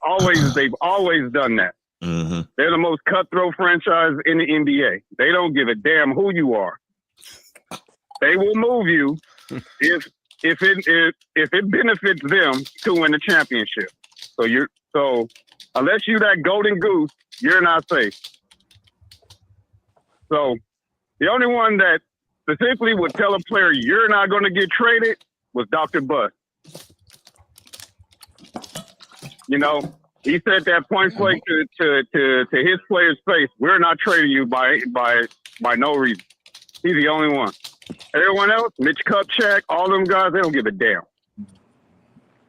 always done that. Mm-hmm. They're the most cutthroat franchise in the NBA. They don't give a damn who you are. They will move you if it benefits them to win the championship. So unless you're that golden goose, you're not safe. So the only one that specifically would tell a player you're not going to get traded was Dr. Bus. You know, he said that point blank to his players' face, we're not trading you by no reason. He's the only one. Everyone else, Mitch Kupchak, all them guys, they don't give a damn.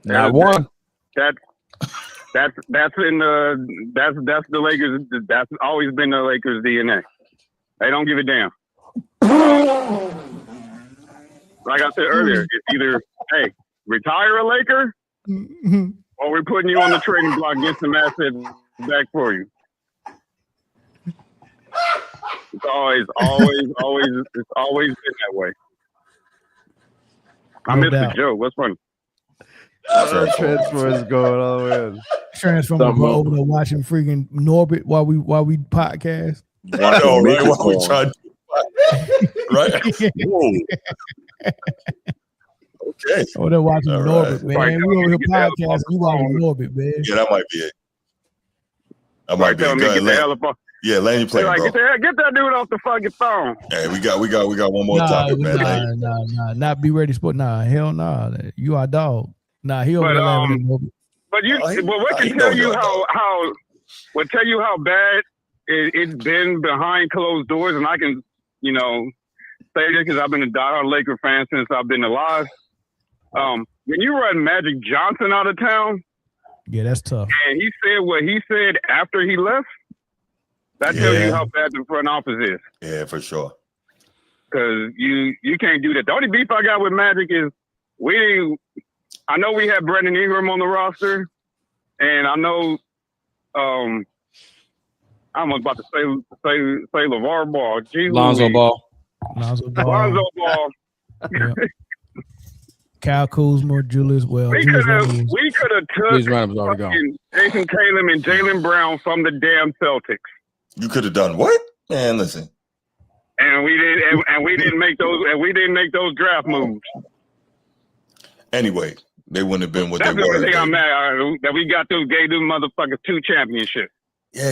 Not one. That's in the Lakers. That's always been the Lakers' DNA. They don't give a damn. Like I said earlier, it's either hey, retire a Laker, or we're putting you on the trading block, get some assets back for you. It's always been that way. I missed the joke. What's funny? Transfer is going all the way in. Transfer over there watching freaking Norbit while we podcast. I know, right? While we try to right? Whoa. Okay. Oh, they're watching All Norbit, man. Right. We over here podcast. You watching Norbit, man. Yeah, that might be it. That might be it. Go ahead, yeah, Lane, you play, like, bro. get that dude off the fucking phone. Hey, we got one more topic, man. Nah, not be ready sport. Nah, hell nah. You are dog. Nah, he over there laughing at Norbit. But what can tell you how bad it's been behind closed doors, and I can, say this because I've been a diehard Laker fan since I've been alive. When you run Magic Johnson out of town, yeah, that's tough. And he said what he said after he left. That tells you how bad the front office is. Yeah, for sure. Because you can't do that. The only beef I got with Magic is I know we had Brandon Ingram on the roster, and I know I'm about to say LeVar Ball. Lonzo Ball. Lonzo Ball. Yeah. Kyle Kuzma, Julius Wells. We could have took Jason Tatum and Jaylen Brown from the damn Celtics. You could have done what? Man, listen. And we didn't make those draft moves. Anyway, they wouldn't have been what That's they the were. only thing I'm mad that we gave them motherfuckers 2 championships. Yeah,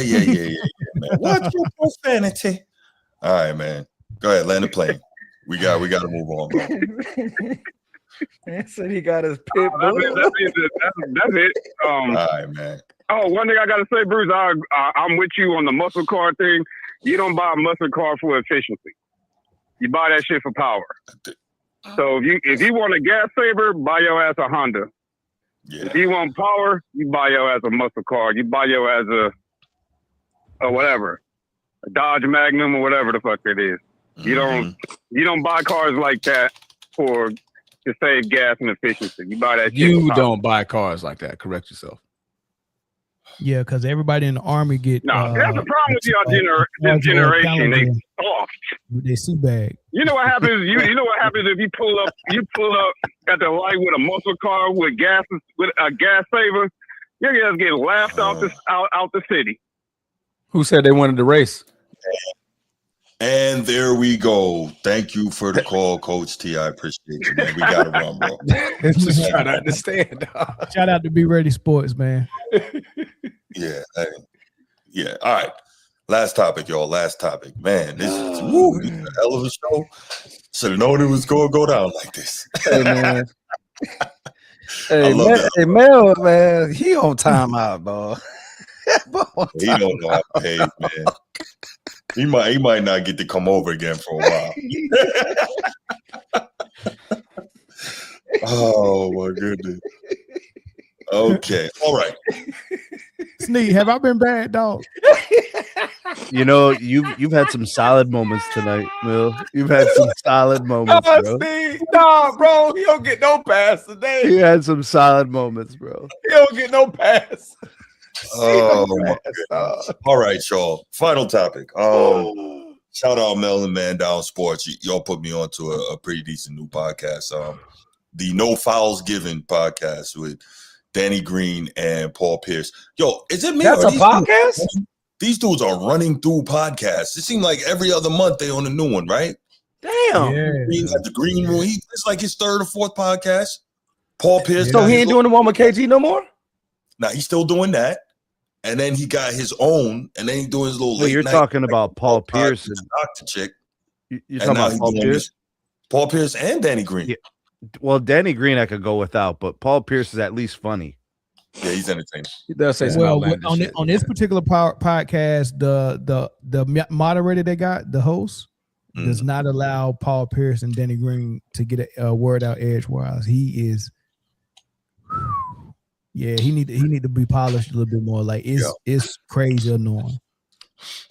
man. What's your profanity? All right, man. Go ahead, land the plane. We got to move on, bro. Man said he got his pit bull. That's it. All right, man. Oh, one thing I gotta say, Bruce, I'm with you on the muscle car thing. You don't buy a muscle car for efficiency. You buy that shit for power. So if you want a gas saver, buy your ass a Honda. Yeah. If you want power, you buy your ass a muscle car. You buy your ass a whatever, a Dodge Magnum or whatever the fuck it is. Mm-hmm. You don't buy cars like that to save gas and efficiency. You buy that shit. You don't buy cars like that. Correct yourself. Yeah, because everybody in the army get. No, that's the problem with y'all generation. They soft. They see bag. You know what happens? You know what happens if you pull up at the light with a muscle car with a gas saver. You just get laughed out the city. Who said they wanted to race? And there we go. Thank you for the call, Coach T. I appreciate you, man. We got to run, bro. Just trying to understand. Shout out to Be Ready Sports, man. Yeah. Yeah. All right. Last topic, y'all. Last topic. Man, this is a hell of a show. Should have known it was going to go down like this. Hey, man. Hey, Mel, man, he on timeout, bro. He don't know how to behave, man. He might not get to come over again for a while. Oh my goodness. Okay. All right. Sneak, have I been bad, dog? You've had some solid moments tonight, Will. You've had some solid moments, bro. Nah, bro, he don't get no pass today. You had some solid moments, bro. He don't get no pass. Oh my goodness. All right, y'all. Final topic. Shout out Melvin Man Down Sports. Y'all put me onto a pretty decent new podcast. The No Fouls Given podcast with Danny Green and Paul Pierce. Yo, is it me? That's a podcast? These dudes are running through podcasts. It seems like every other month they on a new one, right? Damn. Green at the Green Room. It's like his third or fourth podcast. Paul Pierce. So he ain't doing the one with KG no more? Nah, he's still doing that. And then he got his own, and then he's doing his little. Well, you're talking about Paul Pierce, doctor chick. You're talking about Paul Pierce, Paul Pierce, and Danny Green. Yeah. Well, Danny Green I could go without, but Paul Pierce is at least funny. Yeah, he's entertaining. He does say well on this particular podcast, the moderator they got, the host, does not allow Paul Pierce and Danny Green to get a word out edgewise. He is. Yeah, he need to be polished a little bit more. Like it's crazy annoying.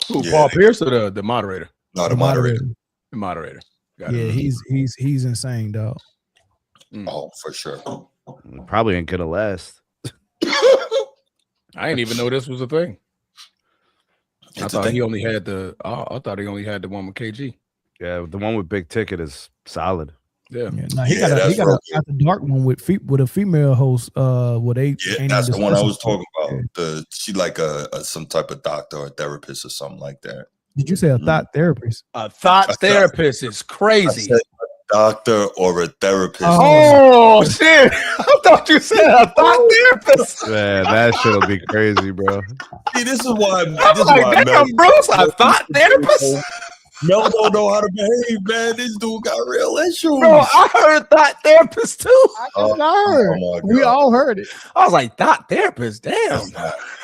Who, Paul Pierce or the moderator? No, the moderator. The moderator. Yeah, he's insane, dog. Oh, for sure. Probably ain't gonna last. I didn't even know this was a thing. I thought he only had the one with KG. Yeah, the one with Big Ticket is solid. Yeah. He got a dark one with a female host. That's the one I was talking about. She like some type of doctor or therapist or something like that. Did you say a thought therapist? A thought therapist is crazy. I said a doctor or a therapist. Oh shit! I thought you said a thought therapist. Man, that shit'll be crazy, bro. See, this is why. I'm like, damn, bro, it's a thought therapist. Mel don't know how to behave, man. This dude got real issues. Bro, I heard thought therapist too. I heard. We all heard it. I was like, thought therapist, damn.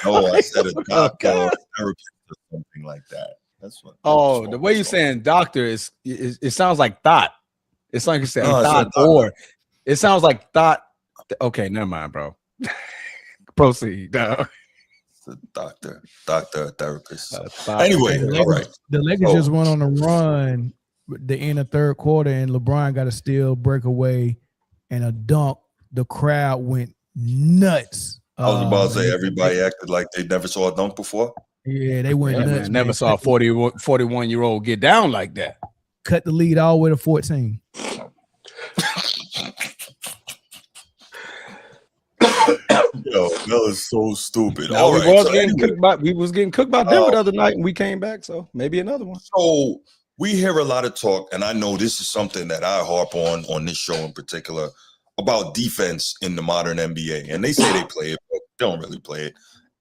No, I said a doctor or therapist or something like that. That's what. Oh, the way you're saying doctor is it sounds like thought. It's like you said thought or. It sounds like thought. Okay, never mind, bro. Proceed. No. Doctor, therapist. Anyway, all right. The Lakers just went on a run at the end of third quarter, and LeBron got a steal, breakaway, and a dunk. The crowd went nuts. I was about to say everybody acted like they never saw a dunk before. Yeah, they went nuts. Man, never saw a 41-year-old get down like that. Cut the lead all the way to 14. Yo, that was so stupid. No, we was getting cooked by Denver the other night, and we came back. So maybe another one. So we hear a lot of talk, and I know this is something that I harp on this show in particular about defense in the modern NBA. And they say they play it, but they don't really play it.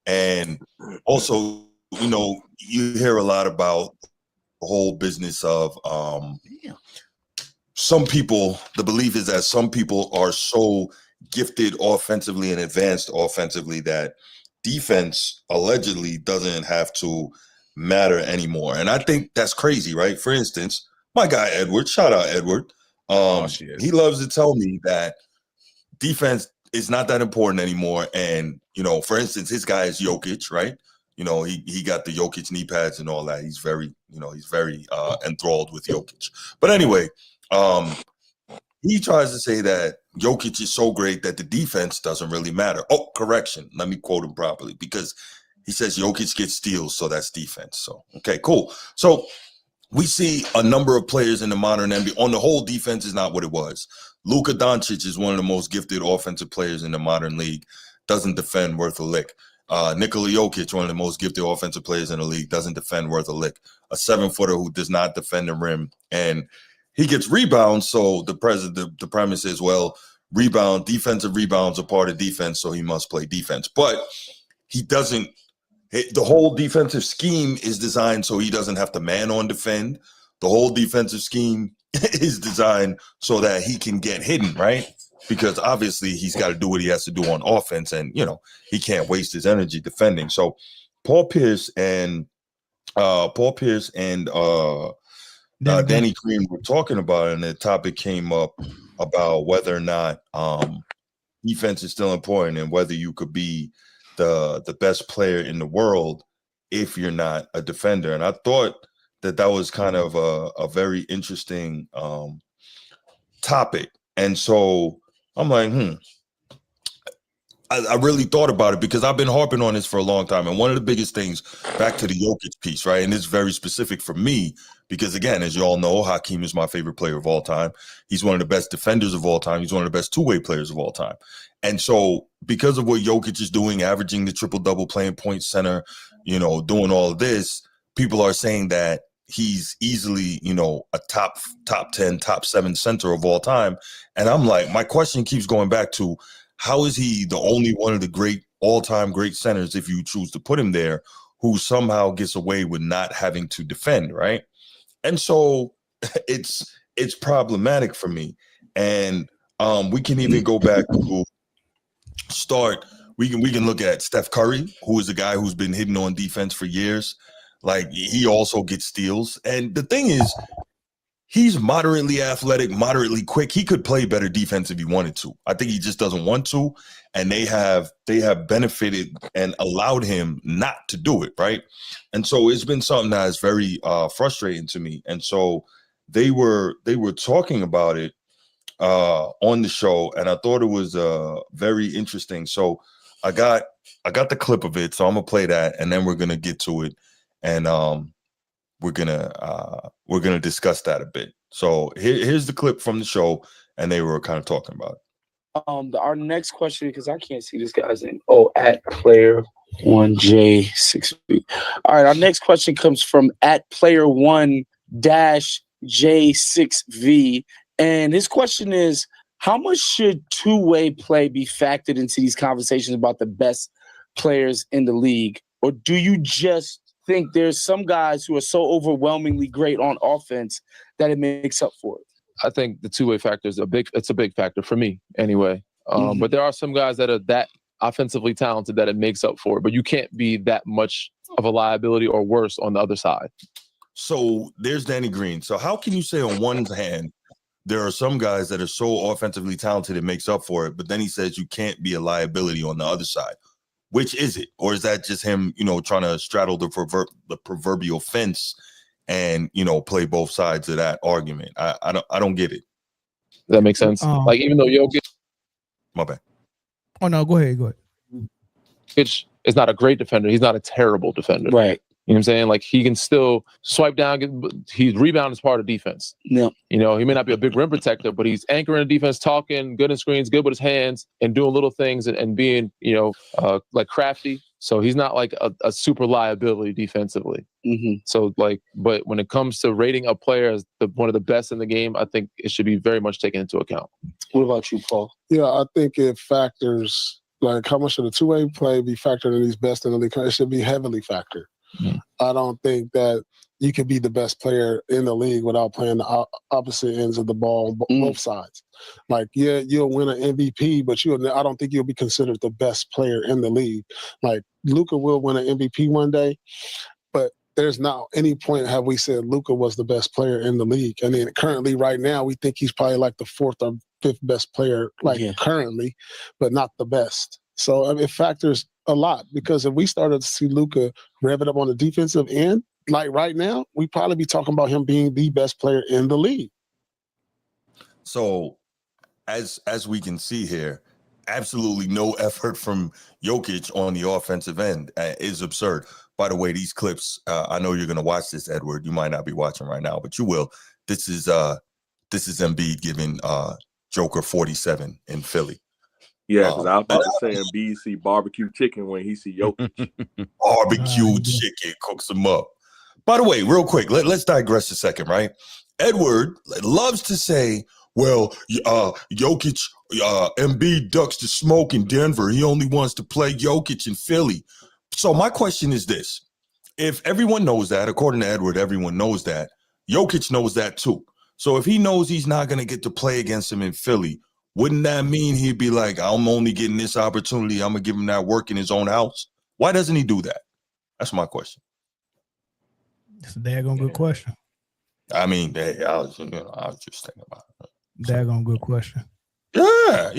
And also, you hear a lot about the whole business of some people. The belief is that some people are so gifted offensively and advanced offensively that defense allegedly doesn't have to matter anymore. And I think that's crazy, right? For instance, my guy Edward, shout out Edward. He loves to tell me that defense is not that important anymore. And, for instance, his guy is Jokic, right? He got the Jokic knee pads and all that. He's very enthralled with Jokic. But anyway, he tries to say that Jokic is so great that the defense doesn't really matter. Oh, correction. Let me quote him properly, because he says Jokic gets steals, so that's defense. So, okay, cool. So we see a number of players in the modern NBA. On the whole, defense is not what it was. Luka Doncic is one of the most gifted offensive players in the modern league. Doesn't defend worth a lick. Nikola Jokic, one of the most gifted offensive players in the league, doesn't defend worth a lick. A 7-footer who does not defend the rim, and he gets rebounds. So the premise is, well, defensive rebounds are part of defense, so he must play defense. But he doesn't. The whole defensive scheme is designed so he doesn't have to man on defend. The whole defensive scheme is designed so that he can get hidden, right? Because obviously he's got to do what he has to do on offense, and he can't waste his energy defending. So Paul Pierce and Danny Green were talking about it, and the topic came up about whether or not defense is still important and whether you could be the best player in the world if you're not a defender. And I thought that was kind of a very interesting topic. And so I'm like, I really thought about it because I've been harping on this for a long time. And one of the biggest things, back to the Jokic piece, right? And it's very specific for me because, again, as you all know, Hakeem is my favorite player of all time. He's one of the best defenders of all time. He's one of the best two-way players of all time. And so because of what Jokic is doing, averaging the triple-double, playing point center, doing all of this, people are saying that he's easily, a top 10, top 7 center of all time. And I'm like, my question keeps going back to, how is he the only one of the great all-time great centers, if you choose to put him there, who somehow gets away with not having to defend, right? And so it's problematic for me. And we can even go back to start. We can look at Steph Curry, who is a guy who's been hitting on defense for years. Like, he also gets steals. And the thing is, he's moderately athletic, moderately quick. He could play better defense if he wanted to. I think he just doesn't want to. And they have benefited and allowed him not to do it, right? And so it's been something that is very frustrating to me. And so they were talking about it on the show, and I thought it was very interesting. So I got the clip of it, so I'm gonna play that, and then we're gonna get to it, and we're gonna discuss that a bit. So here's the clip from the show, and they were kind of talking about it. Our next question, because I can't see this guy's name. Oh, at player 1J6V. All right, our next question comes from at player 1-J6V, and his question is, how much should two-way play be factored into these conversations about the best players in the league, or do you just think there's some guys who are so overwhelmingly great on offense that it makes up for it? I think the two-way factor is a big factor for me anyway. But there are some guys that are that offensively talented that it makes up for it, but you can't be that much of a liability or worse on the other side. So there's Danny Green. So how can you say on one hand, there are some guys that are so offensively talented it makes up for it, but then he says you can't be a liability on the other side? Which is it? Or is that just him, trying to straddle the proverbial fence and, play both sides of that argument? I don't get it. Does that make sense? Like, even though Jokic, my bad. Oh no, go ahead. Jokic is not a great defender. He's not a terrible defender. Right. You know what I'm saying? Like, he can still swipe down. He's rebound is part of defense. Yeah. He may not be a big rim protector, but he's anchoring the defense, talking, good in screens, good with his hands, and doing little things and being, like crafty. So he's not like a super liability defensively. Mm-hmm. So but when it comes to rating a player as one of the best in the game, I think it should be very much taken into account. What about you, Paul? Yeah, I think it factors, like, how much should a two-way play be factored in these best in the league? It should be heavily factored. Mm-hmm. I don't think that you can be the best player in the league without playing the opposite ends of the ball on both sides. Like, yeah, you'll win an MVP, but I don't think you'll be considered the best player in the league. Like, Luka will win an MVP one day, but there's not any point have we said Luka was the best player in the league. And then currently right now, we think he's probably like the 4th or 5th best player, currently, but not the best. So it factors a lot, because if we started to see Luka rev it up on the defensive end, like right now, we'd probably be talking about him being the best player in the league. So as we can see here, absolutely no effort from Jokic on the offensive end is absurd. By the way, these clips, I know you're going to watch this, Edward. You might not be watching right now, but you will. This is Embiid giving Joker 47 in Philly. Yeah, because I was about to say Embiid see barbecue chicken when he see Jokic. Barbecue chicken cooks him up. By the way, real quick, let's digress a second, right? Edward loves to say, well, Jokic, Embiid ducks the smoke in Denver. He only wants to play Jokic in Philly. So my question is this. If everyone knows that, according to Edward, everyone knows that, Jokic knows that too. So if he knows he's not going to get to play against him in Philly, wouldn't that mean he'd be like, I'm only getting this opportunity, I'm going to give him that work in his own house? Why doesn't he do that? That's my question. It's a daggone good question. I mean, hey, I was just thinking about it. Daggone good question. Yeah,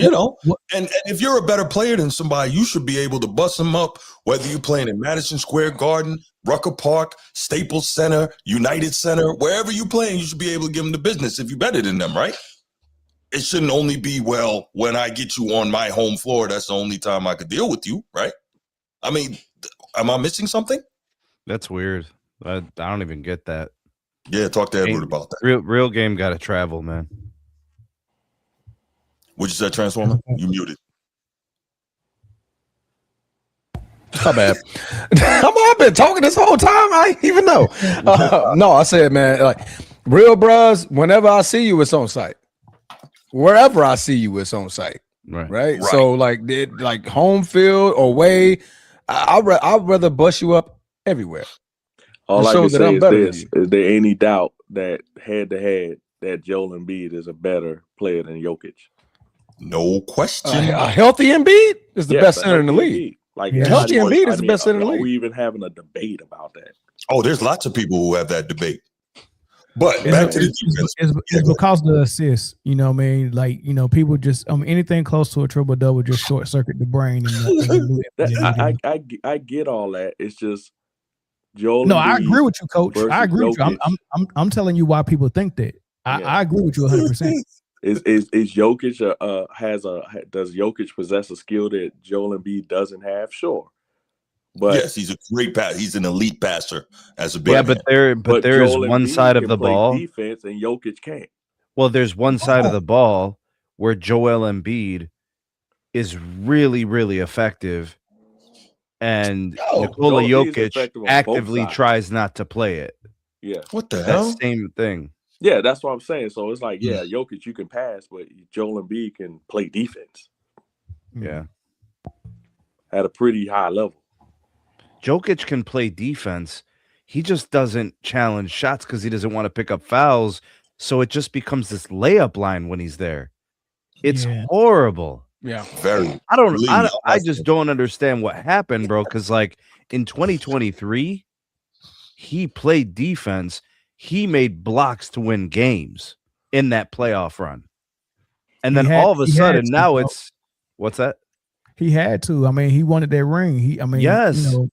and if you're a better player than somebody, you should be able to bust them up, whether you're playing in Madison Square Garden, Rucker Park, Staples Center, United Center, wherever you're playing, you should be able to give them the business if you're better than them, right? it shouldn't only be, well, when I get you on my home floor, that's the only time I could deal with you, right? I mean, am I missing something? That's weird. I don't even get that. Yeah, talk to Edward about that. Real game got to travel, man. What you said, Transformer? You muted. My bad. I've been talking this whole time. I didn't even know. No, I said, man, like real bros, whenever I see you, it's on site. Wherever I see you, it's on site. Right. So like home field or away, I'd rather bust you up everywhere. All I can say is this: is there any doubt that head to head that Joel Embiid is a better player than Jokic? No question. A healthy Embiid is the best center in the league. Like healthy Embiid is the best center in the league. Are we even having a debate about that? Oh, there's lots of people who have that debate. But back to the defense. It's because of the assists. You know what I mean? Like, you know, people just anything close to a triple double just short circuit the brain. I get all that. It's just Joel. No, I agree with you, Coach. I agree with you. I'm telling you why people think that. I agree with you 100%. Is Jokic does Jokic possess a skill that Joel Embiid doesn't have? Sure. But yes, he's a great passer. He's an elite passer as a big man. but there is one side of the ball. Defense and Jokic can't. Well, there's one side of the ball where Joel Embiid is really, really effective, and Nikola Jokic actively tries not to play it. Yeah, what the hell? Same thing. Yeah, that's what I'm saying. So it's like, yeah, Jokic, you can pass, but Joel Embiid can play defense. Yeah, at a pretty high level. Jokic can play defense. He just doesn't challenge shots because he doesn't want to pick up fouls. So it just becomes this layup line when he's there. It's horrible. Yeah, very. I just don't understand what happened, bro. Because like in 2023, he played defense. He made blocks to win games in that playoff run, and then all of a sudden now it's what's that? He had to. I mean, he wanted that ring. Yes. You know,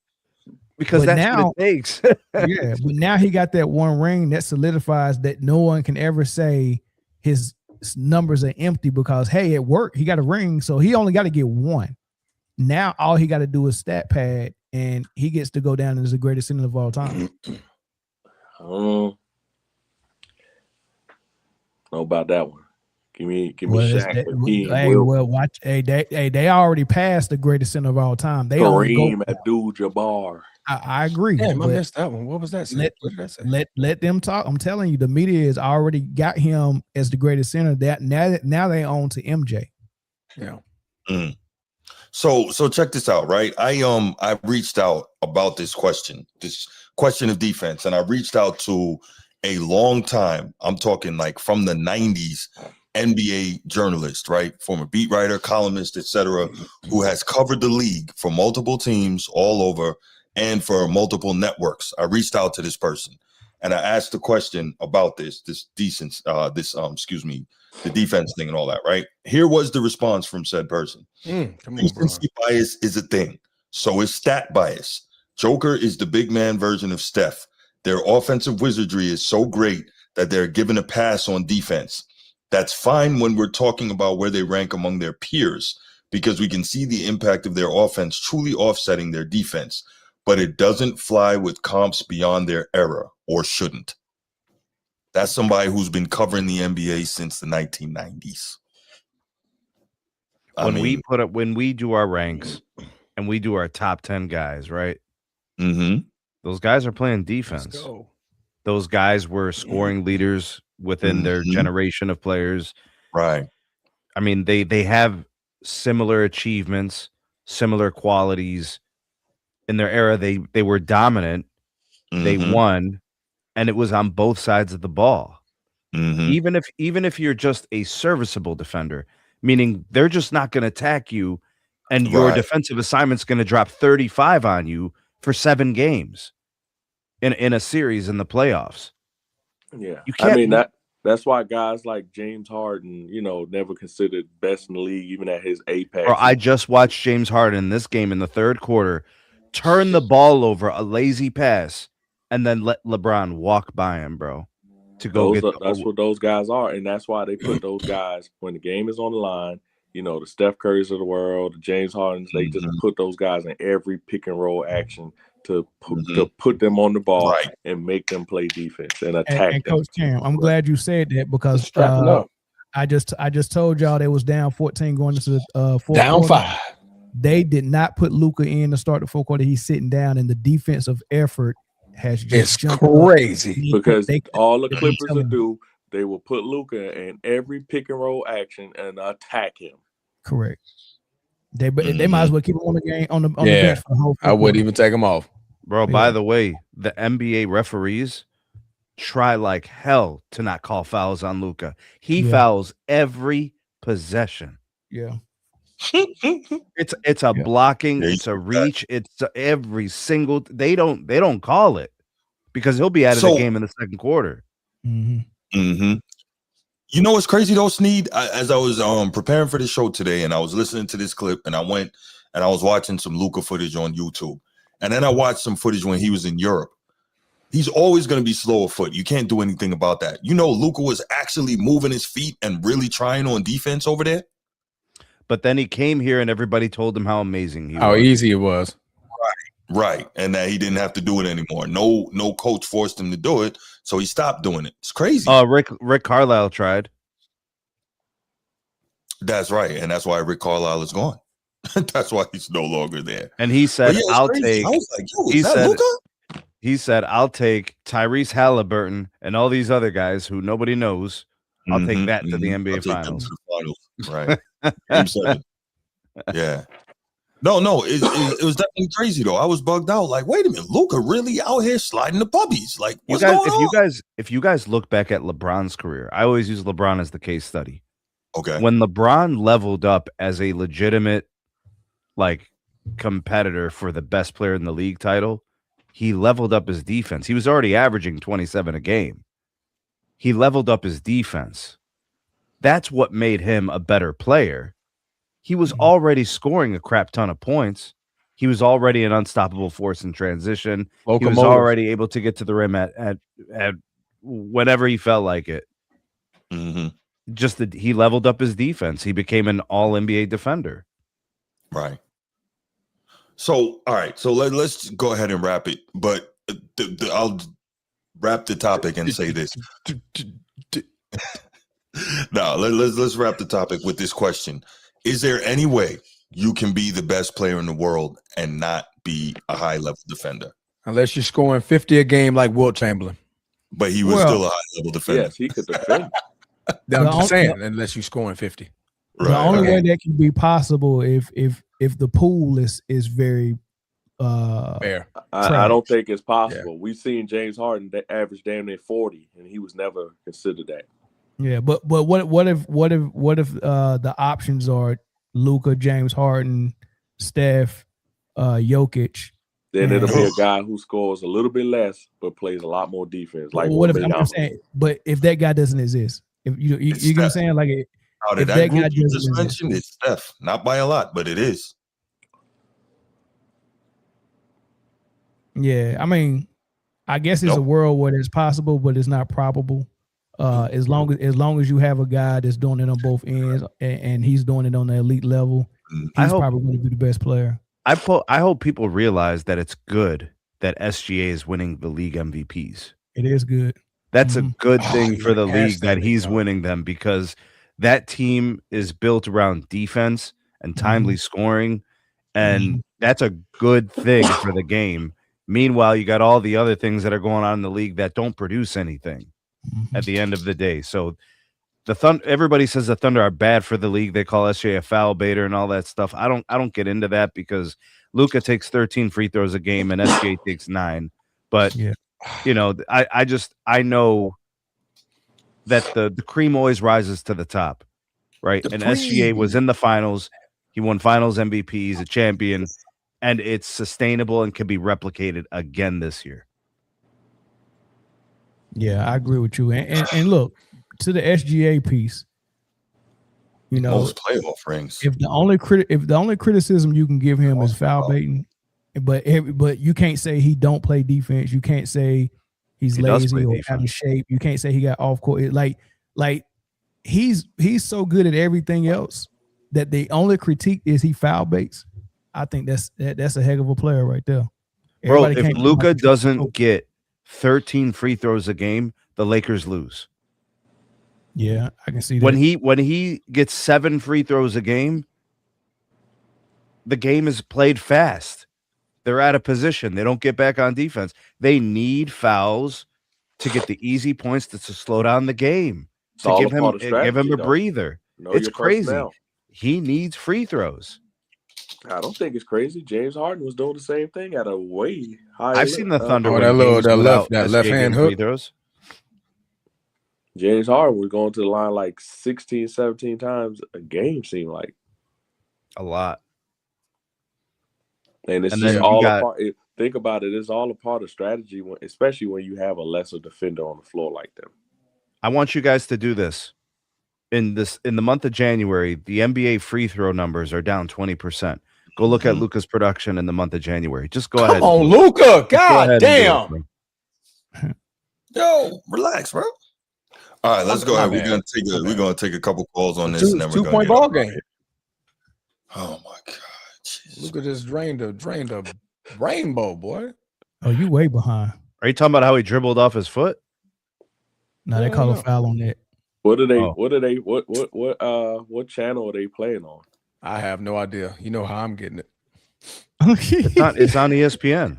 because that's what it takes. Yeah, but now he got that one ring that solidifies that no one can ever say his numbers are empty because, hey, it worked. He got a ring, so he only got to get one. Now all he got to do is stat pad, and he gets to go down as the greatest center of all time. Know about that one. Give me Shaq. Watch. They already passed the greatest center of all time. They Kareem Abdul-Jabbar. I agree. Damn, I missed that one. What was that? What did I say? Let them talk. I'm telling you, the media has already got him as the greatest center. That now they own to MJ. Yeah. So check this out, right? I reached out about this question of defense, and I reached out to a long time. I'm talking like from the 90s. NBA journalist, right? Former beat writer, columnist, etc., who has covered the league for multiple teams all over and for multiple networks. I reached out to this person and I asked the question about the defense thing and all that, right? Here was the response from said person. Recency bias is a thing. So is stat bias. Joker is the big man version of Steph. Their offensive wizardry is so great that they're given a pass on defense. That's fine when we're talking about where they rank among their peers, because we can see the impact of their offense truly offsetting their defense, but it doesn't fly with comps beyond their era, or shouldn't. That's somebody who's been covering the NBA since the 1990s. When we do our ranks and we do our top 10 guys, right? Those guys are playing defense. Those guys were scoring leaders within their generation of players. Right. I mean, they have similar achievements, similar qualities. In their era, they were dominant. They won, and it was on both sides of the ball. Even if you're just a serviceable defender, meaning they're just not going to attack you, and your defensive assignment's going to drop 35 on you for 7 games in a series in the playoffs. Yeah, I mean that's why guys like James Harden, never considered best in the league, even at his apex. Bro, I just watched James Harden in this game in the third quarter turn the ball over, a lazy pass, and then let LeBron walk by him, bro. to go get. That's what those guys are, and that's why they put those guys when the game is on the line. You know, the Steph Currys of the world, the James Hardens. They just put those guys in every pick and roll action to put them on the ball and make them play defense and attack and them. Coach Cam, I'm glad you said that because strapping up. I just told y'all they was down 14 going into the fourth down quarter. 5. They did not put Luka in to start the fourth quarter. He's sitting down, and the defensive effort has just jumped crazy because all the Clippers will do, they will put Luka in every pick and roll action and attack him. Correct. They might as well keep him on the game on the bench for the whole. I wouldn't even take him off, bro. By the way, the NBA referees try like hell to not call fouls on Luka. He fouls every possession. Yeah. It's a blocking, it's a reach, it's every single. They don't call it because he'll be out of the game in the second quarter. You know what's crazy though, Sneed? As I was preparing for the show today, and I was listening to this clip, and I went and I was watching some Luka footage on YouTube, and then I watched some footage when he was in Europe. He's always going to be slow of foot. You can't do anything about that. You know, Luka was actually moving his feet and really trying on defense over there. But then he came here and everybody told him how amazing he was. How easy it was. Right. And that he didn't have to do it anymore. No coach forced him to do it, so he stopped doing it. It's crazy. Rick Carlisle tried. That's right. And that's why Rick Carlisle is gone. That's why he's no longer there. And he said, I'll crazy. take I was like, yo, is that Luka? He said, I'll take Tyrese Halliburton and all these other guys who nobody knows. I'll take that to the NBA Finals. Right. Game 7. Yeah. No, it was definitely crazy though. I was bugged out. Like, wait a minute, Luka really out here sliding the puppies. Like, what's going on? If you guys look back at LeBron's career, I always use LeBron as the case study. Okay. When LeBron leveled up as a legitimate like competitor for the best player in the league title, he leveled up his defense. He was already averaging 27 a game. He leveled up his defense. That's what made him a better player. He was already scoring a crap ton of points. He was already an unstoppable force in transition. He was already able to get to the rim at whenever he felt like it. Just that he leveled up his defense. He became an all NBA defender. Right. So, all right. So let's go ahead and wrap it. But I'll wrap the topic and say this. No, let's wrap the topic with this question. Is there any way you can be the best player in the world and not be a high-level defender? Unless you're scoring 50 a game like Wilt Chamberlain. But he was still a high-level defender. Yes, he could defend. I'm just saying, unless you're scoring 50. The only way that can be possible if the pool is very fair. I don't think it's possible. We've seen James Harden that average damn near 40, and he was never considered that. Yeah, but what if the options are Luka, James Harden, Steph, Jokic? Then it'll be a guy who scores a little bit less but plays a lot more defense. Like what if I'm saying? But if that guy doesn't exist, if you know what I'm saying, like out of that group you just mentioned, it's Steph, not by a lot, but it is. Yeah, I mean, I guess it's a world where it's possible, but it's not probable. As long as you have a guy that's doing it on both ends and he's doing it on the elite level, he's probably going to be the best player. I hope people realize that it's good that SGA is winning the league MVPs. It is good. That's a good thing for the league that he's winning them, because that team is built around defense and timely scoring, and that's a good thing for the game. Meanwhile, you got all the other things that are going on in the league that don't produce anything at the end of the day. So everybody says the Thunder are bad for the league. They call SGA a foul baiter and all that stuff. I don't get into that because Luka takes 13 free throws a game and SGA takes 9. But you know, I know that the cream always rises to the top, right? And SGA was in the finals. He won finals MVP. He's a champion, and it's sustainable and can be replicated again this year. Yeah, I agree with you. And look, to the SGA piece, you know, most playoff rings. If the only criticism you can give him is foul baiting, but you can't say he don't play defense. You can't say he's He does lazy play or defense. out of shape. You can't say he got off court. Like he's so good at everything else that the only critique is he foul baits. I think that's a heck of a player right there. Bro, Everybody if can't Luka doesn't get 13 free throws a game, the Lakers lose. Yeah, I can see that. When he gets 7 free throws a game, the game is played fast. They're out of position. They don't get back on defense. They need fouls to get the easy points to slow down the game. It's To all give a him part of give him strategy, a though. breather. Know It's your crazy. personnel. He needs free throws. I don't think it's crazy. James Harden was doing the same thing at a way higher. I've seen the Thunder Oh, win that little- games that without left SGA hand getting free hook. throws. James Harden was going to the line like 16, 17 times a game, seemed like. A lot. And it's And just then you all got- a part. Think about it. It's all a part of strategy, especially when you have a lesser defender on the floor like them. I want you guys to do this. In the month of January, the NBA free throw numbers are down 20%. Go look at Luka's production in the month of January. Just go ahead. Come on, and do it. Luka. Just go God ahead and do it, damn. bro. Yo, relax, bro. All right, let's go My ahead. bad. We're gonna take a couple calls on this, Two, and then we're gonna 2-point get ball up out of game. here. Oh my god, Jesus. Luka just drained a rainbow, boy. Oh, you way behind. Are you talking about how he dribbled off his foot? No, they call a foul on that. What are they? Oh. What channel are they playing on? I have no idea. You know how I'm getting it. It's on ESPN,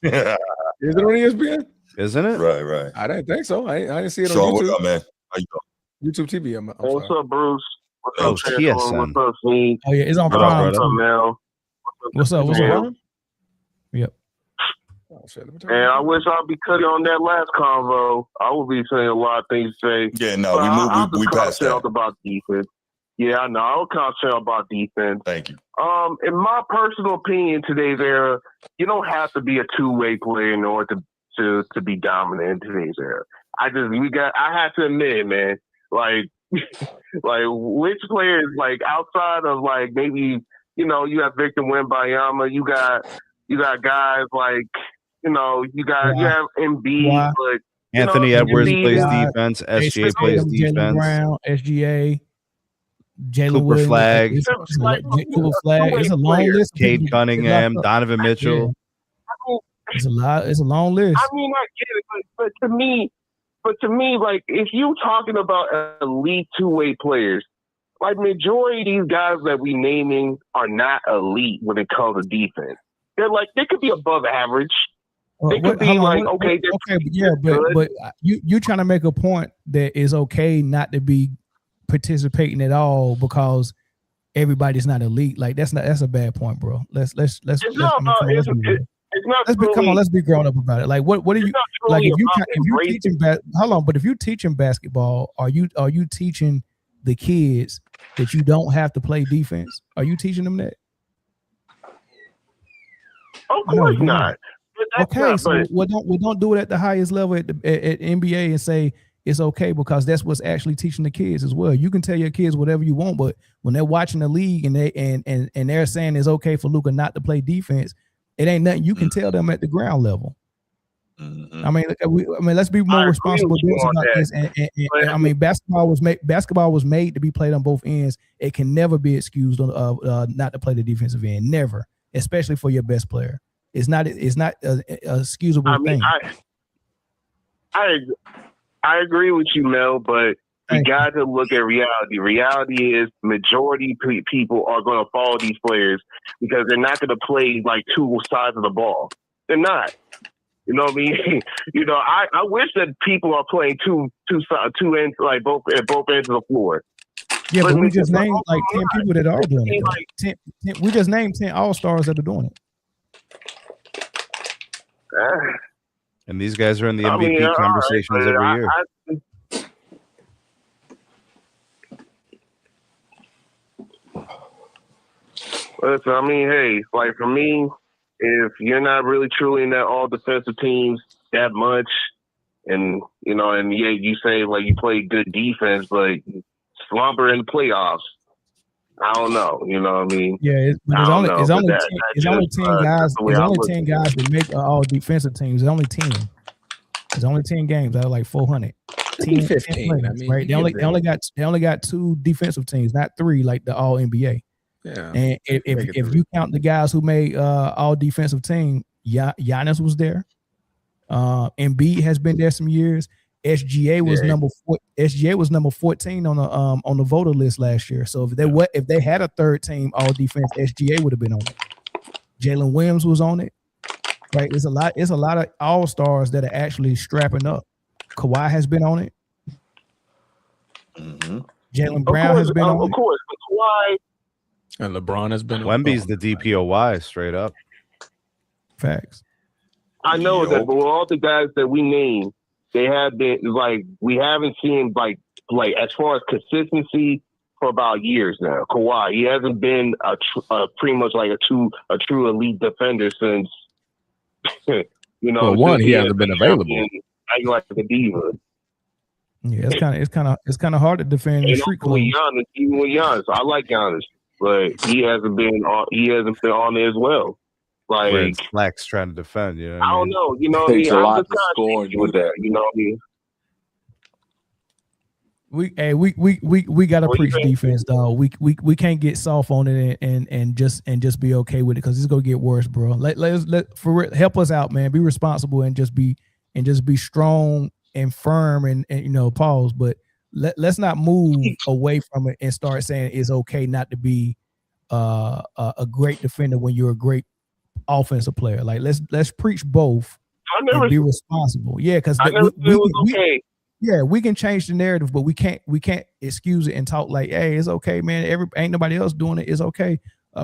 Is it on ESPN? isn't it? Right. I didn't think so. I didn't see it on Sean, what YouTube. up, man? How you doing? YouTube TV. I'm What's sorry. up, Bruce? What's Oh, up, Chancellor? TSN. What's up, Z? Oh yeah, it's on What up, Prime. brother? What's up, too. Mel? What's up? What's Yeah. up? Yep. Oh, shit, let me turn And it I on. wish I'd be cutting on that last convo. I would be saying a lot of things to say. Yeah, no, But we passed that. about defense. Yeah, I know. I was concerned about defense. Thank you. In my personal opinion, today's era, you don't have to be a two-way player in order to be dominant in today's era. I have to admit, man, like which players, like outside of like maybe, you have Victor Wembanyama, you got guys like, you have Embiid, Why? but Anthony Edwards Embiid plays is- defense. SGA plays Jalen defense. Brown, SGA, Jalen Cooper Williams. Flag. Cooper Flag. It's a long list. of Cade people. Cunningham, It's a lot- Donovan Mitchell. It's a lot. It's a long list. I mean, I get it, but to me, like if you talking about elite two-way players, like majority of these guys that we naming are not elite when it comes to defense. They could be above average. They could be like, okay, but you trying to make a point that it's okay not to be participating at all because everybody's not elite. Like that's a bad point, bro. Let's be grown up about it. Like what are you like if you teaching but if you're teaching basketball, are you teaching the kids that you don't have to play defense? Are you teaching them that? Of course not. Okay, so we don't do it at the highest level at NBA and say it's okay because that's what's actually teaching the kids as well. You can tell your kids whatever you want, but when they're watching the league and they're saying it's okay for Luka not to play defense, it ain't nothing you can tell them at the ground level. I mean, let's be more responsible about this. And I mean, basketball was made to be played on both ends. It can never be excused not to play the defensive end. Never, especially for your best player. It's not a excusable thing. I agree with you, Mel, but you got to look at reality. Reality is majority people are going to follow these players because they're not going to play like two sides of the ball. They're not. You know what I mean? I wish that people are playing two ends, like at both ends of the floor. Yeah, but we just named like 10 people that are doing it. 10, we just named 10 all-stars that are doing it. And these guys are in the MVP conversations every year. Listen, I mean, hey, like for me, if you're not really truly in that all defensive teams that much, and you say like you play good defense, but slumber in the playoffs. I don't know. You know what I mean? Yeah, it's only 10 guys. It's only 10 guys that make all defensive teams. It's only 10. It's only 10 games out of like 400. 10, 15. players, I mean, right? They only got 2 defensive teams, not 3 like the All NBA. Yeah. And if you count the guys who made All Defensive Team, Giannis was there. Embiid has been there some years. SGA was number 14 on the voter list last year. So if they had a third team All Defense, SGA would have been on it. Jalen Williams was on it. Right, it's a lot of all stars that are actually strapping up. Kawhi has been on it. Mm-hmm. Jalen Brown has been on it. Of course, but Kawhi And LeBron has been. Wemby's the DPOY straight up. Facts. I know that, but with all the guys that we named, they have been like we haven't seen like as far as consistency for about years now. Kawhi, he hasn't been pretty much like a true elite defender since. Well, he hasn't been available. I like the diva. Yeah, it's kind of hard to defend in street clothes. Even with Giannis, I like Giannis, but he hasn't been on there as well. Like Slacks trying to defend, you know. I don't know, you know. Takes a I'm lot just to score with that. You know what I mean? We gotta preach defense, dog. We can't get soft on it and just be okay with it because it's gonna get worse, bro. Help us out, man. Be responsible and just be strong and firm and pause. But let's not move away from it and start saying it's okay not to be a great defender when you're a great offensive player. Like let's preach both and be responsible. Yeah, because okay. Yeah, we can change the narrative, but we can't excuse it and talk like, hey, it's okay, man. Ain't nobody else doing it. It's okay.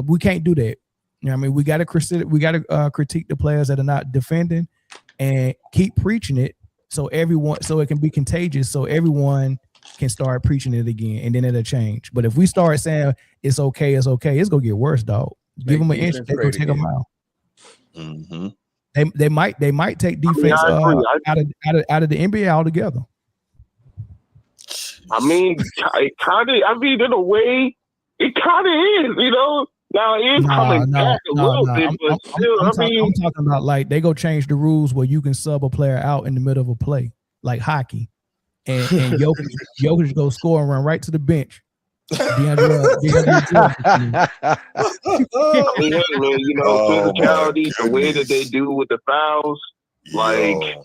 We can't do that. You know what I mean? We gotta critique the players that are not defending and keep preaching it so it can be contagious, so everyone can start preaching it again, and then it'll change. But if we start saying it's okay, it's gonna get worse, dog. Give them an inch, they're gonna take them out. Mm-hmm. They might take defense out of the NBA altogether. I mean, it kind of. I mean, in a way, it kind of is. You know, now it is coming back a little bit, but still, I'm talking about like they go change the rules where you can sub a player out in the middle of a play, like hockey, and Jokic go score and run right to the bench. DeAndre physicality, the way that they do with the fouls, like.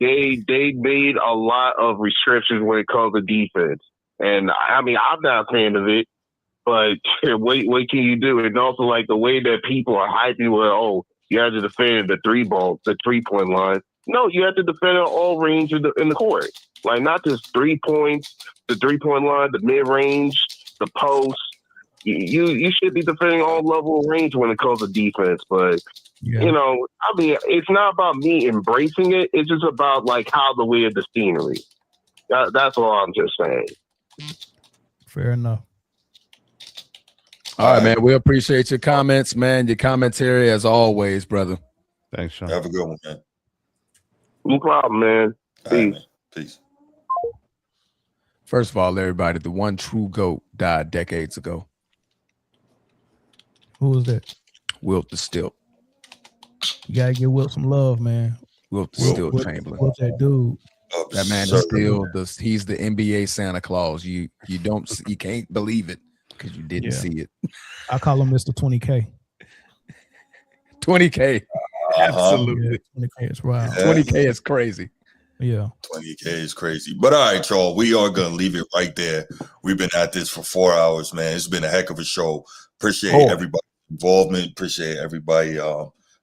They made a lot of restrictions when it comes to defense, and I mean I'm not a fan of it, but what can you do? And also like the way that people are hyping, you have to defend the 3-point line. No, you have to defend on all range in the court, like not just 3 points, the 3-point line, the mid range, the post. You should be defending all level of range when it comes to defense, but. Yeah. You know, I mean, it's not about me embracing it. It's just about like how the way of the scenery. That's all I'm just saying. Fair enough. All right, man. We appreciate your comments, man. Your commentary as always, brother. Thanks, Sean. Have a good one, man. No problem, man. Peace. Right, man. Peace. First of all, everybody, the one true GOAT died decades ago. Who was that? Wilt the Stilt. You gotta give Wilt some love, man. Wilt the Stilt Chamberlain. What's that dude? That man is still he's the NBA Santa Claus. You can't believe it because you didn't see it. I call him Mr. 20K. 20K. Absolutely. Yeah, 20K is wild. 20K is crazy. Yeah. 20K is crazy. But all right, y'all, we are gonna leave it right there. We've been at this for 4 hours, man. It's been a heck of a show. Appreciate everybody's involvement. Appreciate everybody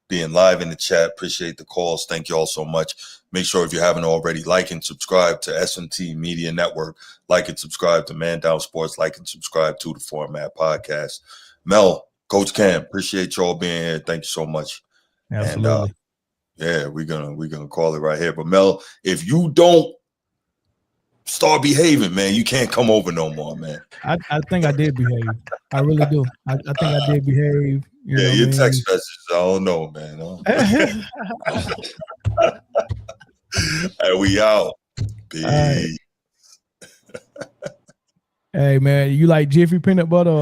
being live in the chat. Appreciate the calls. Thank you all so much. Make sure if you haven't already, like and subscribe to SMT Media Network. Like and subscribe to Man Down Sports. Like and subscribe to the Format Podcast. Mel, Coach Cam, appreciate y'all being here. Thank you so much. Absolutely. And we're gonna call it right here. But Mel, if you don't start behaving, man, you can't come over no more, man. I think I did behave. I really do. I think I did behave. Your text messages, I don't know, man. Hey, we out. Peace. Hey, man, you like Jiffy peanut butter?